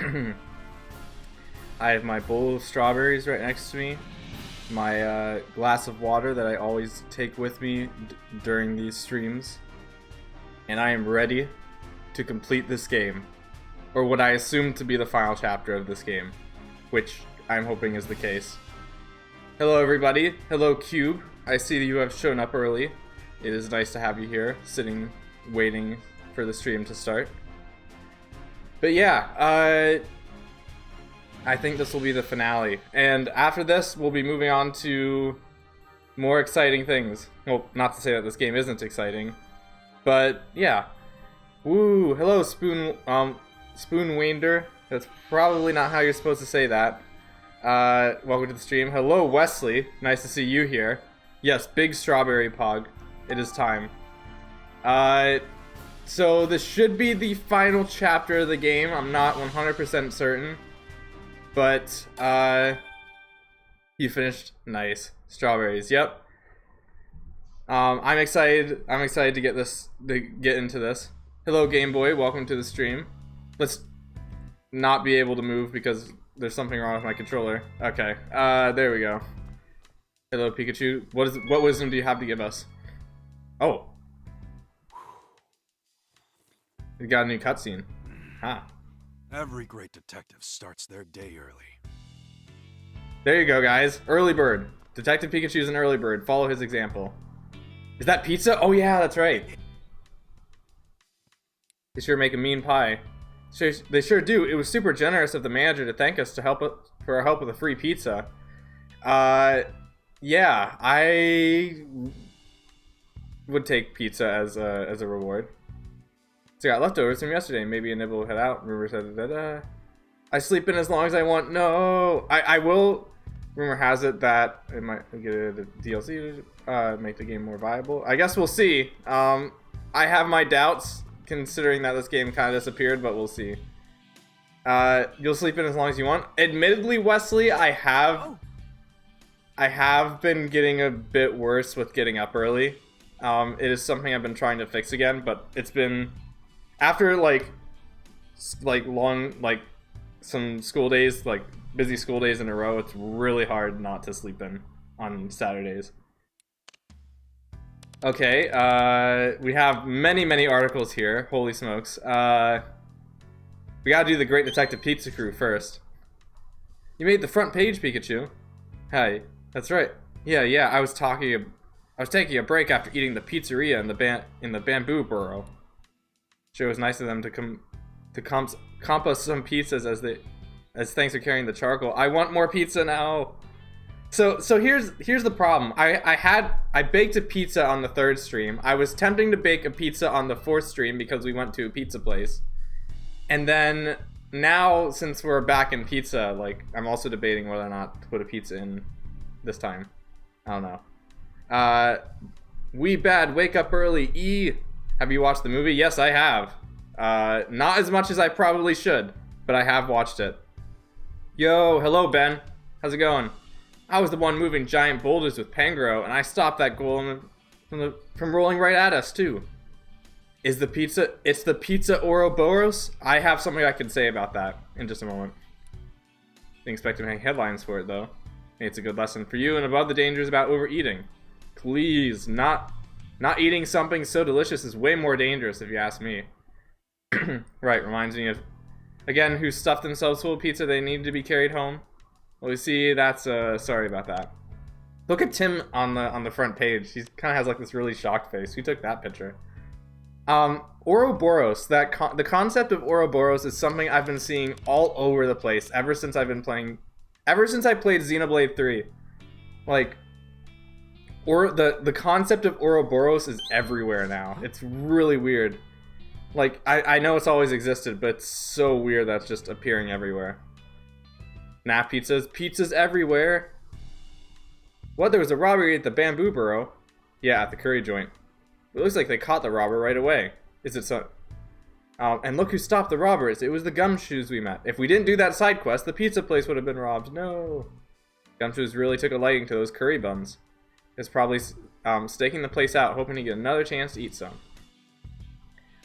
I have my bowl of strawberries right next to me, my glass of water that I always take with me during these streams, and I am ready to complete this game, or what I assume to be the final chapter of this game, which I'm hoping is the case. Hello everybody, hello Cube, I see that you have shown up early. It is nice to have you here, sitting, waiting for the stream to start. But yeah, I think this will be the finale, and after this we'll be moving on to more exciting things. Well, not to say that this game isn't exciting, but yeah. Woo! Hello, Spoonwinder. That's probably not how you're supposed to say that. Welcome to the stream. Hello, Wesley. Nice to see you here. Yes, big strawberry pog. It is time. So this should be the final chapter of the game. I'm not 100% certain. But, you finished. Nice. Strawberries, yep. I'm excited to get into this. Hello, Game Boy, welcome to the stream. Let's not be able to move because there's something wrong with my controller. Okay, there we go. Hello, Pikachu. What wisdom do you have to give us? Oh. We got a new cutscene. Huh. Every great detective starts their day early. There you go, guys. Early bird. Detective Pikachu's an early bird. Follow his example. Is that pizza? Oh yeah, that's right. They sure make a mean pie. They sure do. It was super generous of the manager to thank us for our help with a free pizza. Yeah, I would take pizza as a reward. So I got leftovers from yesterday. Maybe a nibble will head out. Rumor said that I sleep in as long as I want. No, I will. Rumor has it that it might get a DLC to make the game more viable. I guess we'll see. I have my doubts, considering that this game kind of disappeared, but we'll see. You'll sleep in as long as you want. Admittedly, Wesley, I have been getting a bit worse with getting up early. It is something I've been trying to fix again, but it's been after like some school days, like busy school days in a row. It's really hard not to sleep in on Saturdays. Okay, we have many articles here. Holy smokes. We gotta do the Great Detective Pizza Crew first. You made the front page, Pikachu. Hi, that's right. Yeah, I was taking a break after eating the pizzeria in the Bamboo Burrow. Sure was nice of them to comp us some pizzas as thanks for carrying the charcoal. I want more pizza now. So here's the problem. I baked a pizza on the 3rd stream. I was tempting to bake a pizza on the 4th stream because we went to a pizza place. And then now, since we're back in pizza, like, I'm also debating whether or not to put a pizza in this time. I don't know. We bad, wake up early. Have you watched the movie? Yes, I have. Not as much as I probably should, but I have watched it. Yo, hello Ben. How's it going? I was the one moving giant boulders with Pangro, and I stopped that golem from rolling right at us, too. It's the pizza Ouroboros? I have something I can say about that in just a moment. Didn't expect to make headlines for it, though. Hey, it's a good lesson for you and above the dangers about overeating. Please, not eating something so delicious is way more dangerous, if you ask me. Right, reminds me of, again, who stuffed themselves full of pizza they needed to be carried home. Well, you see, that's, sorry about that. Look at Tim on the front page. He kind of has, like, this really shocked face. Who took that picture? Ouroboros. The concept of Ouroboros is something I've been seeing all over the place ever since I played Xenoblade 3. Like, the concept of Ouroboros is everywhere now. It's really weird. Like, I know it's always existed, but it's so weird that it's just appearing everywhere. Nah, pizzas everywhere. What, there was a robbery at the Bamboo Burrow? Yeah, at the curry joint. It looks like they caught the robber right away. Is it so? And look who stopped the robbers. It was the Gumshoes we met. If we didn't do that side quest, the pizza place would have been robbed. No. Gumshoes really took a liking to those curry buns. It's probably staking the place out, hoping to get another chance to eat some.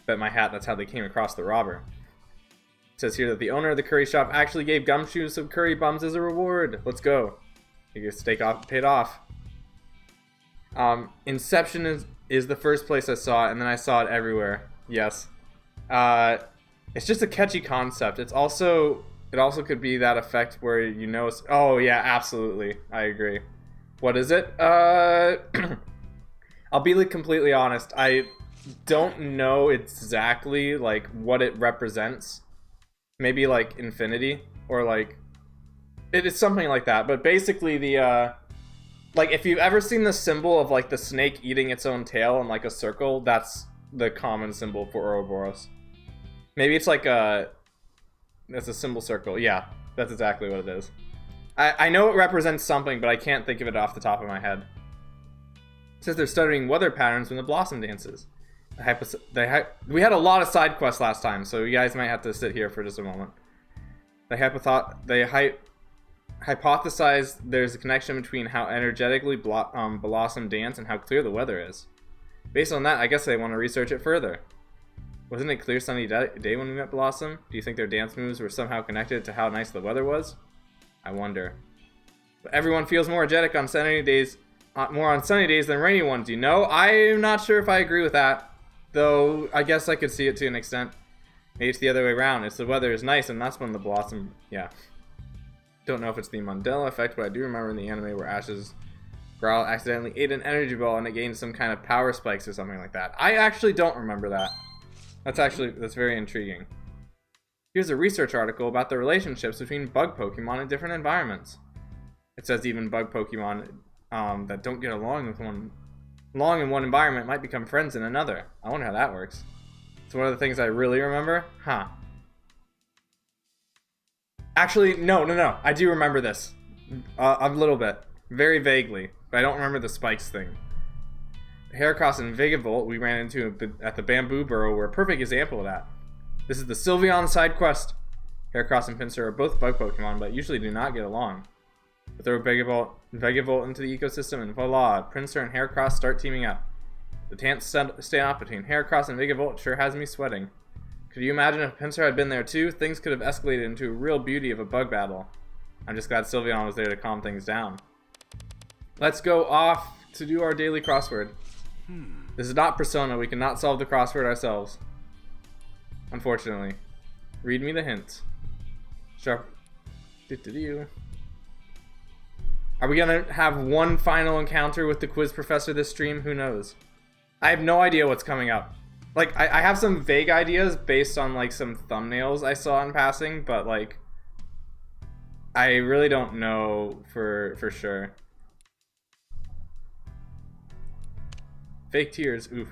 Bet my hat that's how they came across the robber. It says here that the owner of the curry shop actually gave Gumshoe some curry bums as a reward. Let's go. You get steak off, paid off. Inception is the first place I saw it, and then I saw it everywhere. Yes. It's just a catchy concept. It also could be that effect where you know. Oh yeah, absolutely. I agree. What is it? I'll be like completely honest. I don't know exactly like what it represents. Maybe like infinity or like it is something like that. But basically the like if you've ever seen the symbol of like the snake eating its own tail in like a circle, that's the common symbol for Ouroboros. Maybe it's like it's a symbol circle. Yeah, that's exactly what it is. I know it represents something, but I can't think of it off the top of my head. It says they're studying weather patterns when the blossom dances. We had a lot of side quests last time, so you guys might have to sit here for just a moment. They hypothesized there's a connection between how energetically blossom dance and how clear the weather is. Based on that, I guess they want to research it further. Wasn't it a clear sunny day when we met Blossom? Do you think their dance moves were somehow connected to how nice the weather was? I wonder. But everyone feels more energetic on sunny days, more on sunny days than rainy ones, you know? I'm not sure if I agree with that, though I guess I could see it to an extent. Maybe it's the other way around. It's the weather is nice and that's when the blossom, yeah. Don't know if it's the Mandela effect, but I do remember in the anime where Ash's Growl accidentally ate an energy ball and it gained some kind of power spikes or something like that. I actually don't remember that. That's very intriguing. Here's a research article about the relationships between bug Pokemon in different environments. It says even bug Pokemon that don't get along in one environment might become friends in another. I wonder how that works. It's one of the things I really remember. Huh. Actually, no. I do remember this. A little bit. Very vaguely. But I don't remember the spikes thing. Heracross and Vigavolt we ran into at the Bamboo Burrow were a perfect example of that. This is the Sylveon side quest. Heracross and Pinsir are both bug Pokemon, but usually do not get along. But throw Vigavolt into the ecosystem and voila, Pinsir and Heracross start teaming up. The tense standoff between Heracross and Vigavolt sure has me sweating. Could you imagine if Pinsir had been there too? Things could have escalated into a real beauty of a bug battle. I'm just glad Sylveon was there to calm things down. Let's go off to do our daily crossword. This is not Persona. We cannot solve the crossword ourselves. Unfortunately. Read me the hint. Sharp. Are we gonna have one final encounter with the quiz professor this stream? Who knows? I have no idea what's coming up. Like, I have some vague ideas based on, like, some thumbnails I saw in passing, but, like, I really don't know for sure. Fake tears, oof.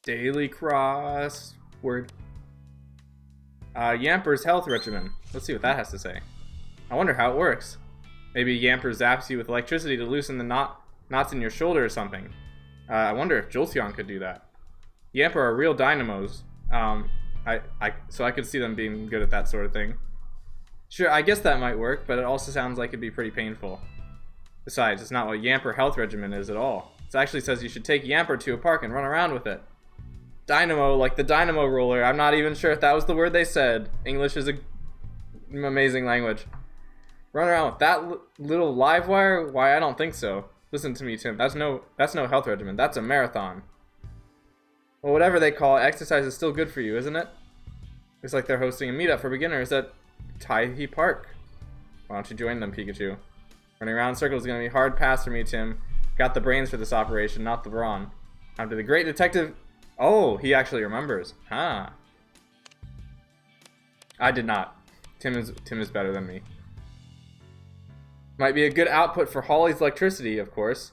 Daily crossword. Yamper's health regimen. Let's see what that has to say. I wonder how it works. Maybe Yamper zaps you with electricity to loosen the knots in your shoulder or something. I wonder if Jolteon could do that. Yamper are real dynamos. So I could see them being good at that sort of thing. Sure, I guess that might work, but it also sounds like it'd be pretty painful. Besides, it's not what Yamper health regimen is at all. It actually says you should take Yamper to a park and run around with it. Dynamo, like the dynamo roller. I'm not even sure if that was the word they said. English is an amazing language. Run around with that little live wire? Why, I don't think so. Listen to me, Tim. That's no health regimen. That's a marathon. Well, whatever they call it, exercise is still good for you, isn't it? Looks like they're hosting a meetup for beginners at Taihi Park. Why don't you join them, Pikachu? Running around in circles is going to be a hard pass for me, Tim. Got the brains for this operation, not the brawn. After the great detective... Oh, he actually remembers. Huh. I did not. Tim is better than me. Might be a good output for Holly's electricity, of course.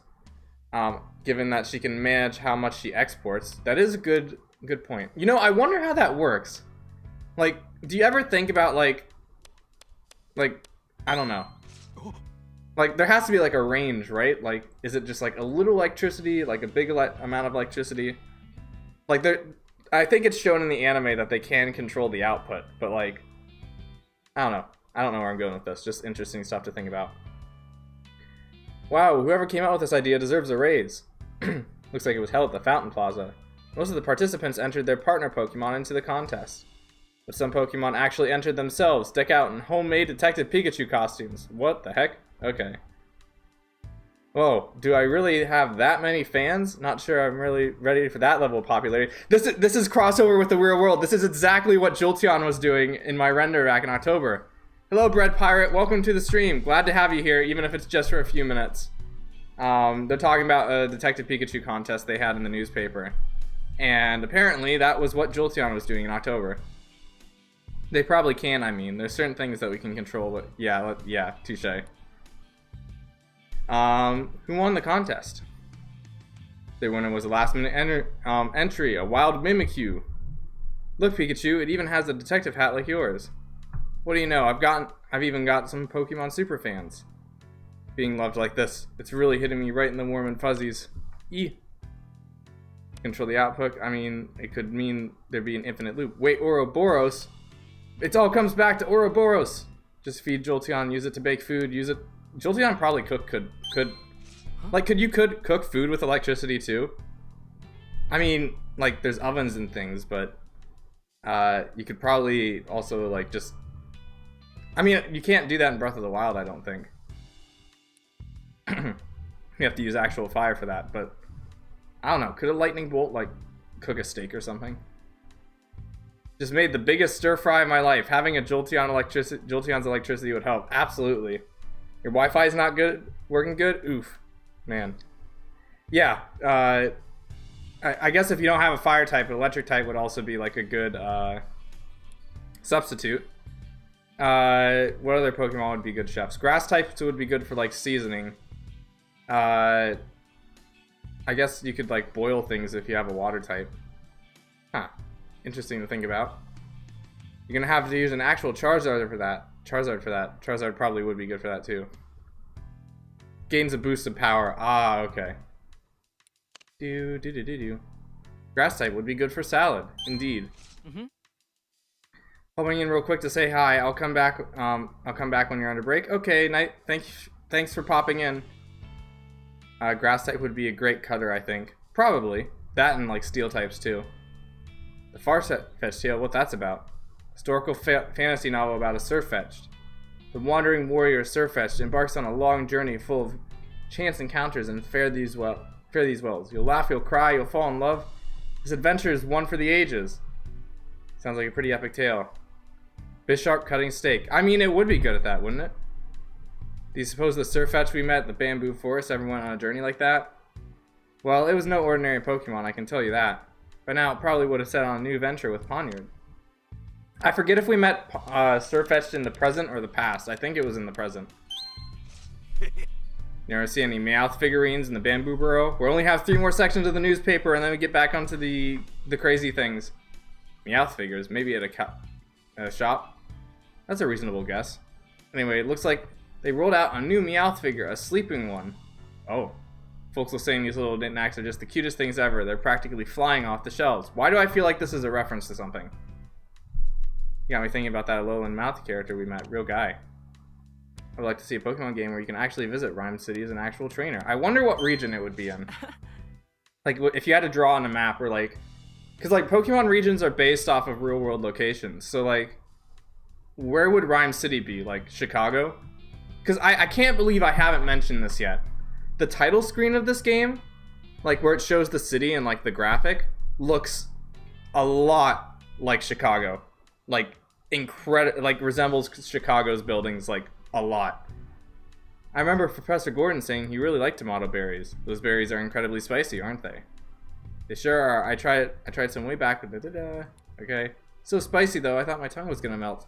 Given that she can manage how much she exports. That is a good point. You know, I wonder how that works. Like, do you ever think about, like, I don't know. Like, there has to be, like, a range, right? Like, is it just, like, a little electricity? Like, a big amount of electricity? Like, I think it's shown in the anime that they can control the output. But, like, I don't know. I don't know where I'm going with this. Just interesting stuff to think about. Wow, whoever came out with this idea deserves a raise. Looks like it was held at the Fountain Plaza. Most of the participants entered their partner Pokemon into the contest. But some Pokemon actually entered themselves, deck out in homemade Detective Pikachu costumes. What the heck? Okay. Whoa, do I really have that many fans? Not sure I'm really ready for that level of popularity. This is crossover with the real world. This is exactly what Jolteon was doing in my render back in October. Hello, Bread Pirate. Welcome to the stream. Glad to have you here, even if it's just for a few minutes. They're talking about a Detective Pikachu contest they had in the newspaper. And apparently that was what Jolteon was doing in October. They probably can, I mean. There's certain things that we can control, but yeah, touche. Who won the contest? The winner was a last-minute entry, a wild Mimikyu. Look, Pikachu, it even has a detective hat like yours. What do you know? I've even got some Pokemon super fans. Being loved like this, it's really hitting me right in the warm and fuzzies. Control the output. I mean, it could mean there'd be an infinite loop. Wait, Ouroboros. It all comes back to Ouroboros. Just feed Jolteon, use it to bake food, use it. Jolteon probably could cook food with electricity too. I mean, like there's ovens and things, but you could probably also like just. I mean, you can't do that in Breath of the Wild, I don't think. You have to use actual fire for that, but I don't know. Could a lightning bolt like cook a steak or something? Just made the biggest stir fry of my life. Having a Jolteon's electricity would help. Absolutely. Your Wi-Fi is not good, working good. Oof, man. Yeah. I guess if you don't have a fire type, an electric type would also be like a good substitute. What other Pokemon would be good chefs? Grass types would be good for like seasoning. I guess you could like boil things if you have a water type. Huh. Interesting to think about. You're gonna have to use an actual Charizard for that. Charizard probably would be good for that too. Gains a boost of power. Ah, okay. Grass type would be good for salad, indeed. Popping in real quick to say hi. I'll come back. I'll come back when you're on a break. Okay, night. Thanks for popping in. Grass type would be a great cutter, I think. Probably that and like steel types too. The Far-Fetched Tale. What that's about? Historical fantasy novel about a Surfetched. The wandering warrior Surfetched embarks on a long journey full of chance encounters and fare these wells. You'll laugh, you'll cry, you'll fall in love. This adventure is one for the ages. Sounds like a pretty epic tale. Bisharp cutting steak. I mean, it would be good at that, wouldn't it? Do you suppose the Surfetched we met at the bamboo forest ever went on a journey like that? Well, it was no ordinary Pokemon, I can tell you that. By now, it probably would have set on a new venture with Poniard. I forget if we met Surfetched in the present or the past. I think it was in the present. You ever see any Meowth figurines in the Bamboo Burrow? We only have 3 more sections of the newspaper and then we get back onto the crazy things. Meowth figures, maybe at a shop? That's a reasonable guess. Anyway, it looks like they rolled out a new Meowth figure, a sleeping one. Oh. Folks are saying these little knickknacks are just the cutest things ever. They're practically flying off the shelves. Why do I feel like this is a reference to something? You got me thinking about that Alolan Mouth character we met. Real guy. I would like to see a Pokemon game where you can actually visit Rhyme City as an actual trainer. I wonder what region it would be in. Like, if you had to draw on a map or like... Because, like, Pokemon regions are based off of real-world locations. So, like, where would Rhyme City be? Like, Chicago? Because I can't believe I haven't mentioned this yet. The title screen of this game, like where it shows the city and like the graphic, looks a lot like Chicago. Like like resembles Chicago's buildings like a lot. I remember Professor Gordon saying he really liked tomato berries. Those berries are incredibly spicy, aren't they? They sure are. I tried some way back. Okay. So spicy though, I thought my tongue was gonna melt.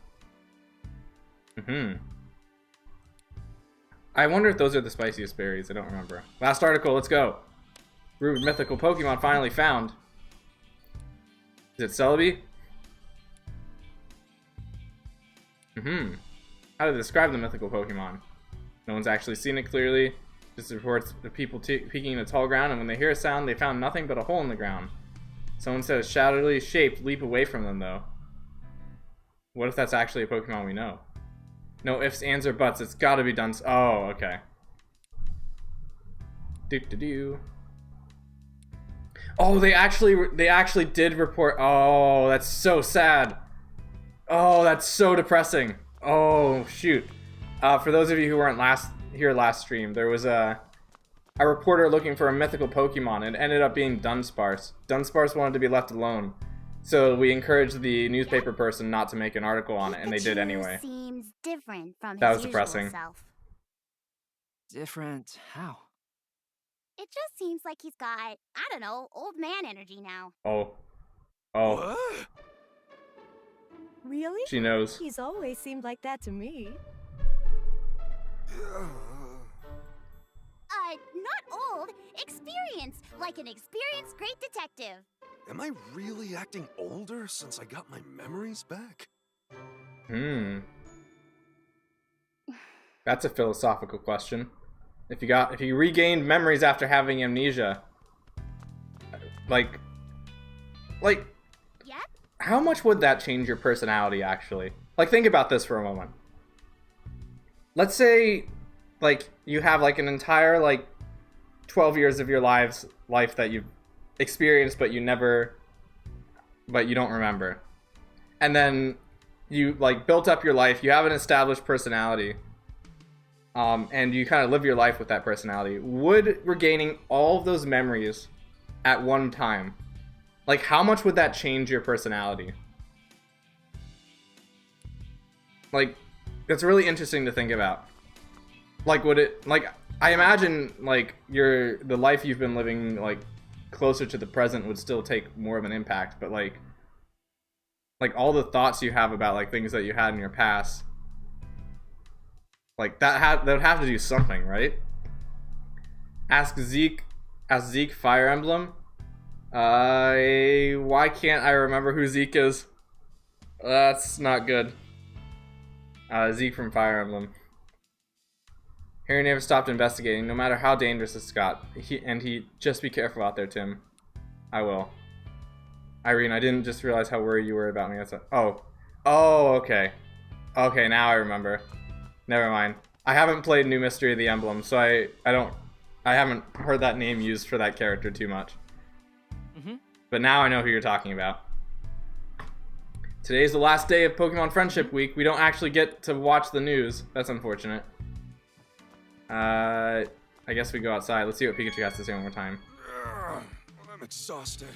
I wonder if those are the spiciest berries. I don't remember. Last article, let's go. Rude mythical Pokemon finally found. Is it Celebi? How to describe the mythical Pokemon? No one's actually seen it clearly. Just reports of people peeking in a tall ground, and when they hear a sound, they found nothing but a hole in the ground. Someone said a shadowy shaped leap away from them, though. What if that's actually a Pokemon we know? No ifs, ands, or buts. It's gotta be done. Oh, okay. Oh, they actually did report. Oh, that's so sad. Oh, that's so depressing. Oh, shoot. For those of you who weren't here last stream, there was a reporter looking for a mythical Pokemon, and it ended up being Dunsparce. Dunsparce wanted to be left alone, so we encouraged the newspaper person not to make an article on it, and they did anyway. Seems different from That his was usual depressing. self. Different how? It just seems like he's got, I don't know, old man energy now. Oh. Oh, What? Really? she knows. He's always seemed like that to me. Not old, experienced, like an experienced great detective. Am I really acting older since I got my memories back? That's a philosophical question. If you regained memories after having amnesia, like, Yep. how much would that change your personality, actually? Like, think about this for a moment. Let's say, like, you have, like, an entire, like, 12 years of your life that you've experienced, but you don't remember. And then you, like, built up your life, you have an established personality, and you kind of live your life with that personality. Would regaining all of those memories at one time, like, how much would that change your personality? Like, it's really interesting to think about. Like, would it, like, I imagine, like, the life you've been living, like, closer to the present would still take more of an impact, but, like all the thoughts you have about, like, things that you had in your past, like, that would have to do something, right? Ask Zeke Fire Emblem. Why can't I remember who Zeke is? That's not good. Zeke from Fire Emblem. Harry never stopped investigating, no matter how dangerous it's got. He just be careful out there, Tim. I will. Irene, I didn't just realize how worried you were about me. Oh, okay. Okay, now I remember. Never mind. I haven't played New Mystery of the Emblem, so I haven't heard that name used for that character too much. But now I know who you're talking about. Today's the last day of Pokemon Friendship Week. We don't actually get to watch the news. That's unfortunate. I guess we go outside. Let's see what Pikachu has to say one more time. I'm exhausted.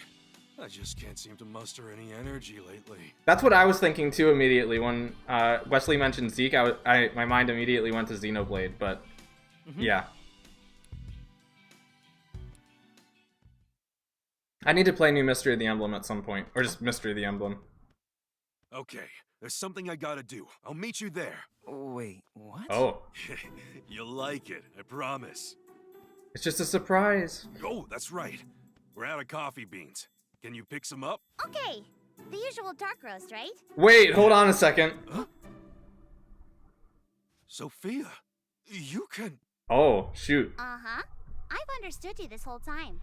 I just can't seem to muster any energy lately. That's what I was thinking too immediately when Wesley mentioned Zeke. My mind immediately went to Xenoblade, but yeah. I need to play New Mystery of the Emblem at some point, or just Mystery of the Emblem. Okay, there's something I gotta do. I'll meet you there. Wait, what? Oh, You'll like it, I promise. it's just a surprise. Oh, that's right. We're out of coffee beans. Can you pick some up? Okay, the usual dark roast, right? Wait, hold on a second. Huh? Sophia, you can... Oh, shoot. Uh-huh. I've understood you this whole time.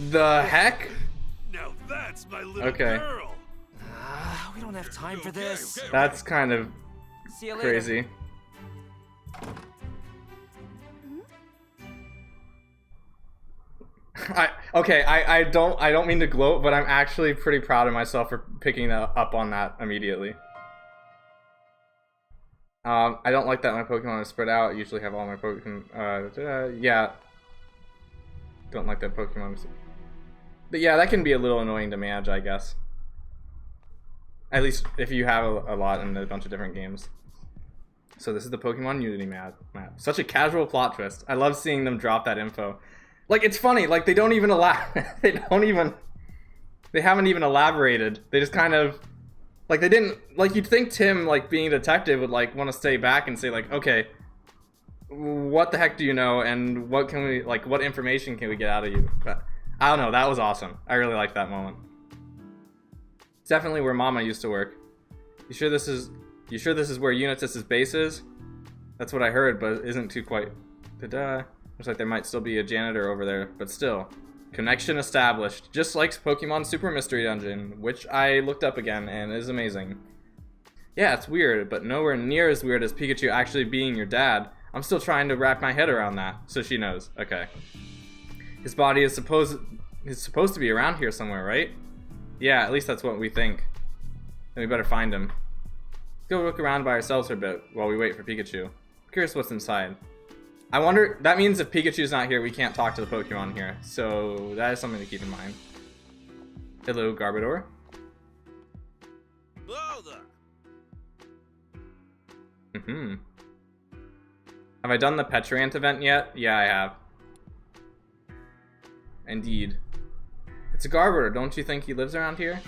The heck? Now that's my little Okay. girl. We don't have time for this. Okay. That's kind of See you later. crazy. I don't mean to gloat, but I'm actually pretty proud of myself for picking up on that immediately. I don't like that my Pokemon is spread out. I usually have all my Pokemon. Yeah. Don't like that Pokemon. But yeah, that can be a little annoying to manage, I guess. At least if you have a lot in a bunch of different games. So this is the Pokemon Unity map. Such a casual plot twist. I love seeing them drop that info. Like, it's funny, like, they don't even they haven't even elaborated. They just kind of, like, they didn't, like, you'd think Tim, like, being a detective would, like, want to stay back and say, like, okay, what the heck do you know, and what can we, like, what information can we get out of you? But, I don't know, that was awesome. I really liked that moment. It's definitely where Mama used to work. You sure this is where Unitas' base is? That's what I heard, but it isn't too quite. Ta-da. Looks like there might still be a janitor over there, but still. Connection established. Just like Pokemon Super Mystery Dungeon, which I looked up again and is amazing. Yeah, it's weird, but nowhere near as weird as Pikachu actually being your dad. I'm still trying to wrap my head around that, so she knows. Okay. His body is supposed to be around here somewhere, right? Yeah, at least that's what we think. Then we better find him. go look around by ourselves for a bit while we wait for Pikachu. I'm curious what's inside. I wonder, that means if Pikachu's not here, we can't talk to the Pokemon here. So that is something to keep in mind. Hello, Garbodor. Hello there. Have I done the Petrant event yet? Yeah, I have. Indeed. It's a Garbodor. Don't you think he lives around here?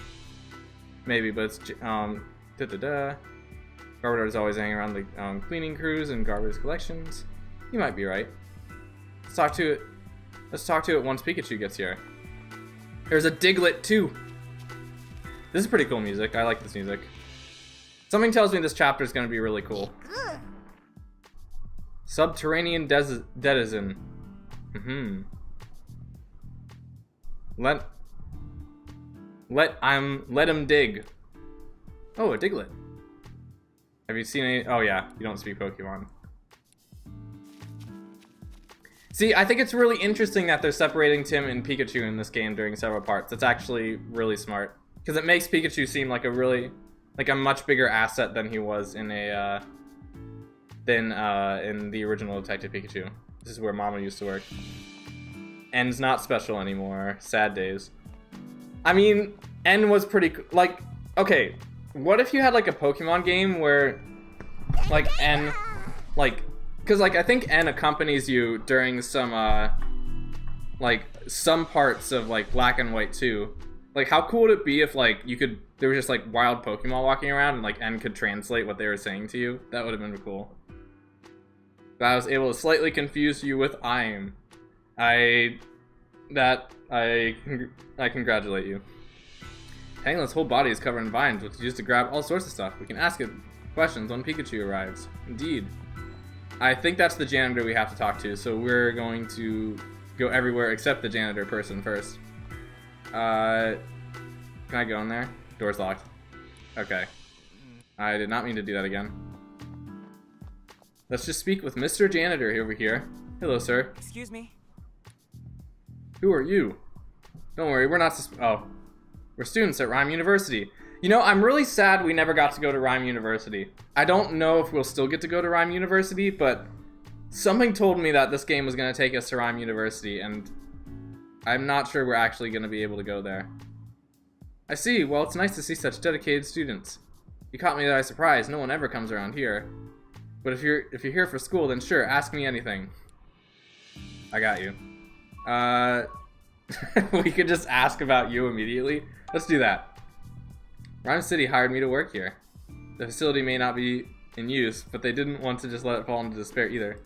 Maybe, but it's Garbodor is always hanging around the cleaning crews and garbage collections. You might be right. Let's talk to it. Let's talk to it once Pikachu gets here. There's a Diglett too. This is pretty cool music. I like this music. Something tells me this chapter is going to be really cool. Subterranean denizen. Let him dig. Oh, a Diglett. Have you seen any? Oh yeah, you don't speak Pokemon. See, I think it's really interesting that they're separating Tim and Pikachu in this game during several parts. That's actually really smart because it makes Pikachu seem like a much bigger asset than he was in in the original Detective Pikachu. This is where Mama used to work. N's not special anymore. Sad days. I mean, N was pretty like, okay, what if you had like a Pokemon game where like N, like, because like I think N accompanies you during some like some parts of like Black and White too. Like how cool would it be if like there was just like wild Pokemon walking around and like N could translate what they were saying to you? That would have been cool. But I was able to slightly confuse you with I'm. I congratulate you. Tangle's whole body is covered in vines, which is used to grab all sorts of stuff. We can ask it questions when Pikachu arrives. Indeed. I think that's the janitor we have to talk to, so we're going to go everywhere except the janitor person first. Can I go in there? Door's locked. Okay. I did not mean to do that again. Let's just speak with Mr. Janitor over here. Hello, sir. Excuse me. Who are you? Don't worry, we're not we're students at Rhyme University. You know, I'm really sad we never got to go to Rhyme University. I don't know if we'll still get to go to Rhyme University, but something told me that this game was going to take us to Rhyme University, and I'm not sure we're actually going to be able to go there. I see. Well, it's nice to see such dedicated students. You caught me by surprise. No one ever comes around here. But if you're here for school, then sure, ask me anything. I got you. We could just ask about you immediately. Let's do that. Rhyme City hired me to work here. The facility may not be in use, but they didn't want to just let it fall into despair either.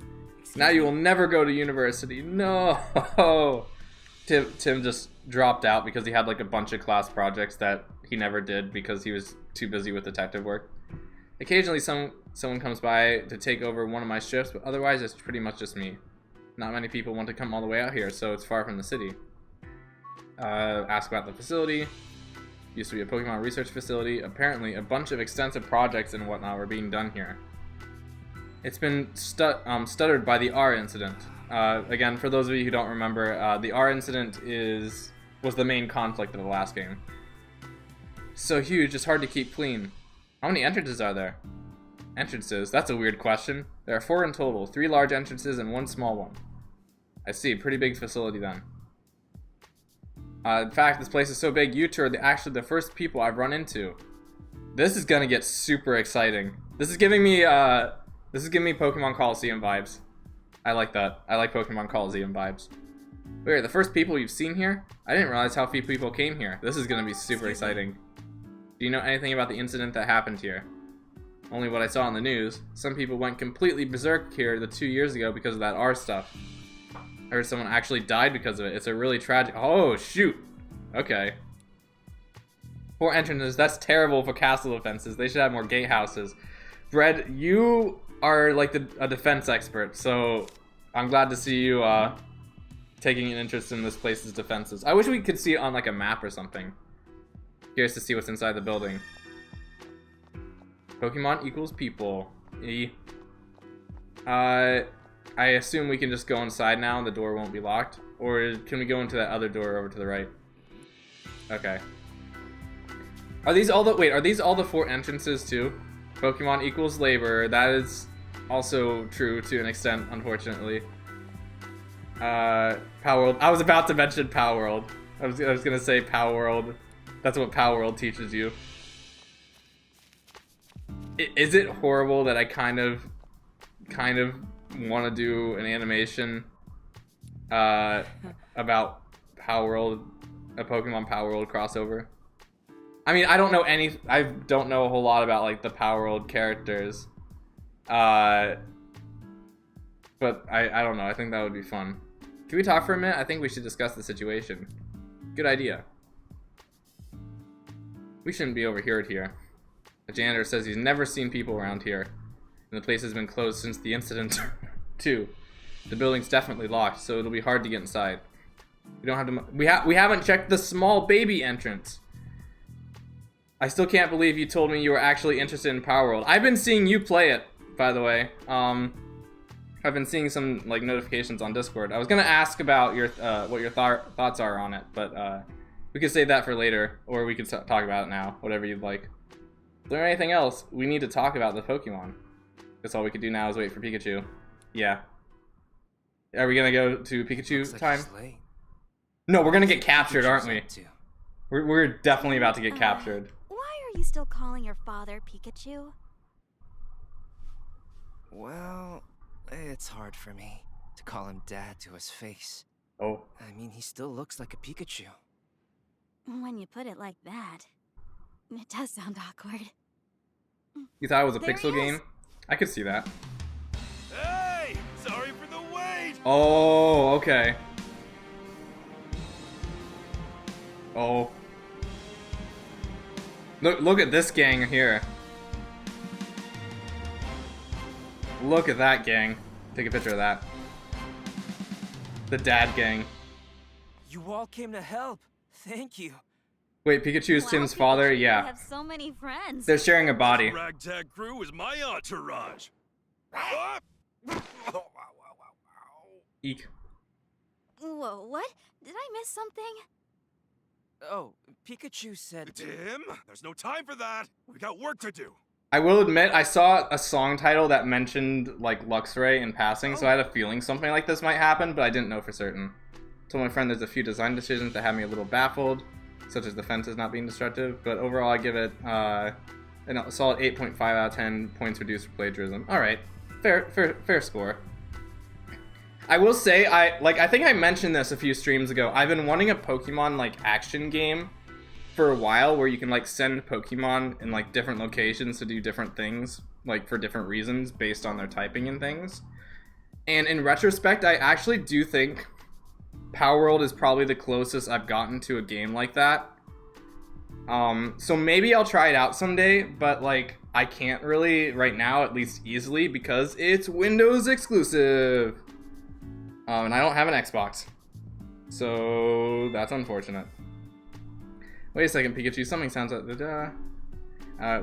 Now you will never go to university. No! Tim just dropped out because he had like a bunch of class projects that he never did because he was too busy with detective work. Occasionally someone comes by to take over one of my shifts, but otherwise it's pretty much just me. Not many people want to come all the way out here, so it's far from the city. Ask about the facility. Used to be a Pokemon research facility. Apparently, a bunch of extensive projects and whatnot were being done here. It's been stuttered by the R incident. Again, for those of you who don't remember, the R incident was the main conflict of the last game. So huge, it's hard to keep clean. How many entrances are there? Entrances? That's a weird question. There are 4 in total, 3 large entrances and 1 small one. I see, pretty big facility then. In fact, this place is so big, you two are actually the first people I've run into. This is gonna get super exciting. This is giving me Pokemon Coliseum vibes. I like that. I like Pokemon Coliseum vibes. Wait, the first people you've seen here? I didn't realize how few people came here. This is gonna be super exciting. Do you know anything about the incident that happened here? Only what I saw on the news. Some people went completely berserk here 2 years ago because of that R stuff. I heard someone actually died because of it. It's a really tragic... Oh, shoot. Okay. 4 entrances. That's terrible for castle defenses. They should have more gatehouses. Brett, you are like a defense expert, so I'm glad to see you taking an interest in this place's defenses. I wish we could see it on like a map or something. Curious to see what's inside the building. Pokemon equals people. I assume we can just go inside now and the door won't be locked. Or can we go into that other door over to the right? Okay. Are these all the 4 entrances too? Pokemon equals labor. That is also true to an extent, unfortunately. Power World. I was about to mention Power World. I was gonna say Power World. That's what Power World teaches you. Is it horrible that I kind of want to do an animation about Power World, a Pokemon Power World crossover? I mean, I don't know a whole lot about like the Power World characters. But I don't know. I think that would be fun. Can we talk for a minute? I think we should discuss the situation. Good idea. We shouldn't be overheard here. The janitor says he's never seen people around here, and the place has been closed since the incident, too. The building's definitely locked, so it'll be hard to get inside. We don't have to. We haven't checked the small baby entrance. I still can't believe you told me you were actually interested in Power World. I've been seeing you play it, by the way. I've been seeing some like notifications on Discord. I was gonna ask about your what your thoughts are on it, but we could save that for later, or we could talk about it now. Whatever you'd like. Is there anything else? We need to talk about the Pokemon. That's all we could do now is wait for Pikachu. Yeah. Are we gonna go to Pikachu time? No, we're gonna get captured, aren't we? We're definitely about to get captured. Why are you still calling your father Pikachu? Well, it's hard for me to call him Dad to his face. Oh. I mean, he still looks like a Pikachu. When you put it like that, it does sound awkward. You thought it was a There pixel he is. game? I could see that. Hey! Sorry for the wait! Oh, okay. Oh. Look at this gang here. Look at that gang. Take a picture of that. The dad gang. You all came to help. Thank you. Wait, Pikachu is Wow, Tim's Pikachu, father? you Yeah. have so many friends. They're sharing a body. Ragtag crew is my entourage. Ah! Eek. Whoa, what? Did I miss something? Oh, Pikachu said... Tim, there's no time for that. We got work to do. I will admit, I saw a song title that mentioned, like, Luxray in passing, so I had a feeling something like this might happen, but I didn't know for certain. Told my friend there's a few design decisions that have me a little baffled, such as the fences not being destructive, but overall I give it a solid 8.5 out of 10 points reduced for plagiarism. Alright, fair score. I will say, I think I mentioned this a few streams ago, I've been wanting a Pokemon, like, action game for a while where you can, like, send Pokemon in, like, different locations to do different things, like, for different reasons based on their typing and things. And in retrospect, I actually do think Power World is probably the closest I've gotten to a game like that. So maybe I'll try it out someday, but, like, I can't really right now, at least easily, because it's Windows exclusive. And I don't have an Xbox. So that's unfortunate. Wait a second, Pikachu. Something sounds like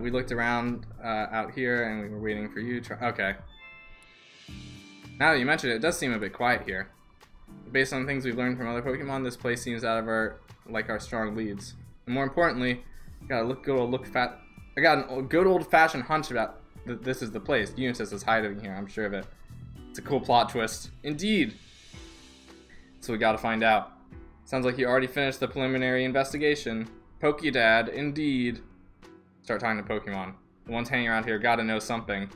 we looked around out here and we were waiting for you. Okay. Now that you mention it, it does seem a bit quiet here. Based on things we've learned from other Pokemon, this place seems out of our strong leads. And more importantly, I got a good old-fashioned hunch about this is the place. Unisys is hiding here. I'm sure of it. It's a cool plot twist, indeed. So we gotta find out. Sounds like you already finished the preliminary investigation. Pokedad, indeed. Start talking to Pokemon. The ones hanging around here gotta know something.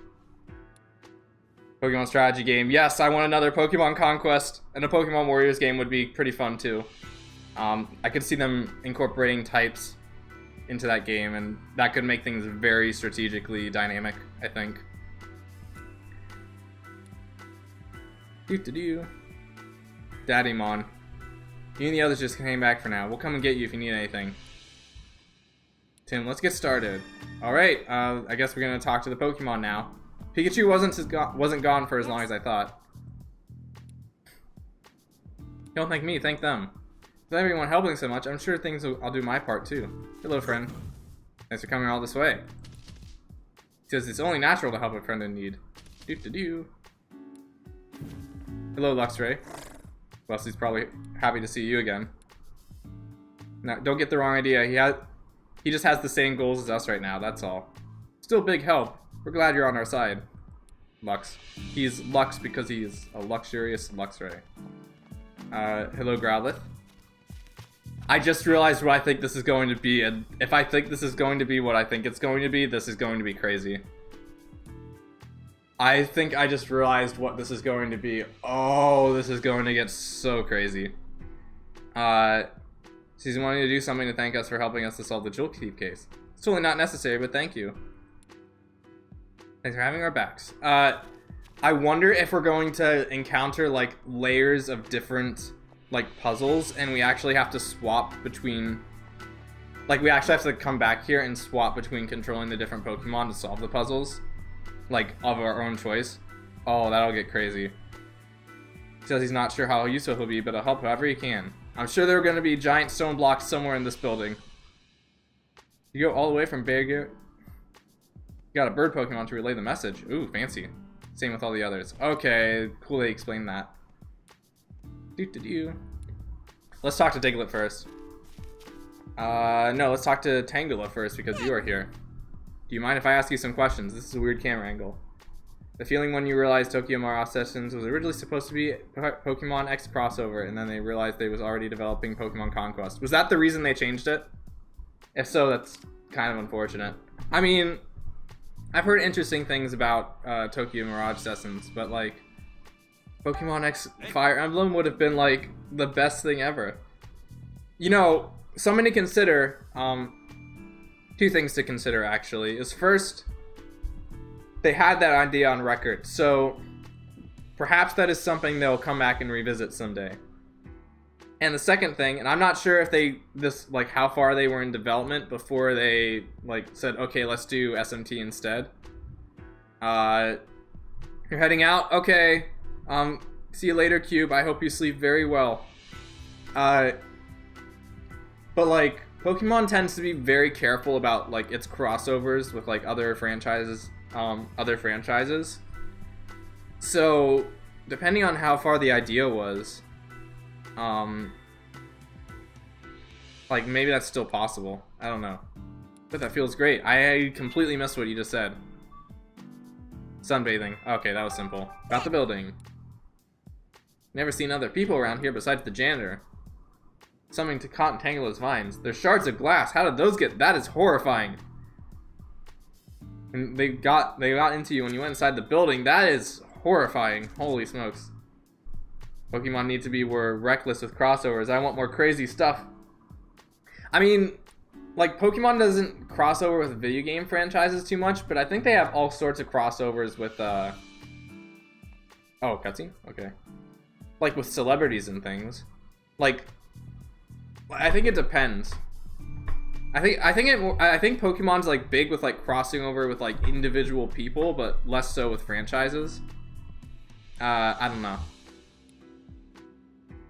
Pokemon strategy game. Yes, I want another Pokemon Conquest, and a Pokemon Warriors game would be pretty fun too. I could see them incorporating types into that game, and that could make things very strategically dynamic, I think. Doo-doo-doo. Daddymon. You and the others just came back for now. We'll come and get you if you need anything. Tim, let's get started. Alright, I guess we're gonna talk to the Pokemon now. Pikachu wasn't gone for as long as I thought. Don't thank me, thank them. With everyone helping so much, I'm sure I'll do my part too. Hello, friend. Thanks for coming all this way. He says it's only natural to help a friend in need. Doo-doo-doo. Hello, Luxray. Wesley's probably happy to see you again. Now, don't get the wrong idea. He just has the same goals as us right now, that's all. Still big help. We're glad you're on our side, Lux. He's Lux because he's a luxurious Luxray. Hello, Growlithe. I just realized what I think this is going to be, and if I think this is going to be what I think it's going to be, this is going to be crazy. I think I just realized what this is going to be. Oh, this is going to get so crazy. She's wanting to do something to thank us for helping us to solve the Jewel Thief case. It's totally not necessary, but thank you. Thanks for having our backs. I wonder if we're going to encounter like layers of different like puzzles, and we actually have to swap between, like we actually have to come back here and swap between controlling the different Pokemon to solve the puzzles, like of our own choice. Oh, that'll get crazy. He says he's not sure how useful he'll be, but he'll help however he can. I'm sure there are going to be giant stone blocks somewhere in this building. You go all the way from Beargear. You got a bird Pokemon to relay the message. Ooh, fancy. Same with all the others. Okay, cool they explained that. Let's talk to Diglett first. No, let's talk to Tangela first because you are here. Do you mind if I ask you some questions? This is a weird camera angle. The feeling when you realized Tokyo Mirage Sessions was originally supposed to be Pokemon X crossover, and then they realized they was already developing Pokemon Conquest. Was that the reason they changed it? If so, that's kind of unfortunate. I mean, I've heard interesting things about Tokyo Mirage Sessions, but like, Pokemon X Fire Emblem would have been like the best thing ever. You know, something to consider, two things to consider actually, is first, they had that idea on record, so perhaps that is something they'll come back and revisit someday. And the second thing, and I'm not sure if like how far they were in development before they like said, okay, let's do SMT instead. You're heading out? Okay. See you later, Cube. I hope you sleep very well. But like, Pokemon tends to be very careful about like its crossovers with like other franchises. So, depending on how far the idea was, like maybe that's still possible. I don't know. But that feels great. I completely missed what you just said. Sunbathing. Okay, that was simple. About the building. Never seen other people around here besides the janitor. Something to caught in Tangela's vines. There's shards of glass. How did those get? That is horrifying. And they got into you when you went inside the building. That is horrifying. Holy smokes. Pokemon need to be more reckless with crossovers. I want more crazy stuff. I mean, like, Pokemon doesn't cross over with video game franchises too much, but I think they have all sorts of crossovers with, Oh, cutscene? Okay. Like, with celebrities and things. Like, I think it depends. I think Pokemon's, like, big with, like, crossing over with, like, individual people, but less so with franchises. I don't know.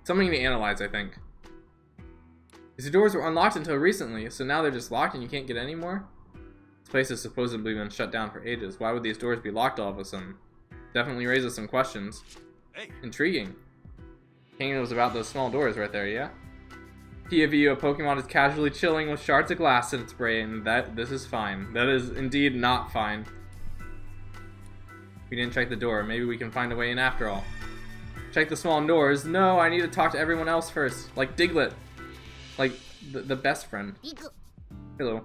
Something to analyze, I think. These doors were unlocked until recently, so now they're just locked and you can't get any more? This place has supposedly been shut down for ages. Why would these doors be locked all of a sudden? Definitely raises some questions. Hey. Intriguing. King knows about those small doors right there, yeah? POV, a Pokemon is casually chilling with shards of glass in its brain. This is fine. That is indeed not fine. We didn't check the door. Maybe we can find a way in after all. Check the small doors. No, I need to talk to everyone else first. Like Diglett. Like, the best friend. Hello.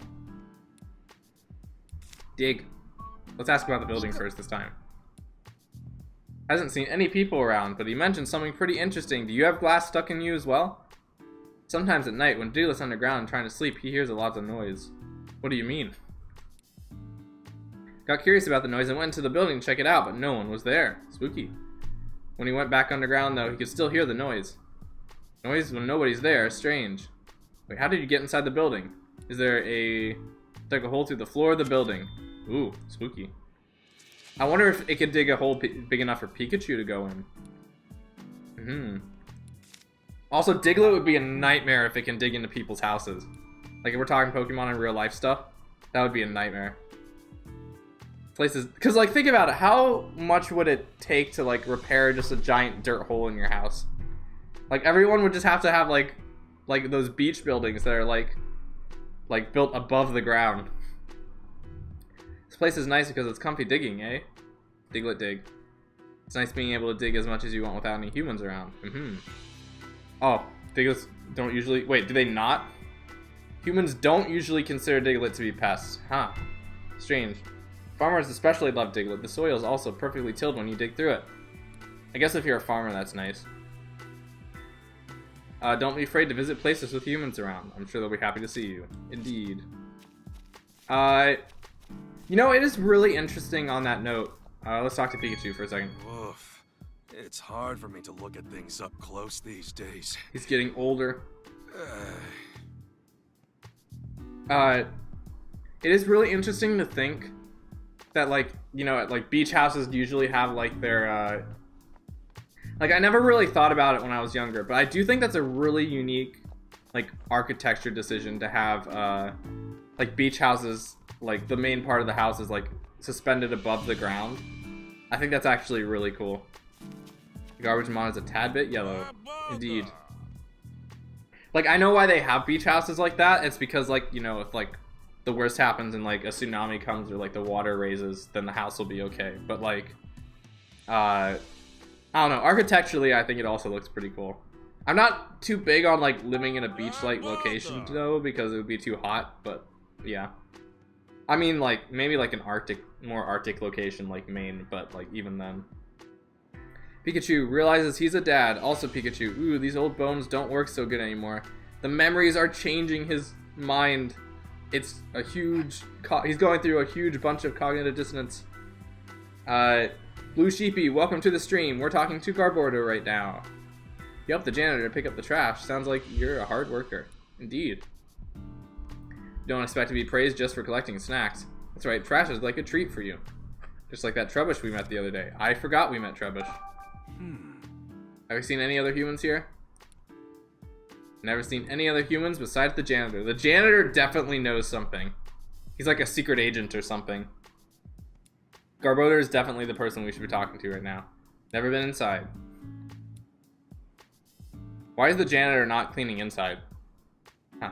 Dig. Let's ask about the building first this time. Hasn't seen any people around, but he mentioned something pretty interesting. Do you have glass stuck in you as well? Sometimes at night, when Diglett's underground trying to sleep, he hears a lot of noise. What do you mean? Got curious about the noise and went into the building to check it out, but no one was there. Spooky. When he went back underground, though, he could still hear the noise. Noise when nobody's there. Strange. Wait, how did you get inside the building? Is there dug a hole through the floor of the building? Ooh, spooky. I wonder if it could dig a hole big enough for Pikachu to go in. Also, Diglett would be a nightmare if it can dig into people's houses. Like, if we're talking Pokemon and real life stuff, that would be a nightmare. Places, because, like, think about it. How much would it take to, like, repair just a giant dirt hole in your house? Like, everyone would just have to have, like those beach buildings that are, like built above the ground. This place is nice because it's comfy digging, eh? Diglet dig. It's nice being able to dig as much as you want without any humans around. Oh, diglets don't usually... Wait, do they not? Humans don't usually consider Diglett to be pests. Huh. Strange. Farmers especially love Diglett. The soil is also perfectly tilled when you dig through it. I guess if you're a farmer, that's nice. Don't be afraid to visit places with humans around. I'm sure they'll be happy to see you. Indeed. You know, it is really interesting on that note. Let's talk to Pikachu for a second. Woof. It's hard for me to look at things up close these days. He's getting older. It is really interesting to think that, like, you know, like beach houses usually have like their like, I never really thought about it when I was younger, but I do think that's a really unique like architecture decision to have like beach houses, like the main part of the house is like suspended above the ground. I think that's actually really cool. The garbage mod is a tad bit yellow. Indeed. Like, I know why they have beach houses like that. It's because, like, you know, if like the worst happens and like a tsunami comes or like the water raises, then the house will be okay. But like I don't know, architecturally I think it also looks pretty cool. I'm not too big on like living in a beach-like location though, because it would be too hot, but yeah. I mean, like, maybe like an more Arctic location like Maine, but like even then. Pikachu realizes he's a dad. Also Pikachu, ooh, these old bones don't work so good anymore. The memories are changing his mind. It's a huge, he's going through a huge bunch of cognitive dissonance. Blue Sheepy, welcome to the stream. We're talking to Garbordo right now. Yup, the janitor to pick up the trash. Sounds like you're a hard worker. Indeed. You don't expect to be praised just for collecting snacks. That's right, trash is like a treat for you. Just like that Trubbish we met the other day. I forgot we met Trubbish. Have you seen any other humans here? Never seen any other humans besides the janitor. The janitor definitely knows something. He's like a secret agent or something. Garbodor is definitely the person we should be talking to right now. Never been inside. Why is the janitor not cleaning inside? Huh.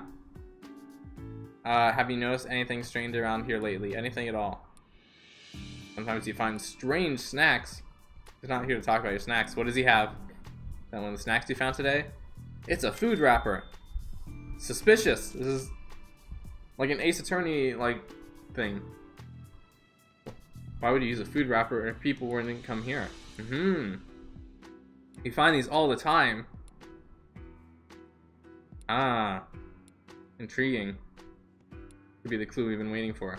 Have you noticed anything strange around here lately? Anything at all? Sometimes you find strange snacks. He's not here to talk about your snacks. What does he have? Is that one of the snacks you found today? It's a food wrapper. Suspicious. This is like an Ace Attorney like thing. Why would you use a food wrapper if people wouldn't come here? You find these all the time. Ah. Intriguing. Could be the clue we've been waiting for.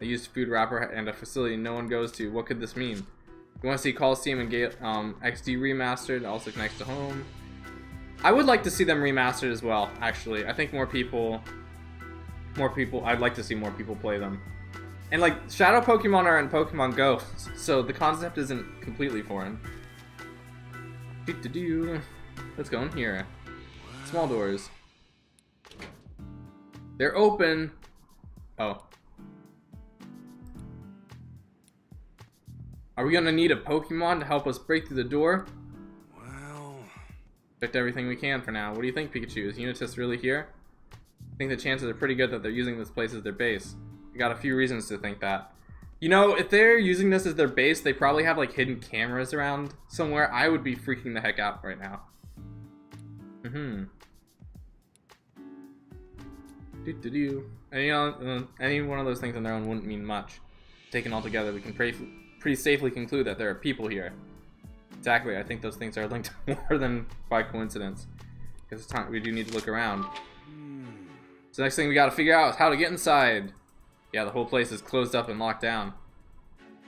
I used food wrapper and a facility no one goes to. What could this mean? You want to see Coliseum and XD remastered, also connects to home. I would like to see them remastered as well, actually. I think more people, I'd like to see more people play them. And like, Shadow Pokemon are in Pokemon Go, so the concept isn't completely foreign. Let's go in here. Small doors. They're open. Oh. Are we gonna need a Pokemon to help us break through the door? Well... Expect everything we can for now. What do you think, Pikachu? Is Unitas really here? I think the chances are pretty good that they're using this place as their base. I got a few reasons to think that. You know, if they're using this as their base, they probably have like hidden cameras around somewhere. I would be freaking the heck out right now. Any one of those things on their own wouldn't mean much. Taken all together, we can pretty safely conclude that there are people here. Exactly, I think those things are linked more than by coincidence. Because it's time we do need to look around. So next thing we gotta figure out is how to get inside. Yeah, the whole place is closed up and locked down.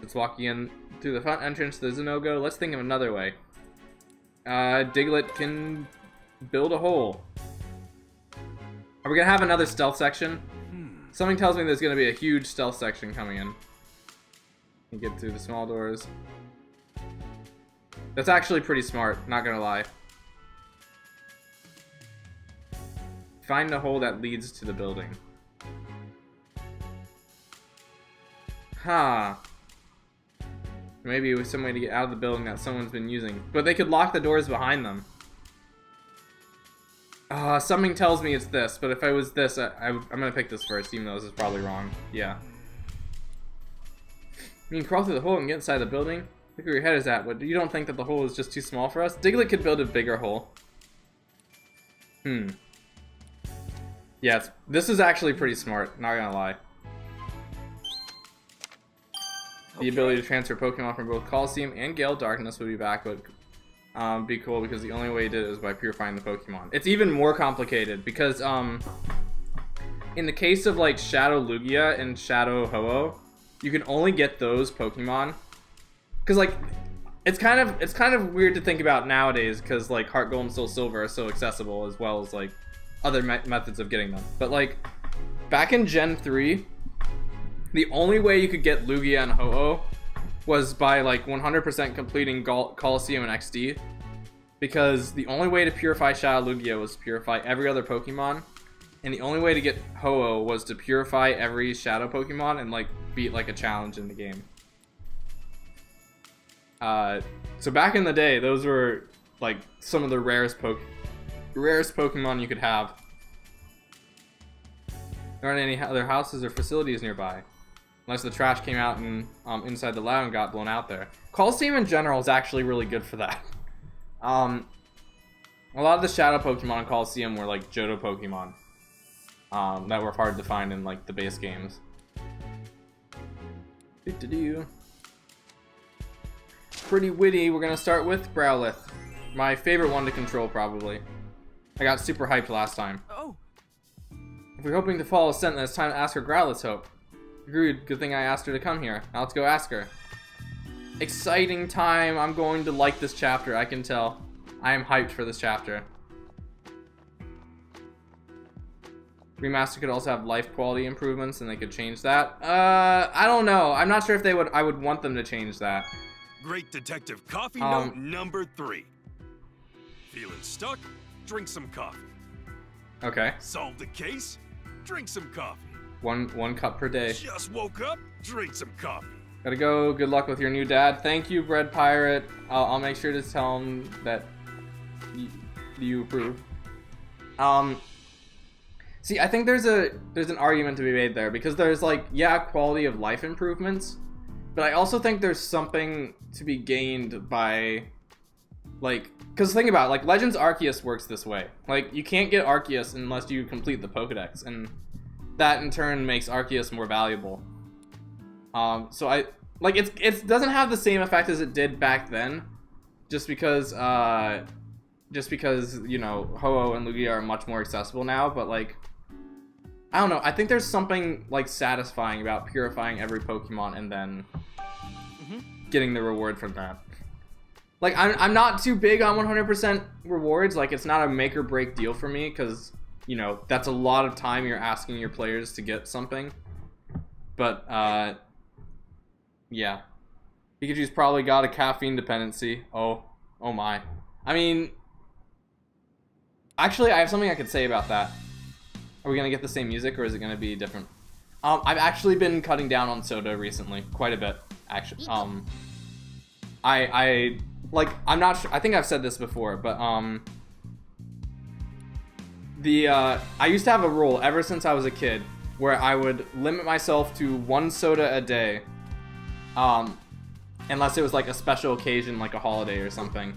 Let's walk in through the front entrance. There's a no-go. Let's think of another way. Diglett can build a hole. Are we gonna have another stealth section? Something tells me there's gonna be a huge stealth section coming in. You get through the small doors. That's actually pretty smart, not gonna lie. Find the hole that leads to the building. Huh. Maybe it was some way to get out of the building that someone's been using. But they could lock the doors behind them. Something tells me it's this, but if I was this, I'm gonna pick this first, even though this is probably wrong. Yeah. You can crawl through the hole and get inside the building. Look where your head is at. But you don't think that the hole is just too small for us? Diglett could build a bigger hole. Yeah, this is actually pretty smart, not gonna lie. The ability to transfer Pokemon from both Coliseum and Gale Darkness would be back, but be cool because the only way you did it was by purifying the Pokemon. It's even more complicated because in the case of like Shadow Lugia and Shadow Ho-Oh, you can only get those Pokemon because like it's kind of weird to think about nowadays because like Heart Gold and Soul Silver are so accessible as well as like other methods of getting them. But like back in Gen 3, the only way you could get Lugia and Ho-Oh was by like 100% completing Coliseum and XD, because the only way to purify Shadow Lugia was to purify every other Pokemon, and the only way to get Ho-Oh was to purify every Shadow Pokemon and like beat like a challenge in the game. So back in the day, those were like some of the rarest Pokemon you could have. There aren't any other houses or facilities nearby, unless the trash came out and inside the lab and got blown out there. Coliseum in general is actually really good for that. A lot of the Shadow Pokemon in Coliseum were like Johto Pokemon that were hard to find in like the base games. Pretty witty. We're gonna start with Growlithe, my favorite one to control probably. I got super hyped last time. Oh. If we're hoping to follow a scent, then it's time to ask for Growlithe's hope. Agreed. Good thing I asked her to come here. Now let's go ask her. Exciting time. I'm going to like this chapter. I can tell. I am hyped for this chapter. Remaster could also have life quality improvements, and they could change that. I don't know. I'm not sure if they would. I would want them to change that. Great Detective Coffee Note number 3. Feeling stuck? Drink some coffee. Okay. Solve the case? Drink some coffee. One cup per day. Just woke up? Drink some coffee. Gotta go. Good luck with your new dad. Thank you, Bread Pirate. I'll make sure to tell him that you approve. See, I think there's an argument to be made there, because there's like, yeah, quality of life improvements, but I also think there's something to be gained by, like, because think about it, like Legends Arceus works this way. Like, you can't get Arceus unless you complete the Pokedex, and that in turn makes Arceus more valuable. So I like it doesn't have the same effect as it did back then, just because you know, Ho-Oh and Lugia are much more accessible now. But like, I don't know, I think there's something like satisfying about purifying every Pokemon and then getting the reward from that. Like, I'm not too big on 100% rewards. Like, it's not a make or break deal for me, because, you know, that's a lot of time you're asking your players to get something. But, yeah. Pikachu's probably got a caffeine dependency. Oh my. I mean, actually, I have something I could say about that. Are we going to get the same music, or is it going to be different? I've actually been cutting down on soda recently, quite a bit, actually. I'm not sure, I think I've said this before, but, I used to have a rule ever since I was a kid where I would limit myself to 1 soda a day, unless it was like a special occasion, like a holiday or something.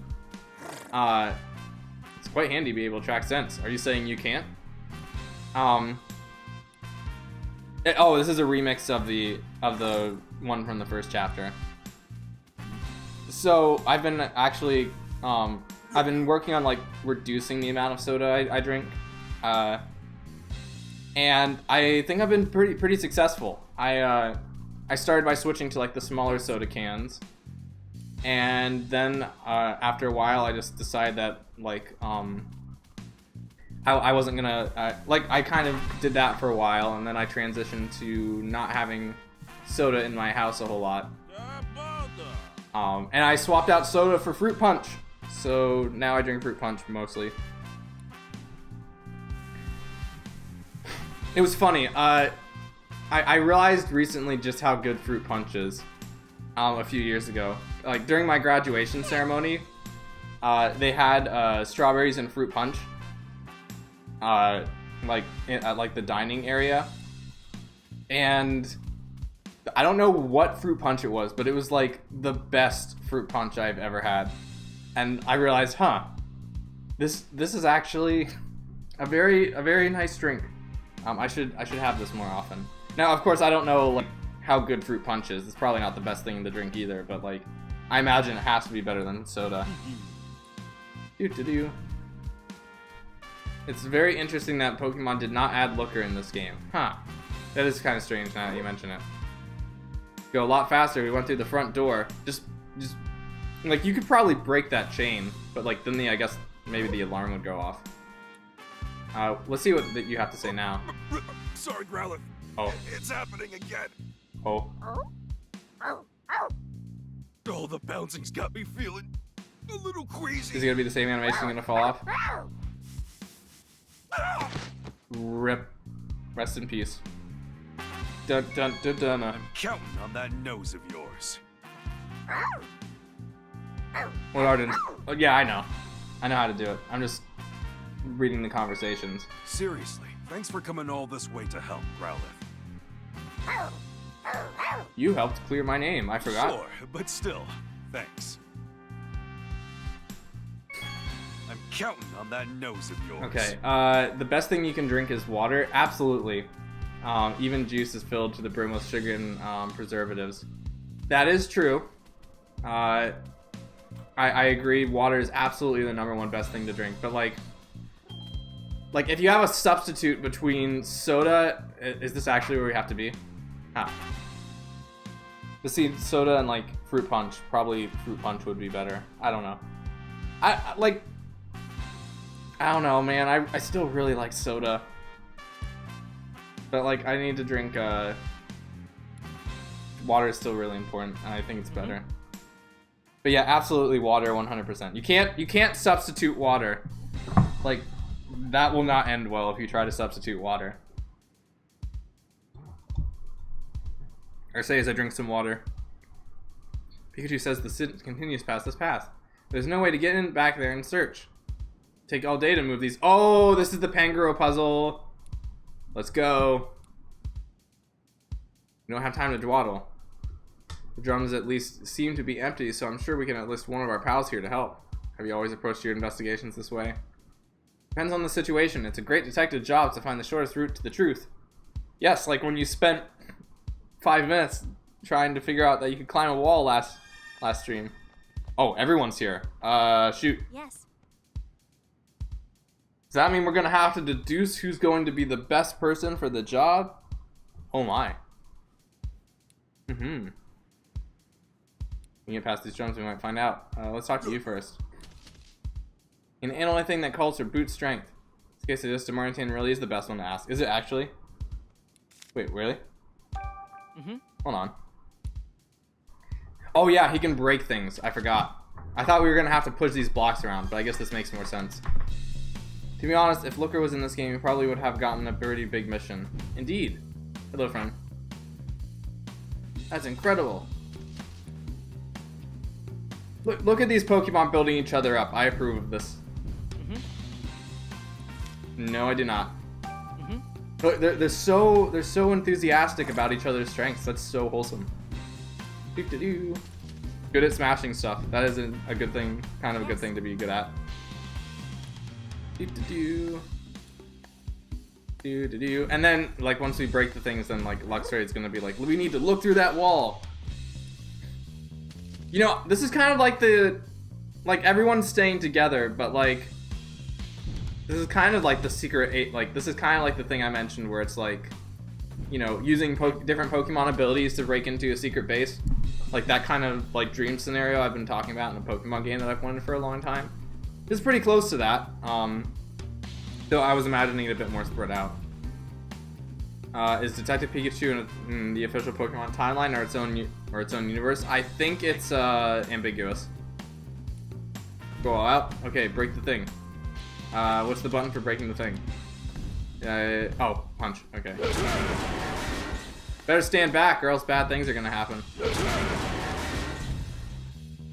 It's quite handy to be able to track scents. Are you saying you can't? This is a remix of the one from the first chapter. So I've been actually, I've been working on like reducing the amount of soda I drink, and I think I've been pretty successful. I started by switching to like the smaller soda cans, and then after a while I just decided that like I wasn't gonna like, I kind of did that for a while, and then I transitioned to not having soda in my house a whole lot. And I swapped out soda for fruit punch, so now I drink fruit punch mostly. It was funny. I realized recently just how good fruit punch is. A few years ago, like during my graduation ceremony, they had strawberries and fruit punch, like at like the dining area, and I don't know what fruit punch it was, but it was like the best fruit punch I've ever had. And I realized, huh, this is actually a very nice drink. I should have this more often. Now, of course, I don't know like how good fruit punch is. It's probably not the best thing to drink either, but like I imagine it has to be better than soda. Do. It's very interesting that Pokemon did not add Looker in this game. Huh. That is kind of strange now that you mention it. Go a lot faster. We went through the front door. Just like you could probably break that chain, but like then I guess maybe the alarm would go off. Let's see what you have to say now. Sorry, Growlithe. Oh. It's happening again. Oh. Oh, the bouncing's got me feeling a little queasy. Is it gonna be the same animation gonna fall off? Rip. Rest in peace. Dun dun dun dun. I'm counting on that nose of yours. What Arden? Oh, yeah, I know. I know how to do it. I'm just reading the conversations. Seriously, thanks for coming all this way to help, Growlithe. You helped clear my name. I forgot. Sure, but still, thanks. I'm counting on that nose of yours. Okay, the best thing you can drink is water? Absolutely. Even juice is filled to the brim with sugar and preservatives. That is true. I agree, water is absolutely the #1 best thing to drink, but like if you have a substitute between soda, is this actually where we have to be? Huh. Let's see, soda and like fruit punch. Probably fruit punch would be better. I don't know. I don't know, man. I still really like soda. But like I need to drink water is still really important, and I think it's better. But yeah, absolutely water 100%. You can't substitute water. Like that will not end well if you try to substitute water. Or say as I drink some water. Pikachu says the Sid continues past this path. There's no way to get in back there and search. Take all day to move these. Oh, this is the Pangoro puzzle. Let's go. We don't have time to dawdle. The drums at least seem to be empty, so I'm sure we can enlist one of our pals here to help. Have you always approached your investigations this way? Depends on the situation. It's a great detective job to find the shortest route to the truth. Yes, like when you spent 5 minutes trying to figure out that you could climb a wall last stream. Oh, everyone's here. Shoot. Yes. Does that mean we're gonna have to deduce who's going to be the best person for the job? Oh my. We can get past these drums, we might find out. Let's talk to you first. In the only thing that calls for boot strength. In this case, Martin really is the best one to ask. Is it actually? Wait, really? Hold on. Oh yeah, he can break things. I forgot. I thought we were gonna have to push these blocks around, but I guess this makes more sense. To be honest, if Looker was in this game, he probably would have gotten a pretty big mission. Indeed. Hello, friend. That's incredible. Look at these Pokemon building each other up. I approve of this. No, I do not. Look, they're so enthusiastic about each other's strengths. That's so wholesome. Good at smashing stuff. That is a good thing, kind of a good thing to be good at. And then, like, once we break the things, then, like, Luxray is gonna be like, we need to look through that wall. You know, this is kind of like everyone's staying together, but, like, this is kind of like the secret eight, like, this is kind of like the thing I mentioned where it's, like, you know, using different Pokemon abilities to break into a secret base. Like, that kind of, like, dream scenario I've been talking about in a Pokemon game that I've wanted for a long time. It's pretty close to that, though I was imagining it a bit more spread out. Is Detective Pikachu in the official Pokemon timeline or its own universe? I think it's ambiguous. Go all out. Okay, break the thing. What's the button for breaking the thing? Oh, punch. Okay. Better stand back, or else bad things are gonna happen.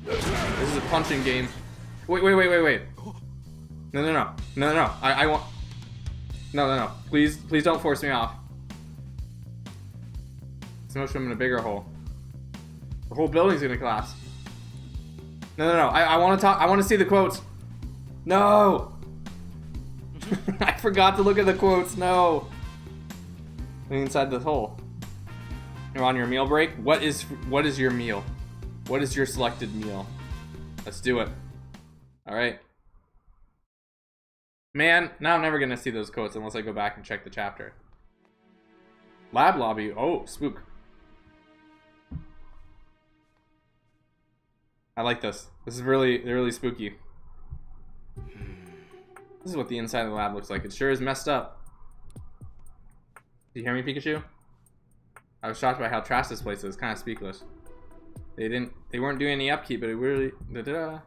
This is a punching game. Wait. No. I want. No. Please don't force me off. Smush him in a bigger hole. The whole building's gonna collapse. No. I want to talk. I want to see the quotes. No. I forgot to look at the quotes. No. Inside this hole. You're on your meal break. What is your meal? What is your selected meal? Let's do it. All right. Man, now I'm never gonna see those quotes unless I go back and check the chapter. Lab lobby. Oh, spook. I like this. This is really spooky. This is what the inside of the lab looks like. It sure is messed up. Do you hear me, Pikachu? I was shocked by how trash this place is. Kind of speakless. They weren't doing any upkeep, but it really, this is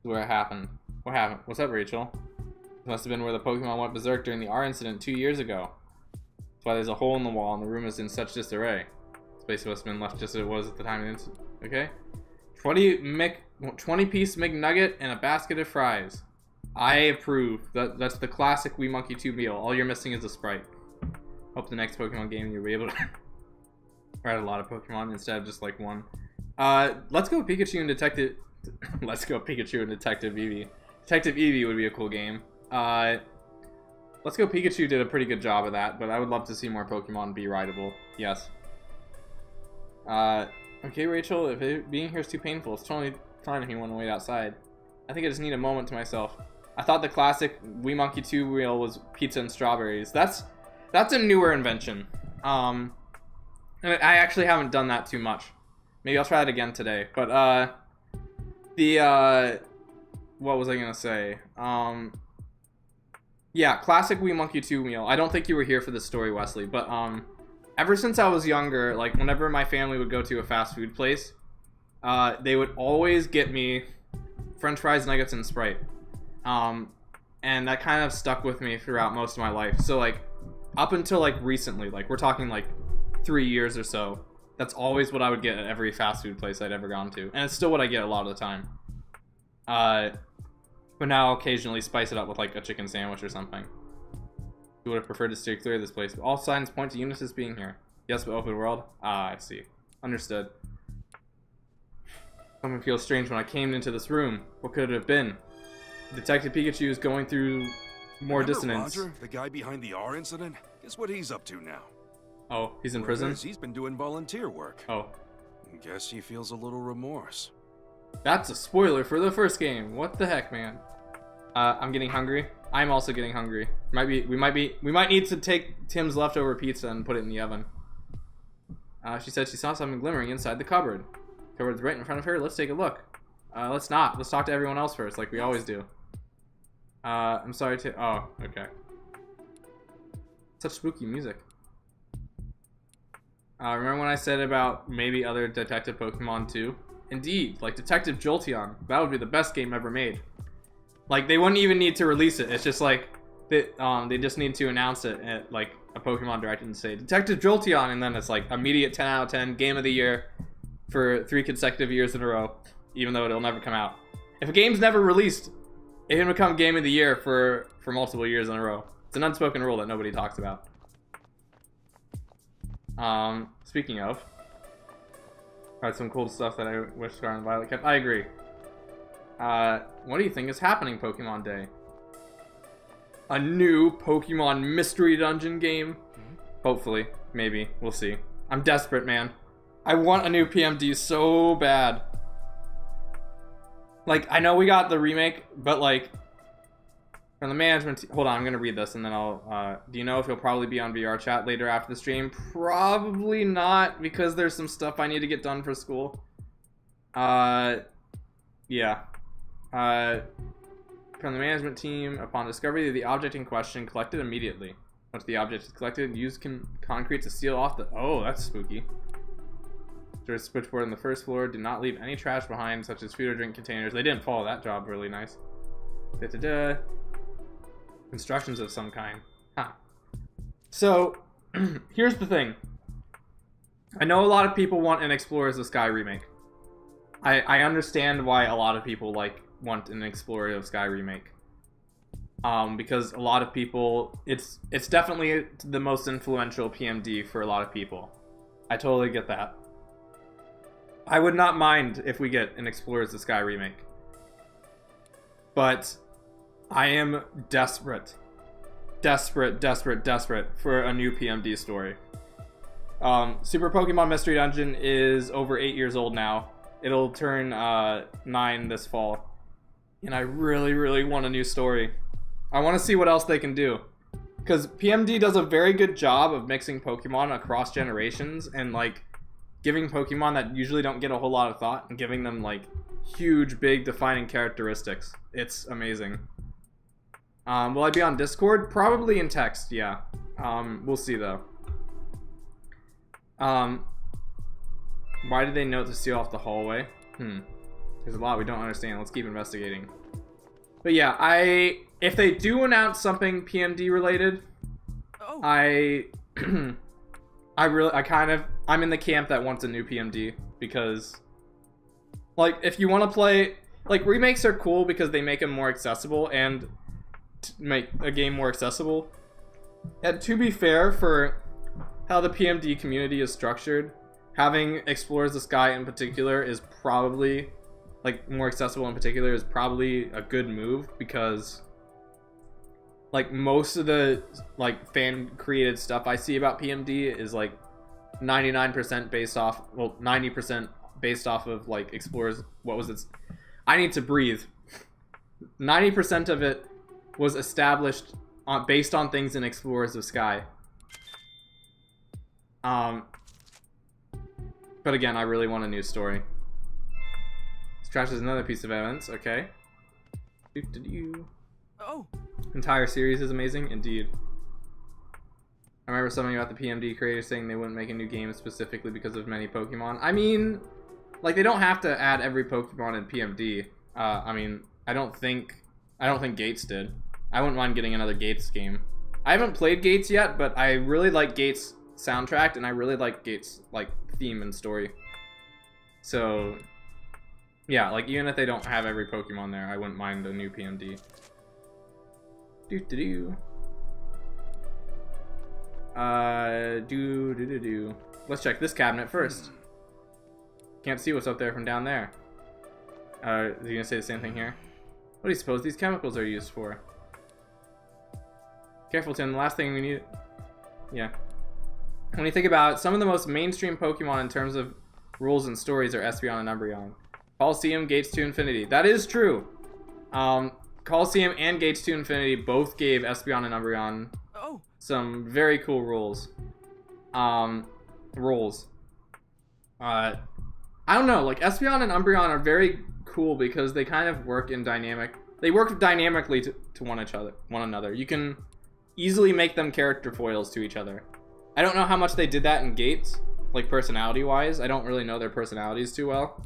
where it happened. What happened? What's up, Rachel? This must have been where the Pokemon went berserk during the R incident 2 years ago. That's why there's a hole in the wall and the room is in such disarray. This place must have been left just as it was at the time of the incident. Okay. 20-piece McNugget and a basket of fries. I approve. That's the classic Wee Monkey 2 meal. All you're missing is a Sprite. Hope the next Pokemon game you'll be able to write a lot of Pokemon instead of just like one. Let's go Pikachu and Detective. Let's go Pikachu and Detective Eevee. Detective Eevee would be a cool game. Let's go Pikachu did a pretty good job of that, but I would love to see more Pokemon be rideable. Yes. Okay, Rachel, if being here is too painful, it's totally fine if you want to wait outside. I think I just need a moment to myself. I thought the classic Wee Monkey 2 wheel was pizza and strawberries. That's a newer invention. And I actually haven't done that too much. Maybe I'll try it again today. But what was I gonna say? Yeah, classic Wee Monkey 2 meal. I don't think you were here for this story, Wesley, but ever since I was younger, like whenever my family would go to a fast food place, they would always get me French fries, nuggets, and Sprite. And that kind of stuck with me throughout most of my life. So like up until like recently, like we're talking like 3 years or so, that's always what I would get at every fast food place I'd ever gone to. And it's still what I get a lot of the time. But now I'll occasionally spice it up with like a chicken sandwich or something. You would have preferred to steer clear of this place, but all signs point to Eunice's being here. Yes, but open world? Ah, I see. Understood. Something feels strange when I came into this room. What could it have been? Detective Pikachu is going through more dissonance. Roger, the guy behind the R incident? Guess what he's up to now? Oh, he's in prison? He's been doing volunteer work. Oh. Guess he feels a little remorse. That's a spoiler for the first game. What the heck, man? I'm getting hungry. I'm also getting hungry. We might need to take Tim's leftover pizza and put it in the oven. She said she saw something glimmering inside the cupboard. Cupboard's right in front of her. Let's take a look. Let's not. Let's talk to everyone else first, like we always do. I'm sorry to. Oh, okay. Such spooky music. Remember when I said about maybe other detective Pokemon too? Indeed, like Detective Jolteon. That would be the best game ever made. Like they wouldn't even need to release it. It's just like they just need to announce it at like a Pokemon Direct and say Detective Jolteon, and then it's like immediate 10 out of 10 game of the year for 3 consecutive years in a row, even though it'll never come out. If a game's never released, it can become game of the year for multiple years in a row. It's an unspoken rule that nobody talks about. Speaking of, had some cool stuff that I wish Scar and Violet kept. I agree. What do you think is happening, Pokemon Day? A new Pokemon Mystery Dungeon game? Hopefully. Maybe. We'll see. I'm desperate, man. I want a new PMD so bad. Like, I know we got the remake, but like, from the management team. Hold on, I'm gonna read this and then I'll, do you know if he'll probably be on VR chat later after the stream? Probably not, because there's some stuff I need to get done for school. Yeah. From the management team, upon discovery of the object in question, collected immediately. Once the object is collected, use concrete to seal off the... Oh, that's spooky. There's a switchboard on the first floor. Do not leave any trash behind, such as food or drink containers. They didn't follow that job really nice. Da-da-da. Instructions of some kind. Huh. So, here's the thing. I know a lot of people want an Explorers of Sky remake. I understand why a lot of people want an Explorer of Sky remake. Because a lot of people, it's definitely the most influential PMD for a lot of people. I totally get that. I would not mind if we get an Explorers of the Sky remake. But I am desperate for a new PMD story. Super Pokemon Mystery Dungeon is over 8 years old now. It'll turn 9 this fall. And I really want a new story. I want to see what else they can do. Because PMD does a very good job of mixing Pokemon across generations and like giving Pokemon that usually don't get a whole lot of thought and giving them like huge, big, defining characteristics. It's amazing. Will I be on Discord? Probably in text, yeah. We'll see though. Why did they note to seal off the hallway? There's a lot we don't understand. Let's keep investigating. But yeah, if they do announce something PMD related, I'm in the camp that wants a new PMD because, like, if you want to play, like, remakes are cool because they make them more accessible and make a game more accessible. And to be fair, for how the PMD community is structured, having Explorers of the Sky in particular is probably, like, more accessible in particular is probably a good move because, like, most of the, like, fan created stuff I see about PMD is like 99% based off, well, 90% based off of like Explorers. What was it? I need to breathe. 90% of it was established based on things in Explorers of Sky. But again, I really want a new story. This trash is another piece of evidence. Okay. Oh. Entire series is amazing, indeed. I remember something about the PMD creators saying they wouldn't make a new game specifically because of many Pokemon. I mean, like, they don't have to add every Pokemon in PMD. I mean, I don't think Gates did. I wouldn't mind getting another Gates game. I haven't played Gates yet, but I really like Gates soundtrack and I really like Gates like theme and story. So yeah, like, even if they don't have every Pokemon there, I wouldn't mind a new PMD. Let's check this cabinet first. Can't see what's up there from down there. Is he gonna say the same thing here? What do you suppose these chemicals are used for? Careful, Tim. The last thing we need. Yeah. When you think about it, some of the most mainstream Pokemon in terms of rules and stories are Espeon and Umbreon. Coliseum, Gates to Infinity. That is true. Coliseum and Gates to Infinity both gave Espeon and Umbreon some very cool rules. I don't know, like, Espeon and Umbreon are very cool because they kind of work dynamically to one another. You can easily make them character foils to each other. I don't know how much they did that in Gates, like, personality wise. I don't really know their personalities too well.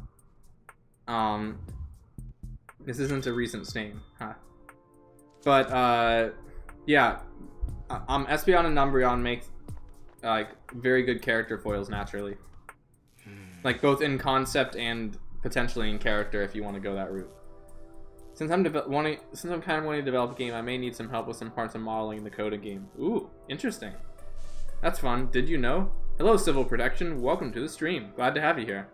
This isn't a recent stain, huh? But yeah, Espeon and Umbreon make like very good character foils naturally, like both in concept and potentially in character if you want to go that route. Since I'm kind of wanting to develop a game, I may need some help with some parts of modeling the code of game. Ooh, interesting. That's fun. Did you know? Hello, Civil Protection. Welcome to the stream. Glad to have you here.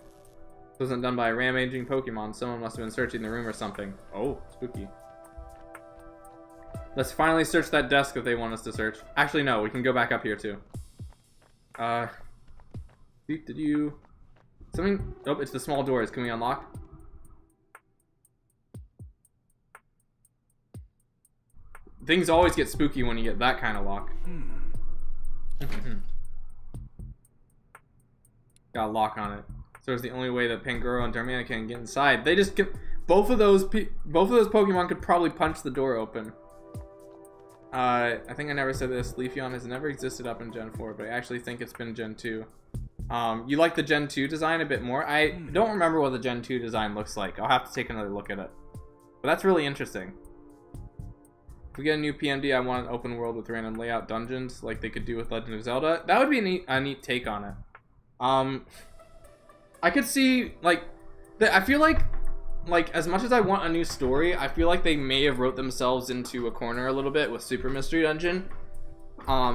This wasn't done by a rampaging Pokemon. Someone must have been searching the room or something. Oh, spooky. Let's finally search that desk if they want us to search. Actually, no. We can go back up here, too. Did you... Something... Oh, it's the small doors. Can we unlock? Things always get spooky when you get that kind of lock. Got a lock on it. So it's the only way that Pangoro and Darmanic can get inside. They just get... Both of those Pokemon could probably punch the door open. I think I never said this. Leafeon has never existed up in Gen 4, but I actually think it's been Gen 2. You like the Gen 2 design a bit more? I don't remember what the Gen 2 design looks like. I'll have to take another look at it. But that's really interesting. If we get a new PMD, I want an open world with random layout dungeons like they could do with Legend of Zelda. That would be a neat take on it. I could see, like, I feel like as much as I want a new story, I feel like they may have wrote themselves into a corner a little bit with Super Mystery Dungeon.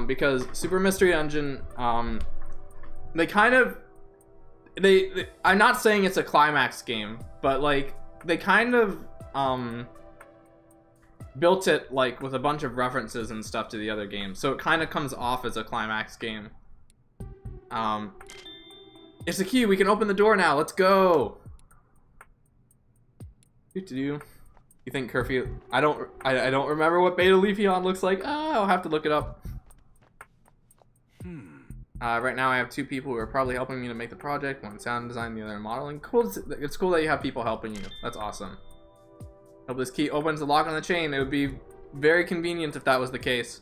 Because Super Mystery Dungeon, they kind of I'm not saying it's a climax game, but like they kind of built it like with a bunch of references and stuff to the other games, so it kind of comes off as a climax game. It's a key. We can open the door now. Let's go. You think curfew? I don't remember what Beta Leafeon looks like. I'll have to look it up. Right now I have 2 people who are probably helping me to make the project. One sound design, the other in modeling. Cool. It's cool that you have people helping you. That's awesome. Hope this key opens the lock on the chain. It would be very convenient if that was the case.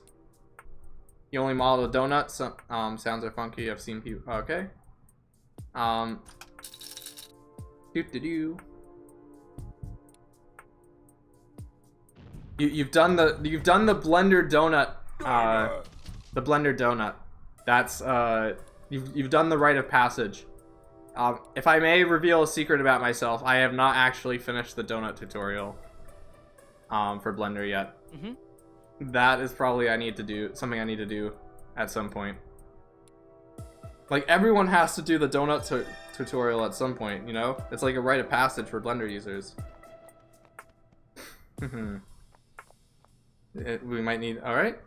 You only model a donut. Some sounds are funky. I've seen people. Okay. You've done the blender donut. The blender donut. That's you've done the rite of passage. If I may reveal a secret about myself, I have not actually finished the donut tutorial for Blender yet. That is probably something I need to do at some point. Like, everyone has to do the donut tutorial at some point, you know? It's like a rite of passage for Blender users. We might need... Alright.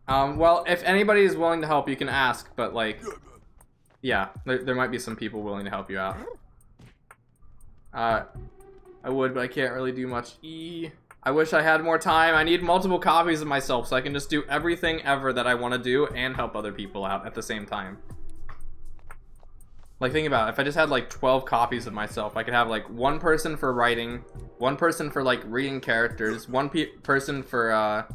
Well, if anybody is willing to help, you can ask, but like... Yeah, there might be some people willing to help you out. I would, but I can't really do much. I wish I had more time. I need multiple copies of myself so I can just do everything ever that I want to do and help other people out at the same time. Like, think about it. If I just had like 12 copies of myself, I could have like one person for writing, one person for like reading characters, one person for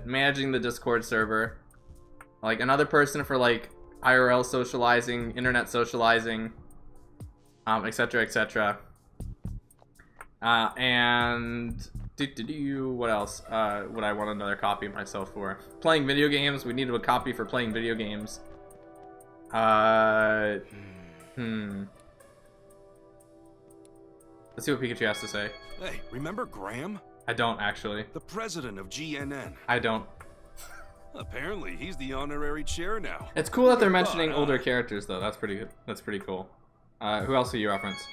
managing the Discord server, like another person for like IRL socializing, internet socializing, etc, etc. And what else would I want another copy of myself for? Playing video games. We needed a copy for playing video games. Let's see what Pikachu has to say. Hey, remember Graham? I don't, actually. The president of GNN. I don't. Apparently, he's the honorary chair now. It's cool that they're mentioning older characters, though. That's pretty good. That's pretty cool. Who else do you reference?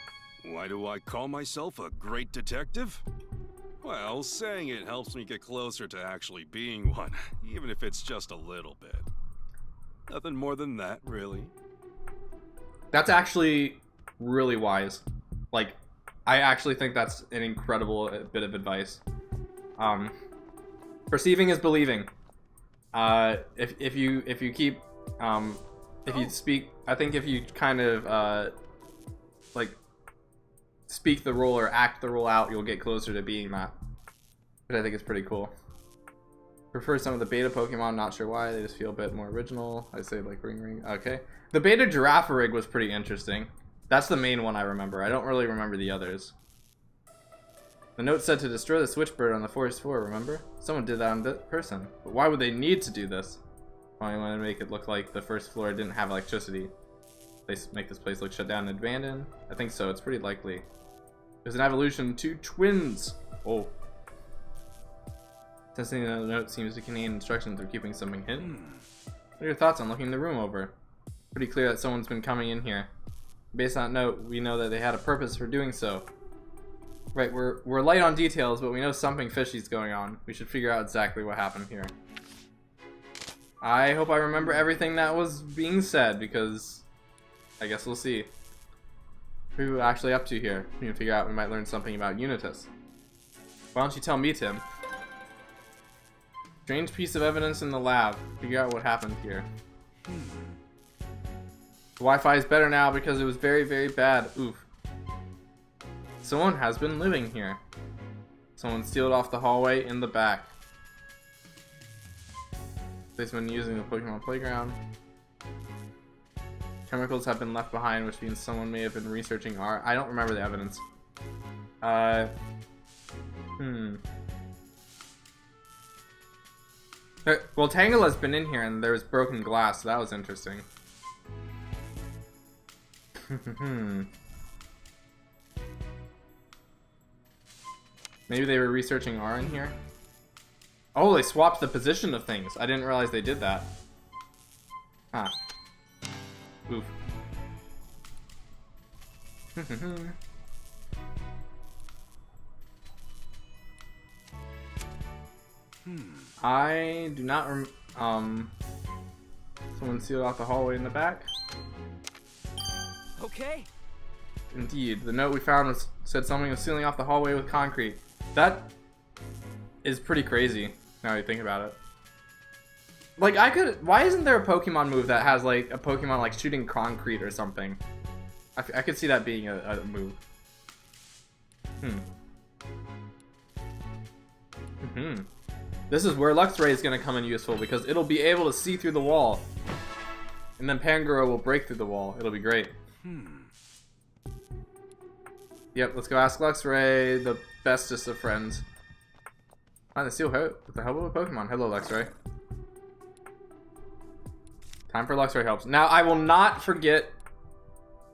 Why do I call myself a great detective? Well, saying it helps me get closer to actually being one, even if it's just a little bit. Nothing more than that, really. That's actually really wise. Like, I actually think that's an incredible bit of advice. Perceiving is believing. If you keep if you speak, I think if you kind of like speak the role or act the role out, you'll get closer to being that, which I think is pretty cool. Prefer some of the beta Pokemon, not sure why, they just feel a bit more original. I say like Ring. Okay, the beta Girafarig was pretty interesting. That's the main one I remember. I don't really remember the others. The note said to destroy the switchbird on the forest floor, remember? Someone did that on person. But why would they need to do this? Probably want to make it look like the first floor didn't have electricity. They make this place look shut down and abandoned? I think so, it's pretty likely. There's an evolution to twins! Oh. Testing the note seems to contain instructions for keeping something hidden. What are your thoughts on looking the room over? Pretty clear that someone's been coming in here. Based on that note, we know that they had a purpose for doing so. Right, we're light on details, but we know something fishy's going on. We should figure out exactly what happened here. I hope I remember everything that was being said, because I guess we'll see. What are we actually up to here? We can figure out, we might learn something about Unitas. Why don't you tell me, Tim? Strange piece of evidence in the lab. Figure out what happened here. The Wi-Fi is better now because it was very, very bad. Oof. Someone has been living here. Someone sealed off the hallway in the back. They've been using the Pokemon playground. Chemicals have been left behind, which means someone may have been researching art. I don't remember the evidence. Well, Tangela's been in here and there was broken glass, so that was interesting. Maybe they were researching R in here? Oh, they swapped the position of things. I didn't realize they did that. Huh. Oof. I do not someone sealed off the hallway in the back. Okay. Indeed, the note we found said someone was sealing off the hallway with concrete. That is pretty crazy, now you think about it. Like, why isn't there a Pokemon move that has, like, a Pokemon, like, shooting concrete or something? I could see that being a move. This is where Luxray is going to come in useful, because it'll be able to see through the wall. And then Pangoro will break through the wall. It'll be great. Yep, let's go ask Luxray, the bestest of friends. Find the seal with the help of a Pokemon. Hello, Luxray. Time for Luxray helps. Now, I will not forget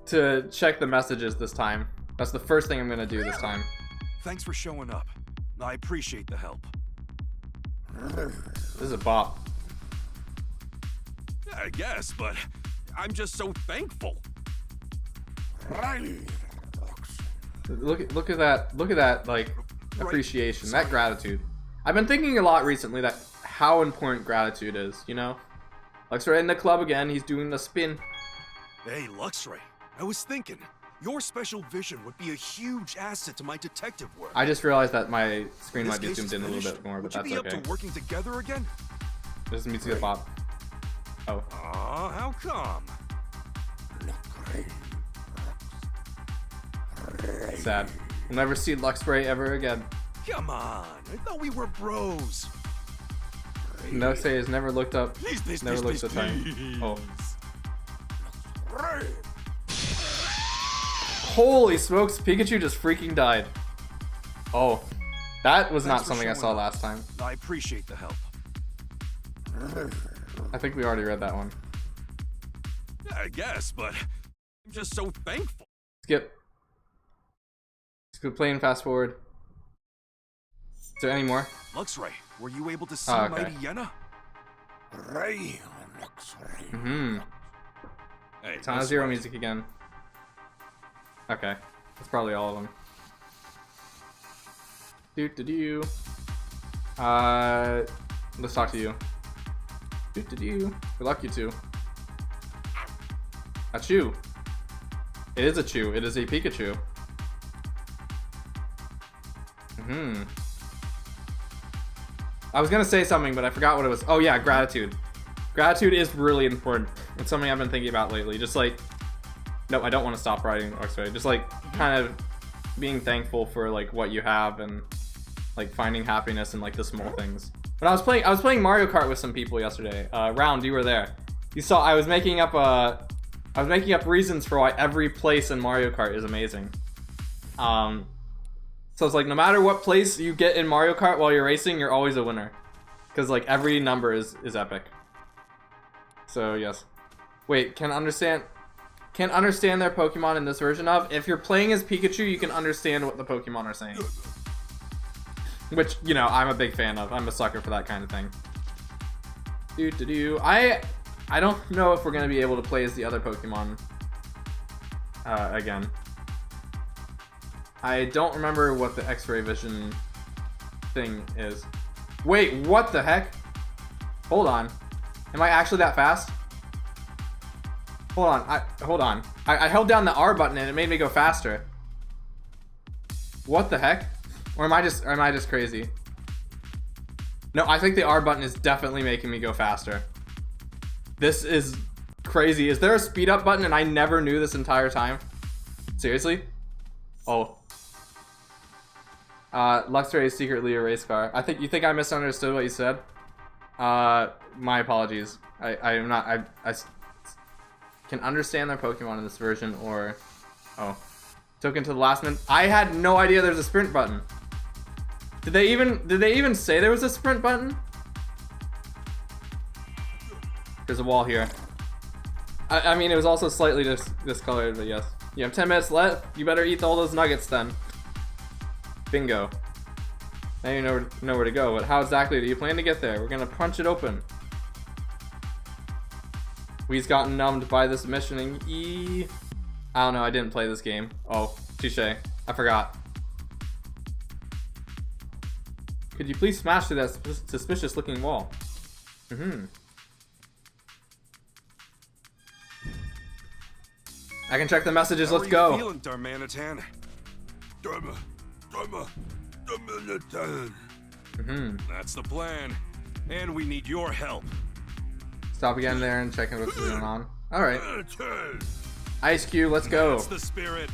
to check the messages this time. That's the first thing I'm going to do this time. Thanks for showing up. I appreciate the help. This is a bop. I guess, but I'm just so thankful. Look at that, like, appreciation, that gratitude. I've been thinking a lot recently that how important gratitude is, you know? Luxray in the club again, he's doing the spin. Hey, Luxray, I was thinking, your special vision would be a huge asset to my detective work. I just realized that my screen might be This case zoomed in a finished. little bit more, but Would that's you be okay. up to working together again? This is music bop. Oh. Aw, how come? Sad. We'll never see Luxray ever again. Come on, I thought we were bros. Luxray has never looked up. Please, Never looks at time. please. Oh. Holy smokes, Pikachu just freaking died. Oh. That was not Thanks for something I showing saw up. last time. I appreciate the help. I think we already read that one. I guess, but I'm just so thankful. Skip. Skip playing fast forward. Is there any more? Luxray, were you able to see Oh, okay. Mighty Yenna? Hey, Ton of this Zero way. music again. Okay. That's probably all of them. Do. Let's talk to you. Good luck, you two. A Chew. It is a Chew. It is a Pikachu. I was gonna say something, but I forgot what it was. Oh yeah, gratitude. Gratitude is really important. It's something I've been thinking about lately. Just like, no, I don't want to stop writing. Or sorry, just like kind of being thankful for like what you have and like finding happiness in like the small things. When I was playing Mario Kart with some people yesterday. Round, you were there. You saw I was making up reasons for why every place in Mario Kart is amazing. So it's like no matter what place you get in Mario Kart while you're racing, you're always a winner. Because like every number is epic. So yes. Wait, can understand their Pokemon in this version of? If you're playing as Pikachu, you can understand what the Pokemon are saying. Which, you know, I'm a big fan of. I'm a sucker for that kind of thing. I don't know if we're gonna be able to play as the other Pokemon again. I don't remember what the X-ray vision thing is. Wait, what the heck? Hold on. Am I actually that fast? Hold on. I held down the R button and it made me go faster. What the heck? Or am I just crazy? No, I think the R button is definitely making me go faster. This is crazy. Is there a speed up button and I never knew this entire time? Seriously? Oh. Luxray is secretly a race car. You think I misunderstood what you said? My apologies. I am not. I can understand their Pokemon in this version, or oh, took into the last minute. I had no idea there's a sprint button. Did they even say there was a sprint button? There's a wall here. I mean, it was also slightly discolored, but yes. You have 10 minutes left. You better eat all those nuggets then. Bingo. Now you know where to go, but how exactly do you plan to get there? We're gonna punch it open. We've gotten numbed by this mission and I don't know, I didn't play this game. Oh, touche. I forgot. Could you please smash through that suspicious looking wall? I can check the messages, let's go. How are you feeling, Darmanitan? That's the plan. And we need your help. Stop again there and checking what's going on. Alright. Ice Cube, let's go. That's the spirit.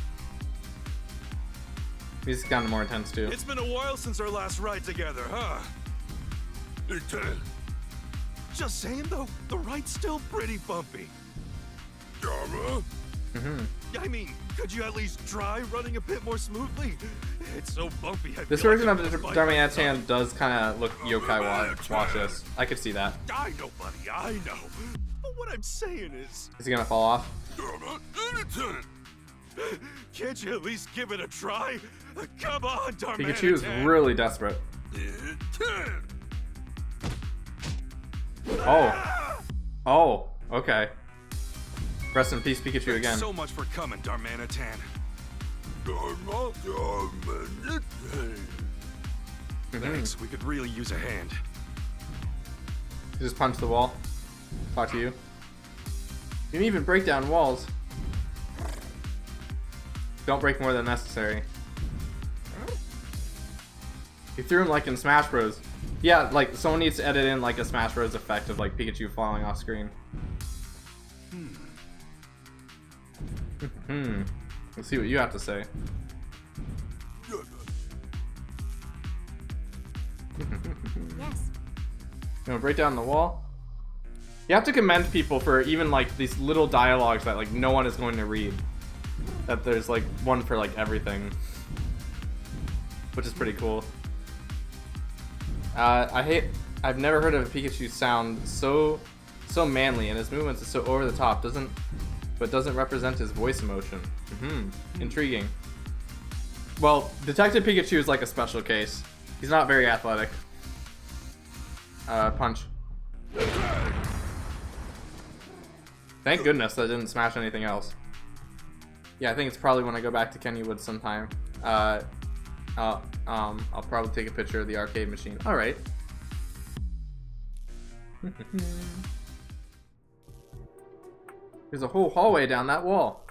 Music's gotten more intense too. It's been a while since our last ride together, huh? Just saying though, the ride's still pretty bumpy. I mean, could you at least try running a bit more smoothly? It's so bumpy. This version of DeviantArt does kind of look yokai watch. I could see that. I know, buddy, I know. But what I'm saying is he gonna fall off? Can't you at least give it a try? Come on, Darmanitan. Pikachu is really desperate. Oh, okay. Rest in peace, Pikachu again. Thanks so much for coming, Darmanitan. Thanks, we could really use a hand. You just punch the wall. Talk to you. You can even break down walls. Don't break more than necessary. You threw him like in Smash Bros. Yeah, like someone needs to edit in like a Smash Bros effect of like Pikachu falling off screen. Let's see what you have to say. Yes. You wanna break down the wall? You have to commend people for even like these little dialogues that like no one is going to read. That there's like one for like everything. Which is pretty cool. I've never heard of a Pikachu sound so manly, and his movements are so over the top, but doesn't represent his voice emotion. Intriguing. Well, Detective Pikachu is like a special case. He's not very athletic. Punch. Thank goodness that didn't smash anything else. Yeah, I think it's probably when I go back to Kennywood sometime. I'll probably take a picture of the arcade machine. Alright. There's a whole hallway down that wall.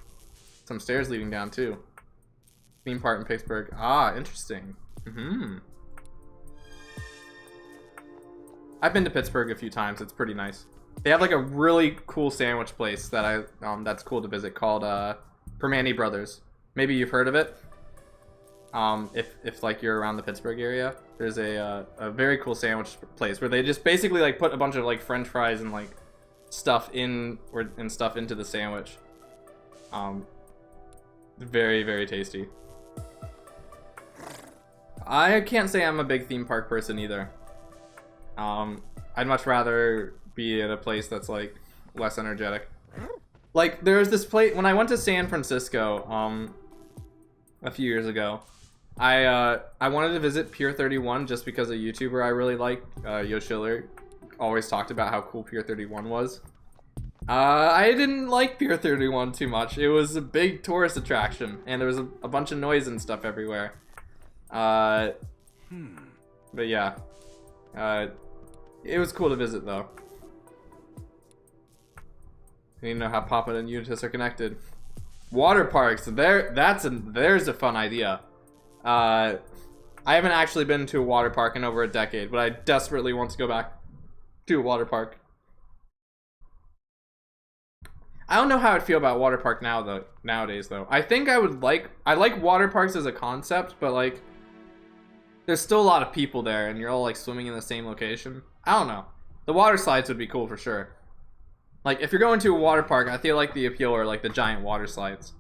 Some stairs leading down too. Theme park in Pittsburgh. Ah, interesting. I've been to Pittsburgh a few times. It's pretty nice. They have like a really cool sandwich place that that's cool to visit called Permane Brothers. Maybe you've heard of it. If like you're around the Pittsburgh area, there's a very cool sandwich place where they just basically like put a bunch of like French fries and like stuff into the sandwich. Very, very tasty. I can't say I'm a big theme park person either. I'd much rather be at a place that's like less energetic. Like there's this place when I went to San Francisco a few years ago. I wanted to visit Pier 31 just because a YouTuber I really like, Yoshiller, always talked about how cool Pier 31 was. I didn't like Pier 31 too much. It was a big tourist attraction, and there was a bunch of noise and stuff everywhere. But yeah, it was cool to visit though. You know how Papa and Unitas are connected. Water parks. There's a fun idea. I haven't actually been to a water park in over a decade, but I desperately want to go back to a water park. I don't know how I'd feel about water park nowadays though. I think I like water parks as a concept, but like there's still a lot of people there and you're all like swimming in the same location. I don't know. The water slides would be cool for sure. Like if you're going to a water park, I feel like the appeal are like the giant water slides.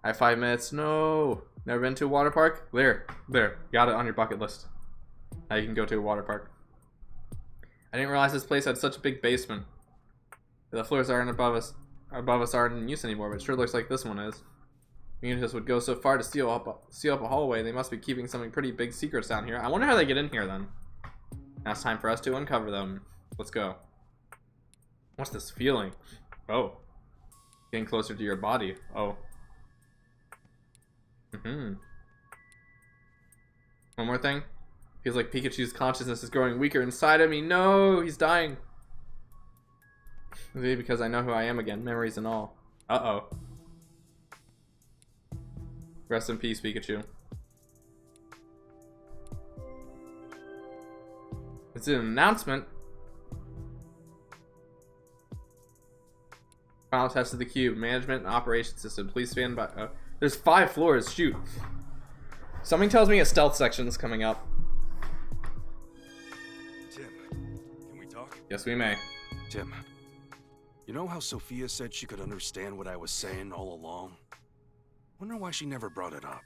I have 5 minutes. No. Never been to a water park? There. Got it on your bucket list. Now you can go to a water park. I didn't realize this place had such a big basement. The floors aren't above us aren't in use anymore, but it sure looks like this one is. Unitas would go so far to seal up a hallway. They must be keeping something pretty big secrets down here. I wonder how they get in here then. Now it's time for us to uncover them. Let's go. What's this feeling? Oh. Getting closer to your body. Oh. One more thing. Feels like Pikachu's consciousness is growing weaker inside of me. No, he's dying. Maybe because I know who I am again, memories and all. Uh-oh. Rest in peace, Pikachu. It's an announcement. Final test of the cube. Management and operation system. Please stand by. There's 5 floors. Shoot. Something tells me a stealth section is coming up. Tim, can we talk? Yes, we may. Tim, you know how Sophia said she could understand what I was saying all along? Wonder why she never brought it up.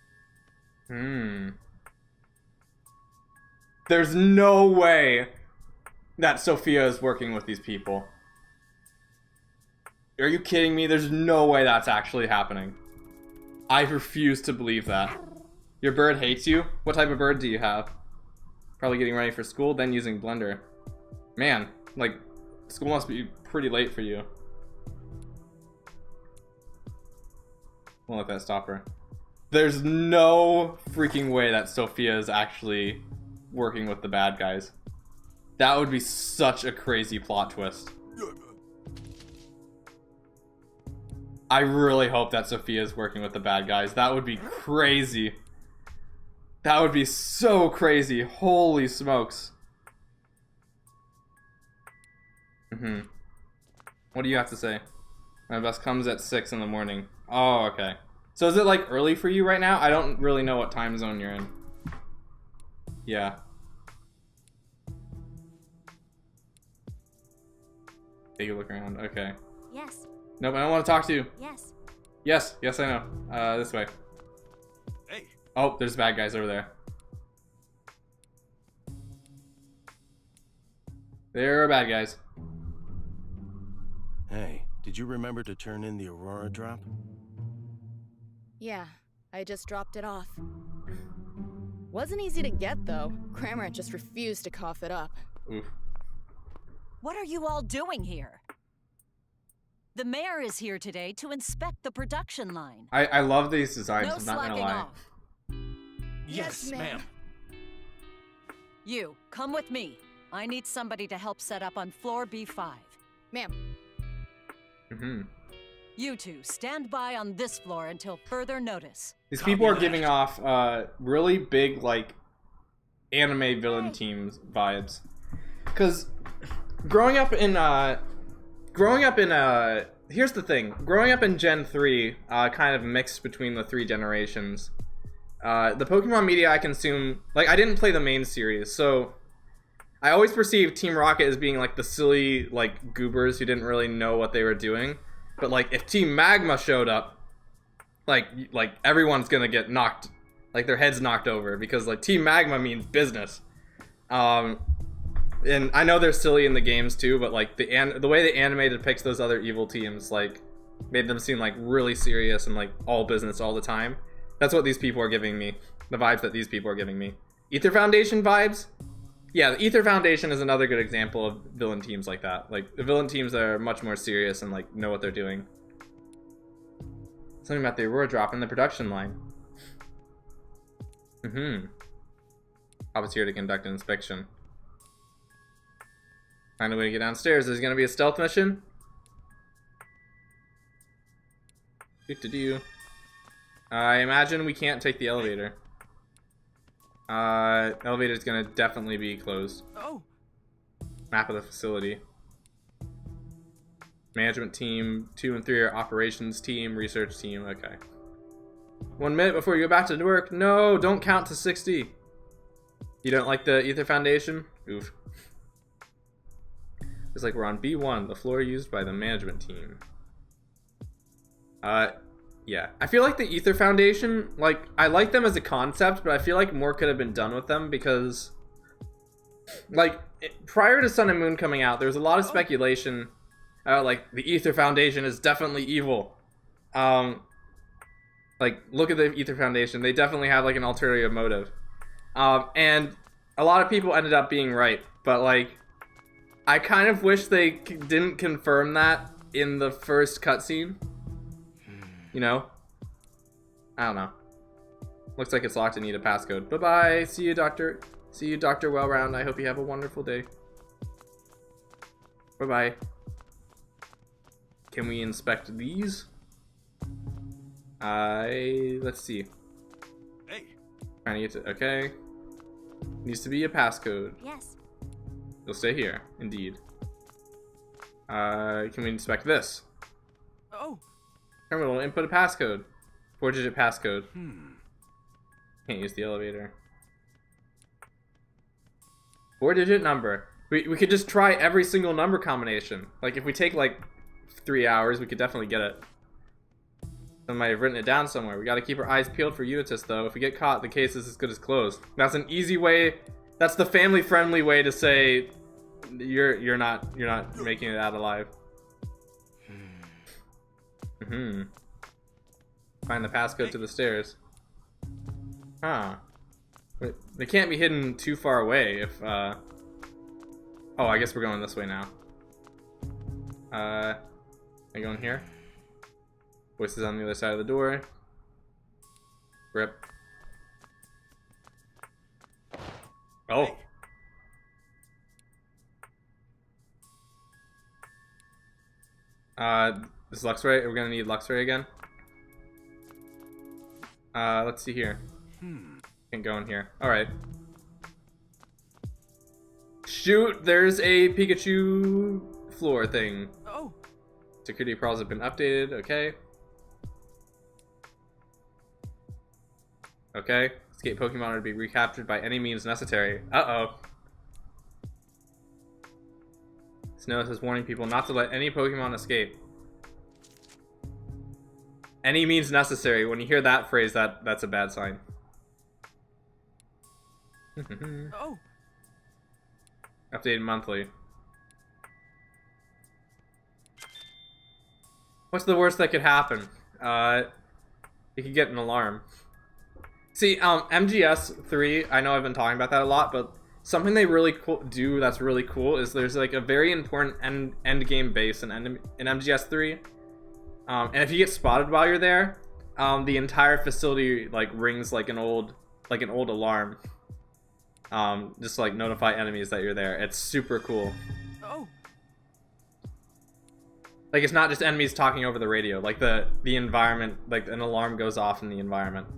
There's no way that Sophia is working with these people. Are you kidding me? There's no way that's actually happening. I refuse to believe that. Your bird hates you? What type of bird do you have? Probably getting ready for school, then using Blender. Man, like, school must be pretty late for you. Won't let that stop her. There's no freaking way that Sophia is actually working with the bad guys. That would be such a crazy plot twist. I really hope that Sophia is working with the bad guys. That would be crazy. That would be so crazy. Holy smokes. What do you have to say? My bus comes at 6 in the morning. Oh, okay. So is it like early for you right now? I don't really know what time zone you're in. Yeah. Take a look around. Okay. Yes. Nope, I don't want to talk to you. Yes. Yes, I know. This way. Hey. Oh, there's bad guys over there. There are bad guys. Hey, did you remember to turn in the Aurora drop? Yeah, I just dropped it off. Wasn't easy to get, though. Cramorant just refused to cough it up. Oof. What are you all doing here? The mayor is here today to inspect the production line. I love these designs, No I'm not gonna slacking lie. off. Yes, ma'am. You, come with me. I need somebody to help set up on floor B5. Ma'am. You two, stand by on this floor until further notice. These people are giving off really big, like, anime villain teams vibes. Because growing up in here's the thing. Growing up in Gen 3, kind of mixed between the 3 generations. The Pokemon media I consume, like, I didn't play the main series, so I always perceived Team Rocket as being, like, the silly, like, goobers who didn't really know what they were doing. But, like, if Team Magma showed up, like everyone's gonna get knocked, like, their heads knocked over, because, like, Team Magma means business. And I know they're silly in the games too, but like the way the anime depicts those other evil teams, like, made them seem like really serious and like all business all the time. That's what these people are giving me. The vibes that these people are giving me. Ether Foundation vibes? Yeah, the Ether Foundation is another good example of villain teams like that. Like, the villain teams that are much more serious and like know what they're doing. Something about the Aurora drop in the production line. I was here to conduct an inspection. Find a way to get downstairs. There's gonna be a stealth mission. I imagine we can't take the elevator. Elevator's gonna definitely be closed. Oh. Map of the facility. Management team 2 and 3 are operations team, research team. Okay. 1 minute before you go back to work. No, don't count to 60. You don't like the Ether Foundation? Oof. It's like we're on B1, the floor used by the management team. Yeah. I feel like the Ether Foundation, like, I like them as a concept, but I feel like more could have been done with them because, like, prior to Sun and Moon coming out, there was a lot of speculation like, the Ether Foundation is definitely evil. Like, look at the Ether Foundation. They definitely have, like, an ulterior motive. And a lot of people ended up being right, but, like, I kind of wish they didn't confirm that in the first cutscene. You know? I don't know. Looks like it's locked and need a passcode. Bye-bye. See you, Doctor. See you, Dr. Wellround. I hope you have a wonderful day. Bye-bye. Can we inspect these? Let's see. Hey, Trying to get to, okay. Needs to be a passcode. Yes. You'll stay here, indeed. Can we inspect this? Oh, Terminal, input a passcode. 4-digit passcode. hmm. Can't use the elevator. 4-digit number. We could just try every single number combination. Like, if we take, like, 3 hours, we could definitely get it. Somebody have written it down somewhere. We gotta keep our eyes peeled for Unitus, though. If we get caught, the case is as good as closed. That's an easy way. That's the family-friendly way to say you're not making it out alive. Find the passcode to the stairs. Huh. Wait, they can't be hidden too far away if oh, I guess we're going this way now. Am I going here? Voices on the other side of the door. Rip. Oh. This Luxray, we're gonna need Luxray again. Let's see here. Can't go in here. Alright. Shoot, there's a Pikachu floor thing. oh, Security prows have been updated, okay. Okay. Escape Pokemon are to be recaptured by any means necessary. Uh-oh. This notice is warning people not to let any Pokemon escape. Any means necessary. When you hear that phrase, that's a bad sign. oh. Updated monthly. What's the worst that could happen? You could get an alarm. See, MGS3, I know I've been talking about that a lot, but something they really do that's really cool is there's like a very important end game base in MGS3. And if you get spotted while you're there, the entire facility like rings like an old alarm. Just to, like, notify enemies that you're there. It's super cool. Oh. Like, it's not just enemies talking over the radio. Like the environment, like an alarm goes off in the environment.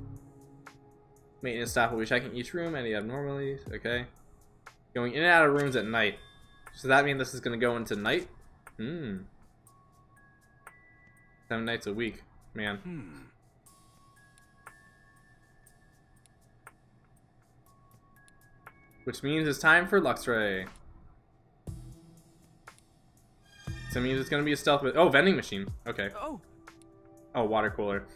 Maintenance staff will be checking each room, any abnormalities. Okay. Going in and out of rooms at night. So that mean this is gonna go into night? 7 nights a week, man. Which means it's time for Luxray. So it means it's gonna be a stealth with vending machine. Okay. Oh. Oh, water cooler.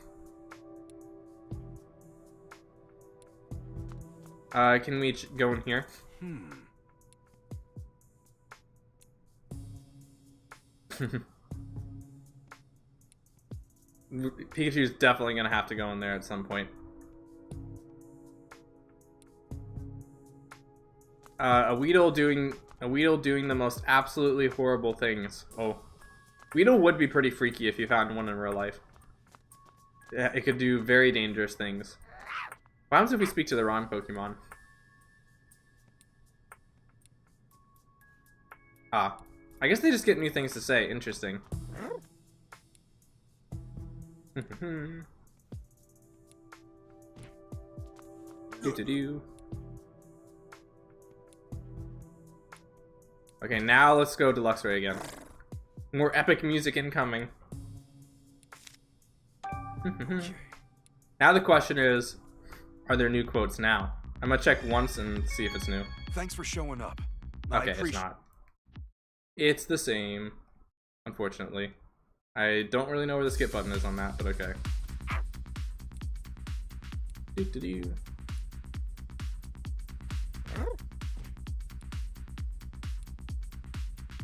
Can we go in here? Pikachu's definitely gonna have to go in there at some point. A Weedle doing the most absolutely horrible things. Oh, Weedle would be pretty freaky if you found one in real life. Yeah, it could do very dangerous things. What happens if we speak to the wrong Pokemon? Ah, I guess they just get new things to say. Interesting. Do. Okay, now let's go to Luxray again. More epic music incoming. Now the question is, are there new quotes now? I'm gonna check once and see if it's new. Thanks for showing up. Okay, it's not. It's the same, unfortunately. I don't really know where the skip button is on that, but okay. Do.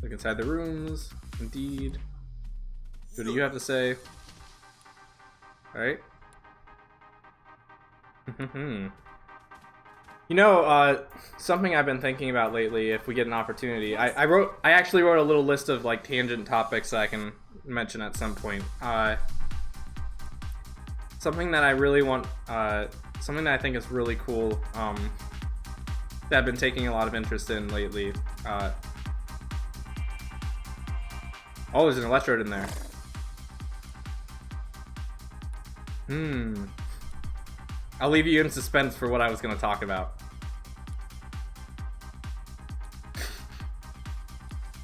Look inside the rooms. Indeed. What do you have to say? Alright. You know, something I've been thinking about lately, if we get an opportunity, I actually wrote a little list of like tangent topics that I can mention at some point. Something that I really want, something that I think is really cool, that I've been taking a lot of interest in lately. Oh, there's an electrode in there. I'll leave you in suspense for what I was going to talk about.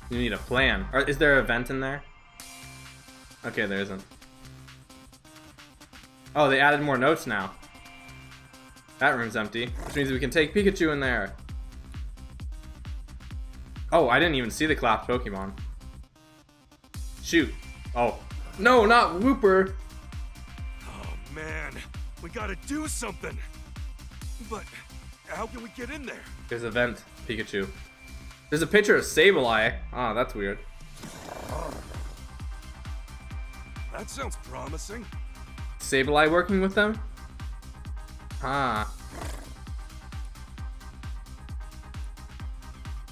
You need a plan. Or is there a vent in there? Okay, there isn't. Oh, they added more notes now. That room's empty, which means we can take Pikachu in there. Oh, I didn't even see the collapsed Pokemon. Shoot. Oh. No, not Whooper! Oh man, we gotta do something. But how can we get in there? There's a vent, Pikachu. There's a picture of Sableye. Oh, that's weird. That sounds promising. Sableye working with them? Ah.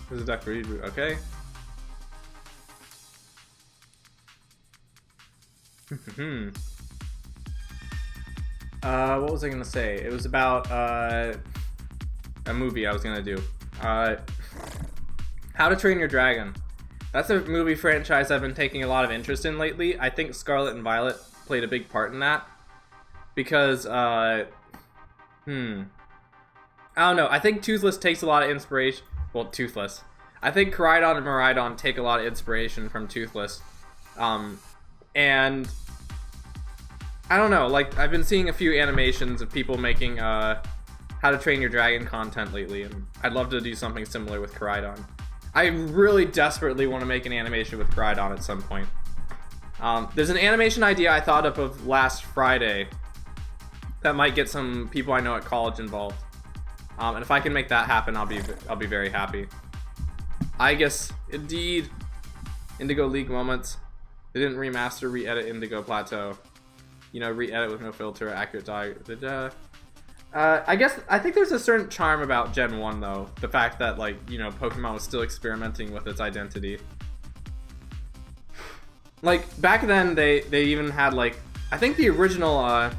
This is Dr. Reed. Okay. What was I gonna say? It was about a movie I was gonna do. How to Train Your Dragon. That's a movie franchise I've been taking a lot of interest in lately. I think Scarlet and Violet played a big part in that. Because, I don't know. I think Toothless takes a lot of inspiration. Well, Toothless. I think Koraidon and Miraidon take a lot of inspiration from Toothless. And I don't know. Like, I've been seeing a few animations of people making How to Train Your Dragon content lately, and I'd love to do something similar with Koraidon. I really desperately want to make an animation with Koraidon at some point. There's an animation idea I thought up of last Friday that might get some people I know at college involved. And if I can make that happen, I'll be very happy. I guess indeed, Indigo League moments. They didn't remaster, re-edit Indigo Plateau. You know, re-edit with no filter, accurate dialogue. I think there's a certain charm about Gen 1 though. The fact that, like, you know, Pokemon was still experimenting with its identity. Like, back then they even had, like, I think the original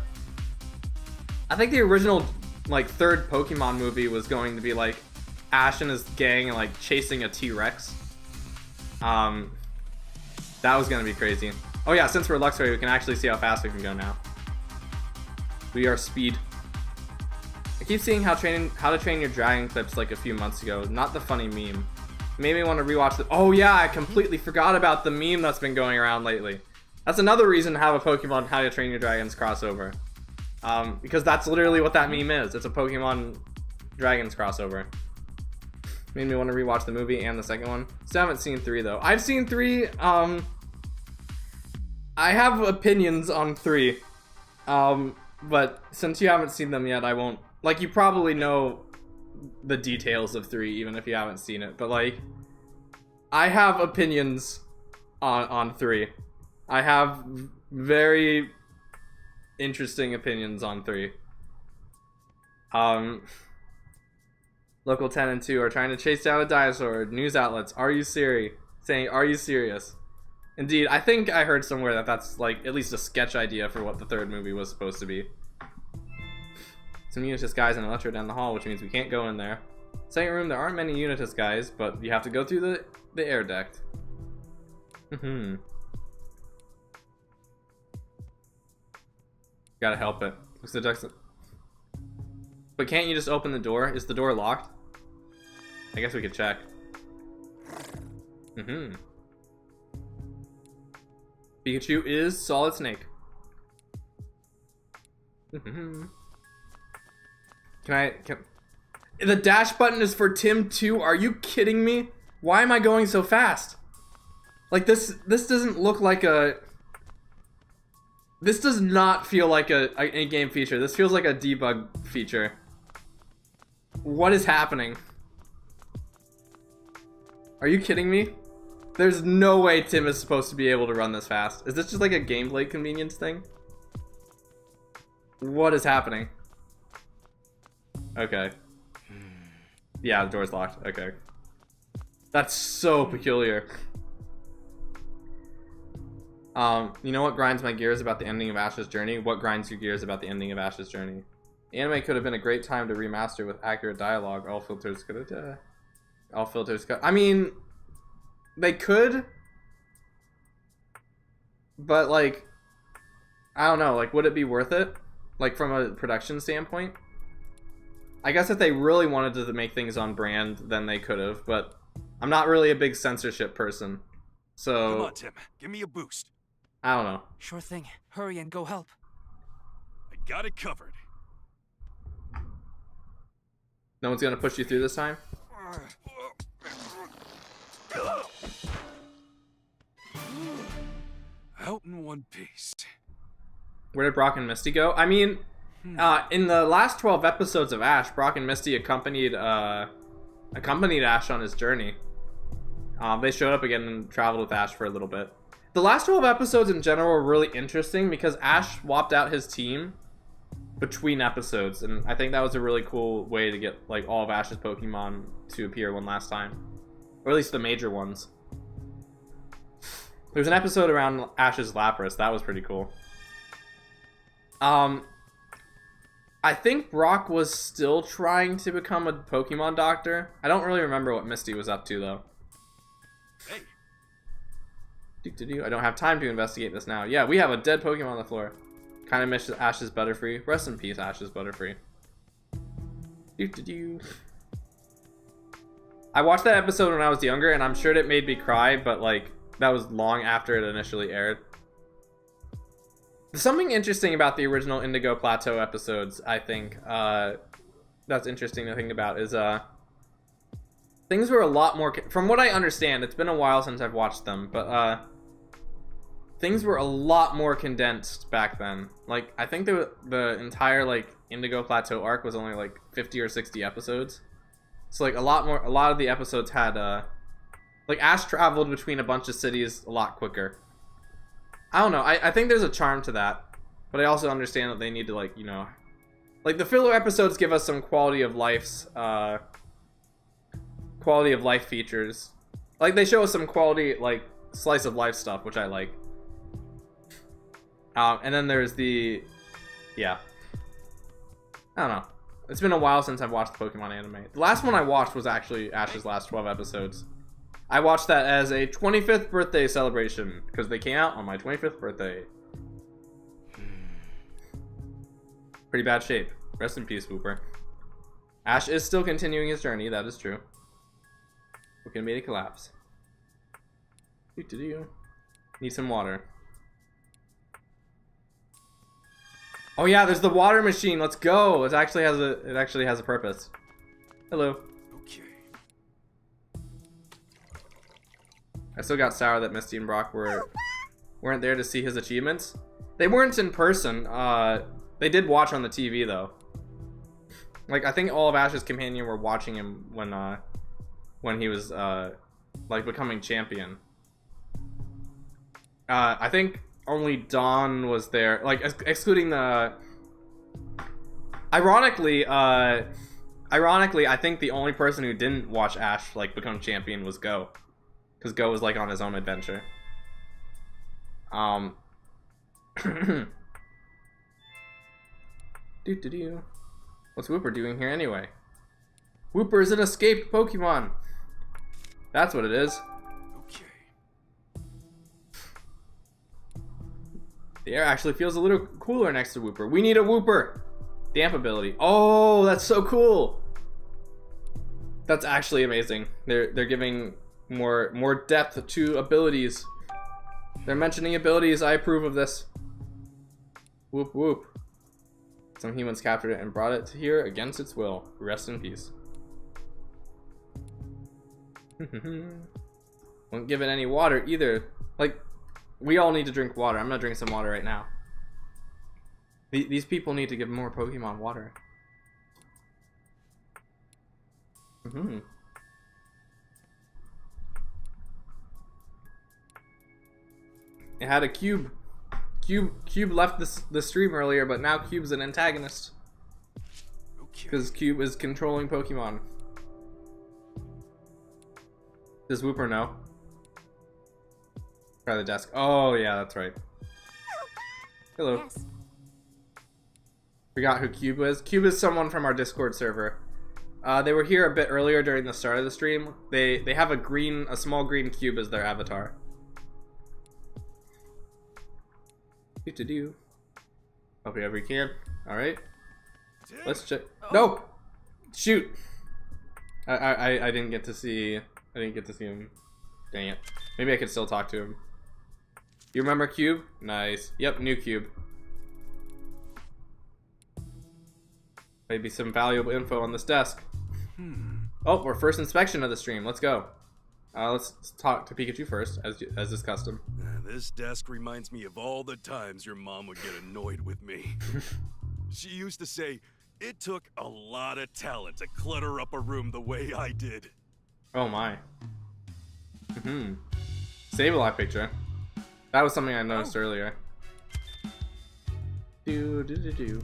like third Pokemon movie was going to be like Ash and his gang like chasing a T-Rex. That was gonna be crazy. Oh yeah, since we're Luxray, we can actually see how fast we can go now. We are speed. I keep seeing How to Train Your Dragon clips like a few months ago, not the funny meme. Made me want to rewatch the. Oh yeah, I completely forgot about the meme that's been going around lately. That's another reason to have a Pokemon How to Train Your Dragons crossover. Because that's literally what that meme is. It's a Pokemon Dragons crossover. Made me want to rewatch the movie and the second one. Still haven't seen 3 though. I've seen 3. I have opinions on 3. But since you haven't seen them yet, I won't. Like, you probably know the details of 3 even if you haven't seen it. But like, I have opinions on 3. I have very interesting opinions on 3. Local 10 and 2 are trying to chase down a dinosaur. News outlets, are you serious? Saying, are you serious? Indeed, I think I heard somewhere that that's like at least a sketch idea for what the third movie was supposed to be. Some Unitas guys and Electro down the hall, which means we can't go in there. Second room, there aren't many Unitas guys, but you have to go through the air duct. Gotta help it. Looks the ducts. But can't you just open the door? Is the door locked? I guess we could check. Pikachu is Solid Snake. The dash button is for Tim too? Are you kidding me? Why am I going so fast? Like, this doesn't look like a... This does not feel like a in-game feature. This feels like a debug feature. What is happening? Are you kidding me? There's no way Tim is supposed to be able to run this fast. Is this just like a gameplay convenience thing? What is happening? Okay. Yeah, the door's locked. Okay. That's so peculiar. You know what grinds my gears about the ending of Ash's journey? What grinds your gears about the ending of Ash's journey? The anime could have been a great time to remaster with accurate dialogue. All filters could have... all filters could... I mean... They could... But, like... I don't know. Like, would it be worth it? Like, from a production standpoint? I guess if they really wanted to make things on brand, then they could have. But I'm not really a big censorship person. So... Come on, Tim. Give me a boost. I don't know. Sure thing. Hurry and go help. I got it covered. No one's gonna push you through this time? Out in one piece. Where did Brock and Misty go? I mean, in the last 12 episodes of Ash, Brock and Misty accompanied Ash on his journey. They showed up again and traveled with Ash for a little bit. The last 12 episodes in general were really interesting because Ash swapped out his team between episodes, and I think that was a really cool way to get like all of Ash's Pokemon to appear one last time, or at least the major ones. There's an episode around Ash's Lapras that was pretty cool. I think Brock was still trying to become a Pokemon doctor. I don't really remember what Misty was up to though. Hey. I don't have time to investigate this now. Yeah, we have a dead Pokemon on the floor. Kind of miss Ash's Butterfree. Rest in peace, Ash's Butterfree. I watched that episode when I was younger, and I'm sure it made me cry, but like that was long after it initially aired. There's something interesting about the original Indigo Plateau episodes, I think. That's interesting to think about is things were a lot more, from what I understand, it's been a while since I've watched them, but things were a lot more condensed back then. Like, I think the entire, like, Indigo Plateau arc was only, like, 50 or 60 episodes. So, like, a lot of the episodes had, like, Ash traveled between a bunch of cities a lot quicker. I don't know, I think there's a charm to that, but I also understand that they need to, like, you know, like, the filler episodes give us some quality of life features. Like, they show us some quality, like, slice of life stuff, which I like. And then there's the... yeah. I don't know. It's been a while since I've watched the Pokemon anime. The last one I watched was actually Ash's last 12 episodes. I watched that as a 25th birthday celebration, because they came out on my 25th birthday. Pretty bad shape. Rest in peace, Wooper. Ash is still continuing his journey, that is true. Okay, made it collapse. Need some water. Oh yeah, there's the water machine. Let's go. It actually has a purpose. Hello. Okay. I still got sour that Misty and Brock weren't there to see his achievements. They weren't in person. They did watch on the TV though. Like, I think all of Ash's companions were watching him when he was like becoming champion. I think only Dawn was there, like excluding the. Ironically, I think the only person who didn't watch Ash like become champion was Go, because Go was like on his own adventure. What's Wooper doing here anyway? Wooper is an escaped Pokemon. That's what it is. Okay. The air actually feels a little cooler next to Wooper. We need a Wooper. Damp ability. Oh, that's so cool. That's actually amazing. They're giving more depth to abilities. They're mentioning abilities. I approve of this. Whoop whoop. Some humans captured it and brought it to here against its will. Rest in peace. Won't give it any water either. Like, we all need to drink water. I'm gonna drink some water right now. These people need to give more Pokemon water. It had a Cube. Cube left the stream earlier, but now Cube's an antagonist. Because Cube is controlling Pokemon. Does Whooper know? Try the desk. Oh, yeah, that's right. Hello. Yes. Forgot who Cube was. Cube is someone from our Discord server. They were here a bit earlier during the start of the stream. They have a small green cube as their avatar. Do. Hope you ever can. All right. Let's check. No. Shoot. I didn't get to see. I didn't get to see him. Dang it. Maybe I could still talk to him. You remember Cube? Nice. Yep, new Cube. Maybe some valuable info on this desk. Oh, we're first inspection of the stream. Let's go. Let's talk to Pikachu first, as is custom. This desk reminds me of all the times your mom would get annoyed with me. She used to say, it took a lot of talent to clutter up a room the way I did. Oh my. Save a live picture. That was something I noticed earlier. Do.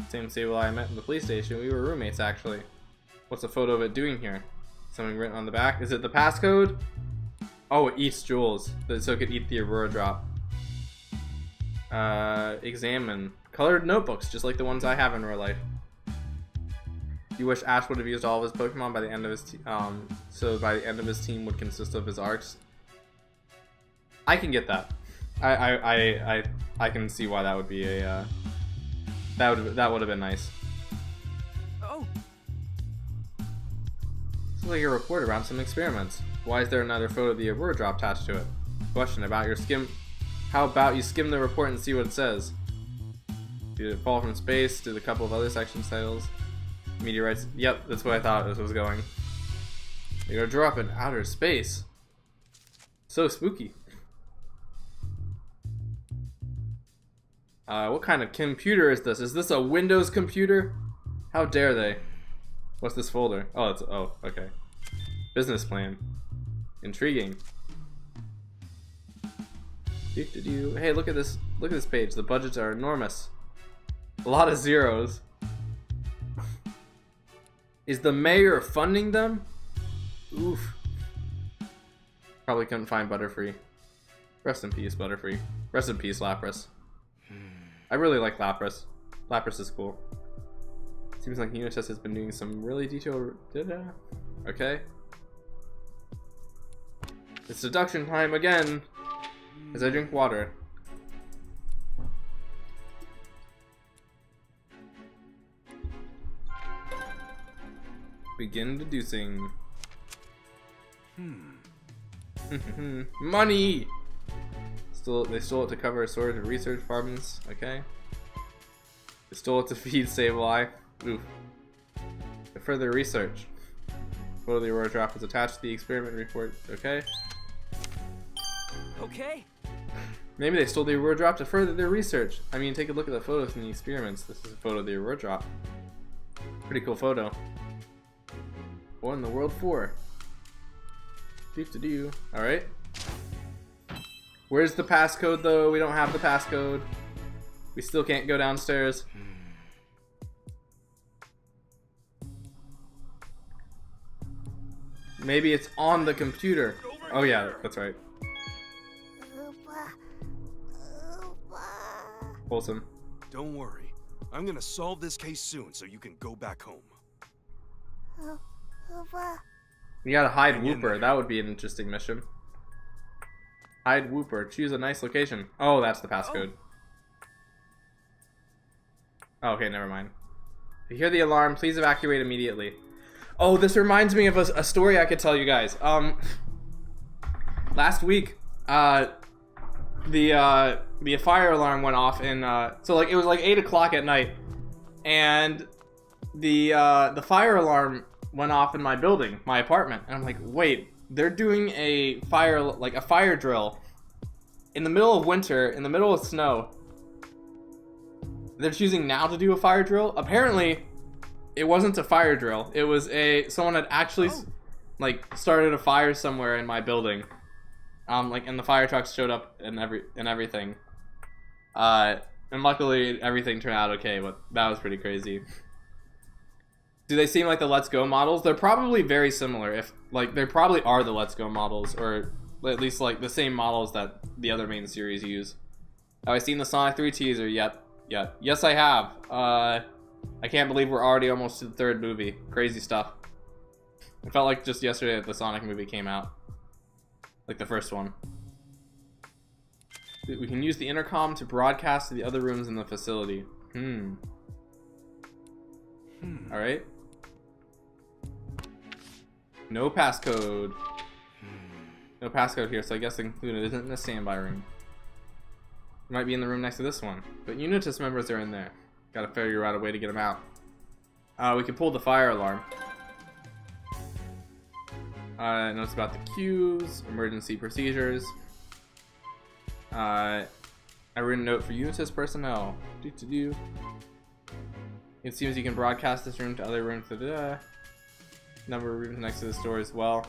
Same Sable I met in the police station. We were roommates, actually. What's the photo of it doing here? Something written on the back. Is it the passcode? Oh, it eats jewels, so it could eat the Aurora drop. Examine. Colored notebooks, just like the ones I have in real life. You wish Ash would have used all of his Pokemon by the end of his so by the end of his team would consist of his arcs. I can get that. I can see why that would be a that would have been nice. Oh. This is like a report around some experiments. Why is there another photo of the Aurora drop attached to it? Question about your skim. How about you skim the report and see what it says? Did it fall from space? Did a couple of other section titles? Meteorites. Yep, that's what I thought this was going. They go drop in outer space. So spooky. What kind of computer is this? Is this a Windows computer? How dare they? What's this folder? Oh, it's okay. Business plan. Intriguing. Hey, look at this. Look at this page. The budgets are enormous. A lot of zeros. Is the mayor funding them? Oof. Probably couldn't find Butterfree. Rest in peace, Butterfree. Rest in peace, Lapras. I really like Lapras. Lapras is cool. Seems like Unisys has been doing some really detailed... Okay. It's deduction time again! As I drink water. Begin deducing. Money! They stole it to cover a sort of research departments. Okay. They stole it to feed Sableye. Oof. For further research. Photo of the Aurora drop was attached to the experiment report. Okay. Okay. Maybe they stole the Aurora drop to further their research. I mean, take a look at the photos from the experiments. This is a photo of the Aurora drop. Pretty cool photo. What in the world for? Do. Alright. Where's the passcode though? We don't have the passcode. We still can't go downstairs. Maybe it's on the computer. Oh yeah, that's right. Wholesome. Don't worry. I'm gonna solve this case soon so you can go back home. You gotta hide Hang in Whooper. there. That would be an interesting mission. Hide Whooper. Choose a nice location. Oh, that's the passcode. Oh, okay, never mind. If you hear the alarm, please evacuate immediately. Oh, this reminds me of a story I could tell you guys. Last week, the fire alarm went off in so like it was like 8 o'clock at night, and the fire alarm went off in my building, my apartment, and I'm like, wait, they're doing a fire drill in the middle of winter, in the middle of snow. They're choosing now to do a fire drill. Apparently, it wasn't a fire drill. It was someone had actually like started a fire somewhere in my building. And the fire trucks showed up and everything. And luckily everything turned out okay, but that was pretty crazy. Do they seem like the Let's Go models? They're probably very similar. If like they probably are the Let's Go models, or at least like the same models that the other main series use. Have I seen the Sonic 3 teaser yet? Yes, I have. I can't believe we're already almost to the third movie. Crazy stuff. It felt like just yesterday that the Sonic movie came out. Like the first one. We can use the intercom to broadcast to the other rooms in the facility. Alright. No passcode. No passcode here, so I guess the conclusion isn't in the standby room. It might be in the room next to this one. But Unitas members are in there. Gotta figure out a way to get them out. We can pull the fire alarm. Notes about the queues, emergency procedures. I wrote a note for Unitas personnel. It seems you can broadcast this room to other rooms. Number of rooms next to this door as well.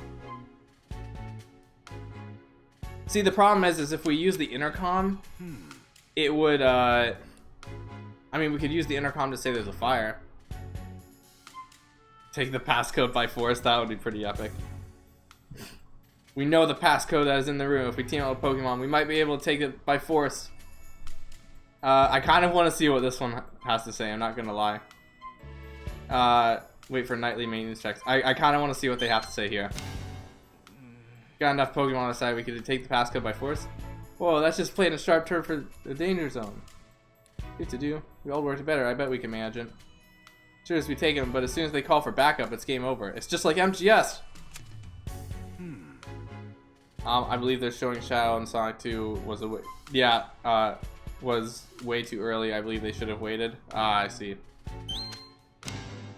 See, the problem is if we use the intercom, it would, I mean, we could use the intercom to say there's a fire. Take the passcode by force, that would be pretty epic. We know the passcode that is in the room. If we team up with Pokemon, we might be able to take it by force. I kind of want to see what this one has to say, I'm not gonna lie. Wait for nightly maintenance checks. I kind of want to see what they have to say here. Got enough Pokemon on the side, we could take the passcode by force. Whoa, that's just playing a sharp turn for the danger zone. Good to do. We all worked better, I bet we can manage it. Sure as we take them, but as soon as they call for backup, it's game over. It's just like MGS! I believe they're showing Shadow and Sonic 2 was was way too early. I believe they should have waited. I see.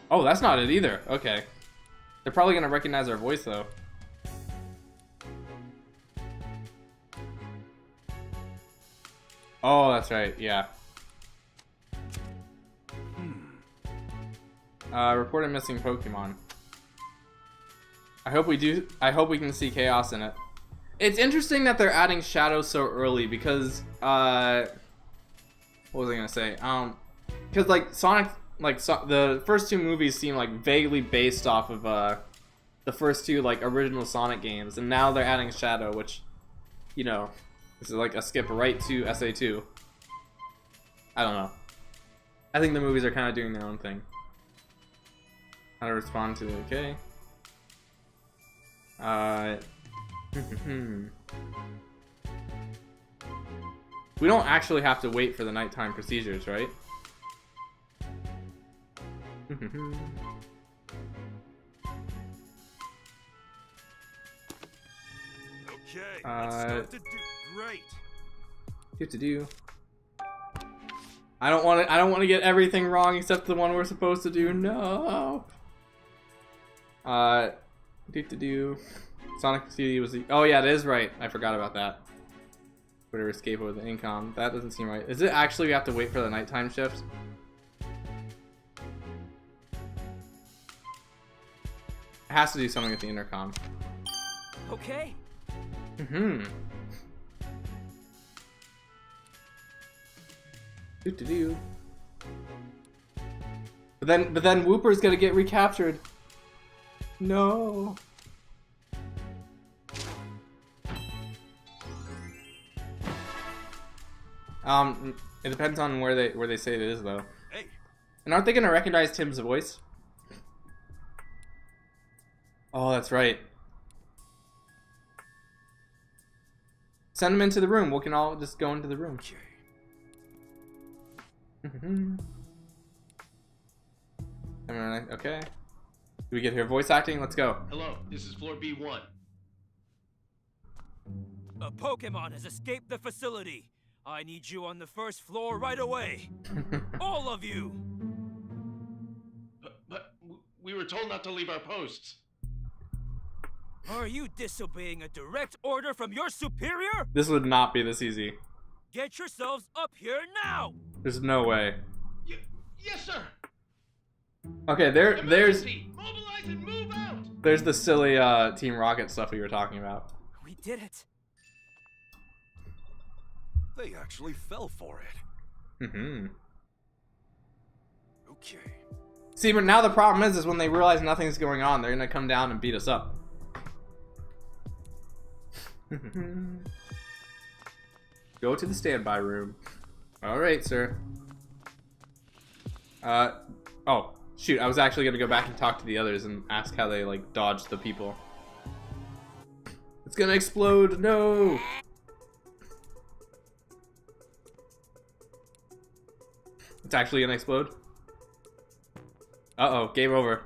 Oh, that's not it either. Okay. They're probably gonna recognize our voice though. Oh, that's right, yeah. Reported missing Pokemon. I hope we can see Chaos in it. It's interesting that they're adding Shadow so early because, what was I gonna say? Because like Sonic, the first two movies seem like vaguely based off of the first two like original Sonic games, and now they're adding Shadow, which, you know, this is like a skip right to SA2. I don't know. I think the movies are kind of doing their own thing. How to respond to the okay. We don't actually have to wait for the nighttime procedures, right? Okay, let's start to do great. Do. I don't want to get everything wrong except the one we're supposed to do. No. Do. Sonic CD was the... Oh yeah, it is right. I forgot about that. Whatever, escape over the income. That doesn't seem right. Is it actually we have to wait for the nighttime shifts? It has to do something with the intercom. Okay. Do. But then Wooper's gonna get recaptured. No. It depends on where they say it is though. Hey. And aren't they gonna recognize Tim's voice? Oh, that's right. Send them into the room. We can all just go into the room. Okay. Do we get here voice acting? Let's go. Hello, this is floor B1. A Pokemon has escaped the facility. I need you on the first floor right away. All of you! But we were told not to leave our posts. Are you disobeying a direct order from your superior? This would not be this easy. Get yourselves up here now! There's no way. Yes, sir! Okay, there's... Mobilize and move out! There's the silly Team Rocket stuff we were talking about. We did it. They actually fell for it. Okay. See, but now the problem is when they realize nothing's going on, they're gonna come down and beat us up. Go to the standby room. Alright, sir. Oh, shoot, I was actually gonna go back and talk to the others and ask how they, like, dodged the people. It's gonna explode, no! It's actually gonna explode? Uh-oh, game over.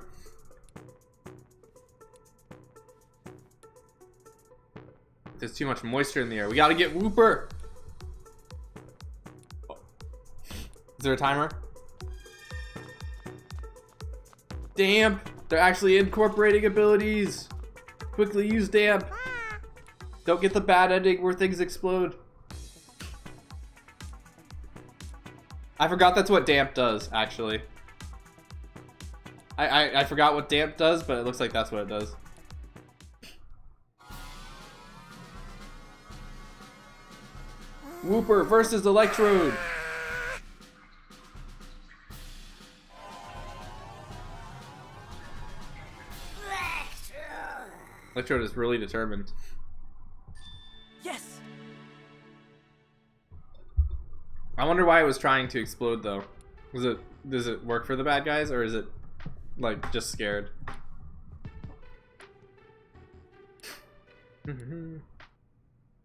There's too much moisture in the air. We gotta get Whooper! Oh. Is there a timer? Damp! They're actually incorporating abilities! Quickly use damp! Don't get the bad ending where things explode. I forgot that's what damp does, actually. I forgot what damp does, but it looks like that's what it does. Whooper versus Electrode! Electrode is really determined. Yes. I wonder why it was trying to explode though. Does it work for the bad guys, or is it like just scared?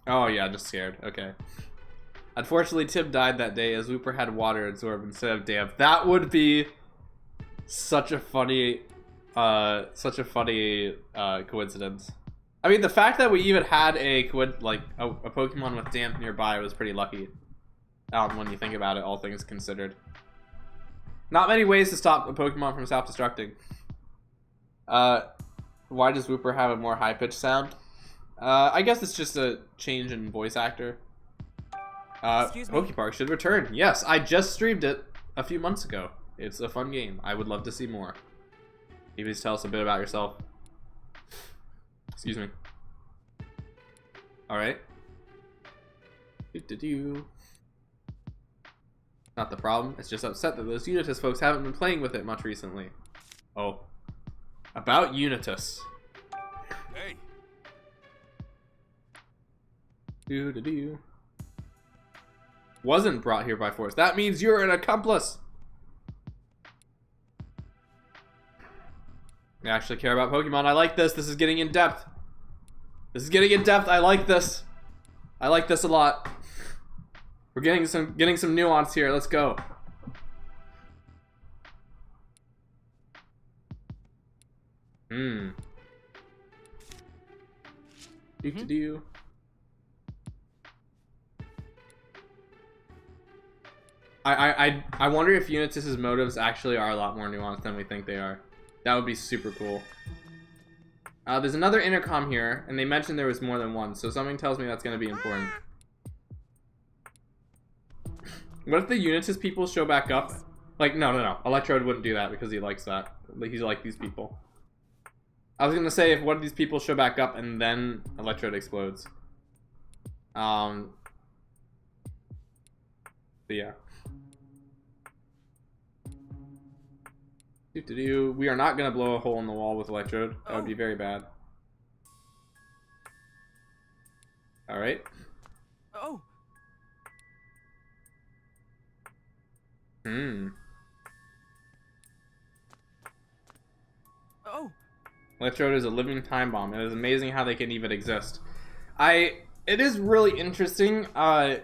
Oh yeah, just scared. Okay. Unfortunately, Tim died that day as Whooper had water absorb instead of damp. That would be such a funny coincidence. I mean, the fact that we even had a Pokemon with damp nearby was pretty lucky. When you think about it, all things considered. Not many ways to stop a Pokemon from self-destructing. Why does Whooper have a more high-pitched sound? I guess it's just a change in voice actor. Pokepark should return. Yes, I just streamed it a few months ago. It's a fun game. I would love to see more. Can you please tell us a bit about yourself? Excuse me. Alright. Not the problem. It's just upset that those Unitas folks haven't been playing with it much recently. Oh. About Unitas. Hey. Wasn't brought here by force. That means you're an accomplice. I actually care about Pokemon. I like this. This is getting in depth. This is getting in depth. I like this. I like this a lot. We're getting some nuance here. Let's go. I wonder if Unitas's motives actually are a lot more nuanced than we think they are. That would be super cool. There's another intercom here, and they mentioned there was more than one, so something tells me that's going to be important. What if the Unitas people show back up? Like, no. Electrode wouldn't do that because he likes that. He's like these people. I was going to say if one of these people show back up and then Electrode explodes. But yeah. We are not going to blow a hole in the wall with Electrode. That would be very bad. Alright. Oh. Oh. Electrode is a living time bomb. It is amazing how they can even exist. It is really interesting. I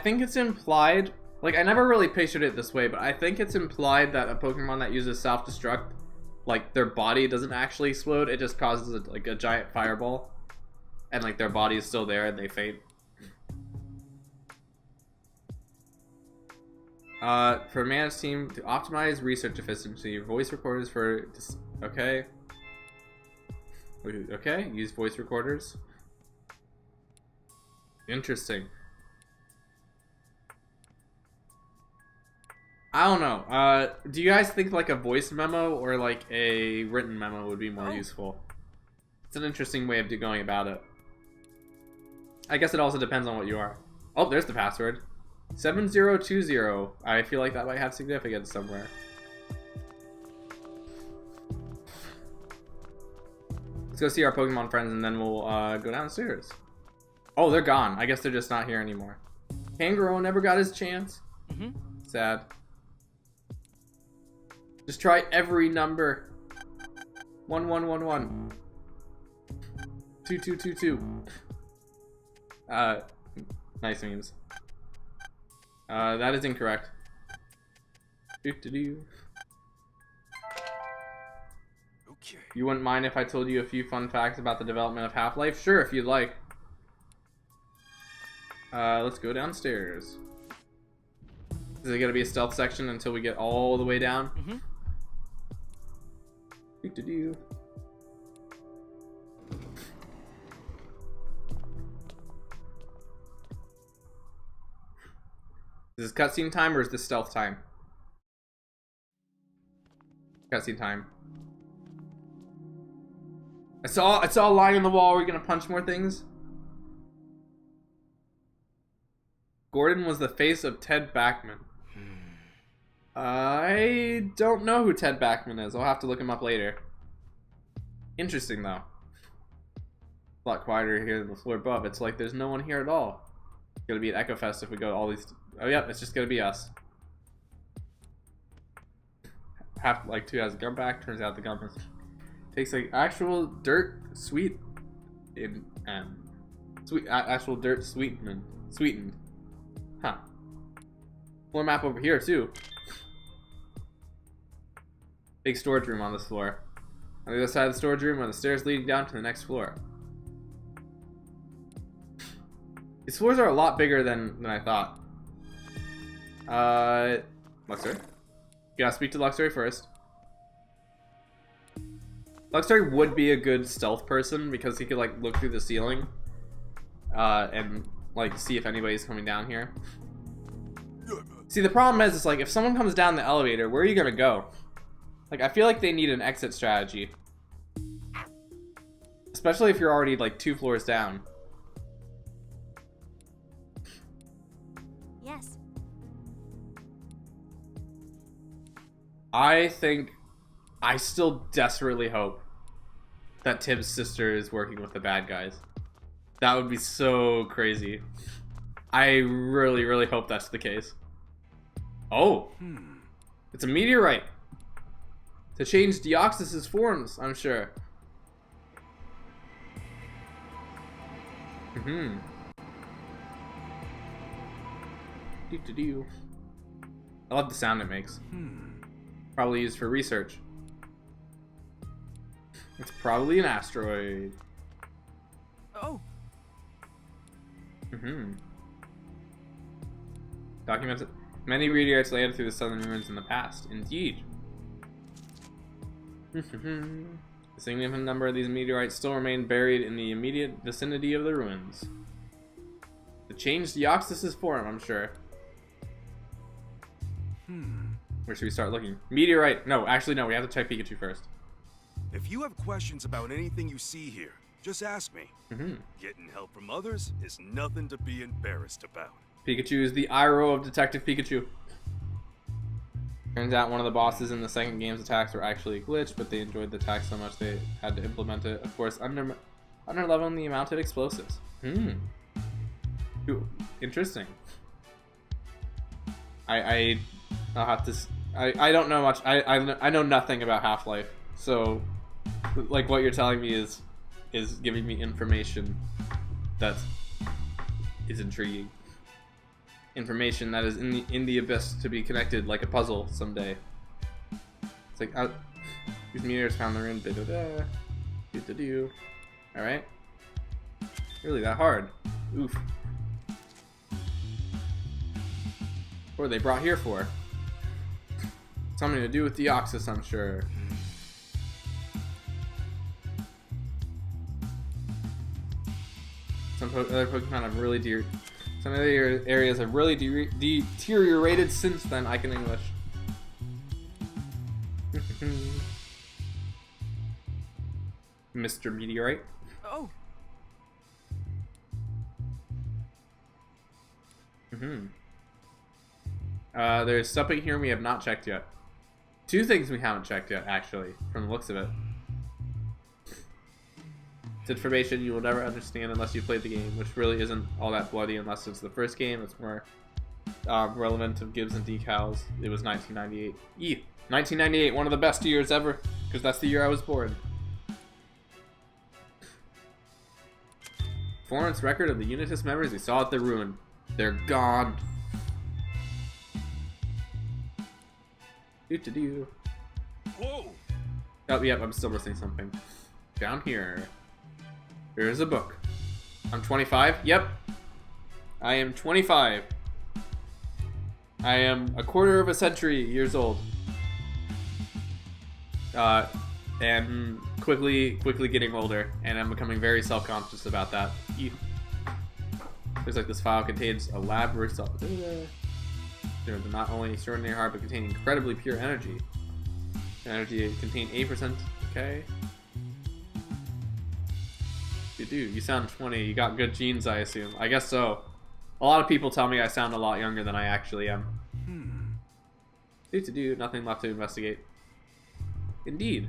think it's implied, like I never really pictured it this way, but I think it's implied that a Pokemon that uses self-destruct, like their body doesn't actually explode, it just causes a giant fireball. And like their body is still there and they faint. For Man's team, to optimize research efficiency, voice recorders for... Okay. Okay, use voice recorders. Interesting. I don't know. Do you guys think like a voice memo or like a written memo would be more useful? It's an interesting way of going about it. I guess it also depends on what you are. Oh, there's the password. 7020. I feel like that might have significance somewhere. Let's go see our Pokemon friends and then we'll go downstairs. Oh, they're gone. I guess they're just not here anymore. Kangaroo never got his chance. Sad. Just try every number. 1111. 2222. Nice memes. That is incorrect. Do. Okay. You wouldn't mind if I told you a few fun facts about the development of Half-Life? Sure, if you'd like. Let's go downstairs. Is it gonna be a stealth section until we get all the way down? Do. Is this cutscene time or is this stealth time? Cutscene time. I saw a line on the wall. Are we gonna punch more things? Gordon was the face of Ted Backman. I don't know who Ted Backman is. I'll have to look him up later. Interesting though. A lot quieter here than the floor above. It's like there's no one here at all. It's gonna be an Echo Fest if we go to all these. Oh yeah, it's just gonna be us. Half-Life 2 has a gun back. Turns out the gun takes like actual dirt sweetened. Huh. Floor map over here too. Big storage room on this floor. On the other side of the storage room are the stairs leading down to the next floor. These floors are a lot bigger than I thought. Luxray? You gotta speak to Luxray first. Luxray would be a good stealth person because he could like look through the ceiling and like see if anybody's coming down here. See, the problem is like if someone comes down the elevator, where are you gonna go? Like, I feel like they need an exit strategy. Especially if you're already like 2 floors down. Yes. I still desperately hope that Tim's sister is working with the bad guys. That would be so crazy. I really, really hope that's the case. Oh, it's a meteorite to change Deoxys's forms, I'm sure. I love the sound it makes. Probably used for research. It's probably an asteroid. Oh. Documented. Many meteorites landed through the southern ruins in the past. Indeed. A significant number of these meteorites still remain buried in the immediate vicinity of the ruins. To change Deoxys's form, I'm sure. Where should we start looking? Meteorite! No, actually no, we have to check Pikachu first. If you have questions about anything you see here, just ask me. Getting help from others is nothing to be embarrassed about. Pikachu is the Iroh of Detective Pikachu. Turns out one of the bosses in the second game's attacks were actually glitched, but they enjoyed the attack so much they had to implement it. Of course, under leveling the mounted explosives. Ooh, interesting. I'll have to. I don't know much. I know nothing about Half-Life, so like what you're telling me is giving me information that is intriguing. Information that is in the abyss to be connected like a puzzle someday. It's like these meteors found the rune. All right. Really that hard? Oof. What are they brought here for? Something to do with Deoxys, I'm sure. Some other Pokemon have really some of the areas have really deteriorated since then. I can English. Mr. Meteorite. Oh. There's something here we have not checked yet. 2 things we haven't checked yet, actually, from the looks of it. It's information you will never understand unless you played the game, which really isn't all that bloody unless it's the first game. It's more relevant to Gibbs and decals. It was 1998. 1998, one of the best years ever, because that's the year I was born. Florence record of the Unitas memories we saw at the ruin. They're gone. Do. Whoa! Oh, yep, I'm still missing something. Down here. Here's a book. I'm 25. Yep. I am 25. I am a quarter of a century years old. And quickly getting older, and I'm becoming very self-conscious about that. There's like this file contains a lab result. They're not only extraordinary hard, but contain incredibly pure energy. Energy contain 8%. Okay. You sound 20. You got good genes, I assume. I guess so. A lot of people tell me I sound a lot younger than I actually am. Nothing left to investigate. Indeed.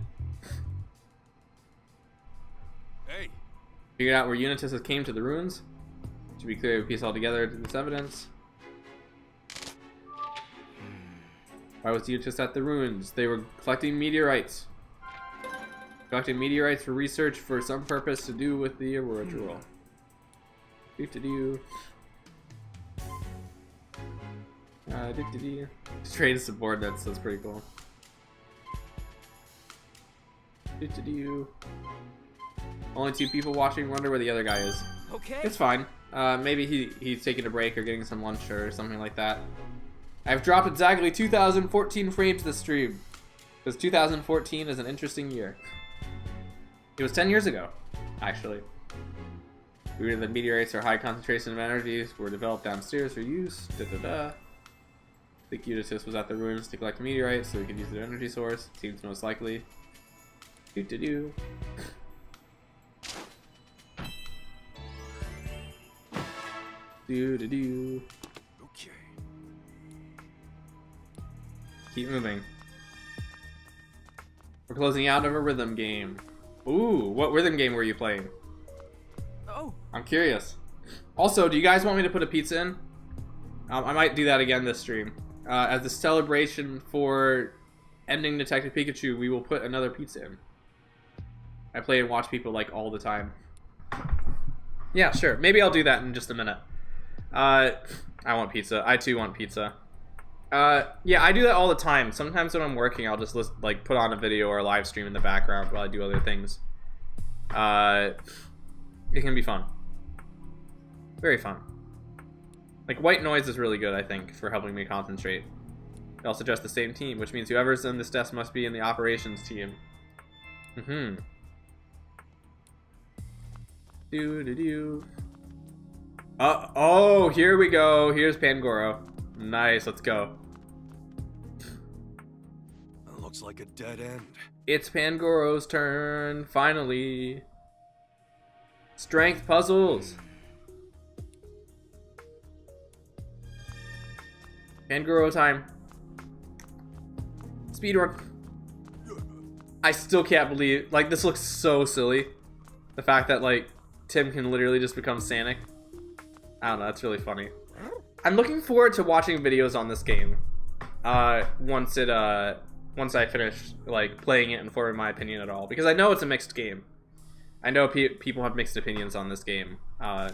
Hey. Figured out where Unitas came to the ruins. Should be clear to piece all together this evidence. Why was Unitas at the ruins? They were collecting meteorites. Collecting meteorites for research for some purpose to do with the Aurora Jewel. Trade subordinates, that's pretty cool. Only 2 people watching, wonder where the other guy is. Okay. It's fine. Maybe he's taking a break or getting some lunch or something like that. I've dropped exactly 2014 frames this stream. Because 2014 is an interesting year. It was 10 years ago, actually. We read that meteorites are high concentration of energies were developed downstairs for use. I think Unitas was at the ruins to collect meteorites so we could use their energy source. Seems most likely. Okay. Keep moving. We're closing out of a rhythm game. Ooh, what rhythm game were you playing? Oh. I'm curious. Also, do you guys want me to put a pizza in? I might do that again this stream. As a celebration for ending Detective Pikachu, we will put another pizza in. I play and watch people like all the time. Yeah, sure. Maybe I'll do that in just a minute. I want pizza. I too want pizza. Yeah, I do that all the time. Sometimes when I'm working, I'll just put on a video or a live stream in the background while I do other things. It can be fun. Very fun. Like, white noise is really good, I think, for helping me concentrate. They all suggest the same team, which means whoever's in this desk must be in the operations team. Oh, here we go. Here's Pangoro. Nice, let's go. That looks like a dead end. It's Pangoro's turn, finally. Strength puzzles. Pangoro time. Speedrun. I still can't believe, like, this looks so silly. The fact that, like, Tim can literally just become Sonic. I don't know, that's really funny. I'm looking forward to watching videos on this game. Once I finish, like, playing it and forming my opinion at all. Because I know it's a mixed game. I know people have mixed opinions on this game. Hey.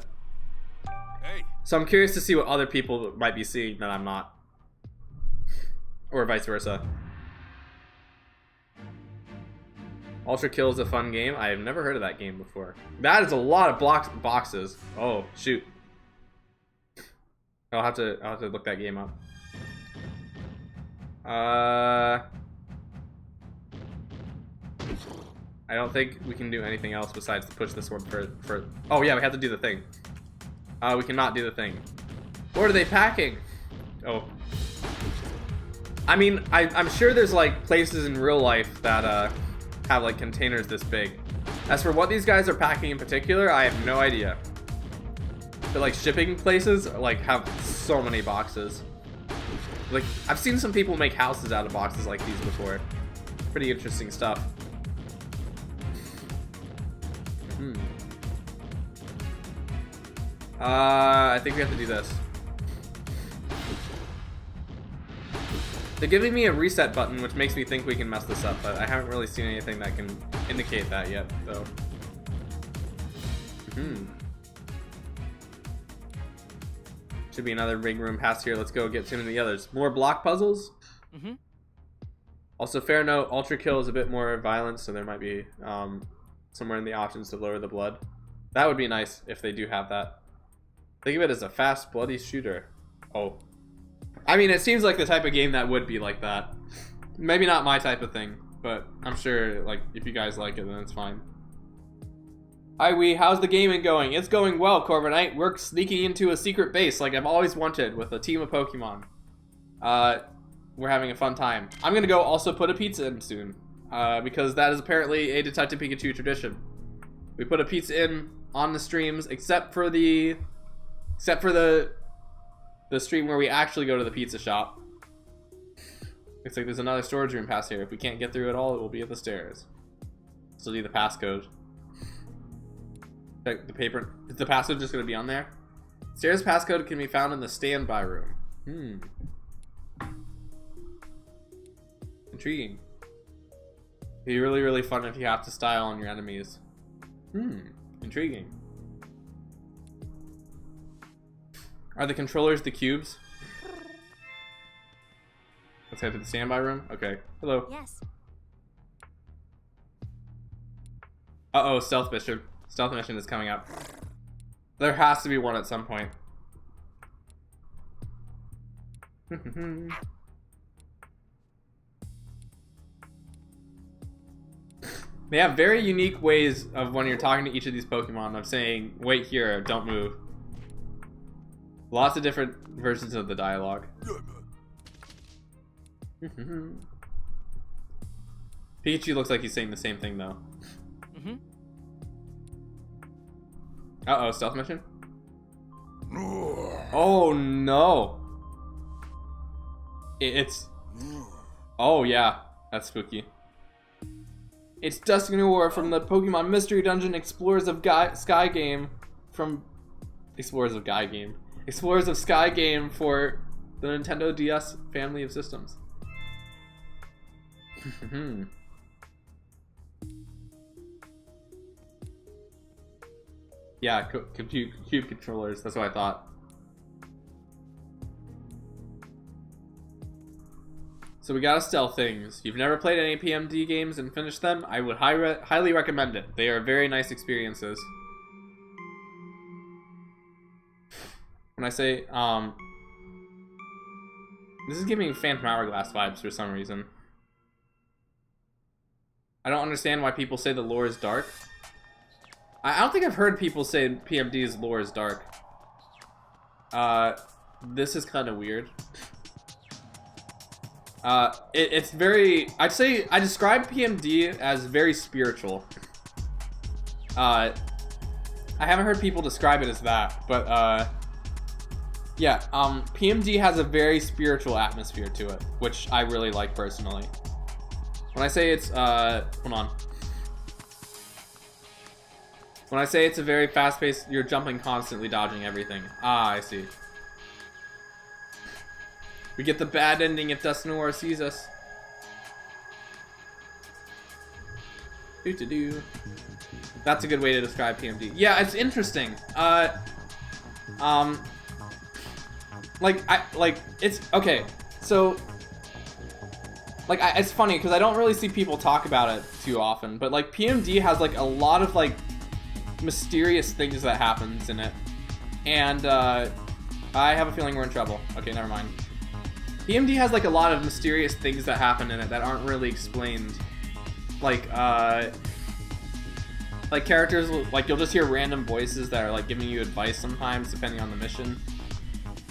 So I'm curious to see what other people might be seeing that I'm not. Or vice versa. Ultra Kill is a fun game. I have never heard of that game before. That is a lot of boxes. Oh, shoot. I'll have to look that game up. I don't think we can do anything else besides push this one for. Oh yeah, we have to do the thing. We cannot do the thing. What are they packing? Oh. I mean, I'm sure there's like places in real life that have like containers this big. As for what these guys are packing in particular, I have no idea. But like shipping places like have so many boxes. Like I've seen some people make houses out of boxes like these before. Pretty interesting stuff. I think we have to do this. They're giving me a reset button, which makes me think we can mess this up, but I haven't really seen anything that can indicate that yet, though. Should be another big room past here. Let's go get some of the others. More block puzzles? Also, fair note, Ultra Kill is a bit more violent, so there might be somewhere in the options to lower the blood. That would be nice if they do have that. Think of it as a fast, bloody shooter. Oh. I mean, it seems like the type of game that would be like that. Maybe not my type of thing, but I'm sure, like, if you guys like it, then it's fine. Hi, Wee. How's the gaming going? It's going well, Corviknight. We're sneaking into a secret base like I've always wanted with a team of Pokemon. We're having a fun time. I'm gonna go also put a pizza in soon, because that is apparently a Detective Pikachu tradition. We put a pizza in on the streams, except for the stream where we actually go to the pizza shop. Looks like there's another storage room past here. If we can't get through it all, it will be at the stairs. Still need the passcode. Check the paper. Is the passcode just going to be on there? Stairs passcode can be found in the standby room. Intriguing. It'd be really, really fun if you have to style on your enemies. Intriguing. Are the controllers the cubes? Let's head to the standby room. Okay. Hello. Yes. Uh-oh, stealth mission. Stealth mission is coming up. There has to be one at some point. They have very unique ways of when you're talking to each of these Pokemon of saying, wait here, don't move. Lots of different versions of the dialogue. Pikachu looks like he's saying the same thing though. Uh-oh, stealth mission? Oh no! It's... Oh yeah, that's spooky. It's Dusknoir from the Pokemon Mystery Dungeon Explorers of Sky game from... Explorers of Sky game. Explorers of Sky game for the Nintendo DS family of systems. Yeah, cube controllers, that's what I thought. So we gotta stealth things. You've never played any PMD games and finished them? I would highly recommend it. They are very nice experiences. When I say, this is giving me Phantom Hourglass vibes for some reason. I don't understand why people say the lore is dark. I don't think I've heard people say PMD's lore is dark. This is kind of weird. It's very... I describe PMD as very spiritual. I haven't heard people describe it as that, but yeah, PMD has a very spiritual atmosphere to it, which I really like personally. When I say it's, hold on. When I say it's a very fast-paced, you're jumping constantly, dodging everything. Ah, I see. We get the bad ending if Dusknoir sees us. That's a good way to describe PMD. Yeah, it's interesting. It's okay. So, it's funny because I don't really see people talk about it too often, but like PMD has like a lot of like mysterious things that happens in it, and I have a feeling we're in trouble. Okay, never mind. PMD has like a lot of mysterious things that happen in it that aren't really explained. Like characters, like you'll just hear random voices that are like giving you advice sometimes depending on the mission.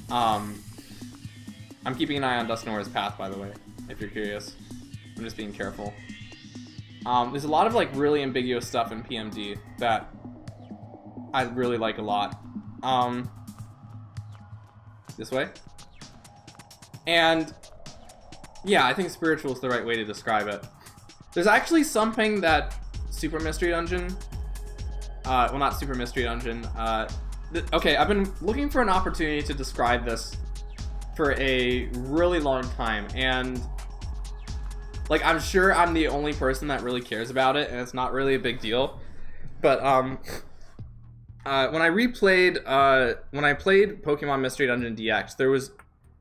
I'm keeping an eye on Dusknoir's path, by the way, if you're curious. I'm just being careful. There's a lot of like really ambiguous stuff in PMD that I really like a lot. This way. And yeah, I think spiritual is the right way to describe it. There's actually something that Super Mystery Dungeon Well, not Super Mystery Dungeon. Okay, I've been looking for an opportunity to describe this for a really long time, and like I'm sure I'm the only person that really cares about it, and it's not really a big deal. But when I played Pokemon Mystery Dungeon DX, there was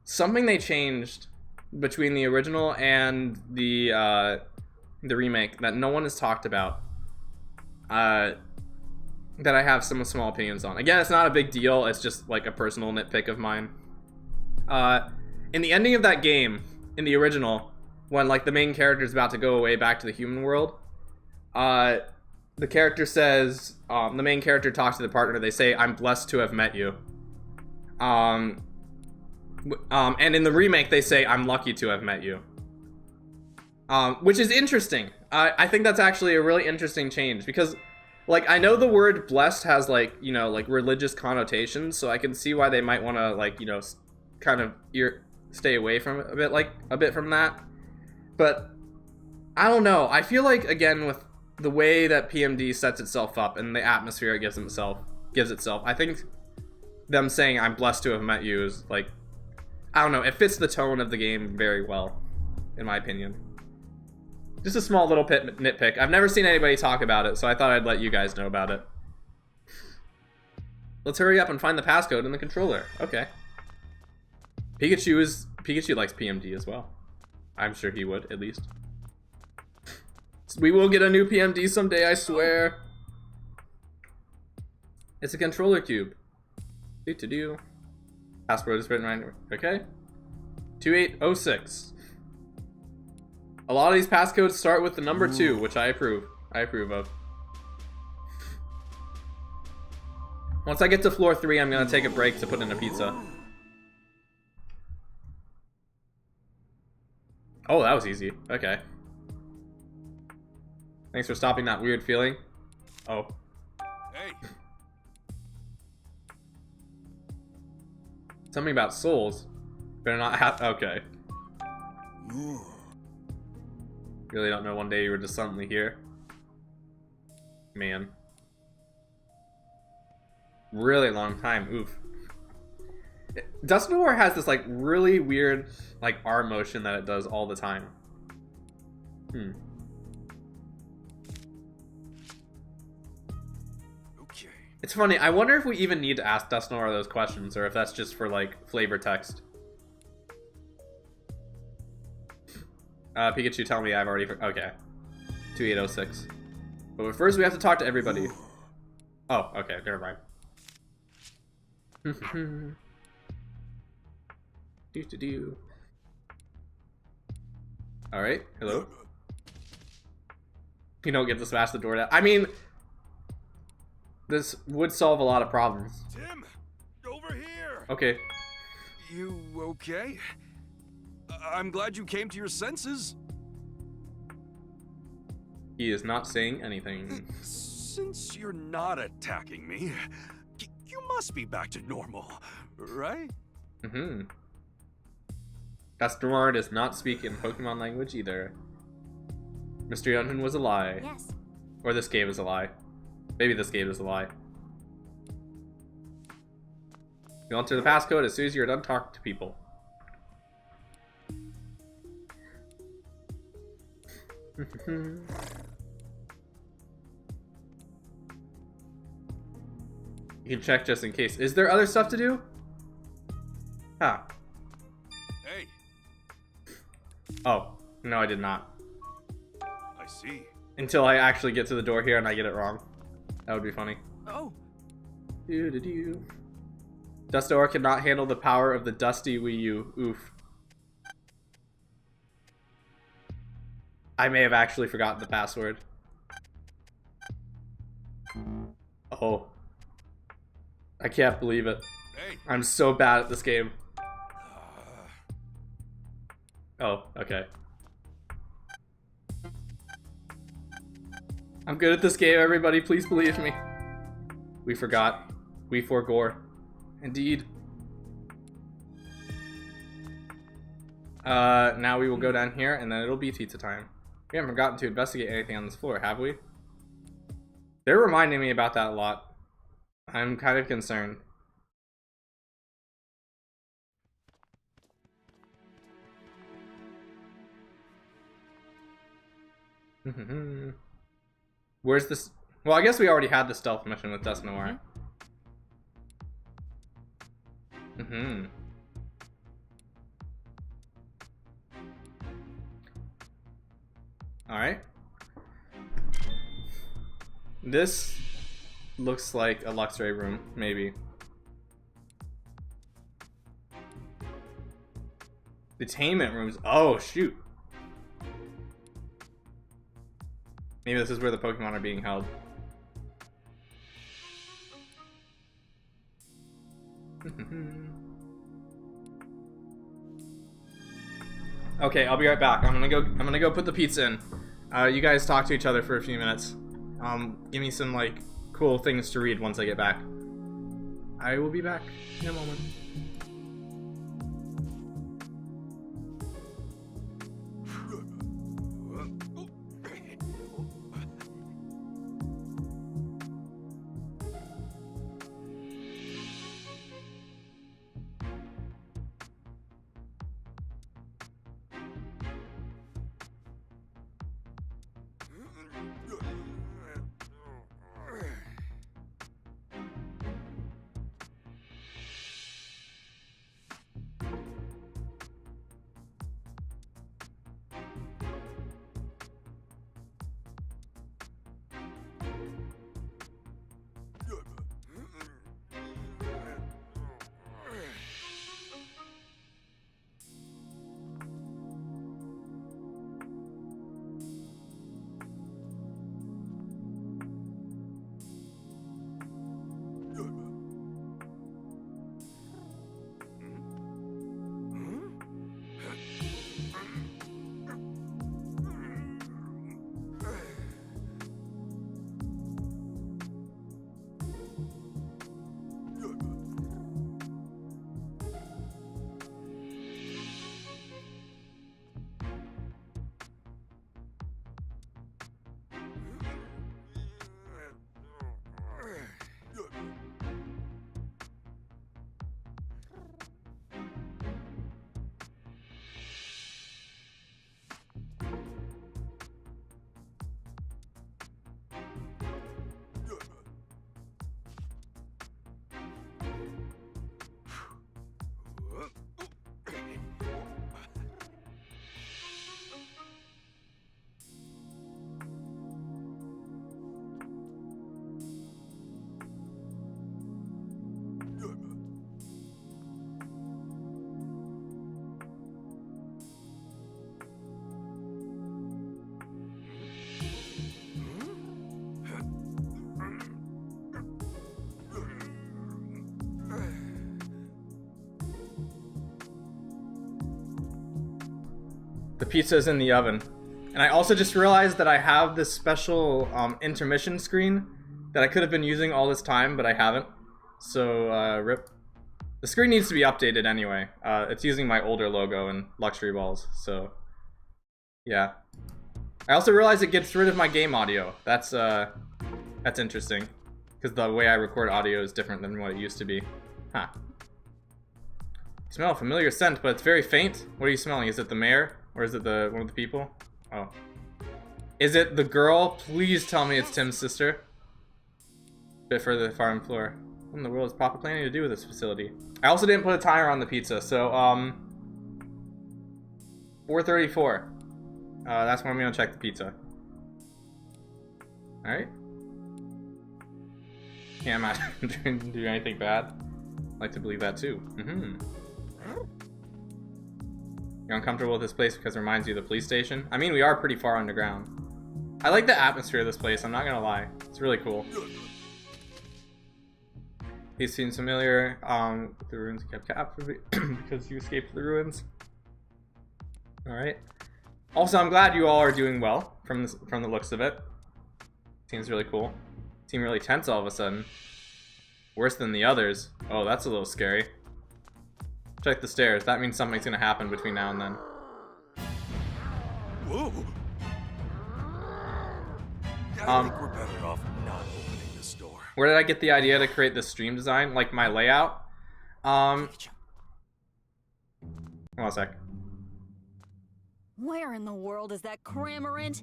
something they changed between the original and the remake that no one has talked about. That I have some small opinions on. Again, it's not a big deal. It's just like a personal nitpick of mine. In the ending of that game, in the original, when like the main character is about to go away back to the human world, the character says, the main character talks to the partner. They say, "I'm blessed to have met you." And in the remake, they say, "I'm lucky to have met you," which is interesting. I think that's actually a really interesting change because, like, I know the word blessed has, like, you know, like religious connotations, so I can see why they might want to, like, you know, kind of stay away from a bit from that. But I don't know. I feel like, again, with the way that PMD sets itself up and the atmosphere it gives itself, I think them saying "I'm blessed to have met you" is like, I don't know, it fits the tone of the game very well, in my opinion. Just a small little nitpick. I've never seen anybody talk about it, so I thought I'd let you guys know about it. Let's hurry up and find the passcode in the controller. Okay. Pikachu likes PMD as well. I'm sure he would, at least. We will get a new PMD someday, I swear. It's a controller cube. Do. Password is written right. Okay. 2806. A lot of these passcodes start with the number 2, which I approve. I approve of. Once I get to floor 3, I'm gonna take a break to put in a pizza. Oh, that was easy. Okay. Thanks for stopping that weird feeling. Oh. Hey. Something about souls. Better not have. Okay. Really don't know one day you were just suddenly here. Man. Really long time. Oof. Dusknoir has this like really weird like arm motion that it does all the time. Okay. It's funny, I wonder if we even need to ask Dusknoir those questions or if that's just for like flavor text. Pikachu, tell me I've already... Okay. 2806. But first we have to talk to everybody. Oh, okay, never mind. Do. Alright, hello. You don't get to smash the door down. I mean, this would solve a lot of problems. Tim, over here. Okay. You okay? I'm glad you came to your senses. He is not saying anything. Since you're not attacking me, you must be back to normal, right? Dusknoir does not speak in Pokemon language either. Mystery Dungeon was a lie. Yes. Or this game is a lie. Maybe this game is a lie. You'll enter the passcode as soon as you're done talking to people. You can check just in case. Is there other stuff to do? Huh. Hey. Oh, no, I did not. I see. Until I actually get to the door here and I get it wrong. That would be funny. Oh. Dusknoir cannot handle the power of the dusty Wii U. Oof. I may have actually forgotten the password. Oh. I can't believe it. Hey. I'm so bad at this game. Oh, okay. I'm good at this game, everybody. Please believe me. We forgot. We forgore. Indeed. Now we will go down here, and then it'll be pizza time. We haven't forgotten to investigate anything on this floor, have we? They're reminding me about that a lot. I'm kind of concerned. Where's this? Well, I guess we already had the stealth mission with Desnoir. Alright. This looks like a Luxray room, maybe. Detainment rooms. Oh, shoot. Maybe this is where the Pokemon are being held. Okay, I'll be right back. I'm gonna go put the pizza in. You guys talk to each other for a few minutes. Give me some like cool things to read once I get back. I will be back in a moment. The pizza is in the oven. And I also just realized that I have this special intermission screen that I could have been using all this time, but I haven't. So, rip. The screen needs to be updated anyway. It's using my older logo and luxury balls, so yeah. I also realized it gets rid of my game audio. That's interesting, because the way I record audio is different than what it used to be. Huh. You smell a familiar scent, but it's very faint. What are you smelling? Is it the mayor? Or is it one of the people? Oh. Is it the girl? Please tell me it's Tim's sister. Bit further the farm floor. What in the world is Papa planning to do with this facility? I also didn't put a timer on the pizza, so 4:34. That's when I'm gonna check the pizza. Alright. Can't imagine do anything bad. I'd like to believe that too. You're uncomfortable with this place because it reminds you of the police station? I mean, we are pretty far underground. I like the atmosphere of this place, I'm not gonna lie. It's really cool. He seems familiar. The ruins kept captive because you escaped the ruins. Alright. Also, I'm glad you all are doing well from the looks of it. Seems really cool. Seem really tense all of a sudden. Worse than the others. Oh, that's a little scary. Check the stairs. That means something's gonna happen between now and then. Whoa! I think we're better off not Where did I get the idea to create the stream design? Like my layout? Hold on a sec. Where in the world is that Cramorant?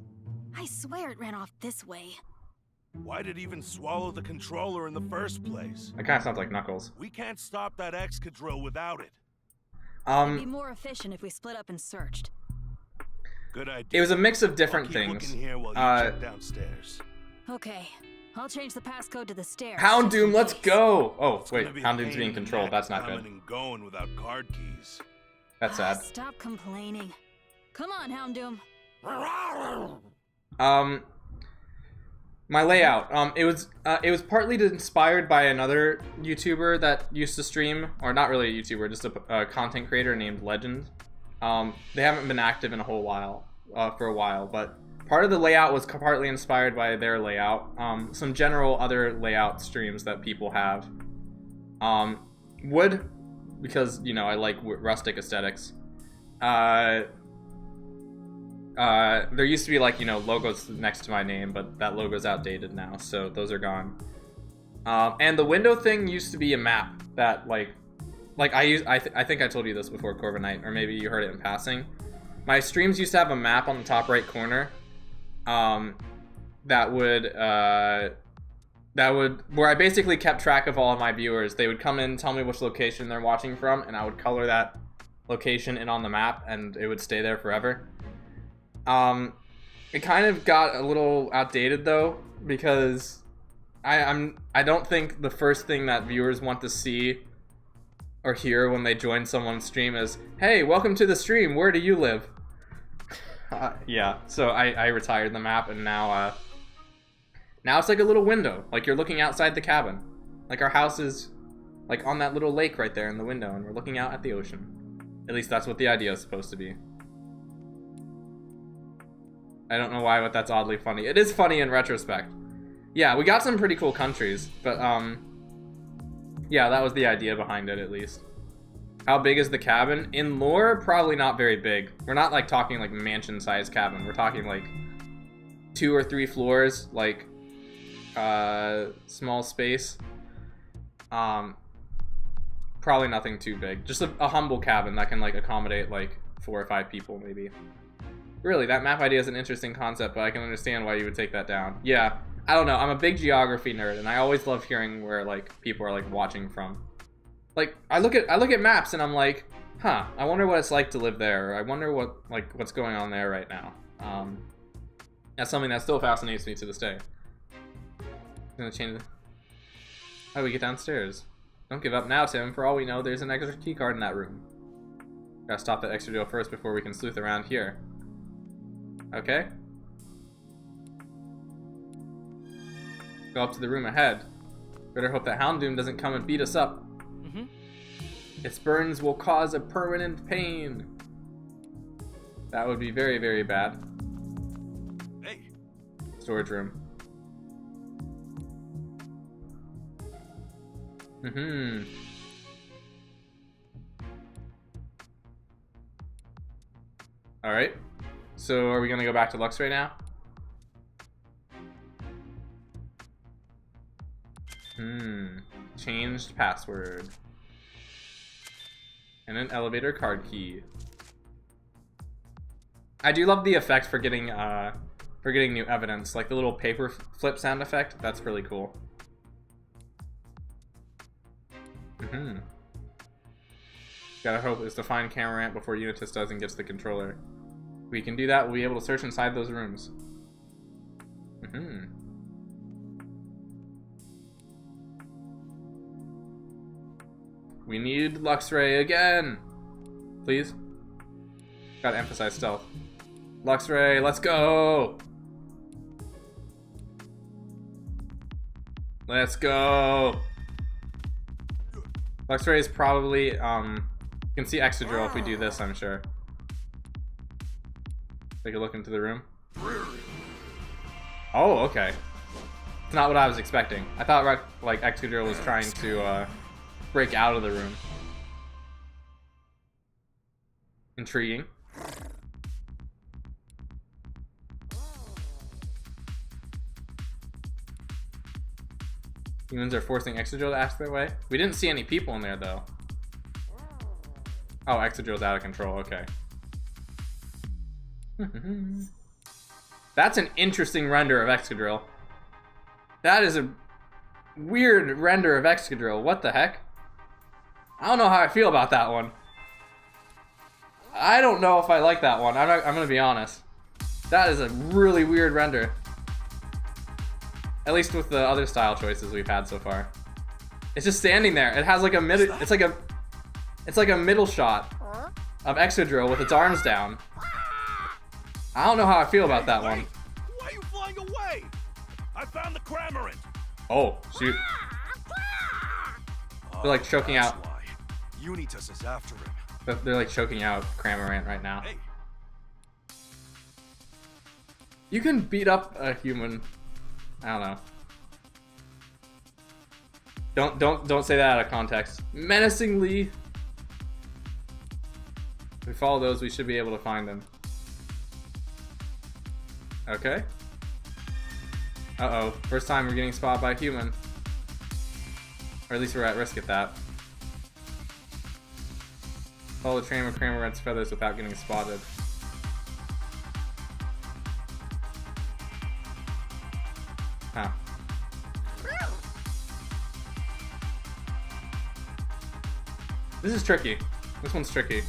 I swear it ran off this way. Why'd it even swallow the controller in the first place? That kind of sounds like Knuckles. We can't stop that Excadrill without it. It'd be more efficient if we split up and searched. Good idea. It was a mix of I'll different keep things. looking here while you check downstairs. Okay, I'll change the passcode to the stairs. Houndoom, let's go! Oh, It's wait, gonna be a Houndoom's pain being in the controlled. neck That's not coming good. and going without card keys. That's sad. Stop complaining. Come on, Houndoom. My layout. It was partly inspired by another YouTuber that used to stream, or not really a YouTuber, just a content creator named Legend. They haven't been active in for a while, but part of the layout was partly inspired by their layout. Some general other layout streams that people have. Wood, because you know I like rustic aesthetics. There used to be like, you know, logos next to my name, but that logo's outdated now, so those are gone. And the window thing used to be a map that I think I told you this before, Corviknight, or maybe you heard it in passing. My streams used to have a map on the top right corner that would where I basically kept track of all of my viewers. They would come in, tell me which location they're watching from, and I would color that location in on the map, and it would stay there forever. It kind of got a little outdated though, because I don't think the first thing that viewers want to see or hear when they join someone's stream is, "Hey, welcome to the stream, where do you live?" Yeah, so I retired the map, and now it's like a little window, like you're looking outside the cabin. Like our house is like on that little lake right there in the window, and we're looking out at the ocean. At least that's what the idea is supposed to be. I don't know why, but that's oddly funny. It is funny in retrospect. Yeah, we got some pretty cool countries, but yeah, that was the idea behind it, at least. How big is the cabin? In lore, probably not very big. We're not like talking like mansion-sized cabin. We're talking like 2 or 3 floors, like small space. Probably nothing too big. Just a humble cabin that can like accommodate like 4 or 5 people, maybe. Really, that map idea is an interesting concept, but I can understand why you would take that down. Yeah, I don't know. I'm a big geography nerd, and I always love hearing where like people are like watching from. Like I look at maps, and I'm like, huh, I wonder what it's like to live there. Or I wonder what's going on there right now. That's something that still fascinates me to this day. I'm gonna change. How do we get downstairs? Don't give up now, Tim. For all we know, there's an extra key card in that room. Gotta stop that extra deal first before we can sleuth around here. Okay. Go up to the room ahead. Better hope that Houndoom doesn't come and beat us up. Its burns will cause a permanent pain. That would be very, very bad. Hey. Storage room. Alright. So are we gonna go back to Luxray now? Changed password. And an elevator card key. I do love the effect for getting new evidence, like the little paper flip sound effect. That's really cool. Gotta hope is to find Camarant before Unitas does and gets the controller. If we can do that, we'll be able to search inside those rooms. We need Luxray again! Please? Gotta emphasize stealth. Luxray, let's go! Let's go! Luxray is probably, you can see Excadrill if we do this, I'm sure. Take a look into the room. Oh, okay. It's not what I was expecting. I thought, like, Excadrill was trying to, break out of the room. Intriguing. Humans are forcing Exadrill to act their way. We didn't see any people in there, though. Oh, Exadrill's out of control. Okay. That's an interesting render of Excadrill. That is a weird render of Excadrill. What the heck? I don't know how I feel about that one. I don't know if I like that one. I'm gonna be honest. That is a really weird render. At least with the other style choices we've had so far. It's just standing there. It has like a middle. It's like a middle shot of Excadrill with its arms down. I don't know how I feel about that one. Why are you flying away? I found the Cramorant. Oh, shoot. They're like choking out. Why. Unitas is after him. They're like choking out Cramorant right now. Hey. You can beat up a human. I don't know. Don't say that out of context. Menacingly. If we follow those, we should be able to find them. Okay. Uh-oh. First time we're getting spotted by a human. Or at least we're at risk at that. Follow the train with Cramorant's feathers without getting spotted. Huh. This is tricky. This one's tricky.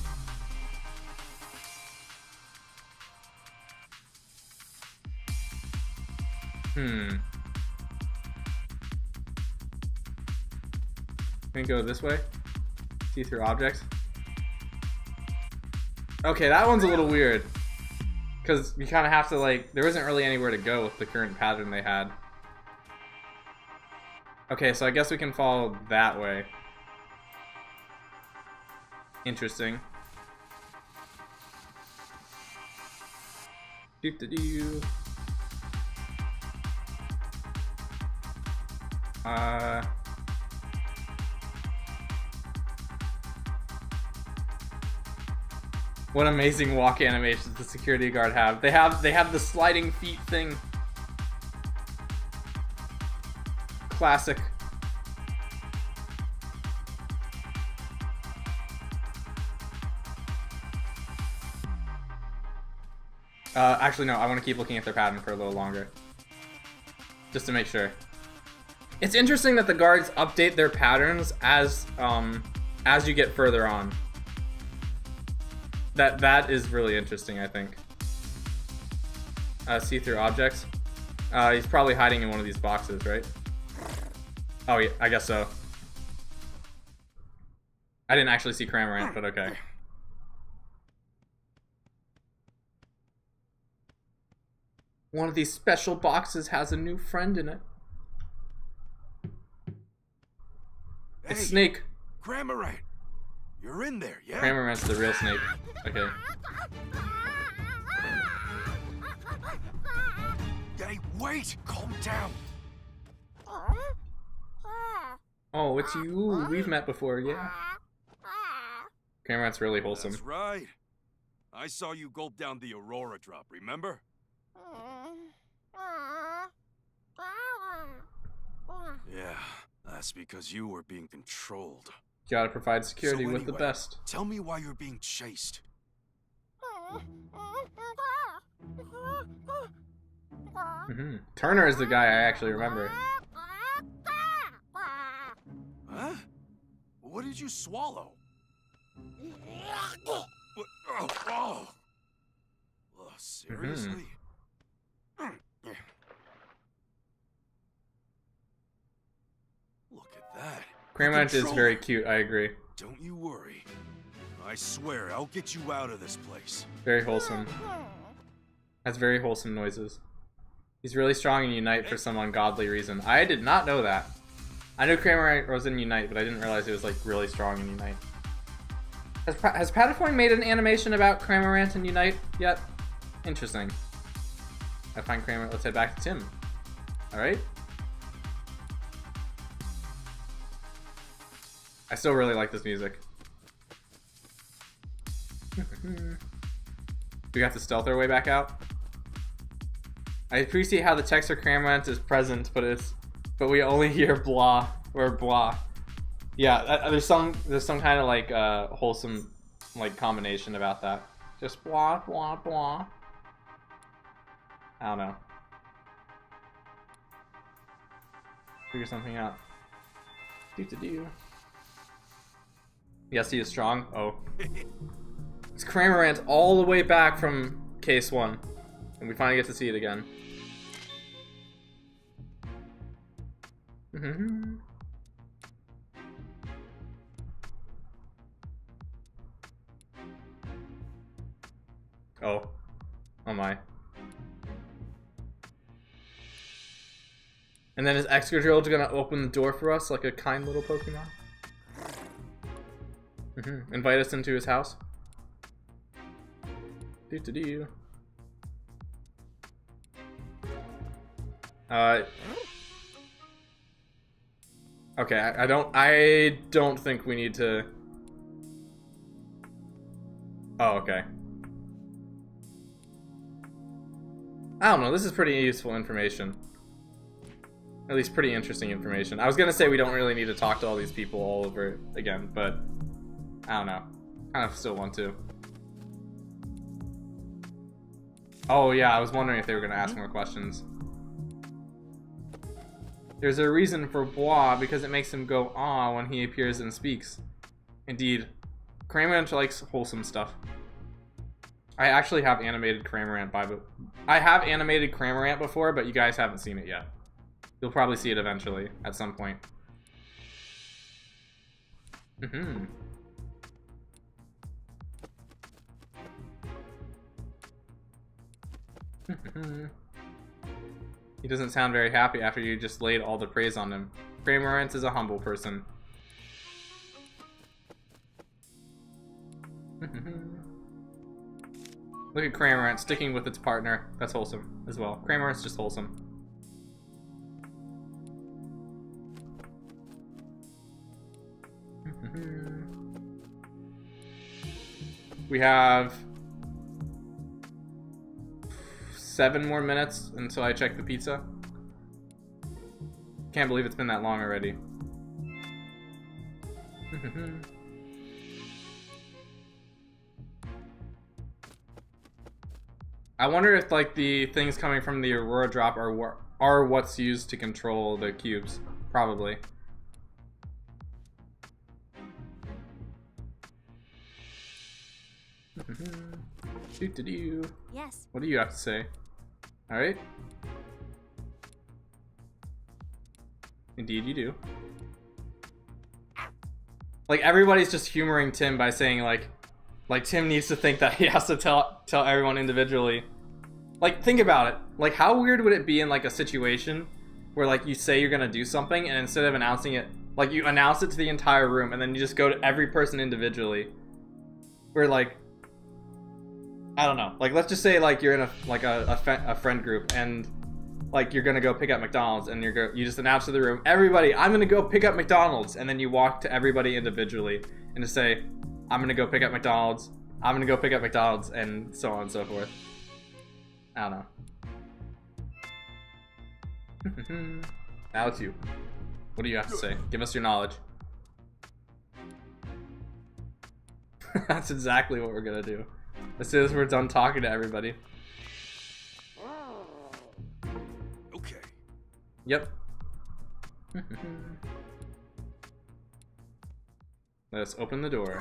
Can we go this way? See through objects? Okay, that one's a little weird. Because you kind of have to, like, there isn't really anywhere to go with the current pattern they had. Okay, so I guess we can follow that way. Interesting. Doo-doo-doo. What amazing walk animations the security guard have. They have the sliding feet thing. Classic. Actually no, I want to keep looking at their pattern for a little longer. Just to make sure. It's interesting that the guards update their patterns as you get further on. That is really interesting, I think. See-through objects. He's probably hiding in one of these boxes, right? Oh yeah, I guess so. I didn't actually see Cramorant, but okay. One of these special boxes has a new friend in it. It's Snake. Cramorant, you're in there, yeah? Cramorant's the real Snake. Okay. Hey, wait! Calm down. Oh, it's you. We've met before, yeah. Cramorant's really wholesome. That's right. I saw you gulp down the Aurora drop, remember? Yeah, that's because you were being controlled. You gotta provide security So with the anyway, best. Tell me why you're being chased. Turner is the guy I actually remember. Huh? What did you swallow? What? Oh. Seriously? Look at that. Cramorant is very cute, I agree. Don't you worry. I swear, I'll get you out of this place. Very wholesome. Has very wholesome noises. He's really strong in Unite for some ungodly reason. I did not know that. I knew Cramorant was in Unite, but I didn't realize he was like really strong in Unite. Has Patafoy made an animation about Cramorant and Unite yet? Interesting. I find Cramorant. Let's head back to Tim. Alright. I still really like this music. Do we have to stealth our way back out? I appreciate how the text for Cramorant is present, but it's but we only hear blah or blah. Yeah, there's some kind of like wholesome like combination about that. Just blah blah blah. I don't know. Figure something out. Do. Yes, he is strong. Oh. It's Cramorant all the way back from case 1. And we finally get to see it again. Oh. Oh my. And then is Excadrill gonna open the door for us like a kind little Pokemon? Invite us into his house? Do. Okay, I don't think we need to. Oh, okay. I don't know, this is pretty useful information. At least pretty interesting information. I was gonna say we don't really need to talk to all these people all over again, but I don't know. Kind of still want to. Oh yeah, I was wondering if they were gonna ask more questions. There's a reason for Bois because it makes him go ah when he appears and speaks. Indeed. Cramorant likes wholesome stuff. I actually have animated Cramorant I have animated Cramorant before, but you guys haven't seen it yet. You'll probably see it eventually, at some point. He doesn't sound very happy after you just laid all the praise on him. Cramorant is a humble person. Look at Cramorant sticking with its partner. That's wholesome as well. Cramorant's just wholesome. We have 7 more minutes until I check the pizza. Can't believe it's been that long already. I wonder if like the things coming from the Aurora drop are what's used to control the cubes. Probably. Yes. What do you have to say? Alright. Indeed you do. Like everybody's just humoring Tim by saying like Tim needs to think that he has to tell everyone individually. Like think about it. Like how weird would it be in like a situation where like you say you're gonna do something and instead of announcing it, like you announce it to the entire room and then you just go to every person individually. Where like I don't know. Like, let's just say like you're in a friend group and like you're gonna go pick up McDonald's and you just announce to the room, everybody, I'm gonna go pick up McDonald's, and then you walk to everybody individually and just say, I'm gonna go pick up McDonald's, I'm gonna go pick up McDonald's, and so on and so forth. I don't know. Now it's you. What do you have to say? Give us your knowledge. That's exactly what we're gonna do. As soon as we're done talking to everybody. Okay. Yep. Let's open the door.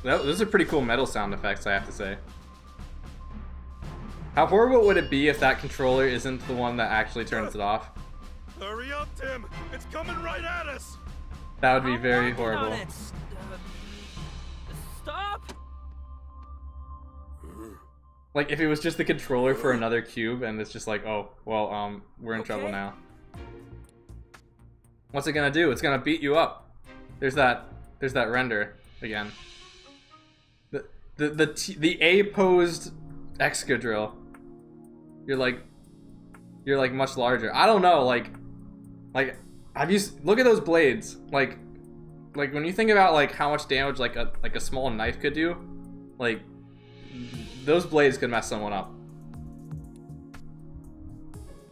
Those are pretty cool metal sound effects, I have to say. How horrible would it be if that controller isn't the one that actually turns it off? Hurry up, Tim! It's coming right at us! That would be very horrible. Stop! Like if it was just the controller for another cube and it's just like, oh, well, we're in trouble now. What's it gonna do? It's gonna beat you up. There's that render again. The A-posed Excadrill. You're like much larger. I don't know, like look at those blades. Like when you think about like how much damage like a small knife could do, like those blades could mess someone up.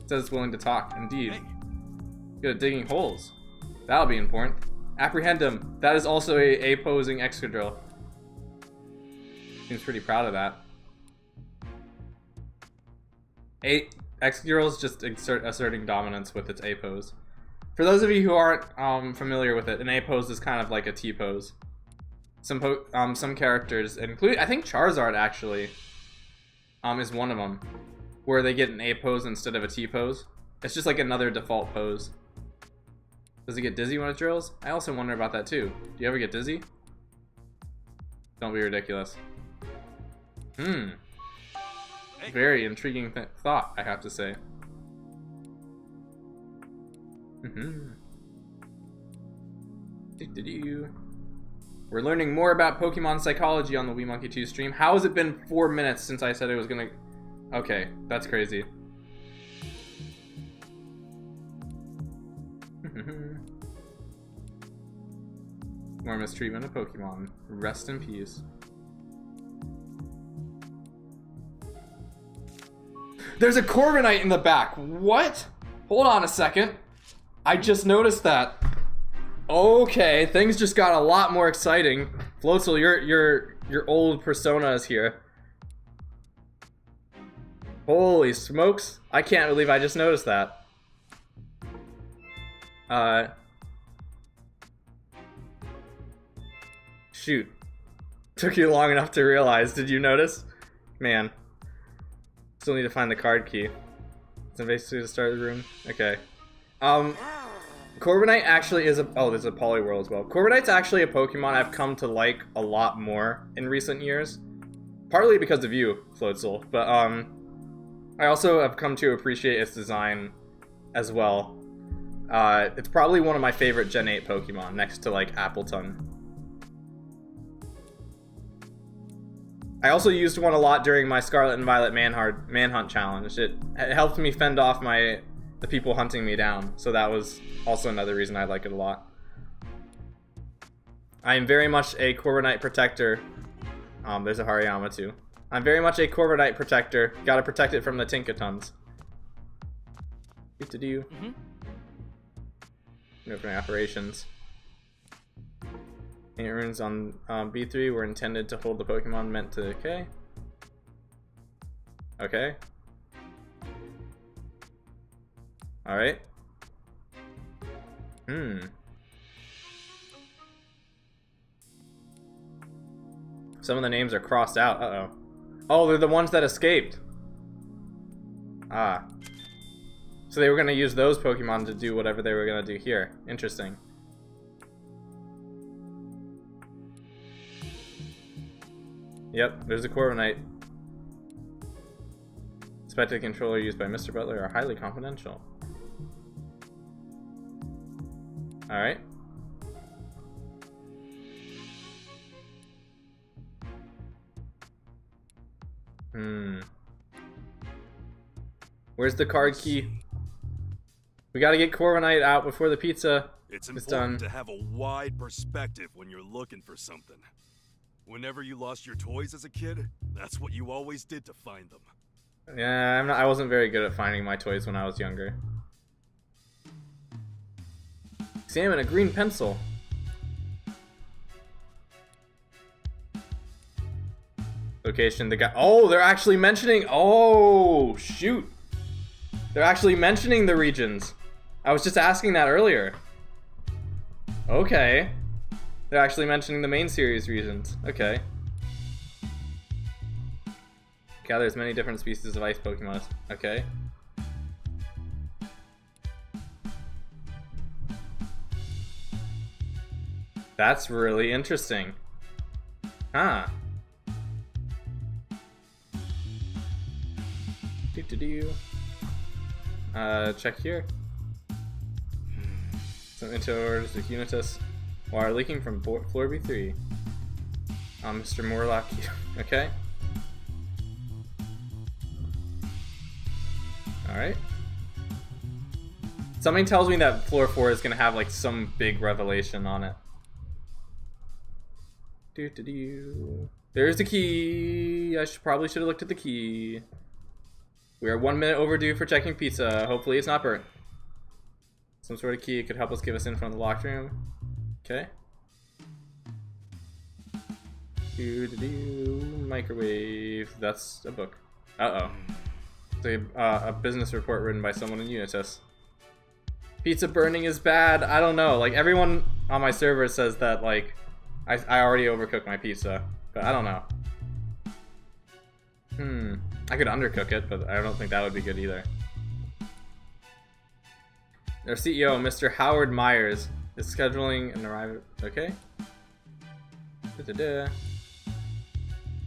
It says it's willing to talk. Indeed. Good at digging holes. That'll be important. Apprehend him. That is also a posing Excadrill. Seems pretty proud of that. Excadrill is just asserting dominance with its A pose. For those of you who aren't familiar with it, an A pose is kind of like a T pose. Some characters, including I think Charizard actually, is one of them, where they get an A pose instead of a T pose. It's just like another default pose. Does it get dizzy when it drills? I also wonder about that too. Do you ever get dizzy? Don't be ridiculous. Very intriguing thought, I have to say. We're learning more about Pokemon psychology on the WeeMonkey 2 stream. How has it been 4 minutes since I said it was gonna... Okay, that's crazy. More mistreatment of Pokemon. Rest in peace. There's a Corviknight in the back. What? Hold on a second. I just noticed that. Okay, things just got a lot more exciting. Floatzel, your old persona is here. Holy smokes. I can't believe I just noticed that. Shoot. Took you long enough to realize. Did you notice? Man. Still need to find the card key. So basically to start the room. Okay. Corviknight actually is a... Oh, there's a Poliwhirl as well. Corviknight's actually a Pokemon I've come to like a lot more in recent years. Partly because of you, Floatzel. But, I also have come to appreciate its design as well. It's probably one of my favorite Gen 8 Pokemon, next to, like, Appleton. I also used one a lot during my Scarlet and Violet Manhunt challenge. It helped me fend off the people hunting me down, so that was also another reason I like it a lot. I am very much a Corviknight protector. There's a Hariyama too. I'm very much a Corviknight protector. Gotta protect it from the Tinkatons. Do. Opening operations. Paint runes on B3 were intended to hold the Pokemon meant to decay. Okay. Alright. Some of the names are crossed out. Uh-oh. Oh, they're the ones that escaped. Ah. So they were going to use those Pokemon to do whatever they were going to do here. Interesting. Yep, there's a Corviknight. Suspected controller used by Mr. Butler are highly confidential. Alright. Where's the card key? We gotta get Corviknight out before the pizza It's is important done. to have a wide perspective when you're looking for something. Whenever you lost your toys as a kid, that's what you always did to find them. Yeah, I wasn't very good at finding my toys when I was younger. Examine a green pencil. Location, the guy. Oh, they're actually mentioning. Oh, shoot. They're actually mentioning the regions. I was just asking that earlier. Okay. They're actually mentioning the main series regions. Okay. Gathers many different species of ice Pokemon. Okay. That's really interesting. Huh. Check here. Some intros to Unitas. Water leaking from floor B3. Mr. Morlock. Okay. Alright. Something tells me that floor 4 is gonna have like some big revelation on it. There's the key. I probably should have looked at the key. We are 1 minute overdue for checking pizza. Hopefully it's not burnt. Some sort of key could help us give us in from the locked room. Okay. Microwave. That's a book. Uh-oh. It's a business report written by someone in Unitus. Pizza burning is bad. I don't know. Like, everyone on my server says that, like, I already overcooked my pizza. But I don't know. I could undercook it, but I don't think that would be good either. Their CEO, Mr. Howard Myers, is scheduling an arrival. Okay.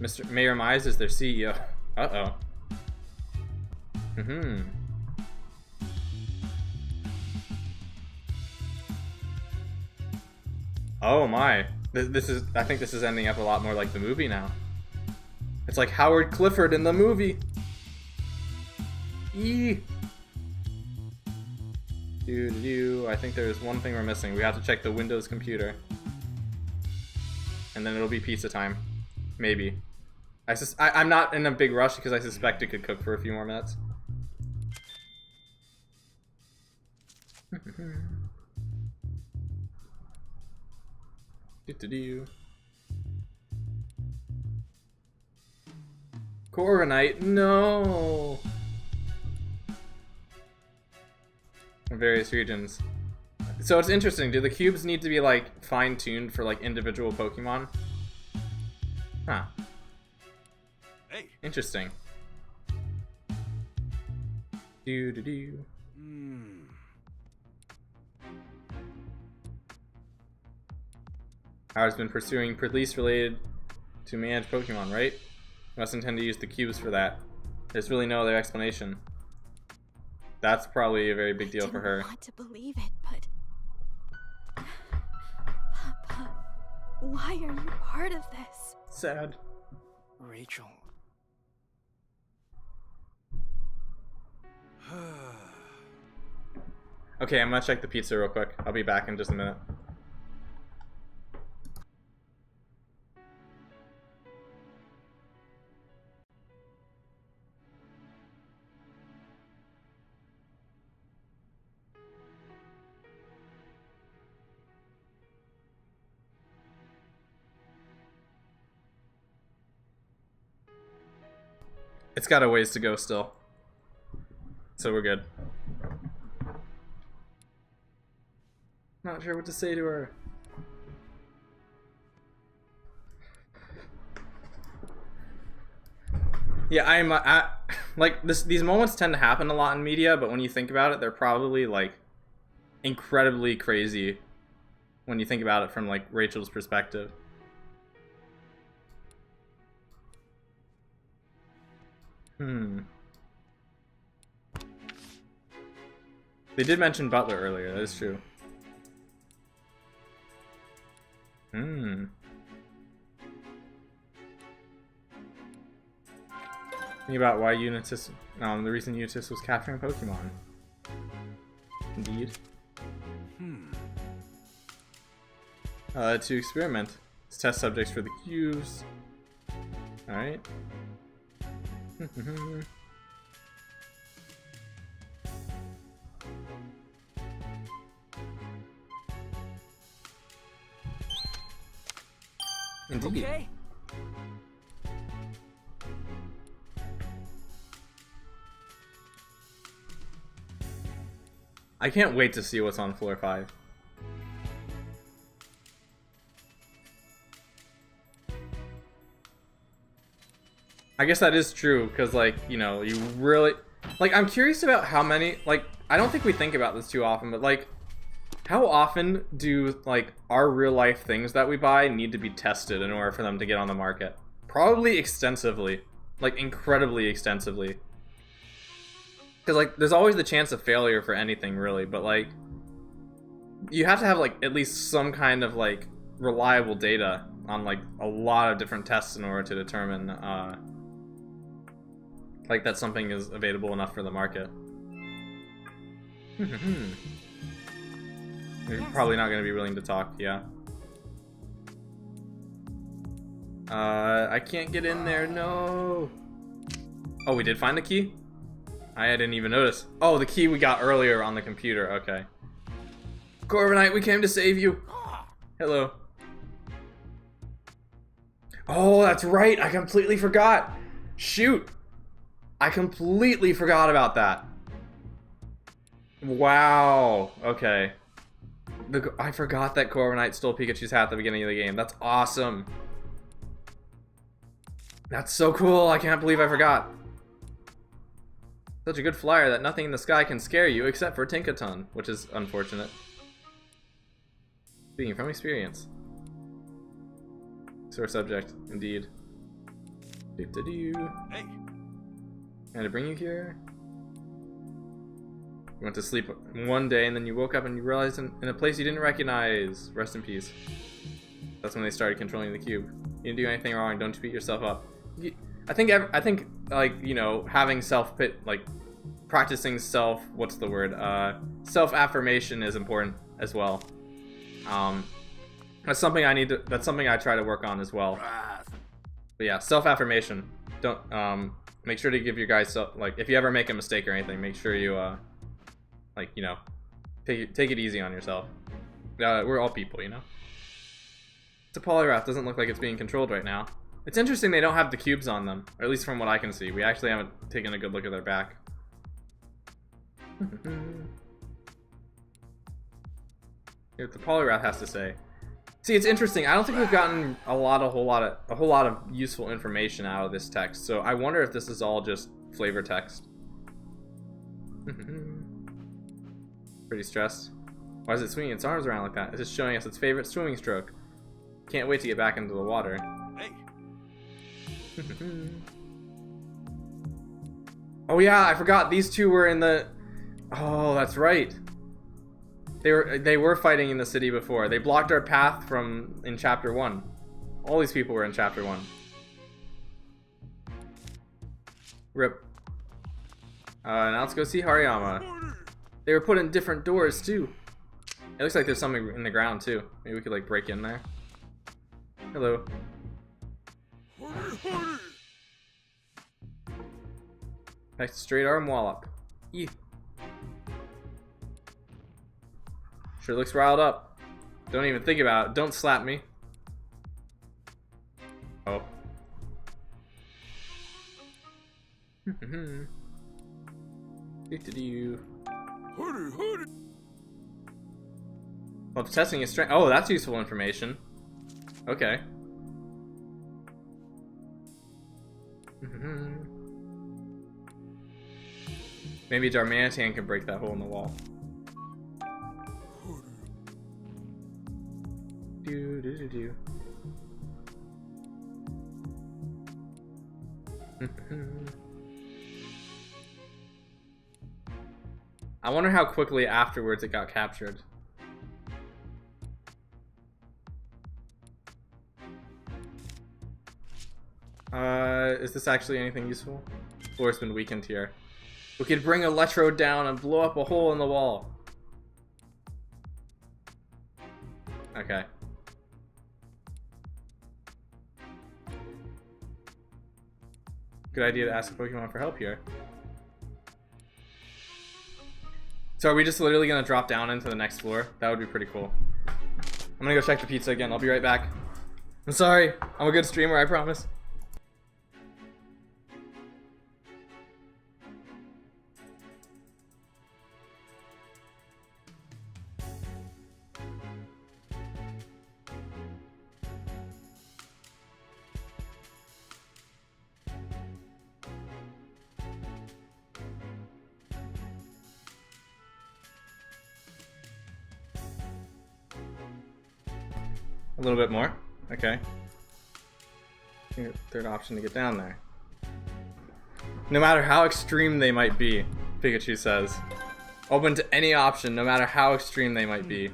Mr. Mayor Myers is their CEO. Uh-oh. Oh my. I think this is ending up a lot more like the movie now. It's like Howard Clifford in the movie. I think there's one thing we're missing. We have to check the Windows computer. And then it'll be pizza time. Maybe. I'm not in a big rush because I suspect it could cook for a few more minutes. Coronite, no! In various regions. So it's interesting, do the cubes need to be like fine-tuned for like individual Pokemon? Huh. Hey. Interesting. Howard's been pursuing police related to manage Pokemon, right? Must intend to use the cubes for that. There's really no other explanation. That's probably a very big deal for her. I want to believe it, but... Papa, why are you part of this? Sad. Rachel. Okay, I'm gonna check the pizza real quick. I'll be back in just a minute. It's got a ways to go still. So we're good. Not sure what to say to her. Yeah, like these moments tend to happen a lot in media, but when you think about it, they're probably like incredibly crazy when you think about it from like Rachel's perspective. They did mention Butler earlier, that is true. Thinking about why Unitas, the reason Unitas was capturing Pokemon. Indeed. To experiment. As test subjects for the cubes. Alright. Indeed. Okay. I can't wait to see what's on floor 5. I guess that is true, because, like, you know, you really... Like, I'm curious about how many... Like, I don't think we think about this too often, but, like, how often do, like, our real-life things that we buy need to be tested in order for them to get on the market? Probably extensively. Like, incredibly extensively. Because, like, there's always the chance of failure for anything, really, but, like... You have to have, like, at least some kind of, like, reliable data on, like, a lot of different tests in order to determine, like, that something is available enough for the market. You're probably not going to be willing to talk, yeah. I can't get in there, no! Oh, we did find the key? I didn't even notice. Oh, the key we got earlier on the computer. Okay. Corviknight, we came to save you. Hello. Oh, that's right. I completely forgot. Shoot. I completely forgot about that. Wow. Okay. I forgot that Corviknight stole Pikachu's hat at the beginning of the game. That's awesome. That's so cool. I can't believe I forgot. Such a good flyer that nothing in the sky can scare you except for Tinkaton, which is unfortunate. Speaking from experience. Sore subject, indeed. Hey. And to bring you here. You went to sleep one day and then you woke up and you realized in a place you didn't recognize. Rest in peace. That's when they started controlling the cube. You didn't do anything wrong. Don't you beat yourself up. I think like, you know, having like practicing self-affirmation is important as well. That's something I try to work on as well. But yeah, self-affirmation. Don't make sure to give your guys like, if you ever make a mistake or anything, make sure you like, you know, take it easy on yourself. We're all people, you know. The Poliwrath doesn't look like it's being controlled right now. It's interesting they don't have the cubes on them, or at least from what I can see. We actually haven't taken a good look at their back. Here's what the Poliwrath has to say. See, it's interesting. I don't think we've gotten a whole lot of useful information out of this text. So I wonder if this is all just flavor text. Pretty stressed. Why is it swinging its arms around like that? It's just showing us its favorite swimming stroke. Can't wait to get back into the water. Hey. Oh yeah, I forgot these two were in the... Oh, that's right. They were fighting in the city before. They blocked our path in chapter 1. All these people were in chapter 1. Rip. Now let's go see Hariyama. They were put in different doors too. It looks like there's something in the ground too. Maybe we could like break in there. Hello. Nice straight arm wallop. Eeh. Sure looks riled up. Don't even think about it. Don't slap me. Oh. Well, testing his strength. Oh, that's useful information. Okay. Maybe Darmanitan can break that hole in the wall. I wonder how quickly afterwards it got captured. Is this actually anything useful? Floor's been weakened here. We could bring Electrode down and blow up a hole in the wall. Okay. Good idea to ask a Pokemon for help here. So are we just literally gonna drop down into the next floor? That would be pretty cool. I'm gonna go check the pizza again. I'll be right back. I'm sorry. I'm a good streamer, I promise. A little bit more. Okay. Third option to get down there. No matter how extreme they might be, Pikachu says. Open to any option, no matter how extreme they might be.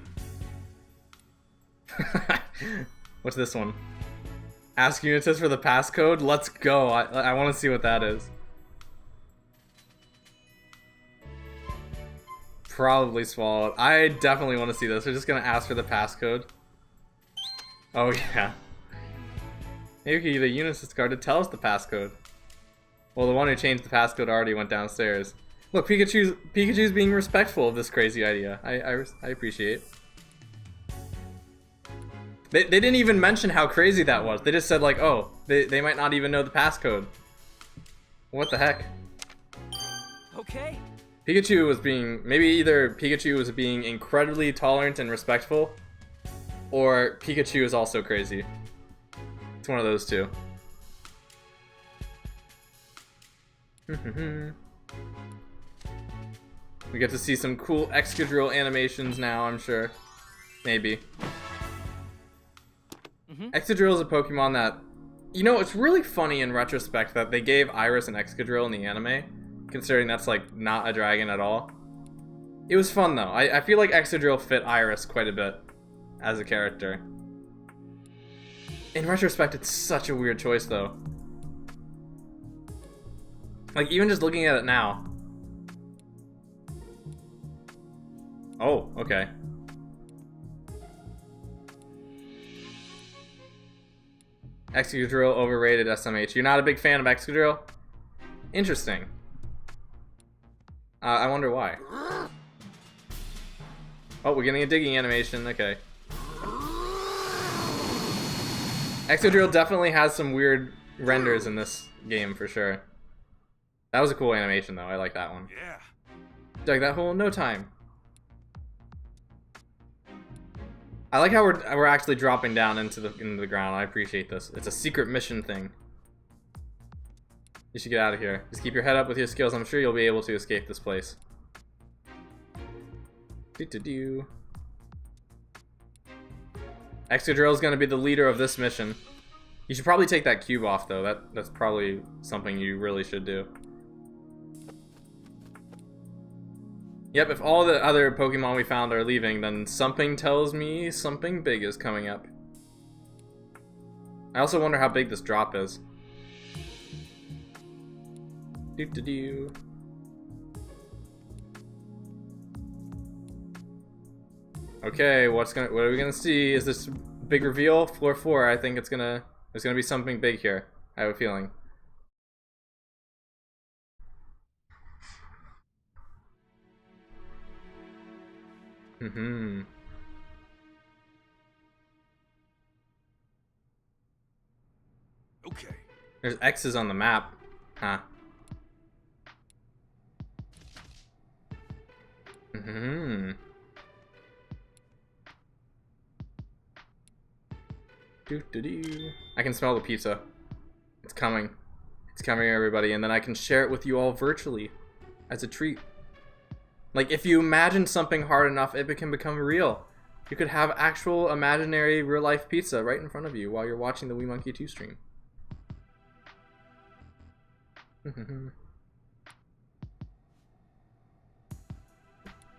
What's this one? Ask Unitas for the passcode? Let's go. I want to see what that is. Probably swallowed. I definitely want to see this. We're just going to ask for the passcode. Oh yeah. Maybe we could use a Unisys card to tell us the passcode. Well, the one who changed the passcode already went downstairs. Look, Pikachu's being respectful of this crazy idea. I appreciate. They didn't even mention how crazy that was. They just said like, oh, they might not even know the passcode. What the heck? Okay. Pikachu was being, maybe either Pikachu was being incredibly tolerant and respectful, or Pikachu is also crazy. It's one of those two. We get to see some cool Excadrill animations now, I'm sure. Maybe. Excadrill is a Pokemon that, you know, it's really funny in retrospect that they gave Iris an Excadrill in the anime, considering that's like not a dragon at all. It was fun though. I feel like Excadrill fit Iris quite a bit as a character. In retrospect, it's such a weird choice though. Like, even just looking at it now. Oh, okay. Excadrill overrated SMH. You're not a big fan of Excadrill? Interesting. I wonder why. Oh, we're getting a digging animation. Okay. Excadrill definitely has some weird renders in this game for sure. That was a cool animation though. I like that one. Yeah. Dug that hole in no time. I like how we're actually dropping down into the ground. I appreciate this. It's a secret mission thing. You should get out of here. Just keep your head up with your skills. I'm sure you'll be able to escape this place. Do-do-do. Excadrill is going to be the leader of this mission. You should probably take that cube off though. That's probably something you really should do. Yep, if all the other Pokemon we found are leaving, then something tells me something big is coming up. I also wonder how big this drop is. Do-do-do. Okay, what are we gonna see? Is this big reveal? Floor 4, I think there's gonna be something big here. I have a feeling. Okay. There's X's on the map. Huh. Doo-doo-doo. I can smell the pizza. It's coming. It's coming, everybody, and then I can share it with you all virtually as a treat. Like, if you imagine something hard enough, it can become real. You could have actual imaginary real-life pizza right in front of you while you're watching the Wee Monkey 2 stream.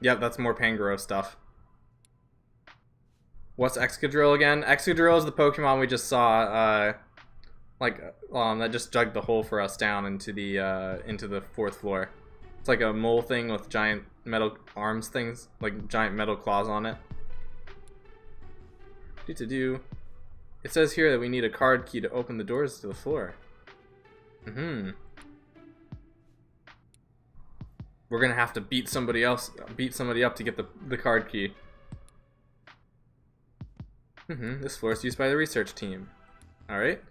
Yep, that's more Pangoro stuff. What's Excadrill again? Excadrill is the Pokemon we just saw, that just dug the hole for us down into the 4th floor. It's like a mole thing with giant metal arms things, like giant metal claws on it. Do-do-do. It says here that we need a card key to open the doors to the floor. We're gonna have to beat somebody up to get the card key. This floor is used by the research team. Alright.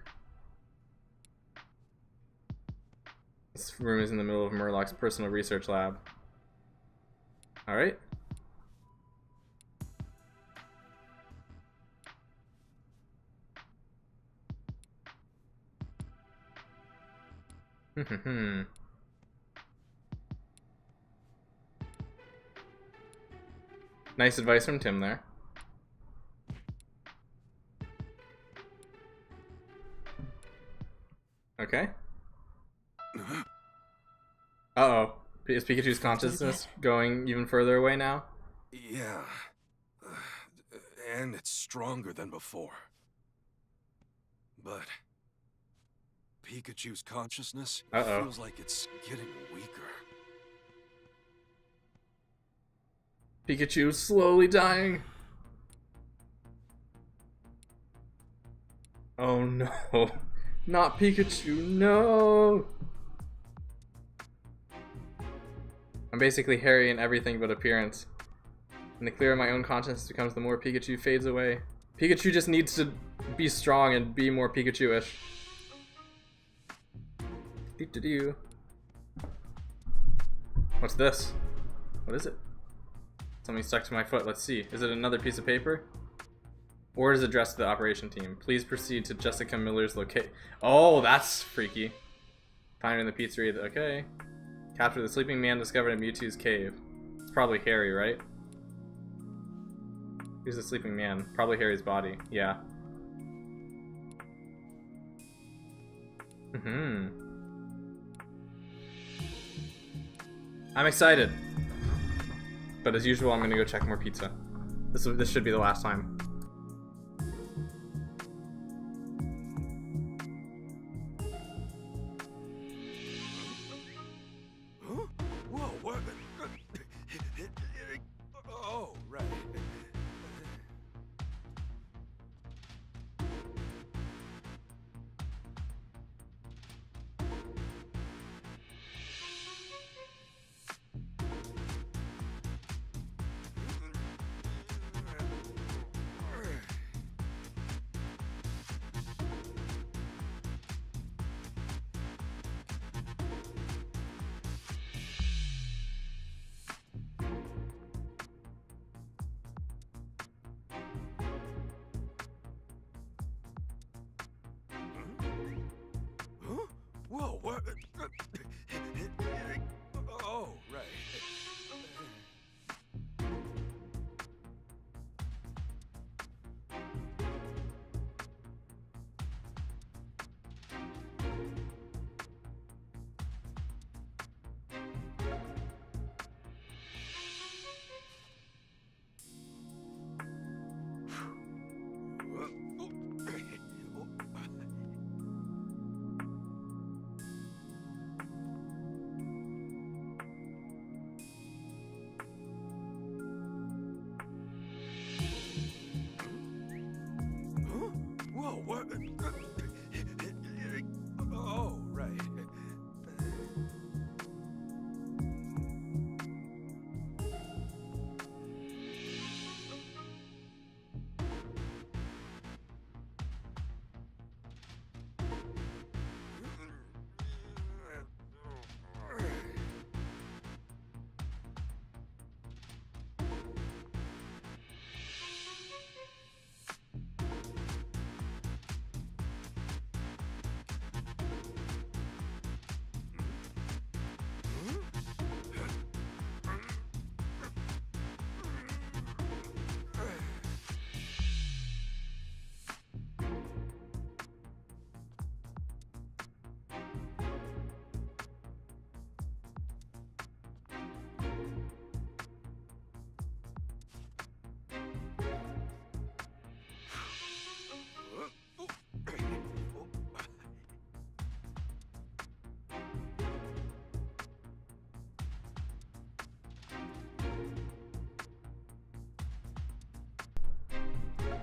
This room is in the middle of Murloc's personal research lab. Alright. Nice advice from Tim there. Okay. Uh-oh. Is Pikachu's consciousness going even further away now? Yeah. And it's stronger than before. But Pikachu's consciousness feels like it's getting weaker. Pikachu's slowly dying. Oh no. Not Pikachu, no! I'm basically Harry in everything but appearance. And the clearer my own conscience becomes, the more Pikachu fades away. Pikachu just needs to be strong and be more Pikachu-ish. Doo-doo-doo. What's this? What is it? Something stuck to my foot. Let's see. Is it another piece of paper? Or is it addressed to the operation team? Please proceed to Jessica Miller's location. Oh, that's freaky. Find her in the pizzeria. Okay. Capture the sleeping man discovered in Mewtwo's cave. It's probably Harry, right? Who's the sleeping man? Probably Harry's body. Yeah. I'm excited. But as usual, I'm gonna go check more pizza. This should be the last time. Huh? Whoa, what? Oh, right. Huh? Whoa, what? Oh, right. Huh? Whoa, what? Oh, right.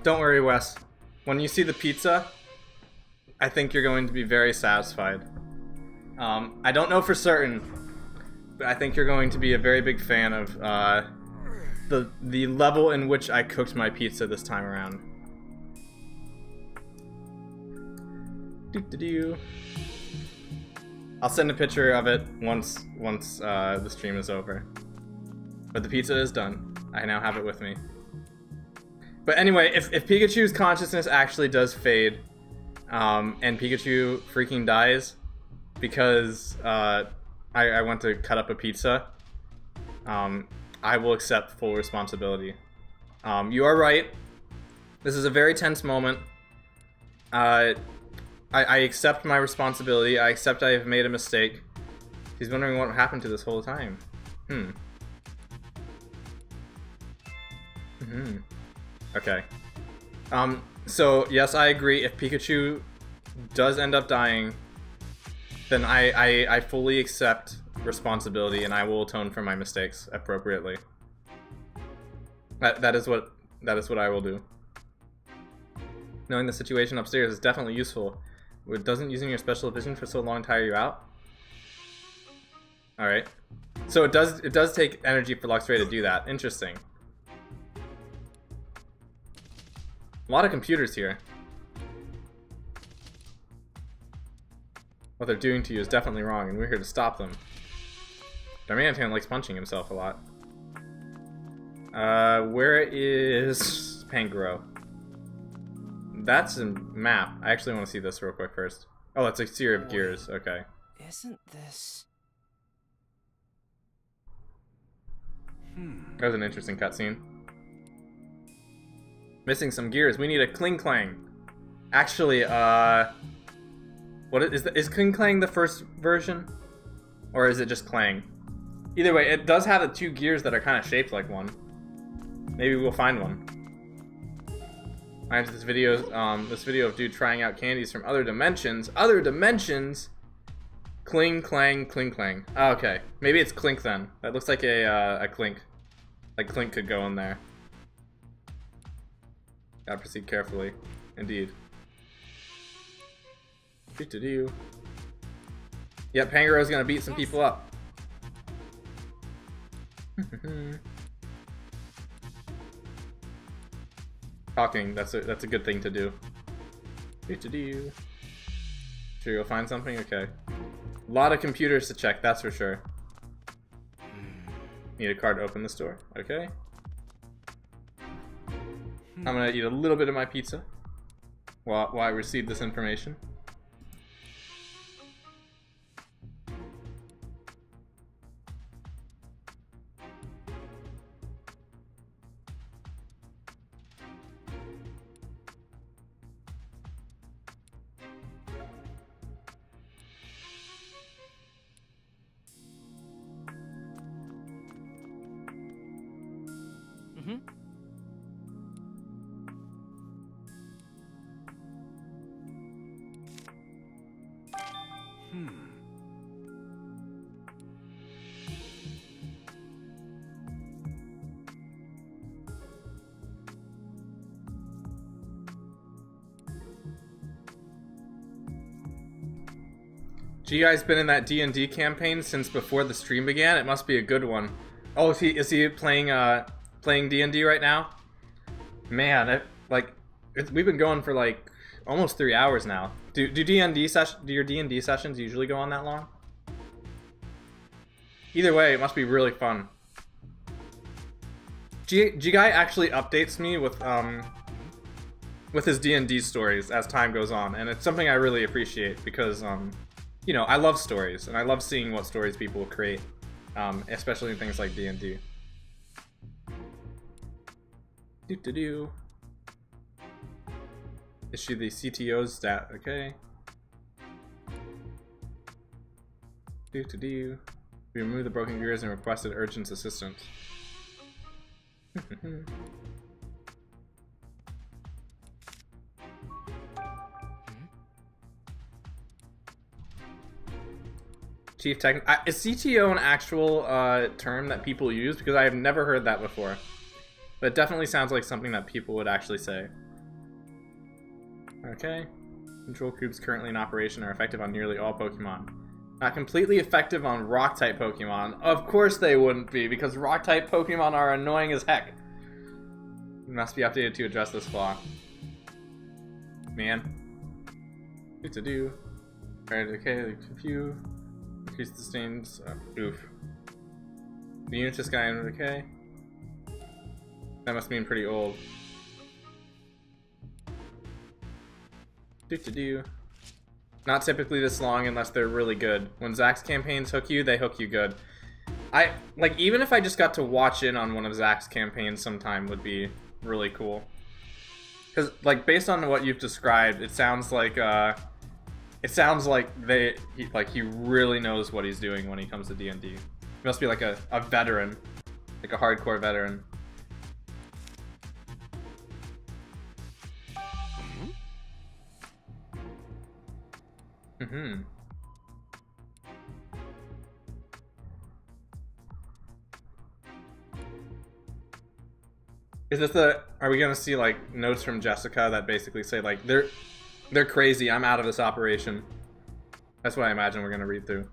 Don't worry, Wes. When you see the pizza, I think you're going to be very satisfied. I don't know for certain, but I think you're going to be a very big fan of the level in which I cooked my pizza this time around. Doo-doo-doo. I'll send a picture of it once the stream is over. But the pizza is done. I now have it with me. But anyway, if Pikachu's consciousness actually does fade, and Pikachu freaking dies because I went to cut up a pizza, I will accept full responsibility. You are right. This is a very tense moment. I accept my responsibility. I accept I have made a mistake. He's wondering what happened to this whole time. Okay. So yes, I agree. If Pikachu does end up dying, then I fully accept responsibility and I will atone for my mistakes appropriately. That is what I will do. Knowing the situation upstairs is definitely useful. Doesn't using your special vision for so long tire you out? Alright. So it does take energy for Luxray to do that. Interesting. A lot of computers here. What they're doing to you is definitely wrong, and we're here to stop them. Darmanitan likes punching himself a lot. Where is Pangoro? That's a map. I actually want to see this real quick first. Oh, that's a series of gears. Okay. Isn't this... That was an interesting cutscene. Missing some gears. We need a Kling Clang. Actually, what is Kling Clang the first version? Or is it just Clang? Either way, it does have the 2 gears that are kind of shaped like one. Maybe we'll find one. I have this video of dude trying out candies from other dimensions. Other dimensions? Kling Clang, Kling Clang. Oh, okay. Maybe it's Clink then. That looks like a Clink. Like Clink could go in there. Gotta proceed carefully. Indeed. Do-do-do. Yep, Pangoro's gonna beat some people up. Talking, that's a good thing to do. Do-do-do. Sure you'll find something? Okay. A lot of computers to check, that's for sure. Need a card to open this door. Okay. I'm gonna eat a little bit of my pizza while I receive this information. You guys been in that D&D campaign since before the stream began? It must be a good one. Oh, is he playing D&D right now? Man, we've been going for like almost 3 hours now. Do your D&D sessions usually go on that long? Either way, it must be really fun. G-Guy actually updates me with his D&D stories as time goes on, and it's something I really appreciate because you know, I love stories, and I love seeing what stories people create, especially in things like D&D. Do-do-do. Issue the CTO's stat, okay. Do-do-do. We removed the broken gears and requested urgent assistance. Chief Tech. Is CTO an actual term that people use? Because I have never heard that before. But it definitely sounds like something that people would actually say. Okay. Control cubes currently in operation are effective on nearly all Pokemon. Not completely effective on Rock-type Pokemon. Of course they wouldn't be, because Rock-type Pokemon are annoying as heck. Must be updated to address this flaw. Man. Good to do. Alright, okay, a few. Increase the stains. Oof. The unit just got in, okay. That must mean pretty old. Do-do-do. Not typically this long unless they're really good. When Zach's campaigns hook you, they hook you good. Even if I just got to watch in on one of Zach's campaigns sometime would be really cool. Because, based on what you've described, it sounds like, he really knows what he's doing when he comes to D&D. He must be like a veteran. Like a hardcore veteran. Mm-hmm. Are we gonna see notes from Jessica that basically say they're crazy, I'm out of this operation? That's what I imagine we're gonna read through.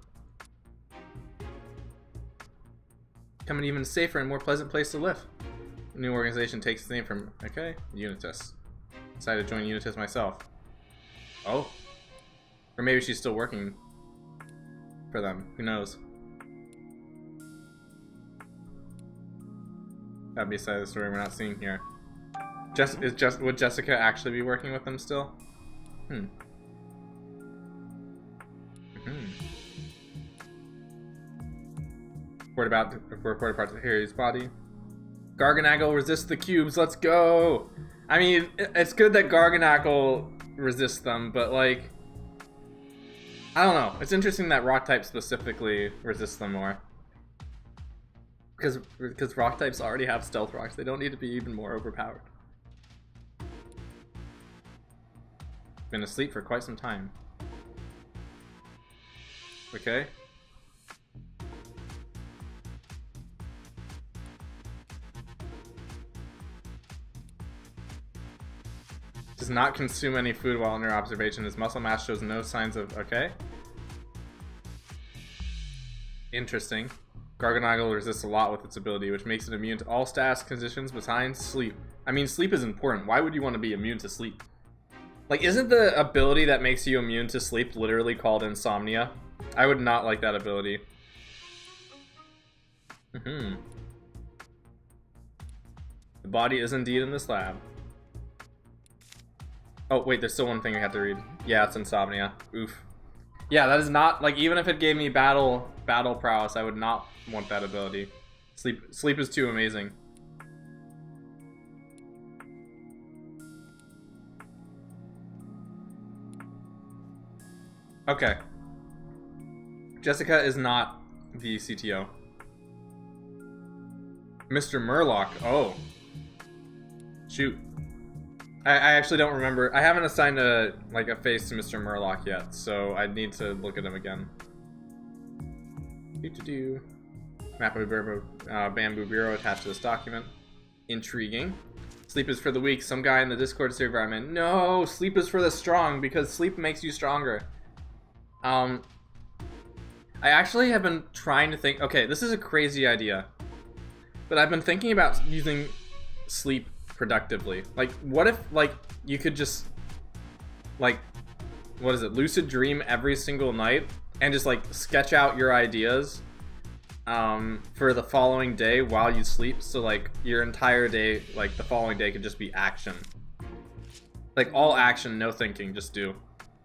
Become an even safer and more pleasant place to live. The new organization takes its name from, okay, Unitas. Decided to join Unitas myself. Oh. Or maybe she's still working for them. Who knows? That'd be a side of the story we're not seeing here. Would Jessica actually be working with them still? Report about to Harry's body. Garganagle resists the cubes. Let's go. I mean, it's good that Garganagle resists them, but like, I don't know. It's interesting that rock type specifically resists them more. Because rock types already have stealth rocks. They don't need to be even more overpowered. Been asleep for quite some time. Okay. Does not consume any food while under observation. His muscle mass shows no signs of... Okay. Interesting. Garganagle resists a lot with its ability, which makes it immune to all status conditions besides sleep. I mean, sleep is important. Why would you want to be immune to sleep? Like, isn't the ability that makes you immune to sleep literally called insomnia? I would not like that ability. The body is indeed in this lab. Oh, wait, there's still one thing I have to read. Yeah, it's insomnia. Oof. Yeah, that is not, like, even if it gave me battle prowess, I would not want that ability. Sleep is too amazing. Okay. Jessica is not the CTO. Mr. Murloc. Oh. Shoot. I actually don't remember. I haven't assigned a face to Mr. Murloc yet, so I need to look at him again. Map of Bamboo Bureau attached to this document. Intriguing. Sleep is for the weak. Some guy in the Discord server I'm in. No, sleep is for the strong because sleep makes you stronger. I actually have been trying to think. Okay, this is a crazy idea, but I've been thinking about using sleep productively. Like, what if, like, you could just, like, what is it, lucid dream every single night and just, like, sketch out your ideas for the following day while you sleep, so, like, your entire day, like, the following day could just be action. Like, all action, no thinking, just do.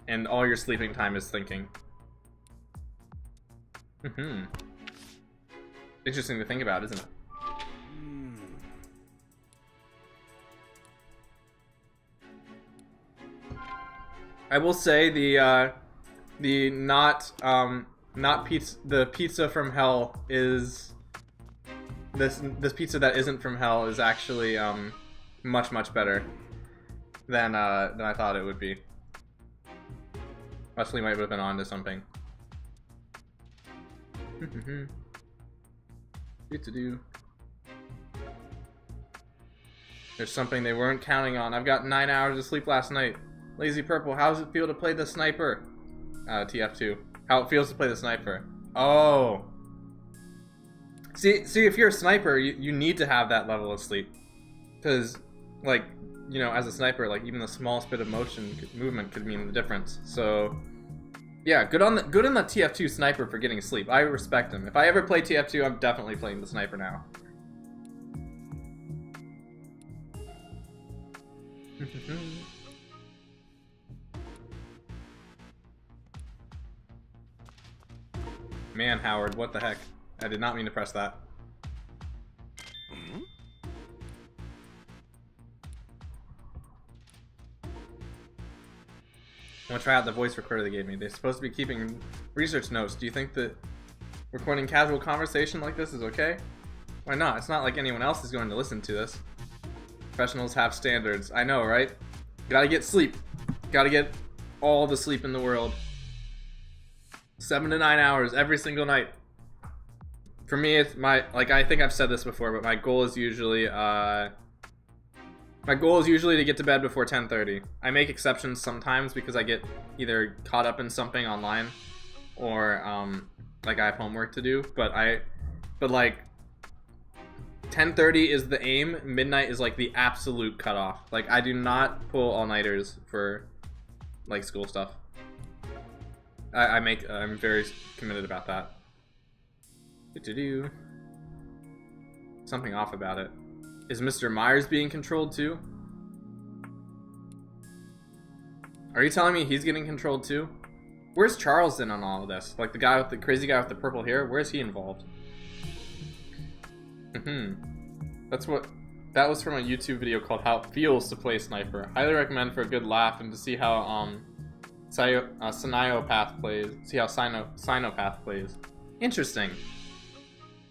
And all your sleeping time is thinking. Interesting to think about, isn't it? I will say the pizza from hell is this pizza that isn't from hell is actually much better than I thought it would be. Wesley might have been onto something. Good to do. There's something they weren't counting on. I've got 9 hours of sleep last night. Lazy Purple, how does it feel to play the sniper? TF2. How it feels to play the sniper. Oh. See, if you're a sniper, you need to have that level of sleep. Because, like, you know, as a sniper, like, even the smallest bit of movement could mean the difference. So, yeah, good on the TF2 sniper for getting sleep. I respect him. If I ever play TF2, I'm definitely playing the sniper now. Man, Howard, what the heck? I did not mean to press that. I want to try out the voice recorder they gave me. They're supposed to be keeping research notes. Do you think that recording casual conversation like this is okay? Why not? It's not like anyone else is going to listen to this. Professionals have standards. I know, right? Gotta get sleep. Gotta get all the sleep in the world. 7 to 9 hours every single night. For me, it's I think I've said this before, but my goal is usually to get to bed before 10:30. I make exceptions sometimes because I get either caught up in something online or like I have homework to do, but like 10:30 is the aim. Midnight is like the absolute cutoff. Like I do not pull all-nighters for like school stuff. I'm very committed about that. Something off about it. Is Mr. Myers being controlled too? Are you telling me he's getting controlled too? Where's Charleston on all of this? Like the guy with the crazy guy with the purple hair? Where's he involved? That was from a YouTube video called How It Feels to Play Sniper. Highly recommend for a good laugh and to see how Siniopath plays. See how Sinopath plays. Interesting.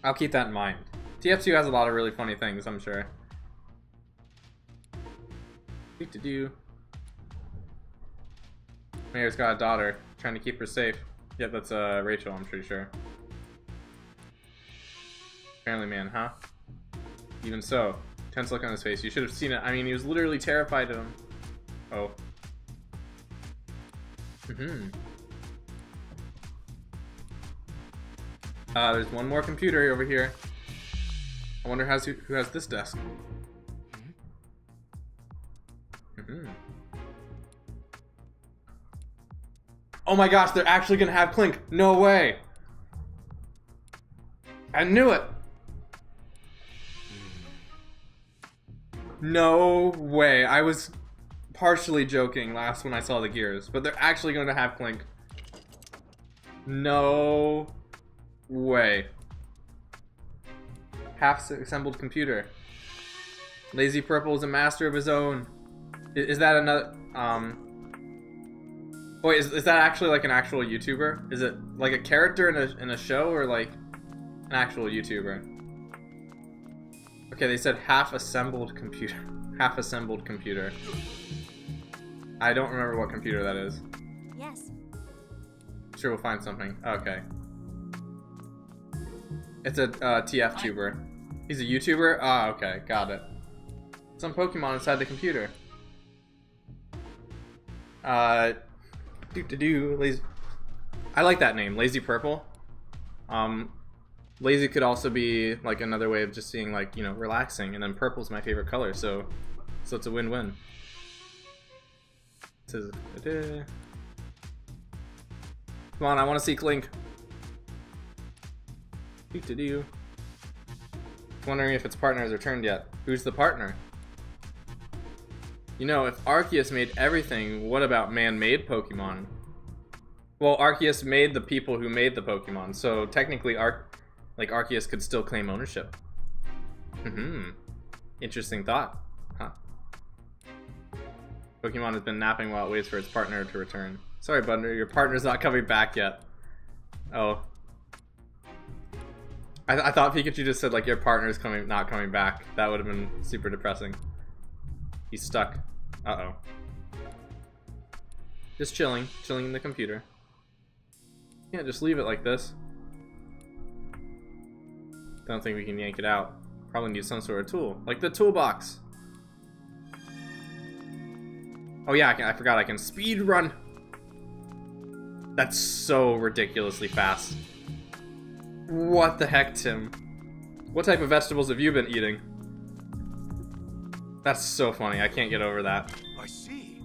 I'll keep that in mind. TF2 has a lot of really funny things, I'm sure. Mayor's got a daughter, trying to keep her safe. Yep, that's Rachel, I'm pretty sure. Family man, huh? Even so, tense look on his face. You should have seen it. I mean, he was literally terrified of him. Oh. There's one more computer over here. I wonder who has this desk. Oh my gosh, they're actually gonna have Clink. No way. I knew it. No way. I was partially joking last when I saw the gears, but they're actually going to have Clink. No way. Half assembled computer. Lazy Purple is a master of his own. Is that another wait, is that actually like an actual YouTuber? Is it like a character in a show or like an actual YouTuber? Okay, they said half assembled computer. Half assembled computer. I don't remember what computer that is. Yes. Sure, we'll find something. Okay. It's a TF tuber. He's a YouTuber? Ah, okay, got it. Some Pokemon inside the computer. Lazy. I like that name, Lazy Purple. Lazy could also be like another way of just seeing like, you know, relaxing, and then purple's my favorite color, so it's a win-win. Come on, I want to see Clink. Wondering if its partner has returned yet. Who's the partner? You know, if Arceus made everything, what about man-made Pokemon? Well, Arceus made the people who made the Pokemon, so technically Arceus could still claim ownership. Interesting thought. Huh. Pokemon has been napping while it waits for its partner to return. Sorry, Bunder, your partner's not coming back yet. Oh. I thought Pikachu just said like your partner's not coming back. That would have been super depressing. He's stuck. Uh-oh. Just chilling in the computer. Yeah, just leave it like this. Don't think we can yank it out. Probably need some sort of tool, like the toolbox. Oh yeah, I forgot I can speed run. That's so ridiculously fast. What the heck, Tim? What type of vegetables have you been eating? That's so funny. I can't get over that. I see.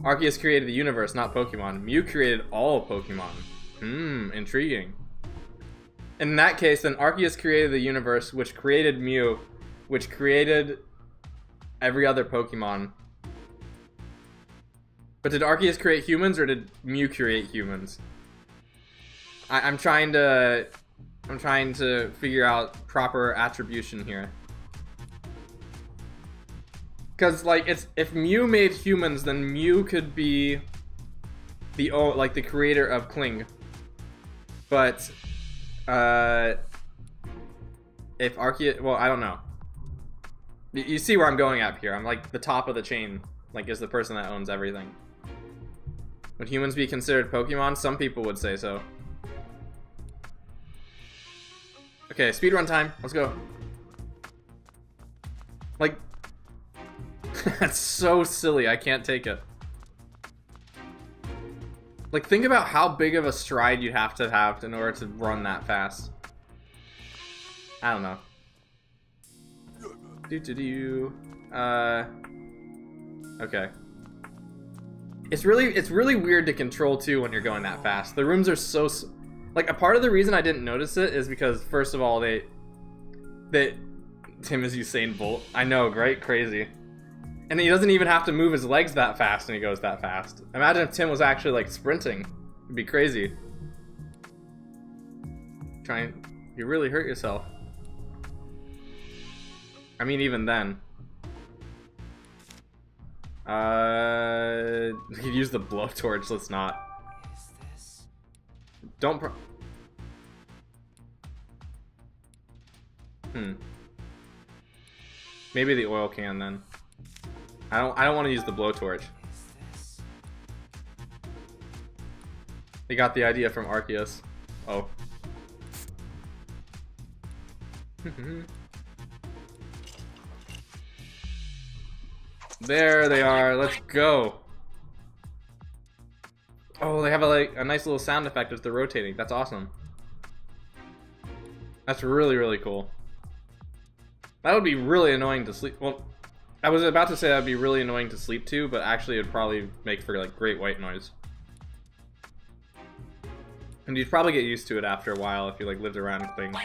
Arceus created the universe, not Pokemon. Mew created all Pokemon. Intriguing. In that case, then Arceus created the universe, which created Mew, which created every other Pokemon. But did Arceus create humans, or did Mew create humans? I'm trying to figure out proper attribution here. Because like if Mew made humans, then Mew could be the creator of Kling. But if Arceus, well, I don't know. You see where I'm going at here. I'm like the top of the chain, like is the person that owns everything. Would humans be considered Pokemon? Some people would say so. Okay, speedrun time. Let's go. Like, that's so silly. I can't take it. Like, think about how big of a stride you'd have in order to run that fast. I don't know. Okay. It's really weird to control too when you're going that fast. The rooms are so like, a part of the reason I didn't notice it is because first of all Tim is Usain Bolt. I know, right? Crazy. And he doesn't even have to move his legs that fast when he goes that fast. Imagine if Tim was actually like sprinting. It'd be crazy. You really hurt yourself. I mean, even then. We could use the blowtorch. Let's not. Is this? Don't. Maybe the oil can then. I don't want to use the blowtorch. Is this? They got the idea from Arceus. Oh. There they are. Let's go. Oh, they have a nice little sound effect as they're rotating. That's awesome. That's really, really cool. That would be really annoying to sleep. Well, I was about to say that would be really annoying to sleep to, but actually it would probably make for like great white noise. And you'd probably get used to it after a while if you like lived around Kling.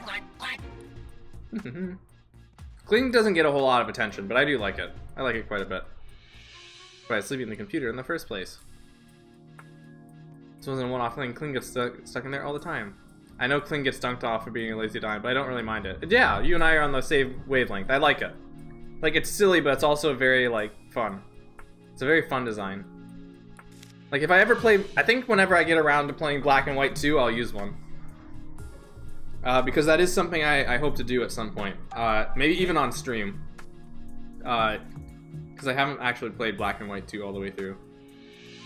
Kling doesn't get a whole lot of attention, but I do like it. I like it quite a bit. By sleeping in the computer in the first place. This wasn't a one-off thing. Kling gets stuck in there all the time. I know Kling gets dunked off for being a lazy dime, but I don't really mind it. Yeah, you and I are on the same wavelength. I like it. Like, it's silly, but it's also very, like, fun. It's a very fun design. Like, if I ever play... I think whenever I get around to playing Black and White 2, I'll use one. Because that is something I hope to do at some point. Maybe even on stream. Because I haven't actually played Black and White 2 all the way through.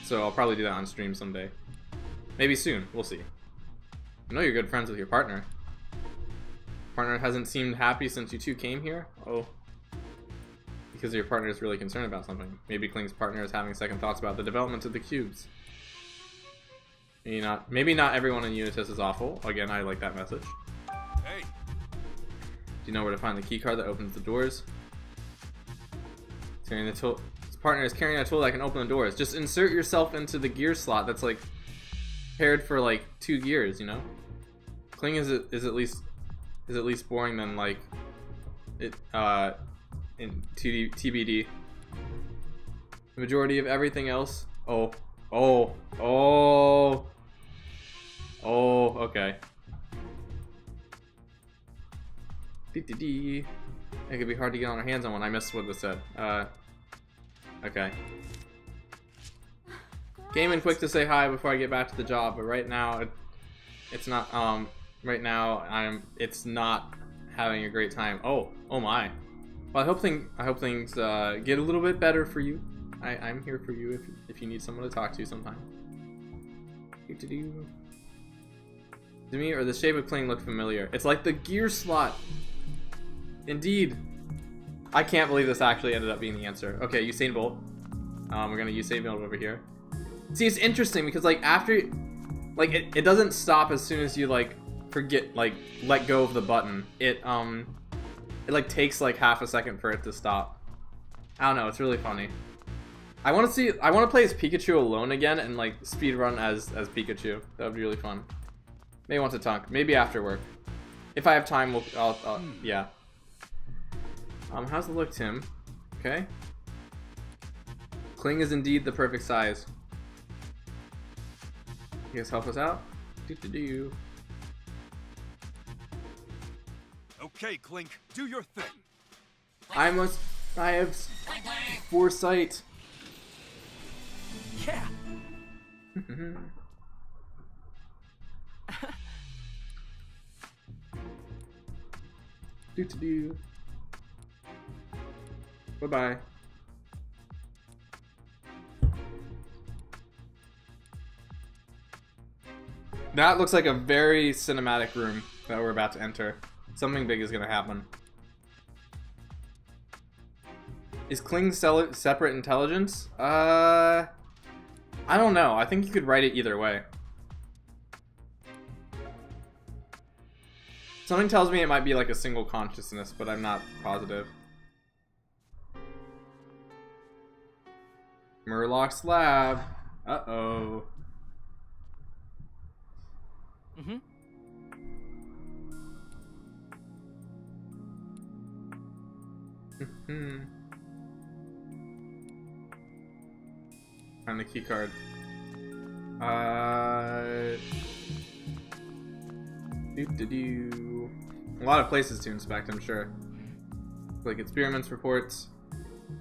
So I'll probably do that on stream someday. Maybe soon. We'll see. I know you're good friends with your partner. Partner hasn't seemed happy since you two came here? Oh. Because your partner is really concerned about something. Maybe Kling's partner is having second thoughts about the development of the cubes. Maybe not everyone in Unitas is awful. Again, I like that message. Hey. Do you know where to find the key card that opens the doors? His partner is carrying a tool that can open the doors. Just insert yourself into the gear slot that's like paired for like 2 gears, you know? Kling is at least boring than like it in TBD. The majority of everything else. Okay. It could be hard to get on our hands on one. I missed what this said. Okay. Came in quick to say hi before I get back to the job, but right now it's not. Right now it's not having a great time. Oh my. Well, I hope things get a little bit better for you. I'm here for you if you need someone to talk to sometime. To me, or the shape of Kling look familiar. It's like the gear slot. Indeed. I can't believe this actually ended up being the answer. Okay, Usain Bolt. We're gonna Usain Bolt over here. See, it's interesting because like after, like it doesn't stop as soon as you like forget, like let go of the button. It like takes like half a second for it to stop. I don't know. It's really funny. I want to play as Pikachu alone again and like speedrun as Pikachu. That would be really fun. Maybe once a tonk. Maybe after work. If I have time, I'll yeah. How's it look, Tim? Okay. Kling is indeed the perfect size. You guys help us out? Okay, Clink, do your thing. I have foresight. Yeah. Bye-bye. That looks like a very cinematic room that we're about to enter. Something big is gonna happen. Is Kling separate intelligence? I don't know. I think you could write it either way. Something tells me it might be like a single consciousness, but I'm not positive. Murlock's lab. Uh-oh. Mm-hmm. Find the key card. A lot of places to inspect, I'm sure. Like experiments, reports.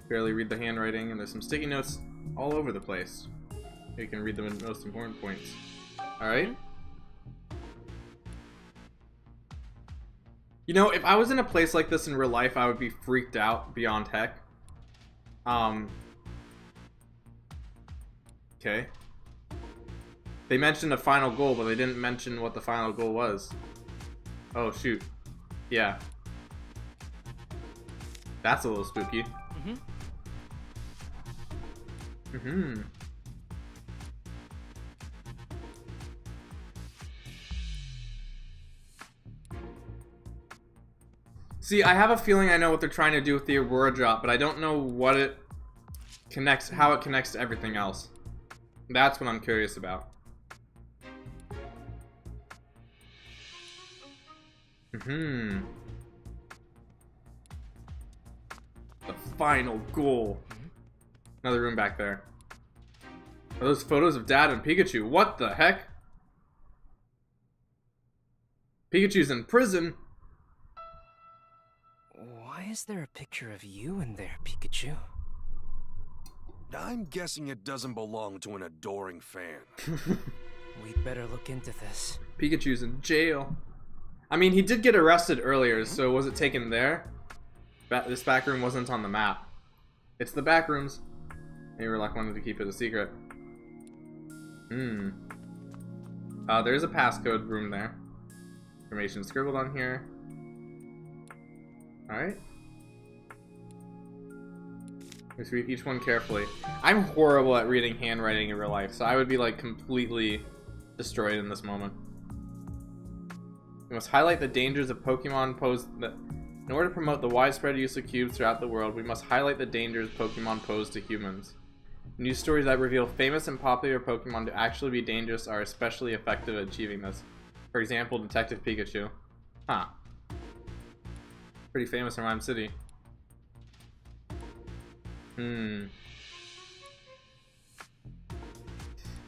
Barely read the handwriting, and there's some sticky notes all over the place. You can read the most important points. Alright? You know, if I was in a place like this in real life, I would be freaked out beyond heck. Okay. They mentioned a final goal, but they didn't mention what the final goal was. Oh, shoot. Yeah. That's a little spooky. See, I have a feeling I know what they're trying to do with the Aurora drop, but I don't know what it connects, how it connects to everything else. That's what I'm curious about. The final goal. Another room back there. Are those photos of Dad and Pikachu? What the heck? Pikachu's in prison? Why is there a picture of you in there, Pikachu? I'm guessing it doesn't belong to an adoring fan. We'd better look into this. Pikachu's in jail. I mean, he did get arrested earlier, so was it taken there? This back room wasn't on the map. It's the back rooms. Maybe Murlock wanted to keep it a secret. There's a passcode room there. Information scribbled on here. Alright. Let's read each one carefully. I'm horrible at reading handwriting in real life, so I would be like completely destroyed in this moment. We must highlight the dangers of Pokemon pose. In order to promote the widespread use of cubes throughout the world, we must highlight the dangers Pokemon pose to humans. News stories that reveal famous and popular Pokemon to actually be dangerous are especially effective at achieving this. For example, Detective Pikachu. Huh. Pretty famous in Rhyme City.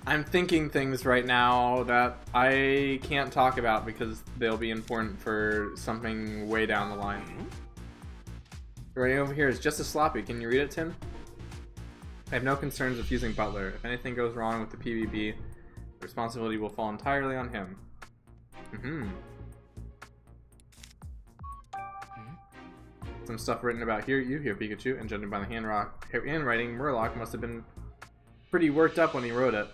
I'm thinking things right now that I can't talk about because they'll be important for something way down the line. Right over here is just a sloppy. Can you read it, Tim? I have no concerns with using Butler. If anything goes wrong with the PvP, the responsibility will fall entirely on him. Some stuff written about you here, Pikachu, and judging by the handwriting, Murlock must have been pretty worked up when he wrote it.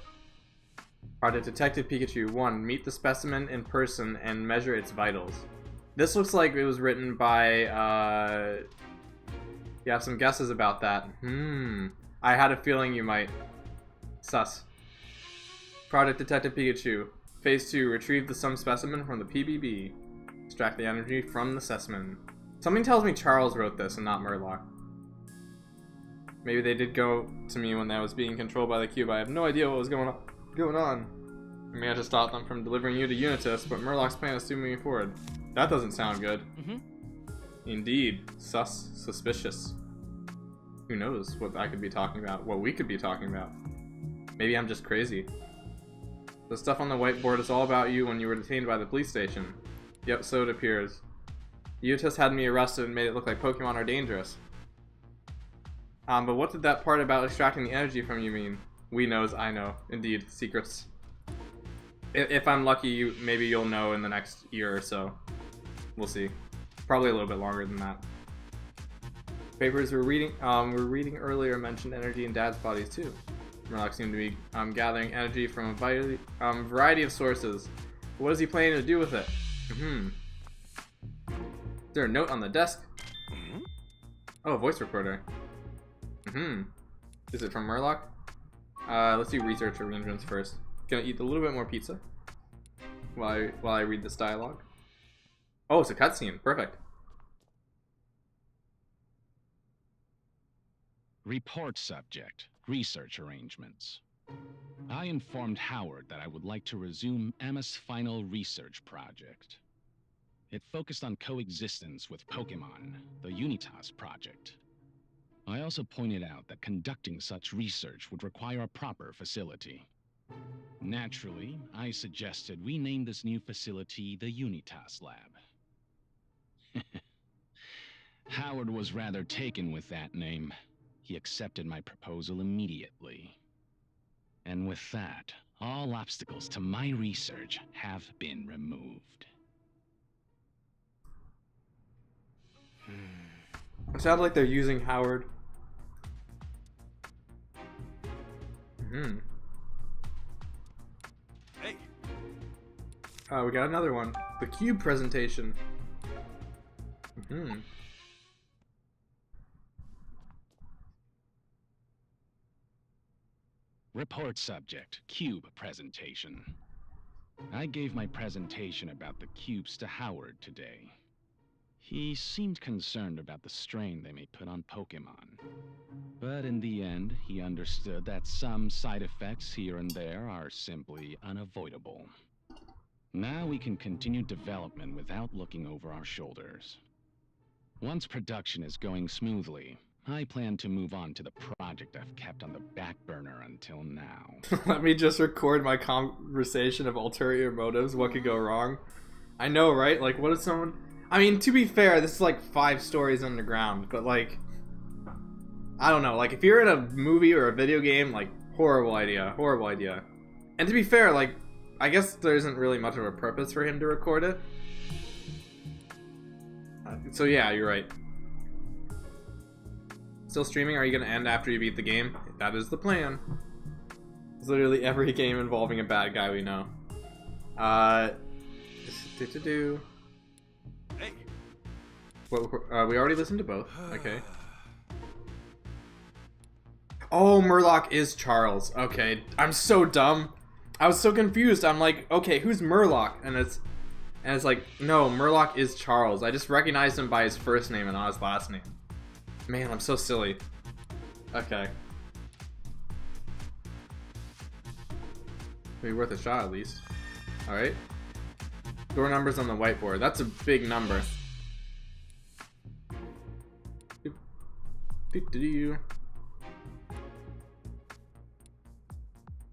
Project Detective Pikachu 1. Meet the specimen in person and measure its vitals. This looks like it was written by, you have some guesses about that. I had a feeling you might. Sus. Project Detective Pikachu. Phase 2. Retrieve some specimen from the PBB. Extract the energy from the specimen. Something tells me Charles wrote this and not Murlock. Maybe they did go to me when I was being controlled by the cube. I have no idea what was going on. I may have to stop them from delivering you to Unitas, but Murlock's plan is to move forward. That doesn't sound good. Indeed. Suspicious. Who knows what I could be talking about, what we could be talking about. Maybe I'm just crazy. The stuff on the whiteboard is all about you when you were detained by the police station. Yep, so it appears. Unitas had me arrested and made it look like Pokemon are dangerous. But what did that part about extracting the energy from you mean? We knows, I know. Indeed, secrets. If I'm lucky, maybe you'll know in the next year or so. We'll see. Probably a little bit longer than that. Papers we're reading earlier mentioned energy in Dad's bodies too. Murlock seemed to be gathering energy from a variety of sources. What is he planning to do with it? Is there a note on the desk? Oh, a voice recorder. Is it from Murlock? Let's do research arrangements first. Gonna eat a little bit more pizza while I read this dialogue. Oh, it's a cutscene. Perfect. Report subject. research arrangements. I informed Howard that I would like to resume Emma's final research project. It focused on coexistence with Pokemon, the Unitas project. I also pointed out that conducting such research would require a proper facility. Naturally, I suggested we name this new facility the Unitas Lab. Howard was rather taken with that name. He accepted my proposal immediately. And with that, all obstacles to my research have been removed. It sounds like they're using Howard. Hey, We got another one. The cube presentation. Report subject, cube presentation. I gave my presentation about the cubes to Howard today. He seemed concerned about the strain they may put on Pokemon. But in the end, he understood that some side effects here and there are simply unavoidable. Now we can continue development without looking over our shoulders. Once production is going smoothly, I plan to move on to the project I've kept on the back burner until now. Let me just record my conversation of ulterior motives. What could go wrong? I know, right? Like, what if someone... I mean, to be fair, this is like 5 stories underground, but like... I don't know, like, if you're in a movie or a video game, like, horrible idea. Horrible idea. And to be fair, like, I guess there isn't really much of a purpose for him to record it. So yeah, you're right. Still streaming? Are you going to end after you beat the game? That is the plan. It's literally every game involving a bad guy we know. hey. What, we already listened to both. Okay. Oh, Murloc is Charles. Okay, I'm so dumb. I was so confused. I'm like, okay, who's Murloc? And it's like, no, Murloc is Charles. I just recognized him by his first name and not his last name. Man, I'm so silly. Okay. Be worth a shot at least. Alright. Door numbers on the whiteboard. That's a big number.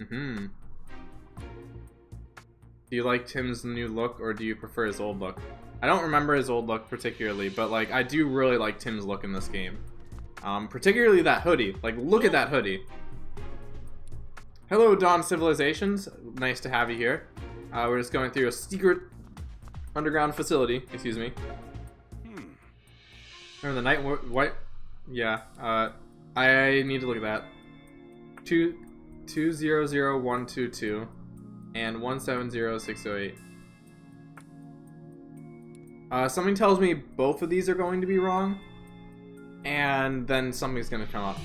Do you like Tim's new look or do you prefer his old look? I don't remember his old look particularly, but like I do really like Tim's look in this game. Particularly that hoodie. Like, look at that hoodie. Hello, Dawn Civilizations. Nice to have you here. We're just going through a secret underground facility. Excuse me. Remember the night white? Yeah. I need to look at that. 200122 and 170608. Something tells me both of these are going to be wrong, and then something's gonna come up.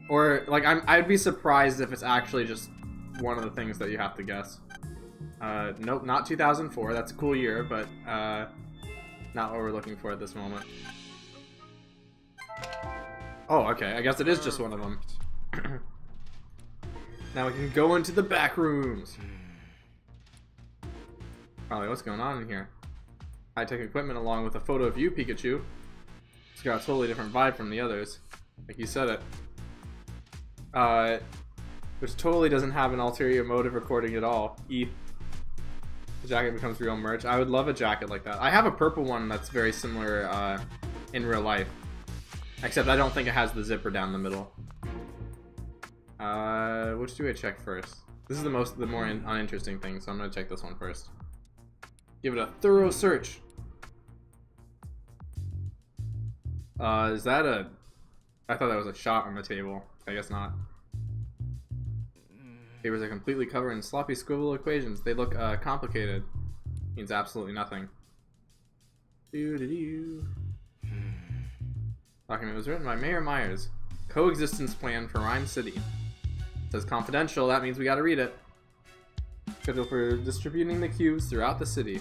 Or like I'd be surprised if it's actually just one of the things that you have to guess. Nope, not 2004. That's a cool year, but not what we're looking for at this moment. Oh, okay. I guess it is just one of them. Now we can go into the back rooms. Probably what's going on in here? High-tech equipment along with a photo of you, Pikachu. It's got a totally different vibe from the others. Like you said it. Which totally doesn't have an ulterior motive recording at all. The jacket becomes real merch. I would love a jacket like that. I have a purple one that's very similar in real life. Except I don't think it has the zipper down the middle. Which do I check first? This is the more uninteresting thing, so I'm gonna check this one first. Give it a thorough search. Is that a... I thought that was a shot on the table. I guess not. Papers are completely covered in sloppy scribble equations. They look complicated. Means absolutely nothing. Document was written by Mayor Myers. Coexistence plan for Rhyme City. It says confidential, that means we gotta read it. Schedule for distributing the cubes throughout the city.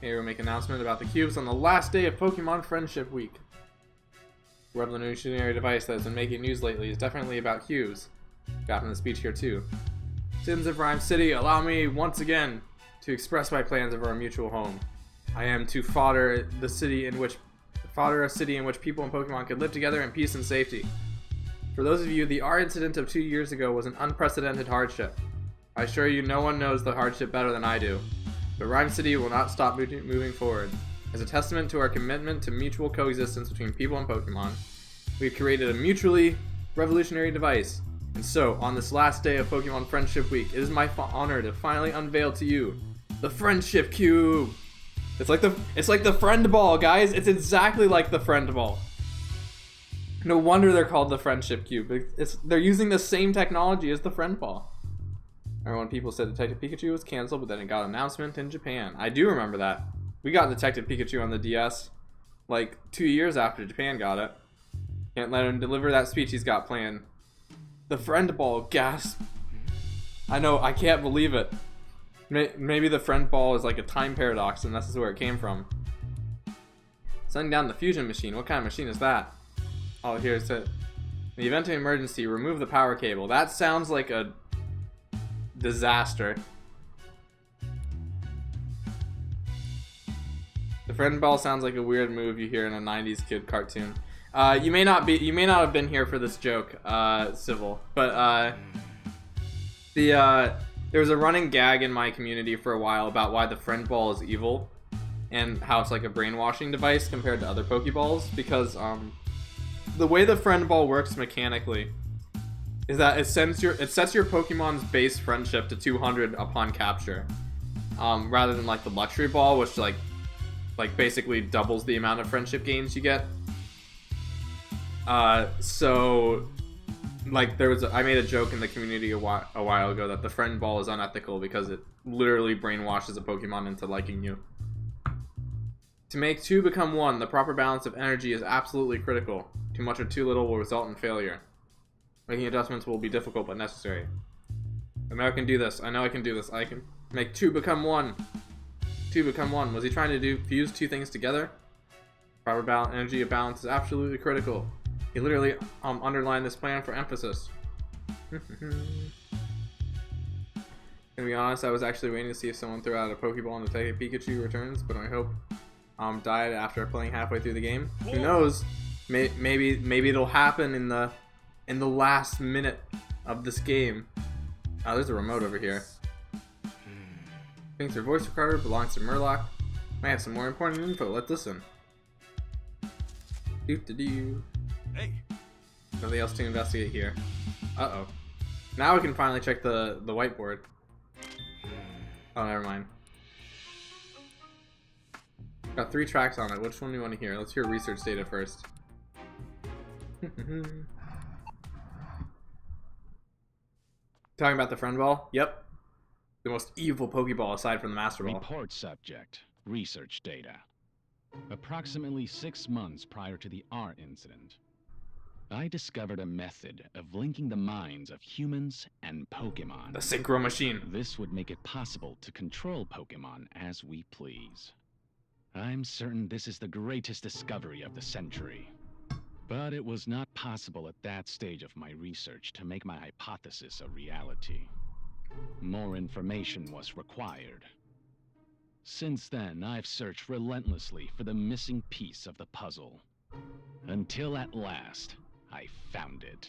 Here we'll make an announcement about the cubes on the last day of Pokemon Friendship Week. revolutionary device that has been making news lately is definitely about Hughes. Got from the speech here too. Citizens of Rhyme City, allow me once again to express my plans of our mutual home. I am to fodder a city in which people and Pokemon could live together in peace and safety. For those of you, the R incident of 2 years ago was an unprecedented hardship. I assure you no one knows the hardship better than I do. But Rhyme City will not stop moving forward. As a testament to our commitment to mutual coexistence between people and Pokemon, we've created a mutually revolutionary device. And so, on this last day of Pokemon Friendship Week, it is my honor to finally unveil to you the Friendship Cube. It's like the Friend Ball, guys. It's exactly like the Friend Ball. No wonder they're called the Friendship Cube. They're using the same technology as the Friend Ball. Remember when people said Detective Pikachu was canceled, but then it got an announcement in Japan? I do remember that. We got Detective Pikachu on the DS like 2 years after Japan got it. Can't let him deliver that speech he's got planned. The Friend Ball, gasp. I know, I can't believe it. Maybe the Friend Ball is like a time paradox and this is where it came from. Sending down the fusion machine. What kind of machine is that? Oh, here's it. In the event of emergency, remove the power cable. That sounds like a disaster. The Friend Ball sounds like a weird move you hear in a 90s kid cartoon. You may not have been here for this joke, Civil, but there was a running gag in my community for a while about why the Friend Ball is evil and how it's like a brainwashing device compared to other Pokeballs, because the way the Friend Ball works mechanically is that it sets your Pokemon's base friendship to 200 upon capture, rather than like the Luxury Ball, which like basically doubles the amount of friendship gains you get. So like I made a joke in the community a while ago that the Friend Ball is unethical because it literally brainwashes a Pokemon into liking you. To make two become one, the proper balance of energy is absolutely critical. Too much or too little will result in failure. Making adjustments will be difficult but necessary. I know I can do this. I know I can do this. I can make two become one. Two become one. Was he trying to fuse two things together? Proper energy balance is absolutely critical. He literally underlined this plan for emphasis. To be honest, I was actually waiting to see if someone threw out a Pokeball and Detective Pikachu returns, but I hope died after playing halfway through the game. Who knows? Maybe it'll happen in the last minute of this game. Oh, there's a remote over here. Thinks her voice recorder belongs to Murloc. Might have some more important info. Let's listen. Doo-doo-doo. Hey. Nothing else to investigate here. Uh-oh. Now we can finally check the whiteboard. Oh, never mind. Got 3 tracks on it. Which one do you want to hear? Let's hear research data first. Talking about the Friend Ball? Yep. The most evil Pokeball aside from the Master Ball. Report subject. Research data. Approximately 6 months prior to the R incident, I discovered a method of linking the minds of humans and Pokemon. The Synchro Machine. This would make it possible to control Pokemon as we please. I'm certain this is the greatest discovery of the century. But it was not possible at that stage of my research to make my hypothesis a reality. More information was required. Since then, I've searched relentlessly for the missing piece of the puzzle. Until at last, I found it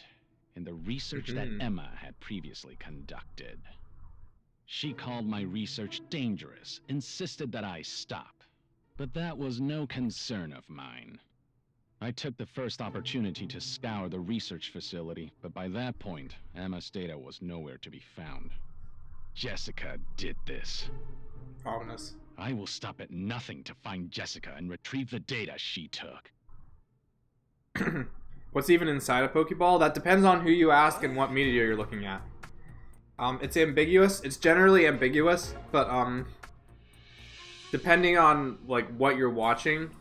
in the research that Emma had previously conducted. She called my research dangerous, insisted that I stop. But that was no concern of mine. I took the first opportunity to scour the research facility, but by that point, Emma's data was nowhere to be found. Jessica did this. Ominous. I will stop at nothing to find Jessica and retrieve the data she took. What's even inside a Pokeball? That depends on who you ask and what media you're looking at. It's ambiguous. It's generally ambiguous, but depending on like what you're watching,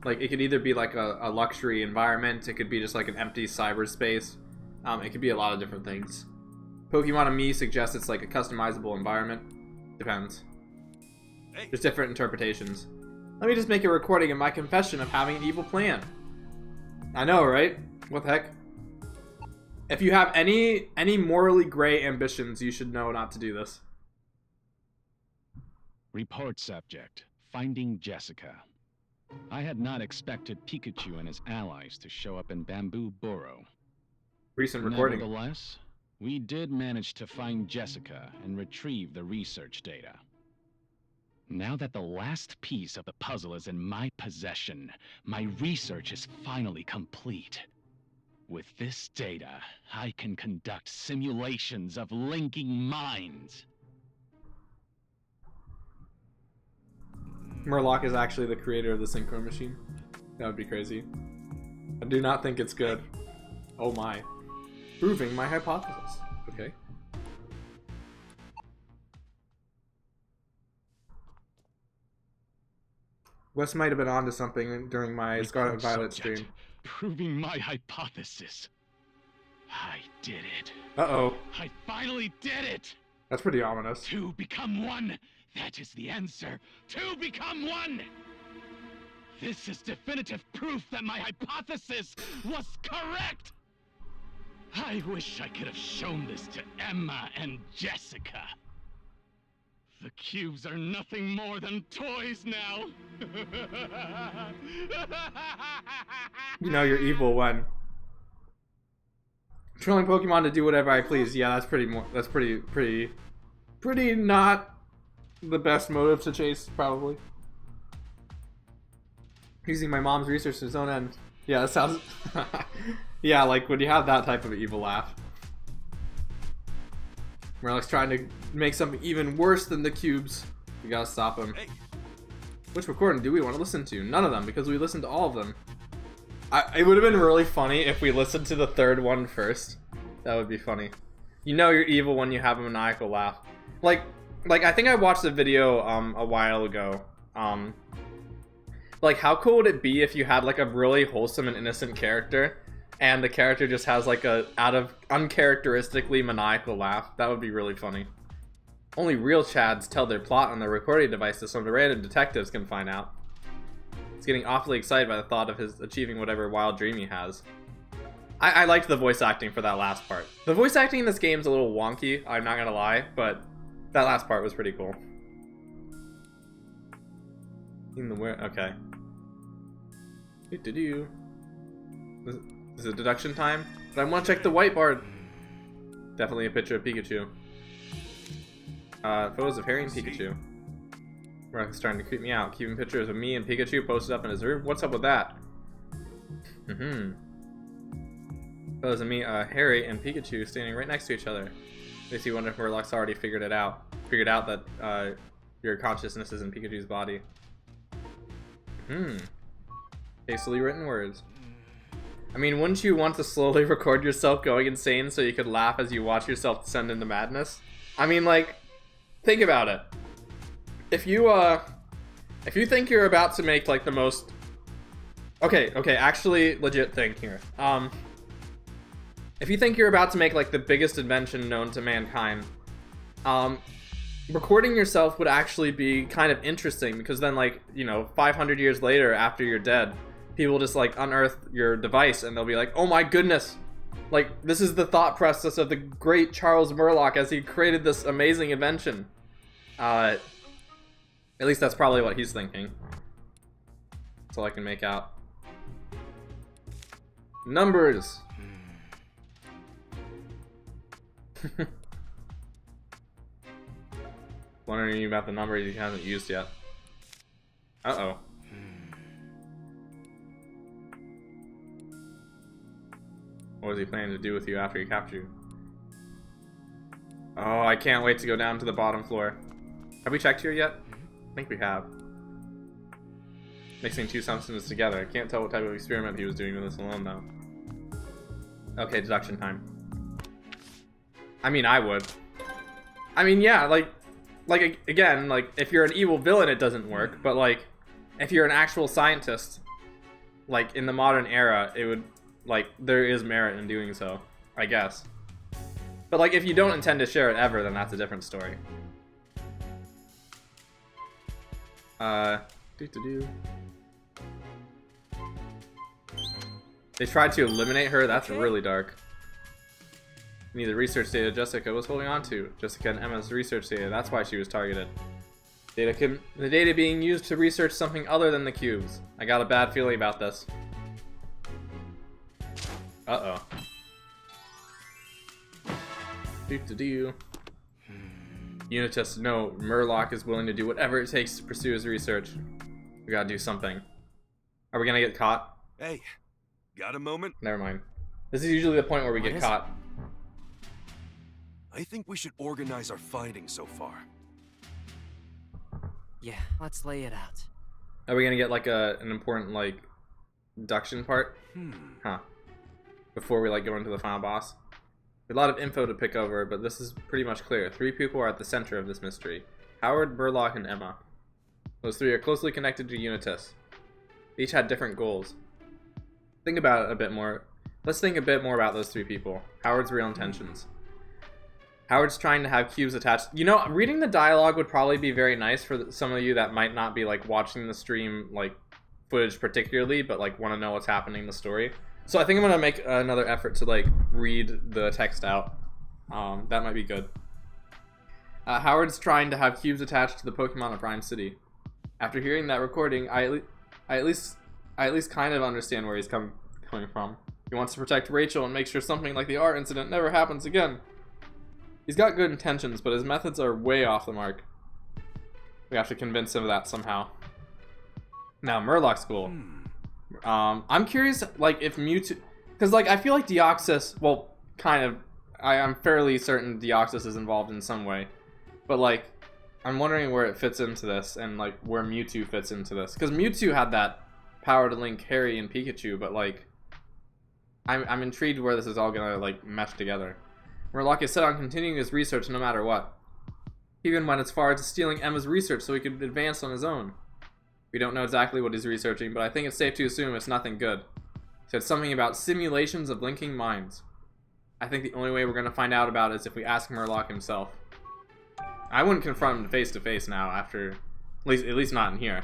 like it could either be like a luxury environment, it could be just like an empty cyberspace. It could be a lot of different things. Pokemon and Me suggests it's like a customizable environment. Depends. There's different interpretations. Let me just make a recording of my confession of having an evil plan. I know, right? What the heck? If you have any morally gray ambitions, you should know not to do this. Report subject, finding Jessica. I had not expected Pikachu and his allies to show up in Bamboo Burrow. Recent recording. Nevertheless, we did manage to find Jessica and retrieve the research data. Now that the last piece of the puzzle is in my possession, my research is finally complete. With this data, I can conduct simulations of linking minds. Murloc is actually the creator of the synchro machine. That would be crazy. I do not think it's good. Oh my. Proving my hypothesis. Okay. Wes might have been onto something during my Scarlet and Violet stream. Proving my hypothesis. I did it. Uh-oh. I finally did it! That's pretty ominous. Two become one. That is the answer. Two become one! This is definitive proof that my hypothesis was correct! I wish I could have shown this to Emma and Jessica. The cubes are nothing more than toys now. You know you're evil when trolling Pokemon to do whatever I please. Yeah, that's pretty not the best motive to chase, probably. Using my mom's research to his own end. Yeah, that sounds yeah, like when you have that type of evil laugh. Murloc's trying to make something even worse than the cubes. We gotta stop him. Which recording do we want to listen to? None of them, because we listened to all of them. It would have been really funny if we listened to the third one first. That would be funny. You know you're evil when you have a maniacal laugh. Like I think I watched a video a while ago. Like how cool would it be if you had like a really wholesome and innocent character, and the character just has like a uncharacteristically maniacal laugh? That would be really funny. Only real Chads tell their plot on their recording devices so the random detectives can find out. He's getting awfully excited by the thought of his achieving whatever wild dream he has. I liked the voice acting for that last part. The voice acting in this game is a little wonky, I'm not gonna lie, but that last part was pretty cool. In the where? Okay. Is it deduction time? But I want to check the whiteboard. Definitely a picture of Pikachu. Photos of Harry and Pikachu. Murloc's starting to creep me out. Keeping pictures of me and Pikachu posted up in his room. What's up with that? Photos of me, Harry and Pikachu standing right next to each other. Makes you wonder if Murloc's already figured out that your consciousness is in Pikachu's body. Hastily written words. I mean, wouldn't you want to slowly record yourself going insane so you could laugh as you watch yourself descend into madness? I mean, like, think about it. If you think you're about to make like the most okay, actually legit thing here. If you think you're about to make like the biggest invention known to mankind, recording yourself would actually be kind of interesting, because then, like, you know, 500 years later after you're dead, people just like unearth your device and they'll be like, oh my goodness, like this is the thought process of the great Charles Murloc as he created this amazing invention. At least that's probably what he's thinking. That's all I can make out. Numbers. Wondering about the numbers he hasn't used yet. Uh-oh. What was he planning to do with you after he captured you? Oh, I can't wait to go down to the bottom floor. Have we checked here yet? I think we have. Mixing two substances together. I can't tell what type of experiment he was doing with this alone, though. Okay, deduction time. I mean, I would. I mean, yeah, like again, like, if you're an evil villain, it doesn't work, but, like, if you're an actual scientist, like, in the modern era, it would, like, there is merit in doing so, I guess. But, like, if you don't intend to share it ever, then that's a different story. They tried to eliminate her? That's really dark. We need the research data Jessica was holding on to. Jessica and Emma's research data. That's why she was targeted. The data being used to research something other than the cubes. I got a bad feeling about this. Uh-oh. Do-do-do. Unitus, no. Murloc is willing to do whatever it takes to pursue his research. We gotta do something. Are we gonna get caught? Hey, got a moment? Never mind. This is usually the point where we get caught. I think we should organize our findings so far. Yeah, let's lay it out. Are we gonna get like an important like induction part? Huh. Before we like go into the final boss? A lot of info to pick over, but this is pretty much clear. 3 people are at the center of this mystery. Howard, Murloc, and Emma. Those 3 are closely connected to Unitus. They each had different goals. Think about it a bit more. Let's think a bit more about those 3 people. Howard's real intentions. Howard's trying to have cubes attached. You know, reading the dialogue would probably be very nice for some of you that might not be like watching the stream like footage particularly, but like want to know what's happening in the story. So I think I'm gonna make another effort to like read the text out. That might be good. Howard's trying to have cubes attached to the Pokemon of Rhyme City. After hearing that recording, I at least kind of understand where he's coming from. He wants to protect Rachel and make sure something like the art incident never happens again. He's got good intentions, but his methods are way off the mark. We have to convince him of that somehow. Now, Murloc's goal. I'm curious, like, if Mewtwo... Because, like, I feel like Deoxys... Well, kind of... I'm fairly certain Deoxys is involved in some way. But, like, I'm wondering where it fits into this, and, like, where Mewtwo fits into this. Because Mewtwo had that power to link Harry and Pikachu, but, like... I'm intrigued where this is all gonna, like, mesh together. Murloc is set on continuing his research no matter what. He even went as far as stealing Emma's research so he could advance on his own. We don't know exactly what he's researching, but I think it's safe to assume it's nothing good. He said something about simulations of linking minds. I think the only way we're going to find out about it is if we ask Murloc himself. I wouldn't confront him face to face now after... At least not in here.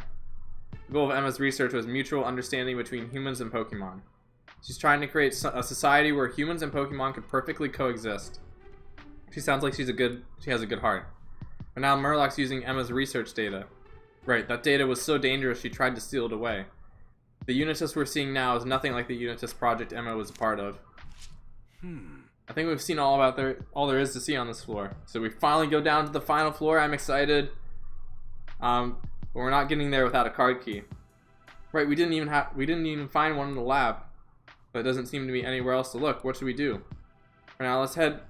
The goal of Emma's research was mutual understanding between humans and Pokemon. She's trying to create a society where humans and Pokemon could perfectly coexist. She sounds like she has a good heart. But now Murloc's using Emma's research data. Right, that data was so dangerous she tried to steal it away. The Unitus we're seeing now is nothing like the Unitus project Emma was a part of. I think we've seen all there is to see on this floor. So we finally go down to the final floor. I'm excited. But we're not getting there without a card key. Right, we didn't even find one in the lab. But it doesn't seem to be anywhere else to look. What should we do? For now, let's head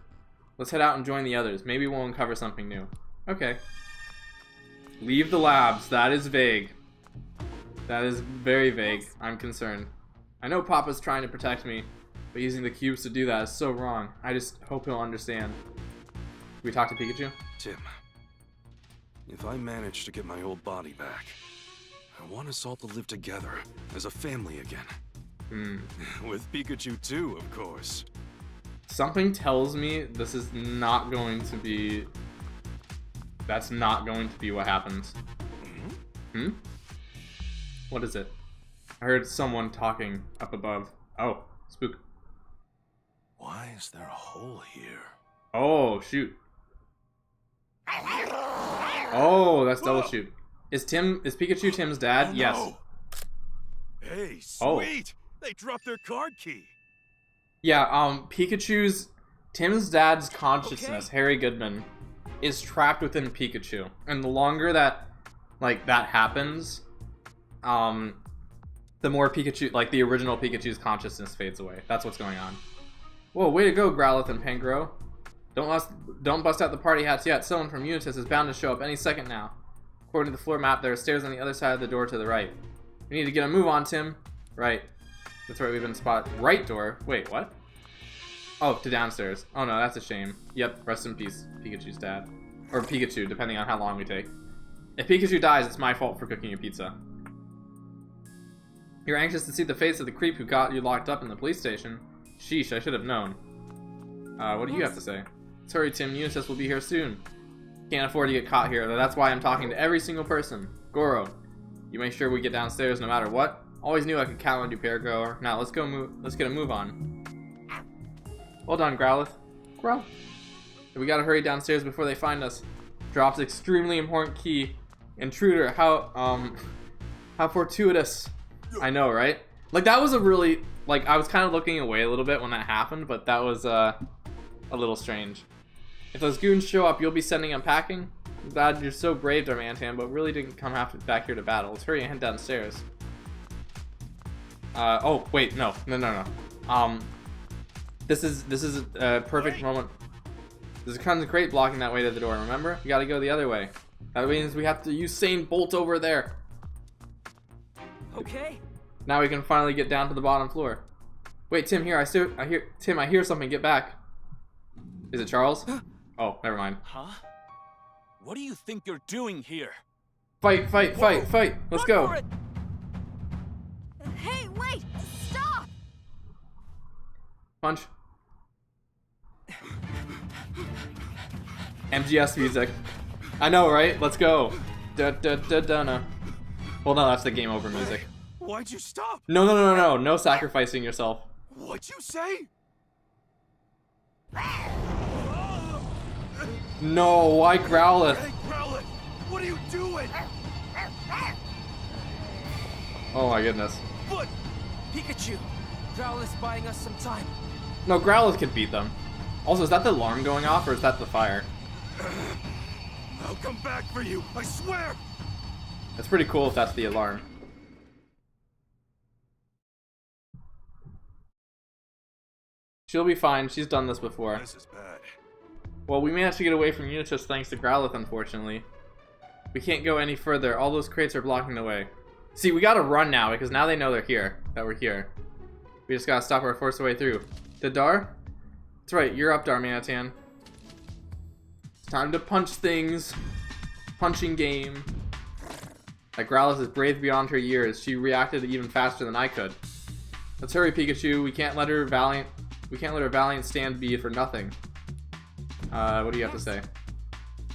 out and join the others. Maybe we'll uncover something new. Okay. Leave the labs. That is vague. That is very vague. I'm concerned. I know Papa's trying to protect me, but using the cubes to do that is so wrong. I just hope he'll understand. Can we talk to Pikachu? Tim, if I manage to get my old body back, I want us all to live together as a family again. With Pikachu too, of course. Something tells me this is not going to be... That's not going to be what happens. What is it? I heard someone talking up above. Oh, spook. Why is there a hole here? Oh, shoot. Oh, that's double shoot. Is Pikachu Tim's dad? Oh, yes. no. Hey, sweet! Oh. They dropped their card key. Yeah, Tim's dad's consciousness, Harry Goodman, is trapped within Pikachu. And the longer that happens, the more Pikachu, like the original Pikachu's consciousness fades away. That's what's going on. Whoa, way to go, Growlithe and Pangoro. Don't bust out the party hats yet. Someone from Unitus is bound to show up any second now. According to the floor map, there are stairs on the other side of the door to the right. We need to get a move on, Tim. Right. That's right, we've been spotted. Right door? Wait, what? Oh, to downstairs. Oh no, that's a shame. Yep, rest in peace, Pikachu's dad. Or Pikachu, depending on how long we take. If Pikachu dies, it's my fault for cooking a pizza. You're anxious to see the face of the creep who got you locked up in the police station. Sheesh, I should have known. What do you have to say? Let's hurry, Tim. Unitus will be here soon. Can't afford to get caught here, though that's why I'm talking to every single person. Goro, you make sure we get downstairs no matter what. Always knew I could count on you, Pear Grower. Now let's go move. Let's get a move on. Well done, Growlithe. Growl. We gotta hurry downstairs before they find us. Drops extremely important key. Intruder. How fortuitous. I know, right? Like that was a really like I was kind of looking away a little bit when that happened, but that was a little strange. If those goons show up, you'll be sending them packing. I'm glad you're so brave, Darmanitan, but really didn't come back here to battle. Let's hurry and head downstairs. Oh wait, no. This is a perfect moment. There's a kind of crate blocking that way to the door. Remember, you got to go the other way. That means we have to use Usain Bolt over there. Okay. Now we can finally get down to the bottom floor. Wait, Tim, here. I hear something. Get back. Is it Charles? Oh, never mind. Huh? What do you think you're doing here? Fight! Let's go. Hey, wait! Stop! Punch. MGS music. I know, right? Let's go. Da da da da na. Well, no, that's the game over music. Why'd you stop? No. No sacrificing yourself. What'd you say? No, why Growlithe? Hey, Growlithe! What are you doing? Oh my goodness. But Pikachu, Growlithe's buying us some time. No, Growlithe can beat them. Also, is that the alarm going off or is that the fire? I'll come back for you, I swear! That's pretty cool if that's the alarm. She'll be fine, she's done this before. This is bad. Well, we managed to get away from Unitus thanks to Growlithe, unfortunately. We can't go any further, all those crates are blocking the way. See, we gotta run now, because now they know they're here, that we're here. We just gotta stop or force the way through. Dar? That's right, you're up, Darmanitan. It's time to punch things. Punching game. That Growlithe is brave beyond her years. She reacted even faster than I could. Let's hurry, Pikachu. We can't let her valiant stand be for nothing. What do you have to say?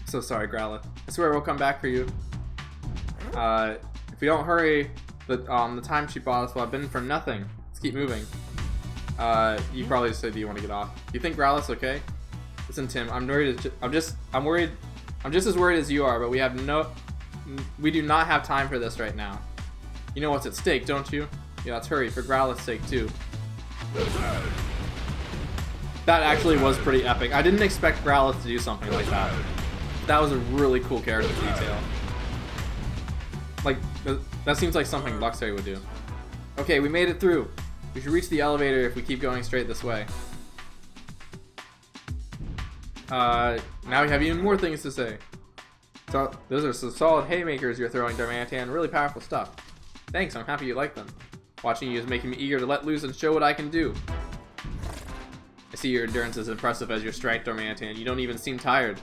So sorry, Growlithe. I swear we'll come back for you. If we don't hurry, the time she bought us will have been for nothing. Let's keep moving. You probably said you want to get off. Do you think Growlithe's okay? Listen, Tim, I'm worried. I'm just as worried as you are, but we do not have time for this right now. You know what's at stake, don't you? Yeah, let's hurry for Growlithe's sake too. That actually was pretty epic. I didn't expect Growlithe to do something like that. That was a really cool character detail. Like, that seems like something Luxray would do. Okay, we made it through. We should reach the elevator if we keep going straight this way. Now we have even more things to say. So, those are some solid haymakers you're throwing, Darmanitan. Really powerful stuff. Thanks, I'm happy you like them. Watching you is making me eager to let loose and show what I can do. I see your endurance is impressive as your strength, Darmanitan. You don't even seem tired.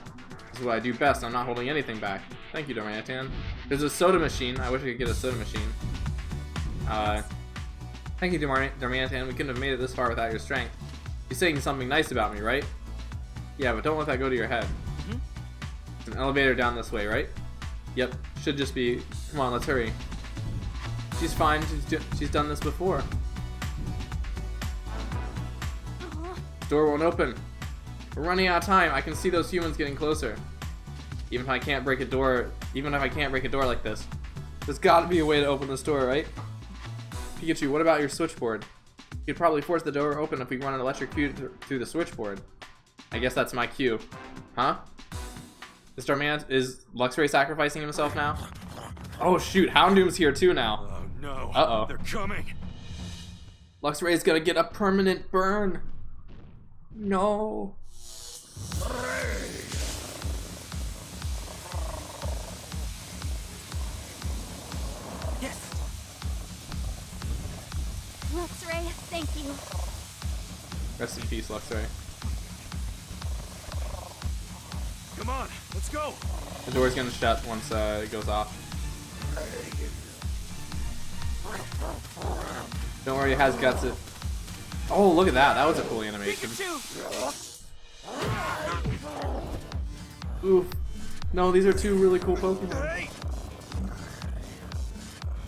This is what I do best. I'm not holding anything back. Thank you, Darmanitan. There's a soda machine. I wish I could get a soda machine. Thank you, Darmanitan. We couldn't have made it this far without your strength. You're saying something nice about me, right? Yeah, but don't let that go to your head. There's an elevator down this way, right? Yep, should just be. Come on, let's hurry. She's fine. She's done this before. Door won't open. We're running out of time. I can see those humans getting closer. Even if I can't break a door like this, there's got to be a way to open this door, right? Pikachu, what about your switchboard? You could probably force the door open if we run an electric cube through the switchboard. I guess that's my cue. Huh? Is Luxray sacrificing himself now? Oh shoot, Houndoom's here too now. Oh no. Uh-oh. They're coming. Luxray's gonna get a permanent burn. No. Yes. Luxray, thank you. Rest in peace, Luxray. Come on, let's go. The door's gonna shut once it goes off. Don't worry, it has guts. Oh, look at that. That was a cool animation. Oof. No, these are two really cool Pokemon.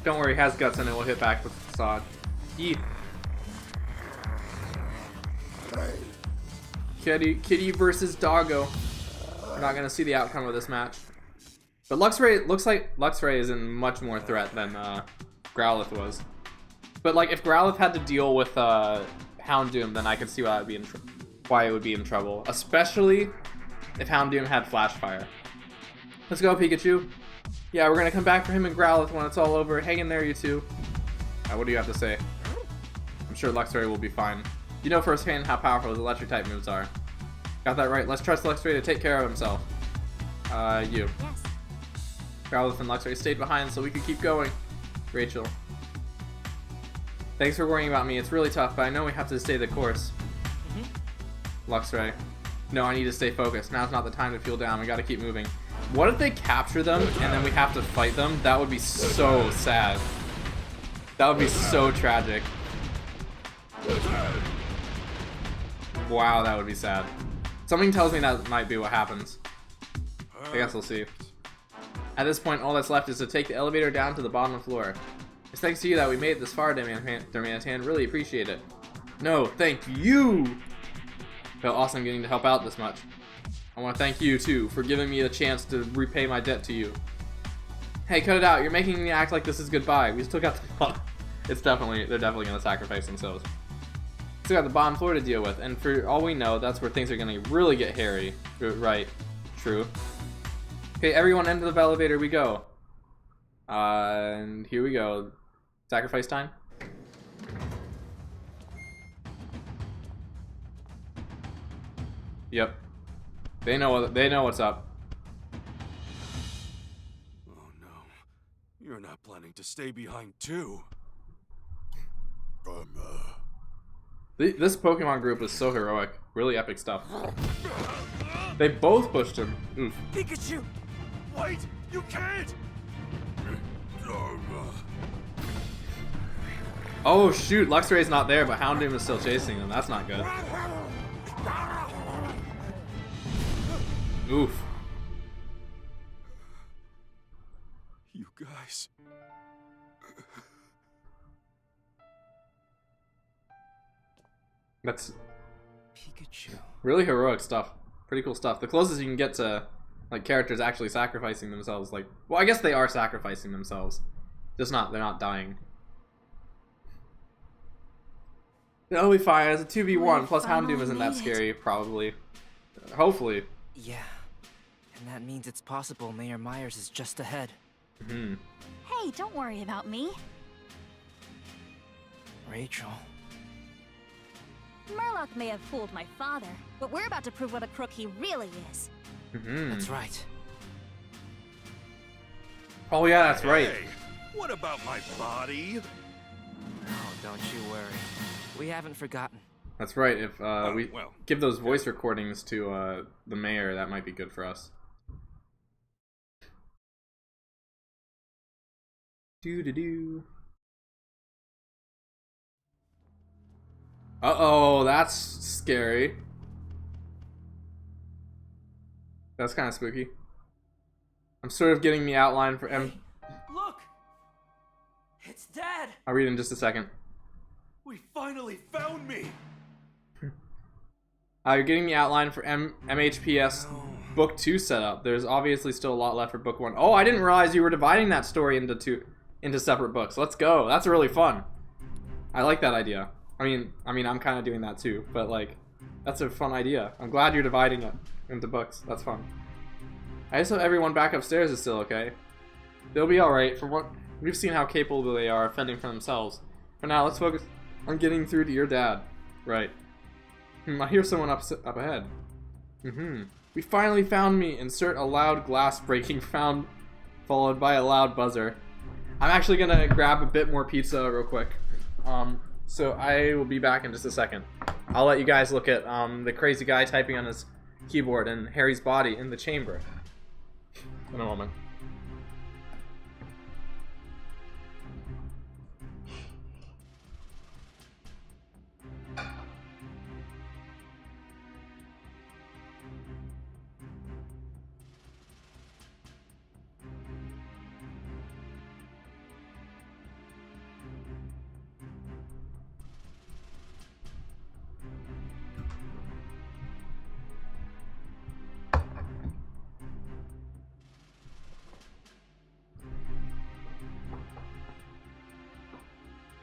Don't worry, it has guts and it will hit back with the facade. Yeet. Kitty versus Doggo. We're not gonna see the outcome of this match. But Luxray, looks like Luxray is in much more threat than Growlithe was. But like, if Growlithe had to deal with Houndoom, then I could see why it would be in trouble. Especially if Houndoom had Flash Fire. Let's go, Pikachu. Yeah, we're gonna come back for him and Growlithe when it's all over. Hang in there, you two. What do you have to say? I'm sure Luxray will be fine. You know firsthand how powerful his electric type moves are. Got that right. Let's trust Luxray to take care of himself. You. Yes. Growlithe and Luxray stayed behind so we could keep going. Rachel. Thanks for worrying about me. It's really tough, but I know we have to stay the course. Luxray. No, I need to stay focused. Now's not the time to feel down. We gotta keep moving. What if they capture them and then we have to fight them? That would be so sad. That would be so tragic. Wow, that would be sad. Something tells me that might be what happens. I guess we'll see. At this point, all that's left is to take the elevator down to the bottom floor. It's thanks to you that we made it this far, DeviantArt. Really appreciate it. No, thank you! Felt awesome getting to help out this much. I want to thank you, too, for giving me the chance to repay my debt to you. Hey, cut it out. You're making me act like this is goodbye. We still got the... they're definitely going to sacrifice themselves. Still got the bottom floor to deal with, and for all we know, that's where things are going to really get hairy. Right. True. Okay, everyone, into the elevator we go. And here we go. Sacrifice time? Yep. They know what's up. Oh no. You're not planning to stay behind too. This Pokemon group is so heroic. Really epic stuff. They both pushed him. Oof. Pikachu! Wait! You can't! Oh shoot, Luxray's not there, but Houndoom is still chasing him. That's not good. Oof. You guys. That's Pikachu. really heroic stuff. Pretty cool stuff. The closest you can get to like characters actually sacrificing themselves, like, well, I guess they are sacrificing themselves. Just not, they're not dying. It'll be fine. It's a 2v1, plus Houndoom isn't that scary, probably. Hopefully. Yeah. And that means it's possible Mayor Myers is just ahead. Mm-hmm. Hey, don't worry about me. Rachel. Murloc may have fooled my father, but we're about to prove what a crook he really is. Mm-hmm. That's right. Oh yeah, that's right. Hey, what about my body? Oh, don't you worry. We haven't forgotten. That's right. If we well, give those voice recordings to the mayor, that might be good for us. Doo-doo-doo. Uh-oh, that's scary. That's kind of spooky. I'm sort of getting the outline for Look! It's Dad! I'll read in just a second. We finally found me! You're getting the outline for MHPS Book 2 setup. There's obviously still a lot left for Book 1. Oh, I didn't realize you were dividing that story into separate books. Let's go. That's really fun. I like that idea. I mean, I'm kind of doing that too, but like, that's a fun idea. I'm glad you're dividing it into books. That's fun. I just hope everyone back upstairs is still okay. They'll be alright. For what we've seen how capable they are of fending for themselves. For now, let's focus on getting through to your dad. Right. I hear someone up ahead. We finally found me. Insert a loud glass breaking sound followed by a loud buzzer. I'm actually gonna grab a bit more pizza real quick. So I will be back in just a second. I'll let you guys look at the crazy guy typing on his keyboard and Harry's body in the chamber in a moment.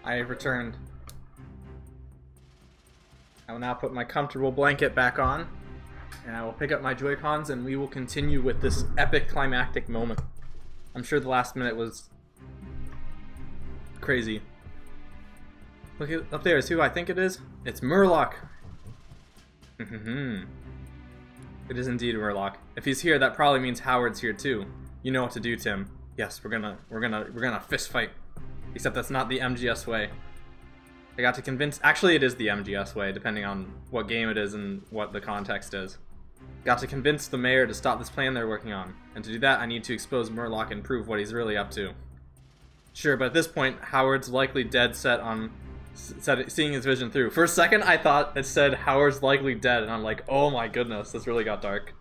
I have returned. I will now put my comfortable blanket back on, and I will pick up my Joy-Cons, and we will continue with this epic climactic moment. I'm sure the last minute was crazy. Look up there is who I think it is. It's Murloc. It is indeed Murloc. If he's here, that probably means Howard's here too. You know what to do, Tim. Yes, we're gonna fist fight. Except that's not the MGS way. I got to convince. Actually, it is the MGS way, depending on what game it is and what the context is. Got to convince the mayor to stop this plan they're working on, and to do that, I need to expose Murloc and prove what he's really up to. Sure, but at this point, Howard's likely dead set on seeing his vision through. For a second, I thought it said Howard's likely dead, and I'm like, oh my goodness, this really got dark.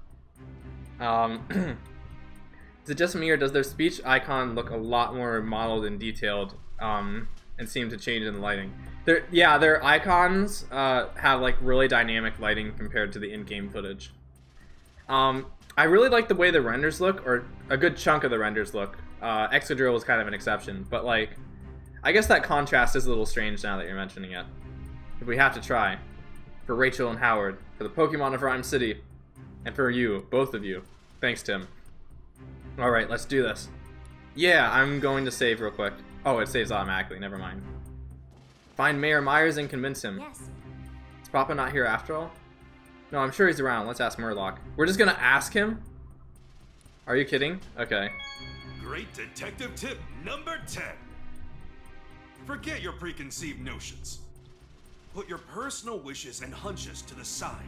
Is it just me, or does their speech icon look a lot more modeled and detailed, and seem to change in the lighting? Their icons have like really dynamic lighting compared to the in-game footage. I really like the way the renders look, or a good chunk of the renders look. Excadrill was kind of an exception, but like, I guess that contrast is a little strange now that you're mentioning it. But we have to try. For Rachel and Howard, for the Pokemon of Rhyme City, and for you, both of you. Thanks, Tim. Alright, let's do this. Yeah, I'm going to save real quick. Oh, it saves automatically, never mind. Find Mayor Myers and convince him. Yes. Is Papa not here after all? No, I'm sure he's around. Let's ask Murloc. We're just gonna ask him? Are you kidding? Okay. Great detective tip number 10. Forget your preconceived notions. Put your personal wishes and hunches to the side,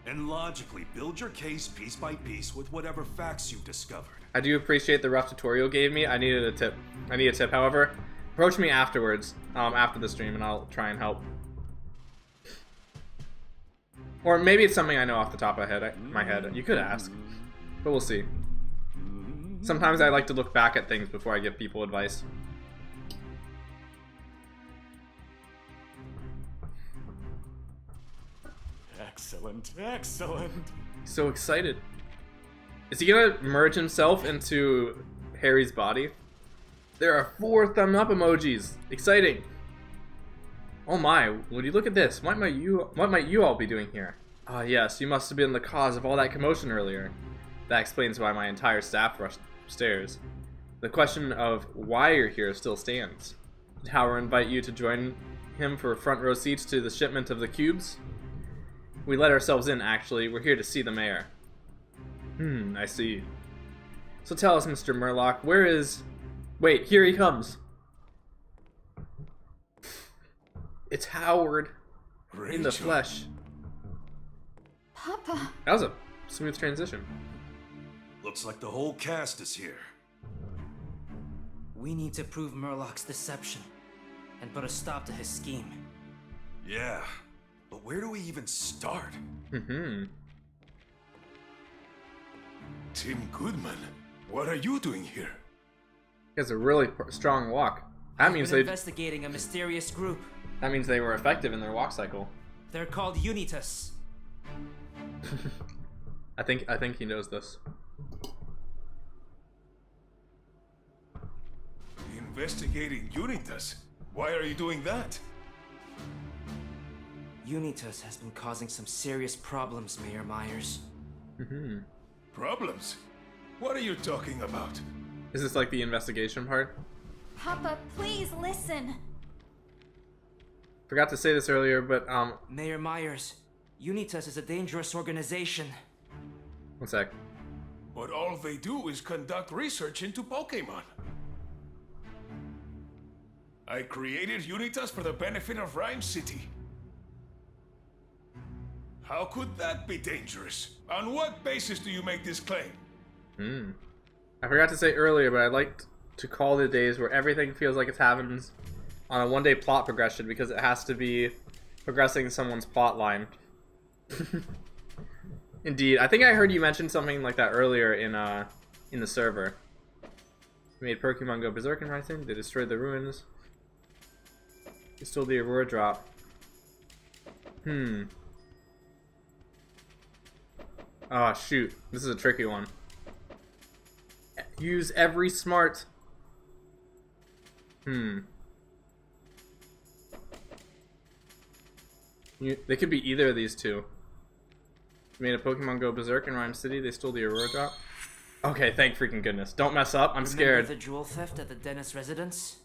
and logically build your case piece by piece with whatever facts you've discovered. I do appreciate the rough tutorial you gave me. I needed a tip. I need a tip, however. Approach me afterwards, after the stream, and I'll try and help. Or maybe it's something I know off the top of my head. You could ask, but we'll see. Sometimes I like to look back at things before I give people advice. Excellent, excellent. So excited. Is he gonna merge himself into Harry's body? There are 4 thumb up emojis. Exciting. Oh my, would you look at this? What might you all be doing here? Ah yes, you must have been the cause of all that commotion earlier. That explains why my entire staff rushed upstairs. The question of why you're here still stands. Did Howard invite you to join him for front row seats to the shipment of the cubes? We let ourselves in, actually. We're here to see the mayor. I see. So tell us, Mr. Murloc, where is... Wait, here he comes. It's Howard. Rachel. In the flesh. Papa. That was a smooth transition. Looks like the whole cast is here. We need to prove Murloc's deception and put a stop to his scheme. Yeah, but where do we even start? Tim Goodman, what are you doing here? He has a really strong walk. That means I've been investigating a mysterious group. That means they were effective in their walk cycle. They're called Unitas. I think he knows this. Investigating Unitas? Why are you doing that? Unitas has been causing some serious problems, Mayor Myers. Problems? What are you talking about? Is this like the investigation part? Papa, please listen. Forgot to say this earlier, but Mayor Myers, Unitas is a dangerous organization. One sec. But all they do is conduct research into Pokemon. I created Unitas for the benefit of Rhyme City. How could that be dangerous? On what basis do you make this claim? I forgot to say earlier, but I'd like to call the days where everything feels like it happens on a one-day plot progression because it has to be progressing someone's plot line. Indeed, I think I heard you mention something like that earlier in the server. They made Pokemon go berserk and everything. They destroyed the ruins. They stole the Aurora drop. Oh shoot, this is a tricky one. Use every smart. They could be either of these two. Made a Pokemon go berserk in Rhyme City. They stole the Aurora Drop. Okay, thank freaking goodness. Don't mess up. I'm scared. Remember the jewel theft at the Dennis residence?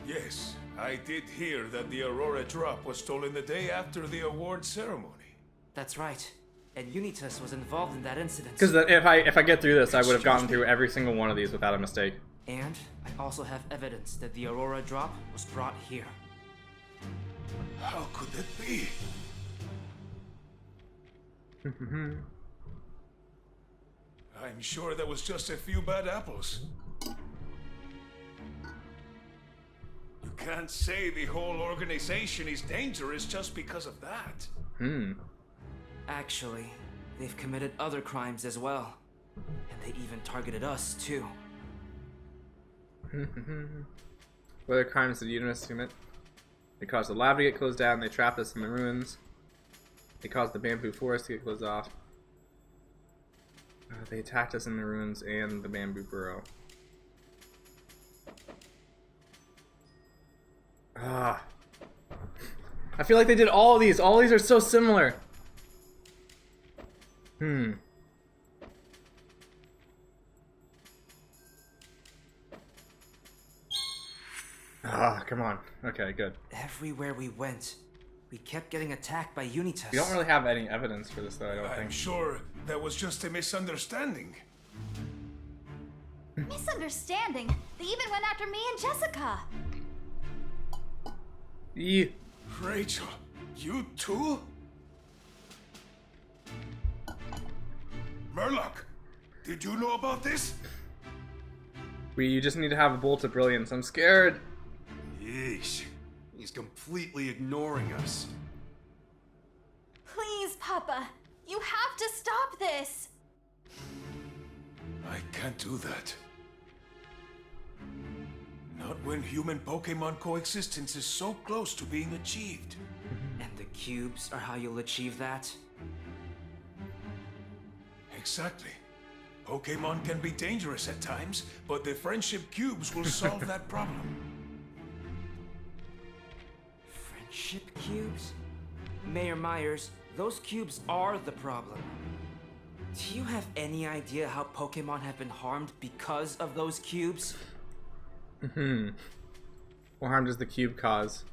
Yes, I did hear that the Aurora Drop was stolen the day after the award ceremony. That's right. And Unitas was involved in that incident. Because if I get through this, I would have gotten through every single one of these without a mistake. And I also have evidence that the Aurora Drop was brought here. How could that be? I'm sure that was just a few bad apples. You can't say the whole organization is dangerous just because of that. Actually, they've committed other crimes as well. And they even targeted us, too. What other crimes did Unitas commit? They caused the lab to get closed down, they trapped us in the ruins. They caused the bamboo forest to get closed off. They attacked us in the ruins and the bamboo burrow. Ah. I feel like they did all of these. All of these are so similar. Ah, come on. Okay, good. Everywhere we went, we kept getting attacked by Unitas. We don't really have any evidence for this, though, I don't think. I'm sure that was just a misunderstanding. Misunderstanding? They even went after me and Jessica. Rachel, you too? Murloc, did you know about this? You just need to have a bolt of brilliance. I'm scared. Yeesh. He's completely ignoring us. Please, Papa. You have to stop this. I can't do that. Not when human Pokemon coexistence is so close to being achieved. And the cubes are how you'll achieve that? Exactly. Pokemon can be dangerous at times, but the friendship cubes will solve that problem. Friendship cubes? Mayor Myers, those cubes are the problem. Do you have any idea how Pokemon have been harmed because of those cubes? What harm does the cube cause?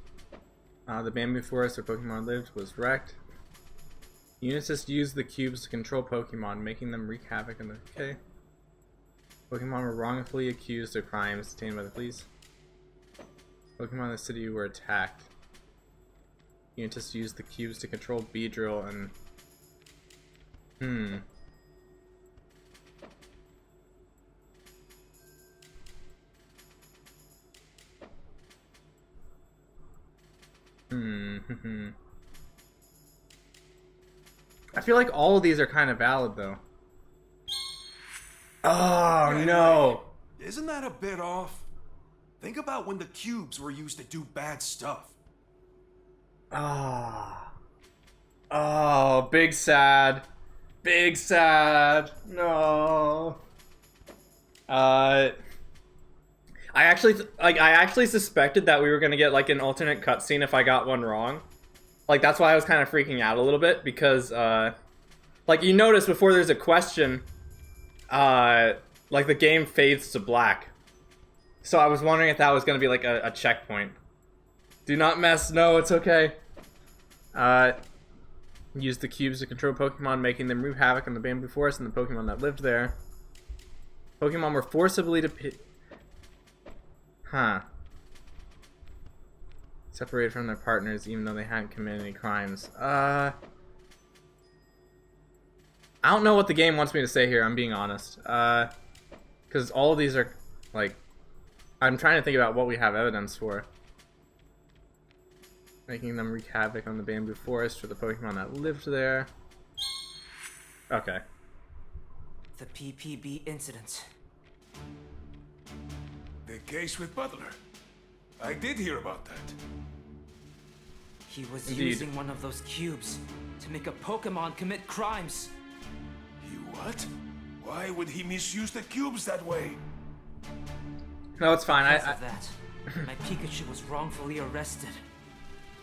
The bamboo forest where Pokemon lived was wrecked. Unitas used the cubes to control Pokemon, making them wreak havoc in the... Okay. Pokemon were wrongfully accused of crimes detained by the police. Pokemon in the city were attacked. Unitas used the cubes to control Beedrill and... I feel like all of these are kind of valid, though. Oh, no! Isn't that a bit off? Think about when the cubes were used to do bad stuff. Ah. Oh, big sad. Big sad. No. I actually suspected that we were gonna get like an alternate cutscene if I got one wrong. Like that's why I was kind of freaking out a little bit because like you notice before there's a question, like the game fades to black. So I was wondering if that was gonna be like a checkpoint. Do not mess. No, it's okay. Use the cubes to control Pokemon, making them wreak havoc in the bamboo forest and the Pokemon that lived there. Pokemon were forcibly separated from their partners even though they hadn't committed any crimes. I don't know what the game wants me to say here, I'm being honest. Because all of these are, like... I'm trying to think about what we have evidence for. Making them wreak havoc on the bamboo forest for the Pokemon that lived there. Okay. The PPB incident. The case with Butler. I did hear about that. He was Indeed. using one of those cubes to make a Pokemon commit crimes. He what? Why would he misuse the cubes that way? No, it's fine. Because of that, my Pikachu was wrongfully arrested.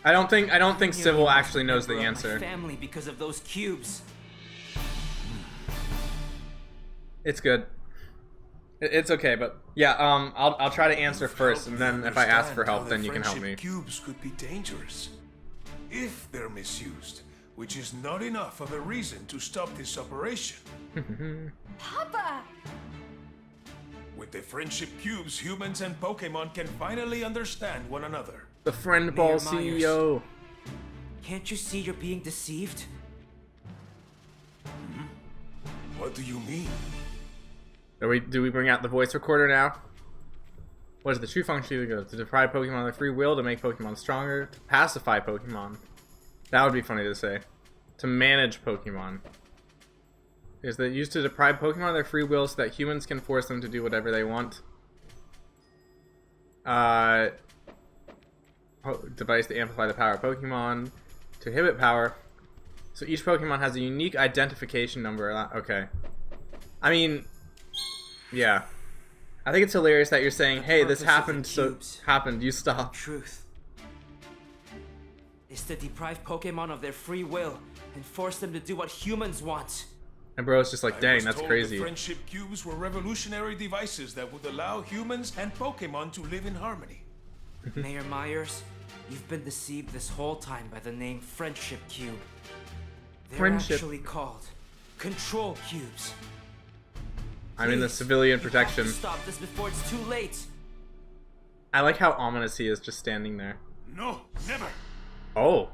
I don't think Sybil actually knows the Member of my answer. family because of those cubes. It's good. It's okay, but yeah, I'll try to answer first, and then if I ask for help, then you can help me. Cubes could be dangerous if they're misused, which is not enough of a reason to stop this operation. Papa! With the friendship cubes, humans and Pokemon can finally understand one another. The friend ball Mayor CEO. Can't you see you're being deceived? What do you mean? Do we bring out the voice recorder now? What is the true function of the to deprive Pokemon of their free will, to make Pokemon stronger, to pacify Pokemon? That would be funny to say. To manage Pokemon. Is that used to deprive Pokemon of their free will so that humans can force them to do whatever they want? Device to amplify the power of Pokemon. To inhibit power. So each Pokemon has a unique identification number. Okay. I mean, yeah. I think it's hilarious that you're saying, hey, this happened, so happened, you stop. Truth is to deprive Pokemon of their free will and force them to do what humans want. And bro's just like, dang, that's crazy. The friendship cubes were revolutionary devices that would allow humans and Pokemon to live in harmony. Mayor Myers, you've been deceived this whole time by the name Friendship Cube. They're actually called Control Cubes. I'm in the civilian protection. Stop this before it's too late. I like how ominous he is just standing there. No, never. Oh.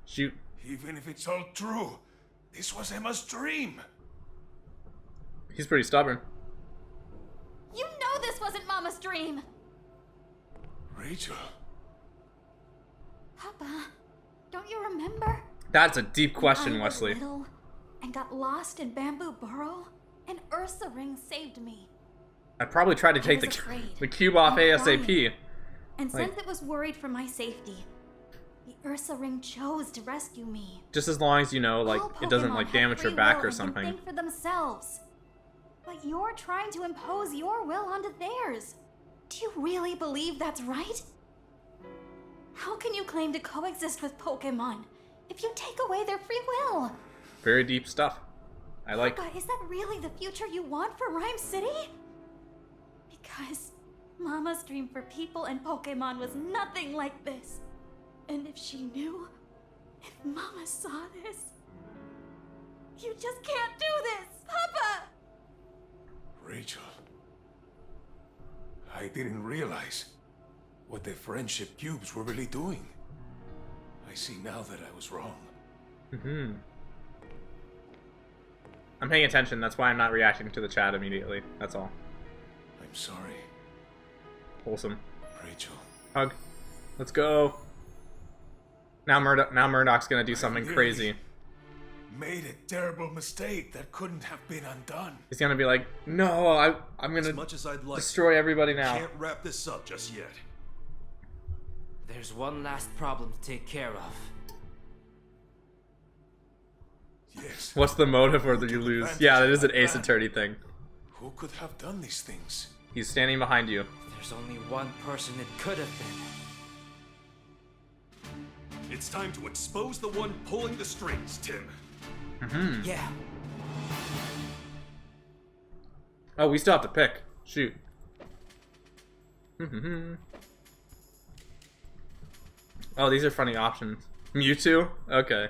Shoot. Even if it's all true, this was Emma's dream. He's pretty stubborn. You know this wasn't Mama's dream! Rachel. Papa, don't you remember? That's a deep question, I was Wesley. little and got lost in Bamboo Burrow, and Ursa Ring saved me. I probably tried to take the cube off ASAP. And since it was worried for my safety, the Ursa Ring chose to rescue me. Just as long as you know, like, All it doesn't Pokemon like have damage your free back will or and can something. think for themselves. But you're trying to impose your will onto theirs. Do you really believe that's right? How can you claim to coexist with Pokemon if you take away their free will? Very deep stuff. I like. Papa, is that really the future you want for Rhyme City? Because Mama's dream for people and Pokemon was nothing like this. And if she knew, if Mama saw this, you just can't do this, Papa! Rachel, I didn't realize what the friendship cubes were really doing. I see now that I was wrong. I'm paying attention, that's why I'm not reacting to the chat immediately. That's all. I'm sorry. Wholesome. Rachel. Hug. Let's go. Now Murdoch's gonna do something crazy. Made a terrible mistake that couldn't have been undone. He's gonna be like, no, I'm gonna as much as I'd like destroy everybody now. Can't wrap this up just yet. There's one last problem to take care of. Yes. What's the motive or you lose? Yeah, that is an Ace Attorney thing. Who could have done these things? He's standing behind you. There's only one person it could have been. It's time to expose the one pulling the strings, Tim. Yeah. Oh, we still have to pick. Shoot. Oh, these are funny options. Mewtwo? Okay.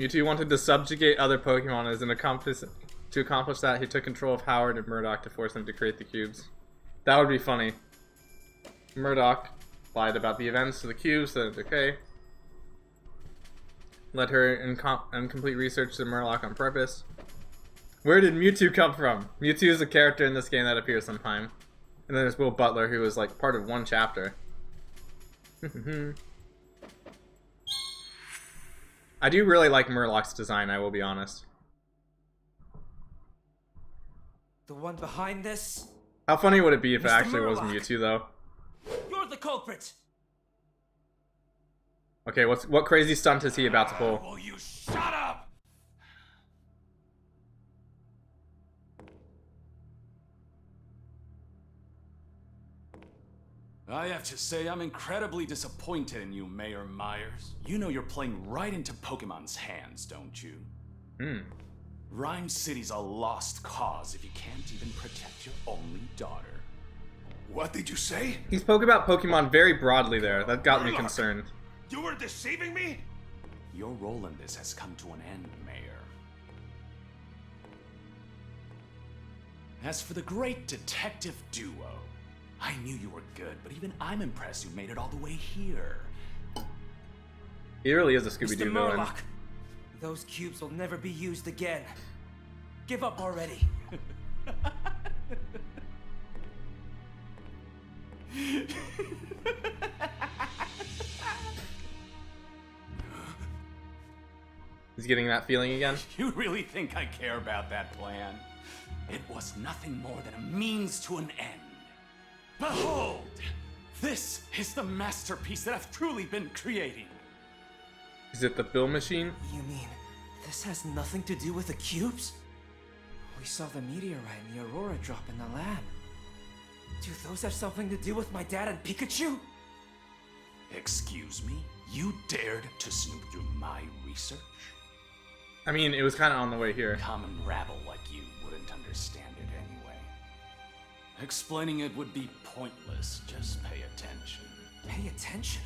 Mewtwo wanted to subjugate other Pokemon as an accomplice. To accomplish that, he took control of Howard and Murdoch to force them to create the cubes. That would be funny. Murdoch lied about the events to the cubes, said it's okay. Led her incomplete research to Murloc on purpose. Where did Mewtwo come from? Mewtwo is a character in this game that appears sometime. And then there's Will Butler, who was like part of one chapter. I do really like Murloc's design, I will be honest. The one behind this? How funny would it be if it Mr. actually was Murloc. Mewtwo, though? You're the culprit! Okay, what crazy stunt is he about to pull? Will you shut up? I have to say, I'm incredibly disappointed in you, Mayor Myers. You know you're playing right into Pokemon's hands, don't you? Rhyme City's a lost cause if you can't even protect your only daughter. What did you say? He spoke about Pokemon very broadly there. That got me concerned. You were deceiving me? Your role in this has come to an end, Mayor. As for the great detective duo, I knew you were good, but even I'm impressed you made it all the way here. He really is a Scooby-Doo Mr. villain. Murloc, those cubes will never be used again. Give up already. He's getting that feeling again. You really think I care about that plan? It was nothing more than a means to an end. Behold! This is the masterpiece that I've truly been creating. Is it the Bill machine? You mean this has nothing to do with the cubes? We saw the meteorite and the Aurora drop in the lab. Do those have something to do with my dad and Pikachu? Excuse me? You dared to snoop through my research? I mean, it was kind of on the way here. Common rabble like you wouldn't understand it anyway. Explaining it would be pointless. Just pay attention. Pay attention?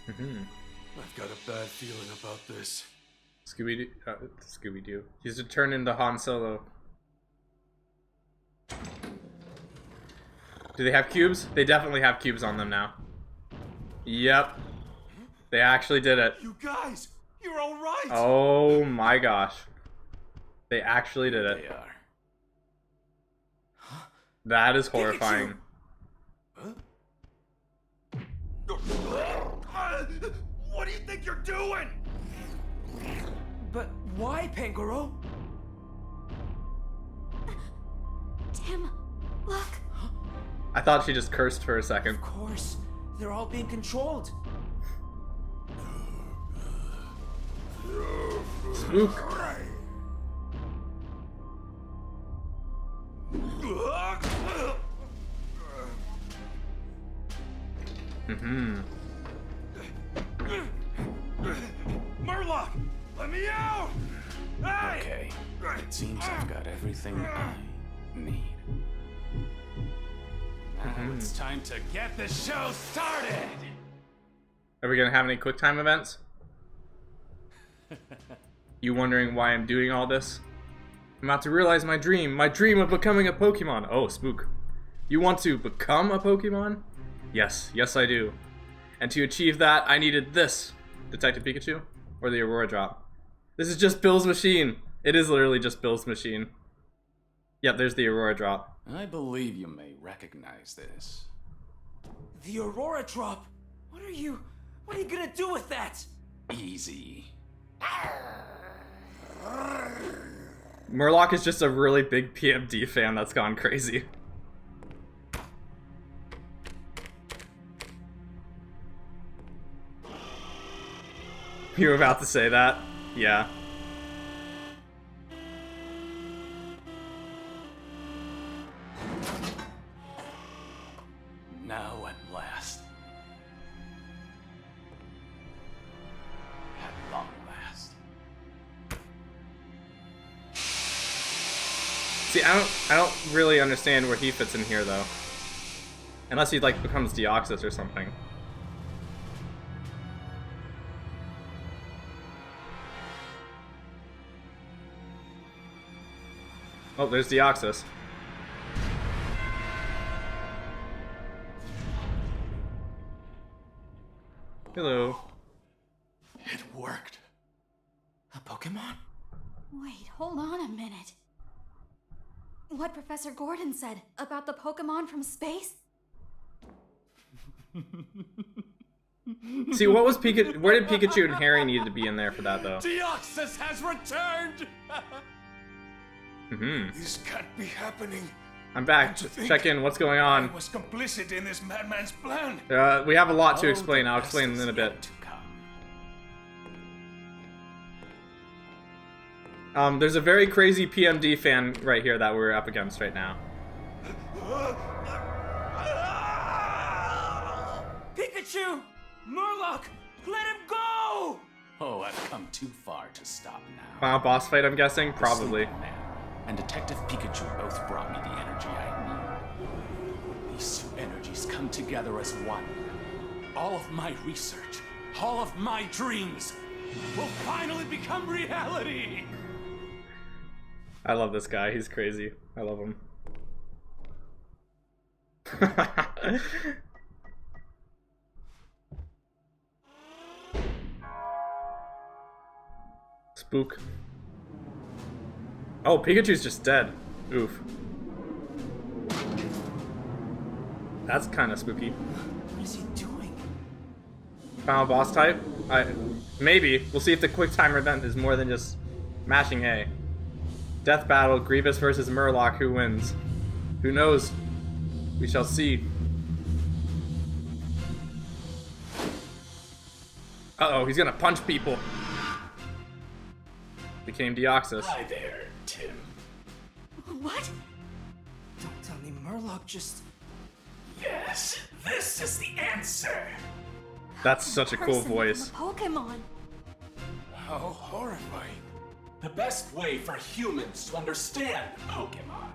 I've got a bad feeling about this. Scooby-Doo. He's to turn into Han Solo. Do they have cubes? They definitely have cubes on them now. Yep. They actually did it. You guys, you're all right. Oh my gosh. They actually did it. They are. That is horrifying. What do you think you're doing? But why, Pangoro? Tim, look. I thought she just cursed for a second. Of course. They're all being controlled. Spook. Murloc, let me out! Hey! Okay. It seems I've got everything I need. Now it's time to get the show started! Are we gonna have any QuickTime events? You wondering why I'm doing all this? I'm about to realize my dream of becoming a Pokemon. Oh, Spook. You want to become a Pokemon? Yes, yes I do. And to achieve that, I needed this. Detective Pikachu? Or the Aurora Drop? This is just Bill's machine. It is literally just Bill's machine. Yep, there's the Aurora Drop. I believe you may recognize this. The Aurora Drop? What are you gonna do with that? Easy. Murloc is just a really big PMD fan that's gone crazy. You were about to say that? Yeah. Now at last. At long last. See, I don't really understand where he fits in here though. Unless he like becomes Deoxys or something. Oh, there's Deoxys. Hello. It worked. A Pokemon? Wait, hold on a minute. What Professor Gordon said about the Pokemon from space? See, what was Pikachu? Where did Pikachu and Harry need to be in there for that though? Deoxys has returned! This can't be happening. I'm back. Don't you think Check in. What's going I on? was complicit in this madman's plan. We have a lot to Oh, explain. the I'll best explain is in a yet bit. to come. There's a very crazy PMD fan right here that we're up against right now. Pikachu! Murloc! Let him go! Oh, I've come too far to stop now. Final boss fight, I'm guessing? Probably. The Man and Detective Pikachu both brought me the energy I need. These two energies come together as one. All of my research, all of my dreams will finally become reality! I love this guy. He's crazy. I love him. Spook. Oh, Pikachu's just dead. Oof. That's kind of spooky. What is he doing? Final boss type? Maybe. We'll see if the quick time event is more than just mashing A. Death battle, Grievous versus Murloc, who wins? Who knows? We shall see. Uh-oh, he's gonna punch people. Became Deoxys. Hi there, Tim. What? Don't tell me Murloc just... Yes, this is the answer. That's such a cool Person voice. from a Pokemon. How horrifying. The best way for humans to understand Pokemon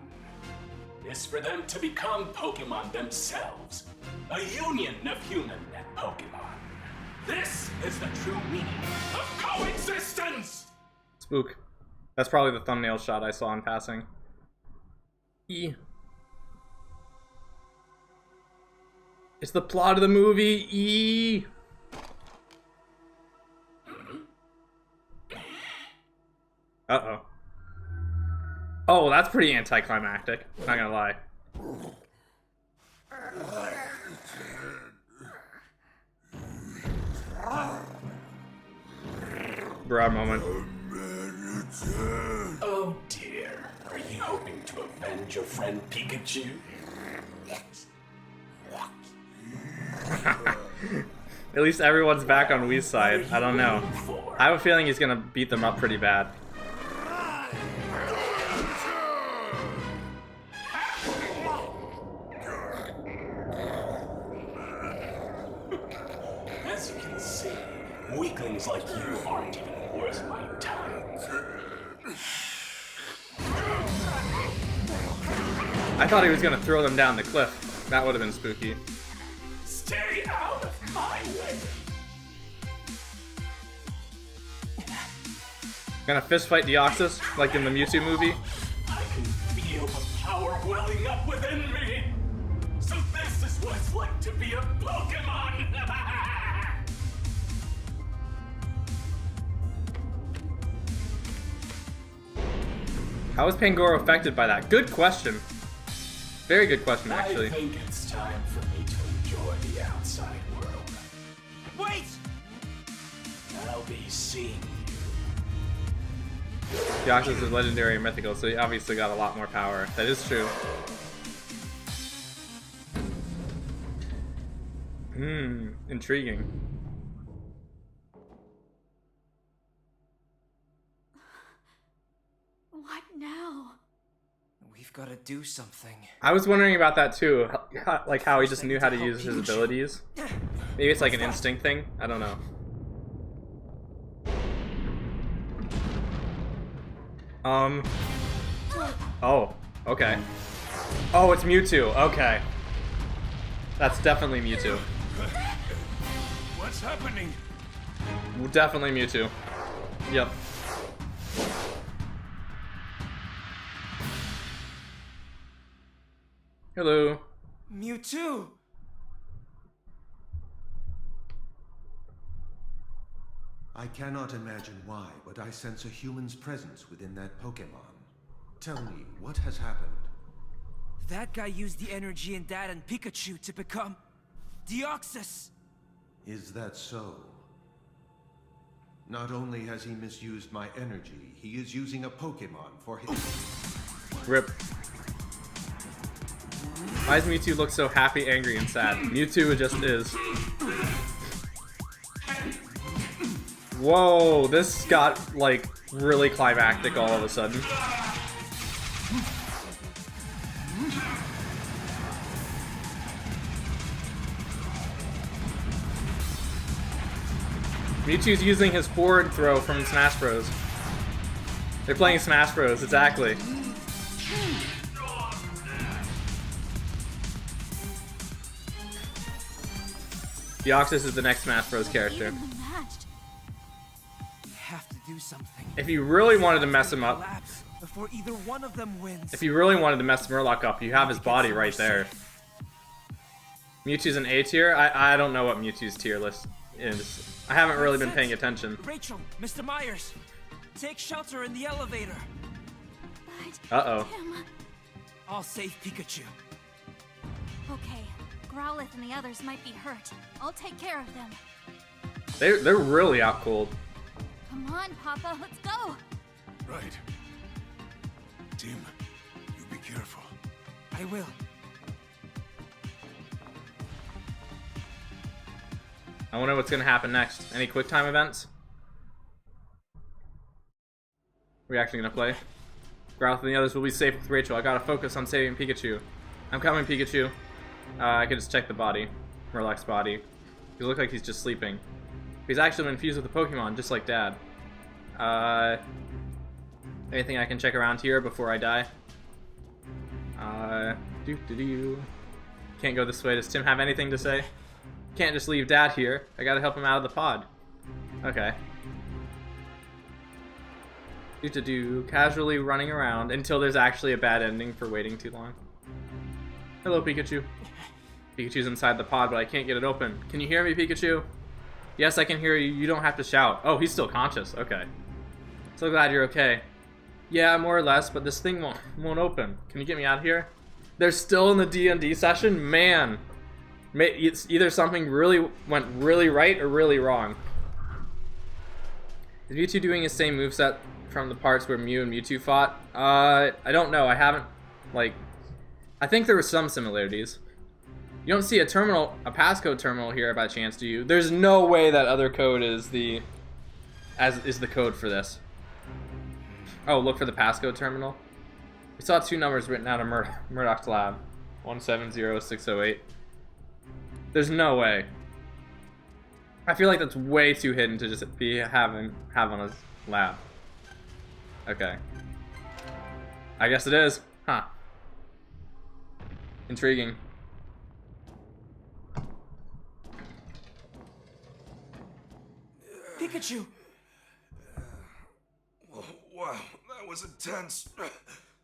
is for them to become Pokemon themselves. A union of human and Pokemon. This is the true meaning of coexistence! Spook. That's probably the thumbnail shot I saw in passing. E. It's the plot of the movie. E. Uh-oh. Oh, that's pretty anticlimactic. Not gonna lie. Bruh moment. Oh dear. Are you hoping to avenge your friend Pikachu? At least everyone's back on Wii's side. I don't know. I have a feeling he's gonna beat them up pretty bad. As you can see, weaklings like you aren't even worth my time. I thought he was gonna throw them down the cliff. That would have been spooky. Stay out of my way. Gonna fist fight Deoxys like in the Mewtwo movie. I can feel the power welling up within me. So this is what it's like to be a Pokemon. How was Pangoro affected by that? Good question. Very good question, actually. I think it's time for me to enjoy the outside world. Wait! I'll be seeing Deoxys is legendary and mythical, so he obviously got a lot more power. That is true. Intriguing. What now? We've got to do something. I was wondering about that too, like how he just knew how to use his abilities. Maybe it's like an instinct thing. I don't know. Oh, okay. Oh, it's Mewtwo. Okay. That's definitely Mewtwo. What's happening? Definitely Mewtwo. Yep. Hello. Mewtwo! I cannot imagine why, but I sense a human's presence within that Pokemon. Tell me, what has happened? That guy used the energy in Dad and Pikachu to become... Deoxys! Is that so? Not only has he misused my energy, he is using a Pokemon for his... RIP. Why does Mewtwo look so happy, angry, and sad? Mewtwo just is. Whoa, this got, like, really climactic all of a sudden. Mewtwo's using his forward throw from Smash Bros. They're playing Smash Bros, exactly. Deoxys is the next Smash Bros character. Have to do something. If you really wanted to mess him up, Before either one of them wins. if you really wanted to mess Murloc up, you have his body right there. Mewtwo's an A tier? I don't know what Mewtwo's tier list is. I haven't really been paying attention. Rachel, Mr. Myers, take shelter in the elevator. Uh-oh. I'll save Pikachu. Okay, Growlithe and the others might be hurt. I'll take care of them. They're really out cold. Come on, Papa, let's go. Right. Tim, you be careful. I will. I wonder what's gonna happen next. Any quick time events? We actually gonna play? Growlithe and the others will be safe with Rachel. I gotta focus on saving Pikachu. I'm coming, Pikachu. I could just check the body. Murloc's body. He looks like he's just sleeping. He's actually been fused with a Pokemon, just like Dad. Anything I can check around here before I die? Can't go this way. Does Tim have anything to say? Can't just leave Dad here. I gotta help him out of the pod. Okay. Casually running around until there's actually a bad ending for waiting too long. Hello, Pikachu. Pikachu's inside the pod, but I can't get it open. Can you hear me, Pikachu? Yes, I can hear you. You don't have to shout. Oh, he's still conscious. Okay. So glad you're okay. Yeah, more or less, but this thing won't open. Can you get me out of here? They're still in the D&D session? Man. It's either something really went really right or really wrong. Is Mewtwo doing his same moveset from the parts where Mew and Mewtwo fought? I don't know. I haven't, I think there were some similarities. You don't see a passcode terminal here by chance, do you? There's no way that other code is the code for this. Oh, look for the passcode terminal. We saw two numbers written out of Murdoch's lab. 170608. There's no way. I feel like that's way too hidden to just have on his lab. Okay. I guess it is. Huh. Intriguing. Pikachu! Wow, that was intense.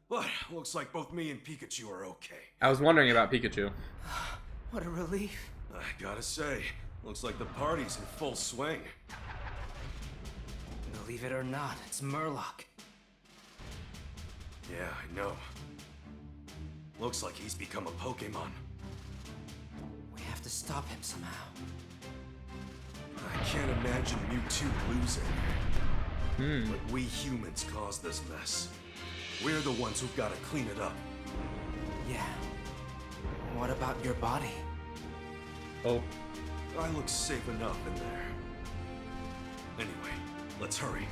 But looks like both me and Pikachu are okay. I was wondering about Pikachu. What a relief. I gotta say, looks like the party's in full swing. Believe it or not, it's Murloc. Yeah, I know. Looks like he's become a Pokemon. We have to stop him somehow. I can't imagine Mewtwo losing. But we humans caused this mess. We're the ones who've got to clean it up. Yeah. What about your body? Oh. I look safe enough in there. Anyway, let's hurry.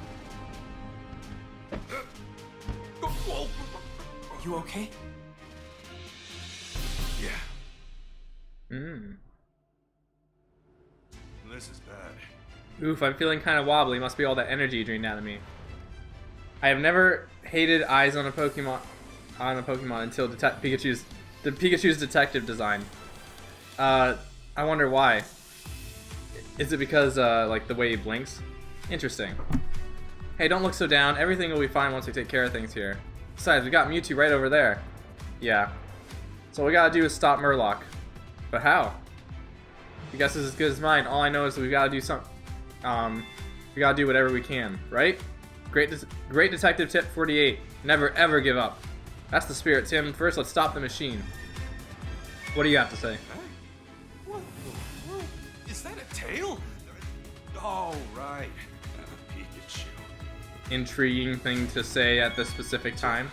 You okay? Yeah. This is bad. Oof, I'm feeling kind of wobbly. Must be all that energy drained out of me. I have never hated eyes on a Pokemon until Pikachu's detective design. I wonder why. Is it because like the way he blinks? Interesting. Hey, don't look so down. Everything will be fine once we take care of things here. Besides, we got Mewtwo right over there. Yeah. So all we gotta do is stop Murloc. But how? Your guess is as good as mine. All I know is that we gotta do something. We gotta do whatever we can, right? Great Detective Tip 48. Never ever give up. That's the spirit, Tim. First, let's stop the machine. What do you have to say? What? Is that a tail? Oh, right. Pikachu. Intriguing thing to say at this specific time.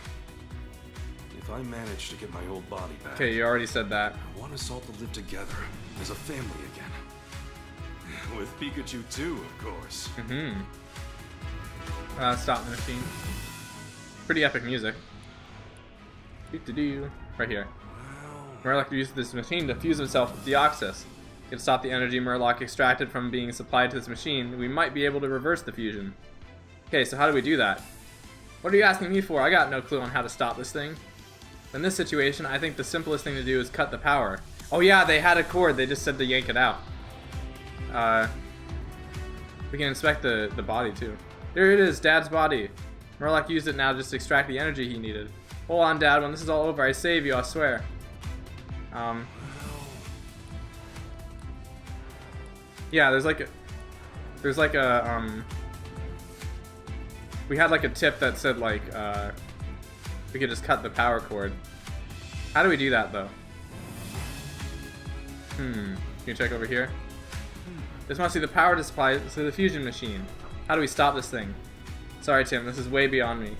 If I manage to get my old body back... Okay, you already said that. I want us all to live together as a family again. With Pikachu too, of course. Stop the machine. Pretty epic music. Right here. Murloc used this machine to fuse himself with Deoxys. can stop the energy Murloc extracted from being supplied to this machine, we might be able to reverse the fusion. Okay, so how do we do that? What are you asking me for? I got no clue on how to stop this thing. In this situation, I think the simplest thing to do is cut the power. Oh yeah, they had a cord, they just said to yank it out. We can inspect the body too. There it is, Dad's body. Murloc used it now just to extract the energy he needed. Hold on, Dad, when this is all over, I save you, I swear. Yeah, there's like a, we had like a tip that said like, we could just cut the power cord. How do we do that though? Can you check over here? This must be the power supply to the fusion machine. How do we stop this thing? Sorry, Tim, this is way beyond me.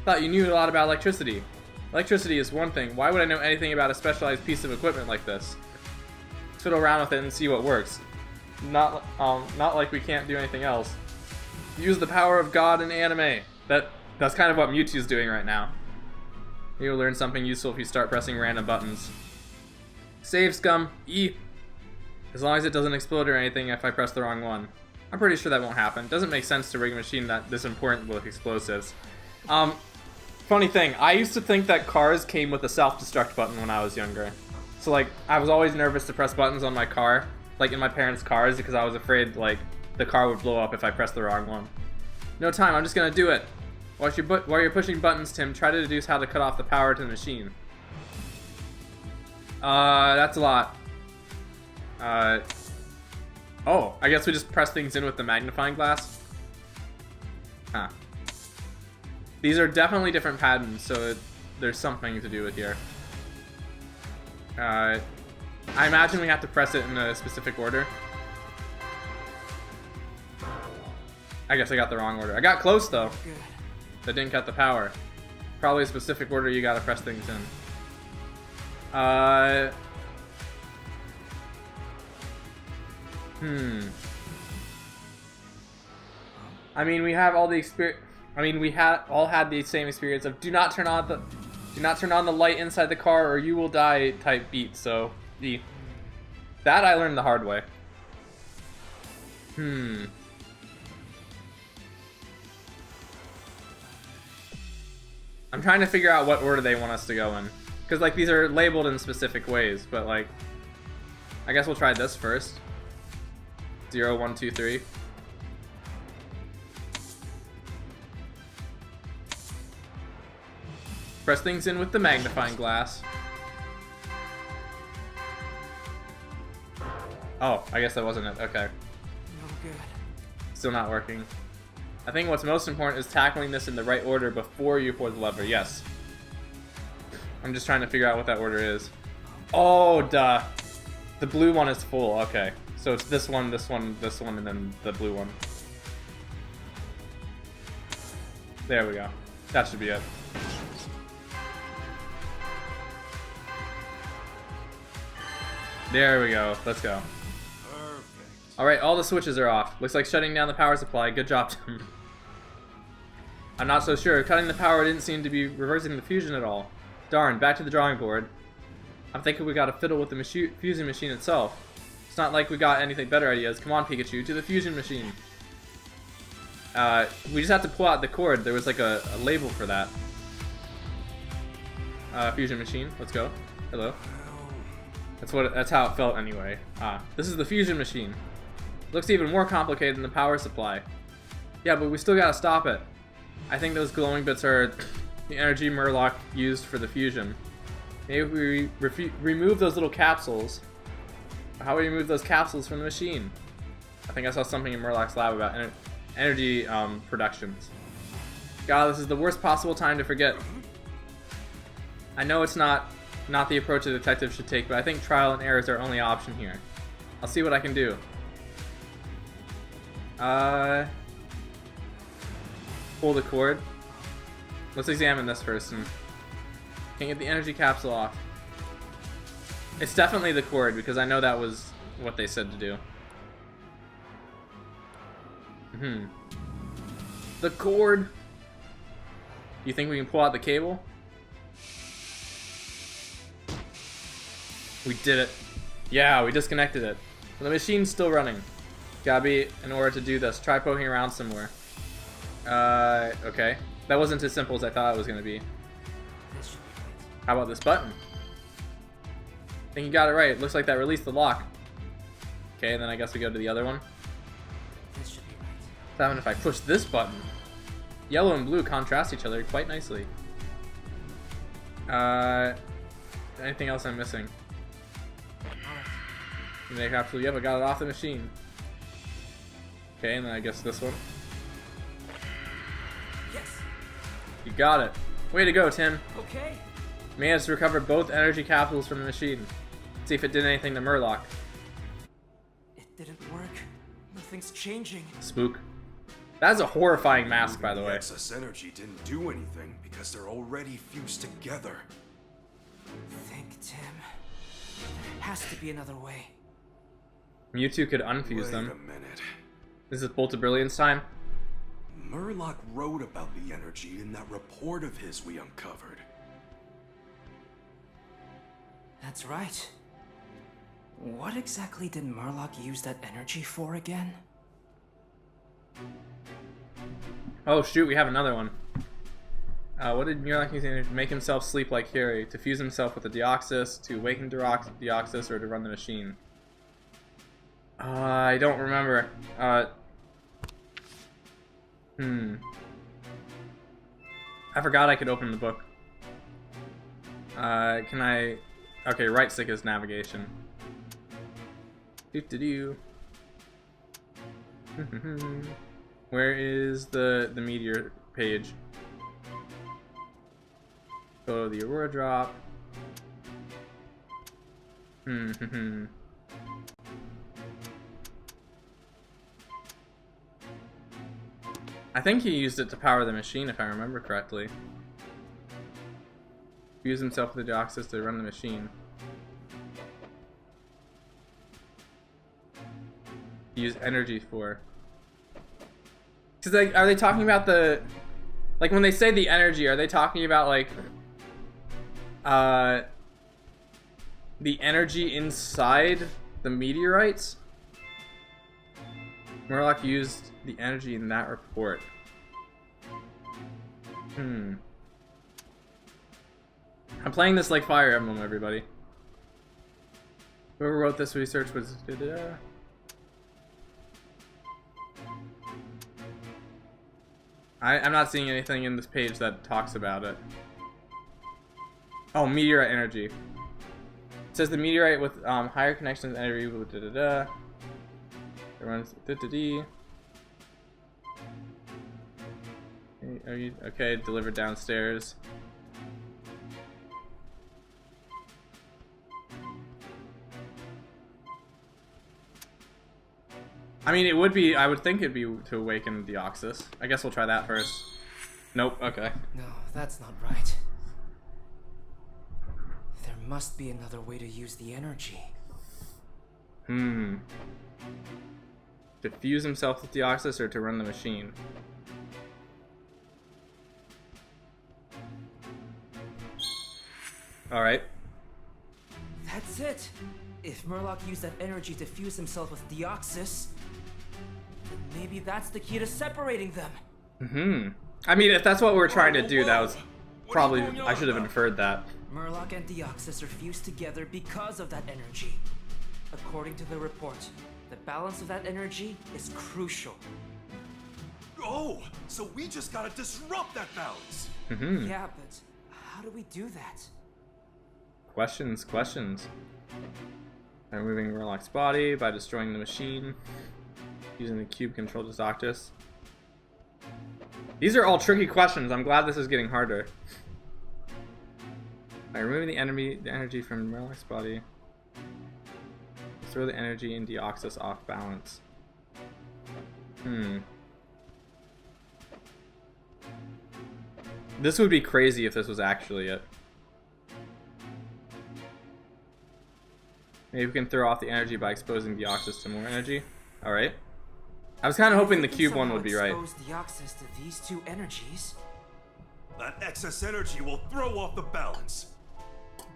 Thought you knew a lot about electricity. Electricity is one thing. Why would I know anything about a specialized piece of equipment like this? Let's fiddle around with it and see what works. Not like we can't do anything else. Use the power of God in anime. That's kind of what Mewtwo's doing right now. You'll learn something useful if you start pressing random buttons. Save, scum. E. As long as it doesn't explode or anything if I press the wrong one. I'm pretty sure that won't happen. Doesn't make sense to rig a machine this important with explosives. Funny thing, I used to think that cars came with a self-destruct button when I was younger. So like, I was always nervous to press buttons on my car, like in my parents' cars, because I was afraid like the car would blow up if I pressed the wrong one. No time, I'm just gonna do it. While you're pushing buttons, Tim, try to deduce how to cut off the power to the machine. That's a lot. Oh, I guess we just press things in with the magnifying glass. Huh. These are definitely different patterns, so there's something to do with here. I imagine we have to press it in a specific order. I guess I got the wrong order. I got close though. That didn't cut the power. Probably a specific order you gotta press things in. I mean, we have all the experience. I mean, we all had the same experience of do not turn on the light inside the car or you will die type beat. So that I learned the hard way. I'm trying to figure out what order they want us to go in, because like these are labeled in specific ways, but like I guess we'll try this first. 0, 1, 2, 3. Press things in with the magnifying glass. Oh, I guess that wasn't it. Okay. No good. Still not working. I think what's most important is tackling this in the right order before you pull the lever. Yes. I'm just trying to figure out what that order is. Oh, duh. The blue one is full. Okay. So it's this one, this one, this one, and then the blue one. There we go. That should be it. There we go. Let's go. Alright, all the switches are off. Looks like shutting down the power supply. Good job, Tim. I'm not so sure. Cutting the power didn't seem to be reversing the fusion at all. Darn, back to the drawing board. I'm thinking we gotta fiddle with the fusion machine itself. It's not like we got anything better ideas. Come on, Pikachu, to the fusion machine. We just have to pull out the cord. There was like a label for that. Fusion machine, let's go. Hello. That's how it felt anyway. This is the fusion machine. Looks even more complicated than the power supply. Yeah, but we still gotta stop it. I think those glowing bits are the energy Murloc used for the fusion. Maybe we remove those little capsules. How do we remove those capsules from the machine? I think I saw something in Murloc's lab about energy productions. God, this is the worst possible time to forget. I know it's not the approach a detective should take, but I think trial and error is our only option here. I'll see what I can do. Pull the cord. Let's examine this first and can't get the energy capsule off. It's definitely the cord because I know that was what they said to do. The cord. You think we can pull out the cable? We did it. Yeah, we disconnected it. The machine's still running. Gotta be, in order to do this, try poking around some more. Okay. That wasn't as simple as I thought it was gonna be. How about this button? I think you got it right. Looks like that released the lock. Okay, and then I guess we go to the other one. This should be right. What's happening if I push this button? Yellow and blue contrast each other quite nicely. Anything else I'm missing? Make absolutely, yep, I got it off the machine. Okay, and then I guess this one. Yes. You got it. Way to go, Tim. Okay. Managed to recover both energy capsules from the machine. See if it did anything to Murloc. It didn't work. Nothing's changing. Spook. That's a horrifying mask, by the way. Excess energy didn't do anything because they're already fused together. Think, Tim. There has to be another way. Mewtwo could unfuse them. Wait a minute. This is Bolt of Brilliance time. Murloc wrote about the energy in that report of his we uncovered. That's right. What exactly did Murloc use that energy for again? Oh shoot, we have another one. What did Murloc use to make himself sleep like Harry? To fuse himself with the Deoxys, to awaken Deoxys, or to run the machine? I don't remember. I forgot I could open the book. Can I... Okay, right stick is navigation. Doo-doo-doo. Where is the meteor page? Go to the Aurora drop. I think he used it to power the machine, if I remember correctly. Use himself with the Deoxys to run the machine. Use energy for. Cause like, are they talking about the, like when they say the energy, are they talking about like, the energy inside the meteorites? Murloc used the energy in that report. I'm playing this like Fire Emblem, everybody. Whoever wrote this research was... I'm not seeing anything in this page that talks about it. Oh, meteorite energy. It says the meteorite with higher connections energy. It runs. Okay, delivered downstairs. I mean, it would be, I would think it'd be to awaken Deoxys. I guess we'll try that first. Nope, okay. No, that's not right. There must be another way to use the energy. To fuse himself with Deoxys or to run the machine? Alright. That's it! If Murloc used that energy to fuse himself with Deoxys, then maybe that's the key to separating them. I mean, if that's what we're trying to do, that was probably, I should have inferred that. Murloc and Deoxys are fused together because of that energy. According to the report, the balance of that energy is crucial. Oh, so we just gotta disrupt that balance. Yeah, but how do we do that? Questions. By removing Murloc's body, by destroying the machine, using the cube control Deoxys. These are all tricky questions. I'm glad this is getting harder. By removing the energy from Murloc's body, throw the energy in Deoxys off balance. This would be crazy if this was actually it. Maybe we can throw off the energy by exposing Deoxys to more energy. Alright. I was kind of hoping the cube one would be right. Expose Deoxys to these two energies. That excess energy will throw off the balance.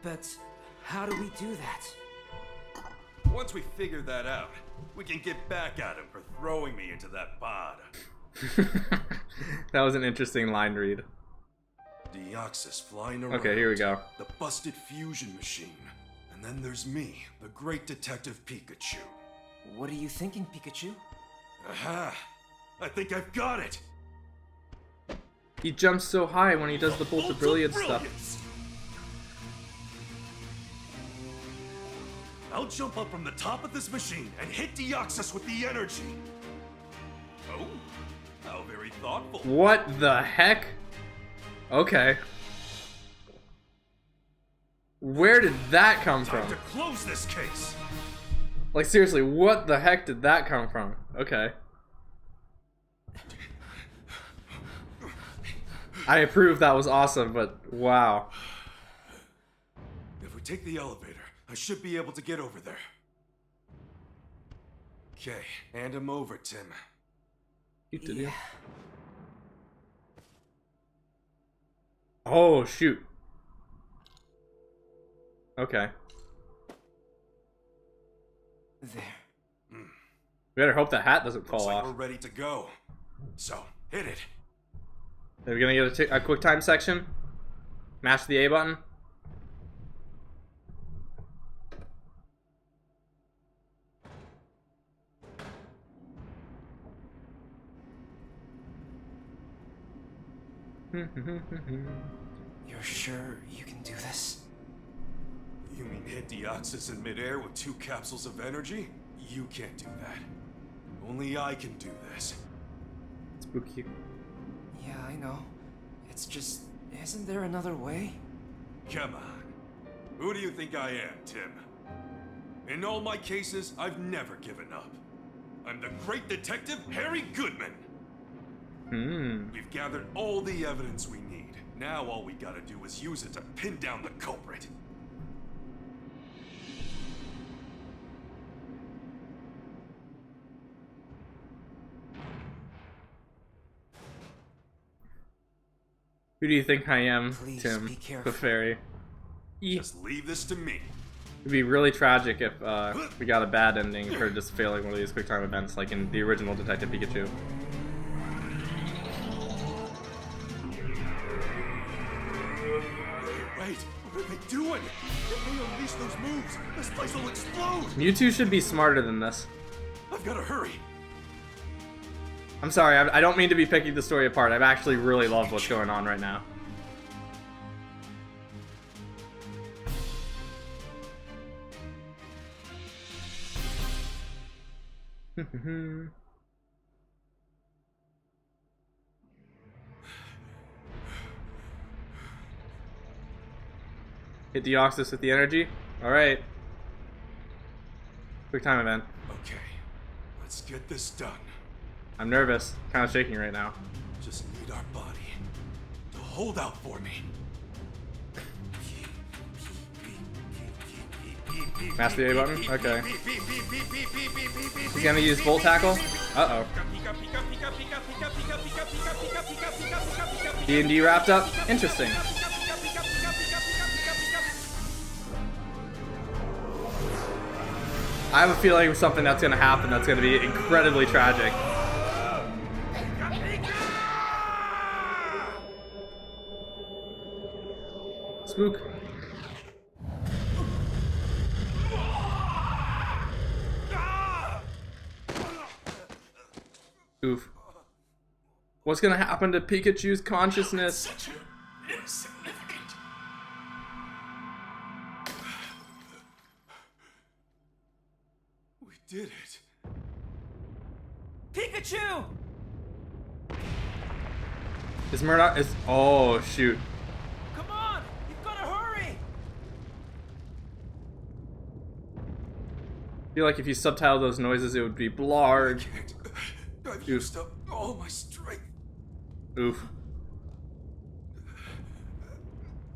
But how do we do that? Once we figure that out, we can get back at him for throwing me into that pod. That was an interesting line read. Deoxys flying around. Okay, here we go. The busted fusion machine. And then there's me, the great detective Pikachu. What are you thinking, Pikachu? Aha! I think I've got it! He jumps so high when he does the Bolt of Brilliance stuff. I'll jump up from the top of this machine and hit Deoxys with the energy. Oh, how very thoughtful. What the heck? Okay. Where did that come from? Time to close this case. Like, seriously, what the heck did that come from? Okay. I approve, that was awesome, but wow. If we take the elevator, I should be able to get over there. Okay, hand him over, Tim. You did it. Oh, shoot. Okay. There. We better hope the hat doesn't fall Looks like off. we're ready to go. So, hit it. Are we gonna get a quick time section? Mash the A button? You're sure you can do this? You mean hit Deoxys in midair with 2 capsules of energy? You can't do that. Only I can do this. Spooky. Yeah, I know. It's just, isn't there another way? Come on. Who do you think I am, Tim? In all my cases, I've never given up. I'm the great detective Harry Goodman. We've gathered all the evidence we need. Now all we gotta do is use it to pin down the culprit. Who do you think I am, Please Tim, be careful. the fairy? Just leave this to me. It'd be really tragic if we got a bad ending for just failing one of these quick time events, like in the original Detective Pikachu. Wait, what are they doing? If they unleash those moves, this place will explode! Mewtwo should be smarter than this. I've gotta hurry. I'm sorry, I don't mean to be picking the story apart. I've actually really loved what's going on right now. Hit Deoxys with the energy. Alright. Quick time event. Okay, let's get this done. I'm nervous. Kind of shaking right now. Just need our body to hold out for me. Mash the A button? Okay. He's gonna use Volt Tackle? Uh-oh. D&D wrapped up? Interesting. I have a feeling something that's gonna happen that's gonna be incredibly tragic. Spook. Oof. What's gonna happen to Pikachu's consciousness? Such insignificant. We did it. Pikachu! Is Murdoch is oh shoot. Come on! You've gotta hurry! I feel like if you subtitle those noises it would be blarg. I've used up all my strength. Oof.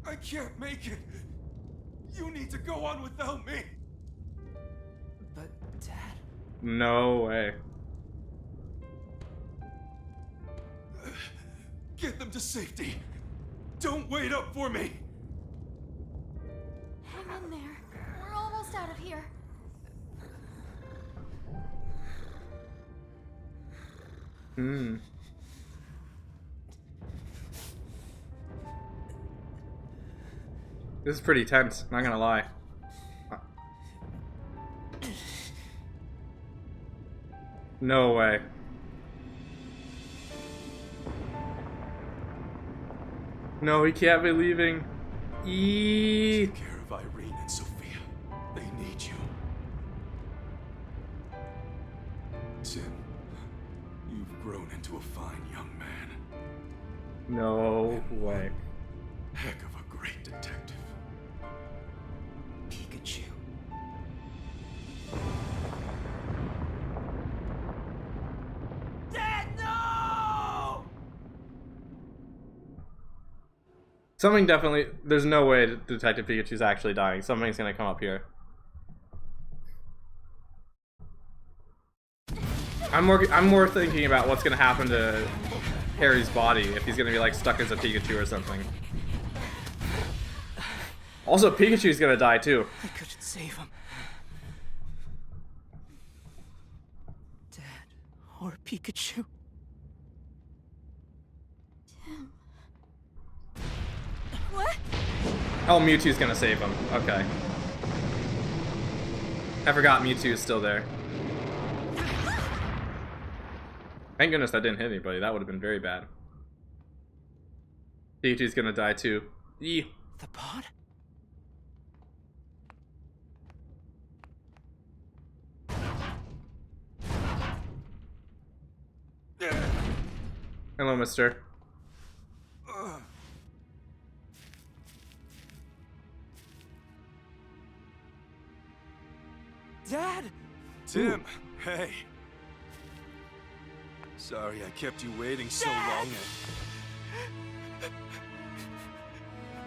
I can't make it. You need to go on without me. But, Dad... No way. Get them to safety. Don't wait up for me. Hang in there. We're almost out of here. Hmm. This is pretty tense, not gonna lie. No way. No, he can't be leaving. Take care of Irene and Sophia. They need you. Tim, you've grown into a fine young man. No way. Heck of a great detective. Pikachu. Dad, no! Something definitely. There's no way Detective Pikachu's actually dying. Something's gonna come up here. I'm more thinking about what's gonna happen to Harry's body, if he's gonna be like stuck as a Pikachu or something. Also, Pikachu's gonna die too. I couldn't save him. Dad or Pikachu. What? Oh, Mewtwo's gonna save him. Okay. I forgot Mewtwo is still there. Thank goodness that didn't hit anybody. That would have been very bad. Pikachu's gonna die too. Yee. The pod? Hello, mister. Dad! Tim, hey. Sorry I kept you waiting so long.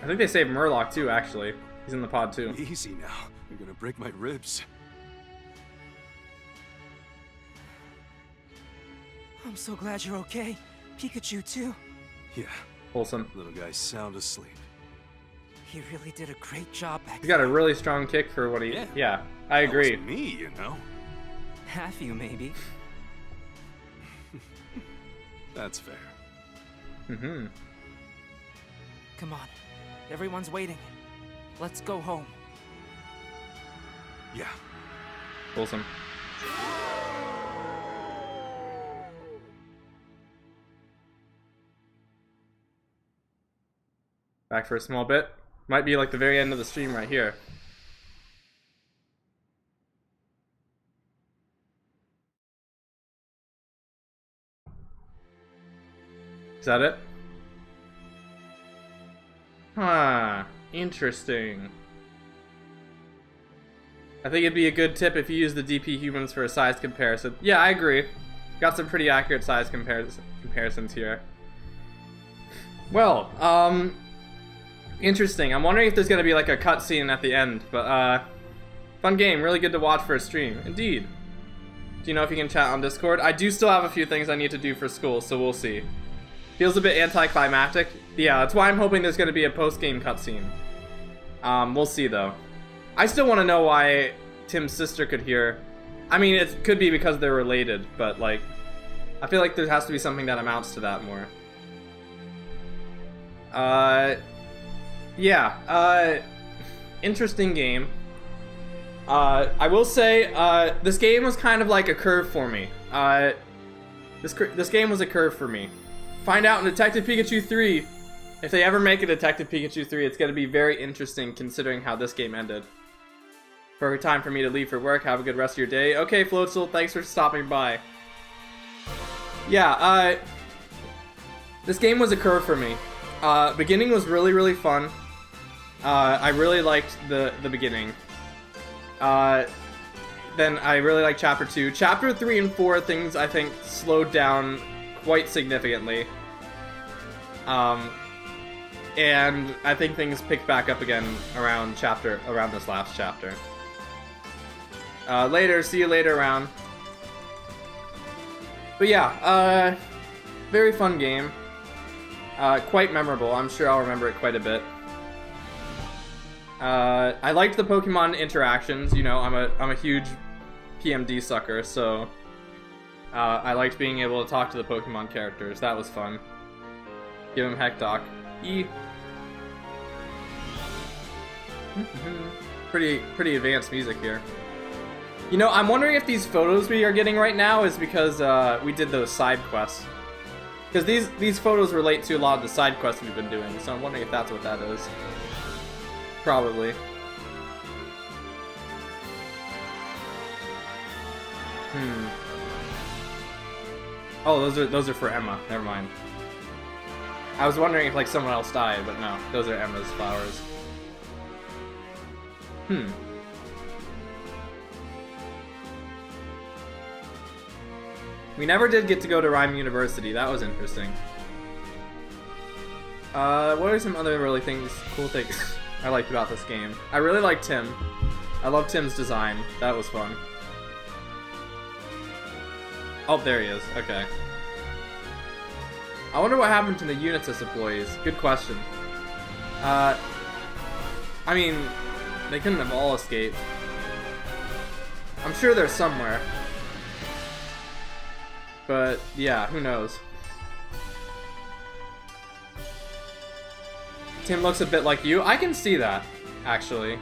I think they saved Murloc too, actually. He's in the pod too. Easy now. You're gonna break my ribs. I'm so glad you're okay. Pikachu too. Yeah. Wholesome. Little guy's sound asleep. He really did a great job back He's got a really strong kick for what he... Yeah, I agree. That was me, you know. Half you, maybe. That's fair. Mm-hmm. Come on. Everyone's waiting. Let's go home. Yeah. Wholesome. Back for a small bit. Might be like the very end of the stream right here. Is that it? Huh. Interesting. I think it'd be a good tip if you use the DP humans for a size comparison. Yeah, I agree. Got some pretty accurate size comparisons here. Well, interesting. I'm wondering if there's gonna be like a cutscene at the end, but fun game, really good to watch for a stream. Indeed. Do you know if you can chat on Discord? I do still have a few things I need to do for school, so we'll see. Feels a bit anticlimactic. Yeah, that's why I'm hoping there's gonna be a post-game cutscene. We'll see though. I still want to know why Tim's sister could hear. I mean, it could be because they're related, but like, I feel like there has to be something that amounts to that more. Yeah, interesting game. I will say, this game was kind of like a curve for me. This game was a curve for me. Find out in Detective Pikachu 3, if they ever make a Detective Pikachu 3, it's going to be very interesting considering how this game ended. Perfect time for me to leave for work. Have a good rest of your day. Okay, Floatzel, thanks for stopping by. Yeah, this game was a curve for me. Beginning was really, really fun. I really liked the beginning. Then I really liked Chapter 2. Chapter 3 and 4, things I think slowed down quite significantly. And I think things picked back up again around this last chapter. Later, see you later around. But yeah, very fun game. Quite memorable. I'm sure I'll remember it quite a bit. I liked the Pokemon interactions. You know, I'm a huge PMD sucker, so I liked being able to talk to the Pokemon characters. That was fun. Give him Hectock. E. Pretty advanced music here. You know, I'm wondering if these photos we are getting right now is because we did those side quests. Because these photos relate to a lot of the side quests we've been doing, so I'm wondering if that's what that is. Probably. Oh, those are for Emma. Never mind. I was wondering if like someone else died, but no, those are Emma's flowers. We never did get to go to Rhyme University. That was interesting. What are some other really cool things I liked about this game? I really like Tim. I love Tim's design. That was fun. Oh, there he is. Okay. I wonder what happened to the Unitas employees. Good question. I mean, they couldn't have all escaped. I'm sure they're somewhere. But, yeah, who knows. Tim looks a bit like you. I can see that, actually.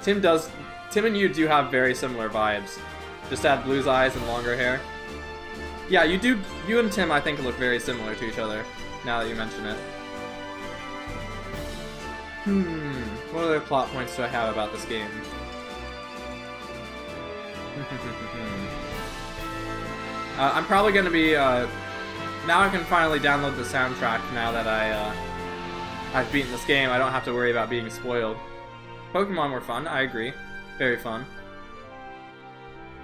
Tim and you do have very similar vibes. Just have blue eyes and longer hair. Yeah, you and Tim, I think, look very similar to each other, now that you mention it. What other plot points do I have about this game? I'm probably gonna be, now I can finally download the soundtrack now that I've beaten this game. I don't have to worry about being spoiled. Pokemon were fun, I agree. Very fun.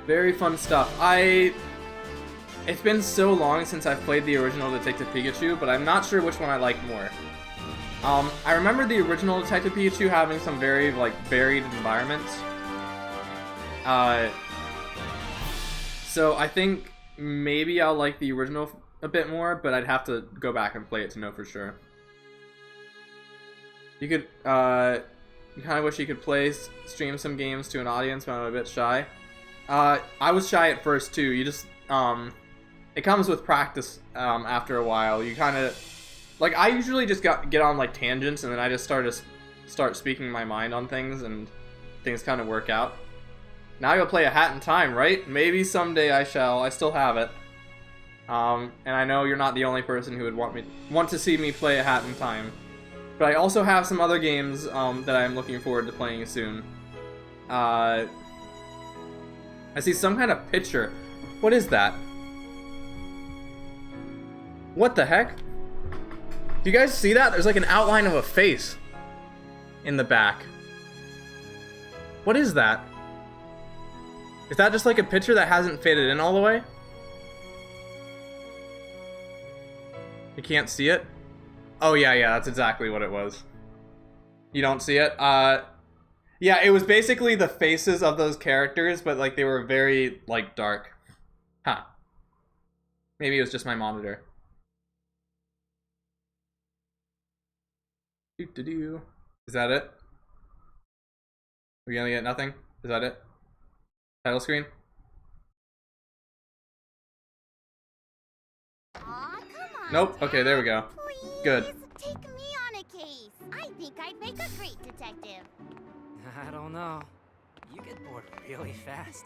Very fun stuff. It's been so long since I've played the original Detective Pikachu, but I'm not sure which one I like more. I remember the original Detective Pikachu having some very, like, varied environments. So I think maybe I'll like the original a bit more, but I'd have to go back and play it to know for sure. You could, you kind of wish you could stream some games to an audience, but I'm a bit shy. I was shy at first too. You just, it comes with practice, after a while. You kind of, like, I usually just get on, like, tangents, and then I just start speaking my mind on things, and things kind of work out. Now I go play A Hat in Time, right? Maybe someday I shall. I still have it. And I know you're not the only person who would want to see me play A Hat in Time. But I also have some other games, that I'm looking forward to playing soon. I see some kind of picture. What is that? What the heck? Do you guys see that? There's like an outline of a face in the back. What is that? Is that just like a picture that hasn't faded in all the way? You can't see it? Oh yeah, that's exactly what it was. You don't see it? Yeah, it was basically the faces of those characters, but like they were very, like, dark. Huh. Maybe it was just my monitor. Is that it? We gonna get nothing? Is that it? Title screen? Aw, come on, Nope. Okay, there we go. Please, Good. take me on a case. I think I'd make a great detective. I don't know. You get bored really fast.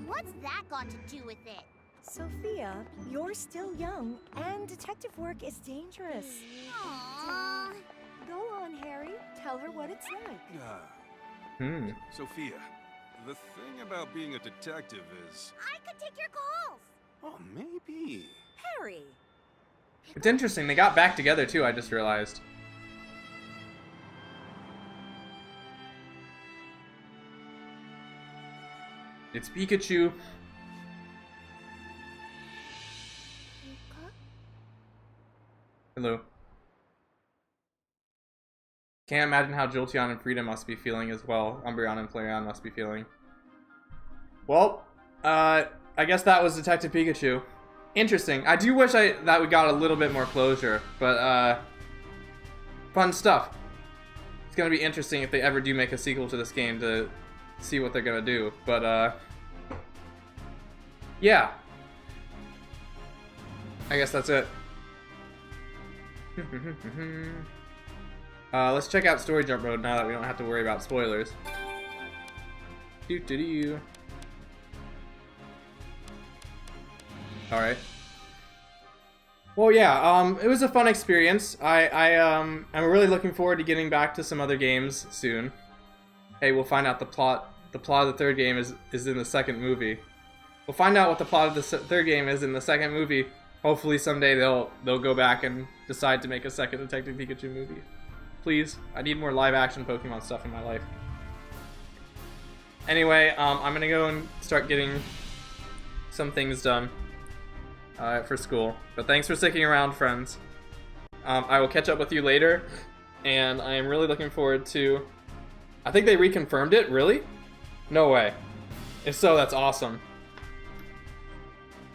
What's that got to do with it? Sophia, you're still young, and detective work is dangerous. Aww. Go on, Harry. Tell her what it's like. Sophia, the thing about being a detective is... I could take your calls. Oh, maybe. Harry. It's interesting, they got back together too, I just realized. It's Pikachu. Hello. Can't imagine how Jolteon and Frida must be feeling as well. Umbreon and Flareon must be feeling. Well, I guess that was Detective Pikachu. Interesting. I do wish that we got a little bit more closure, but fun stuff. It's gonna be interesting if they ever do make a sequel to this game to see what they're gonna do. But yeah. I guess that's it. Let's check out Story Jump Mode now that we don't have to worry about spoilers. Alright. Well, yeah, it was a fun experience. I'm really looking forward to getting back to some other games soon. Hey, we'll find out the plot. The plot of the third game is in the second movie. We'll find out what the plot of the third game is in the second movie. Hopefully someday they'll go back and decide to make a second Detective Pikachu movie. Please, I need more live action Pokemon stuff in my life. Anyway, I'm gonna go and start getting some things done for school. But thanks for sticking around, friends. I will catch up with you later, and I am really looking forward to... I think they reconfirmed it, really? No way. If so, that's awesome.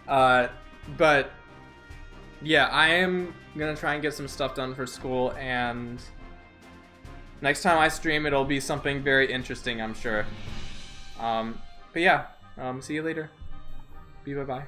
But yeah, I am gonna try and get some stuff done for school, and next time I stream, it'll be something very interesting, I'm sure. But yeah, see you later. Bye-bye.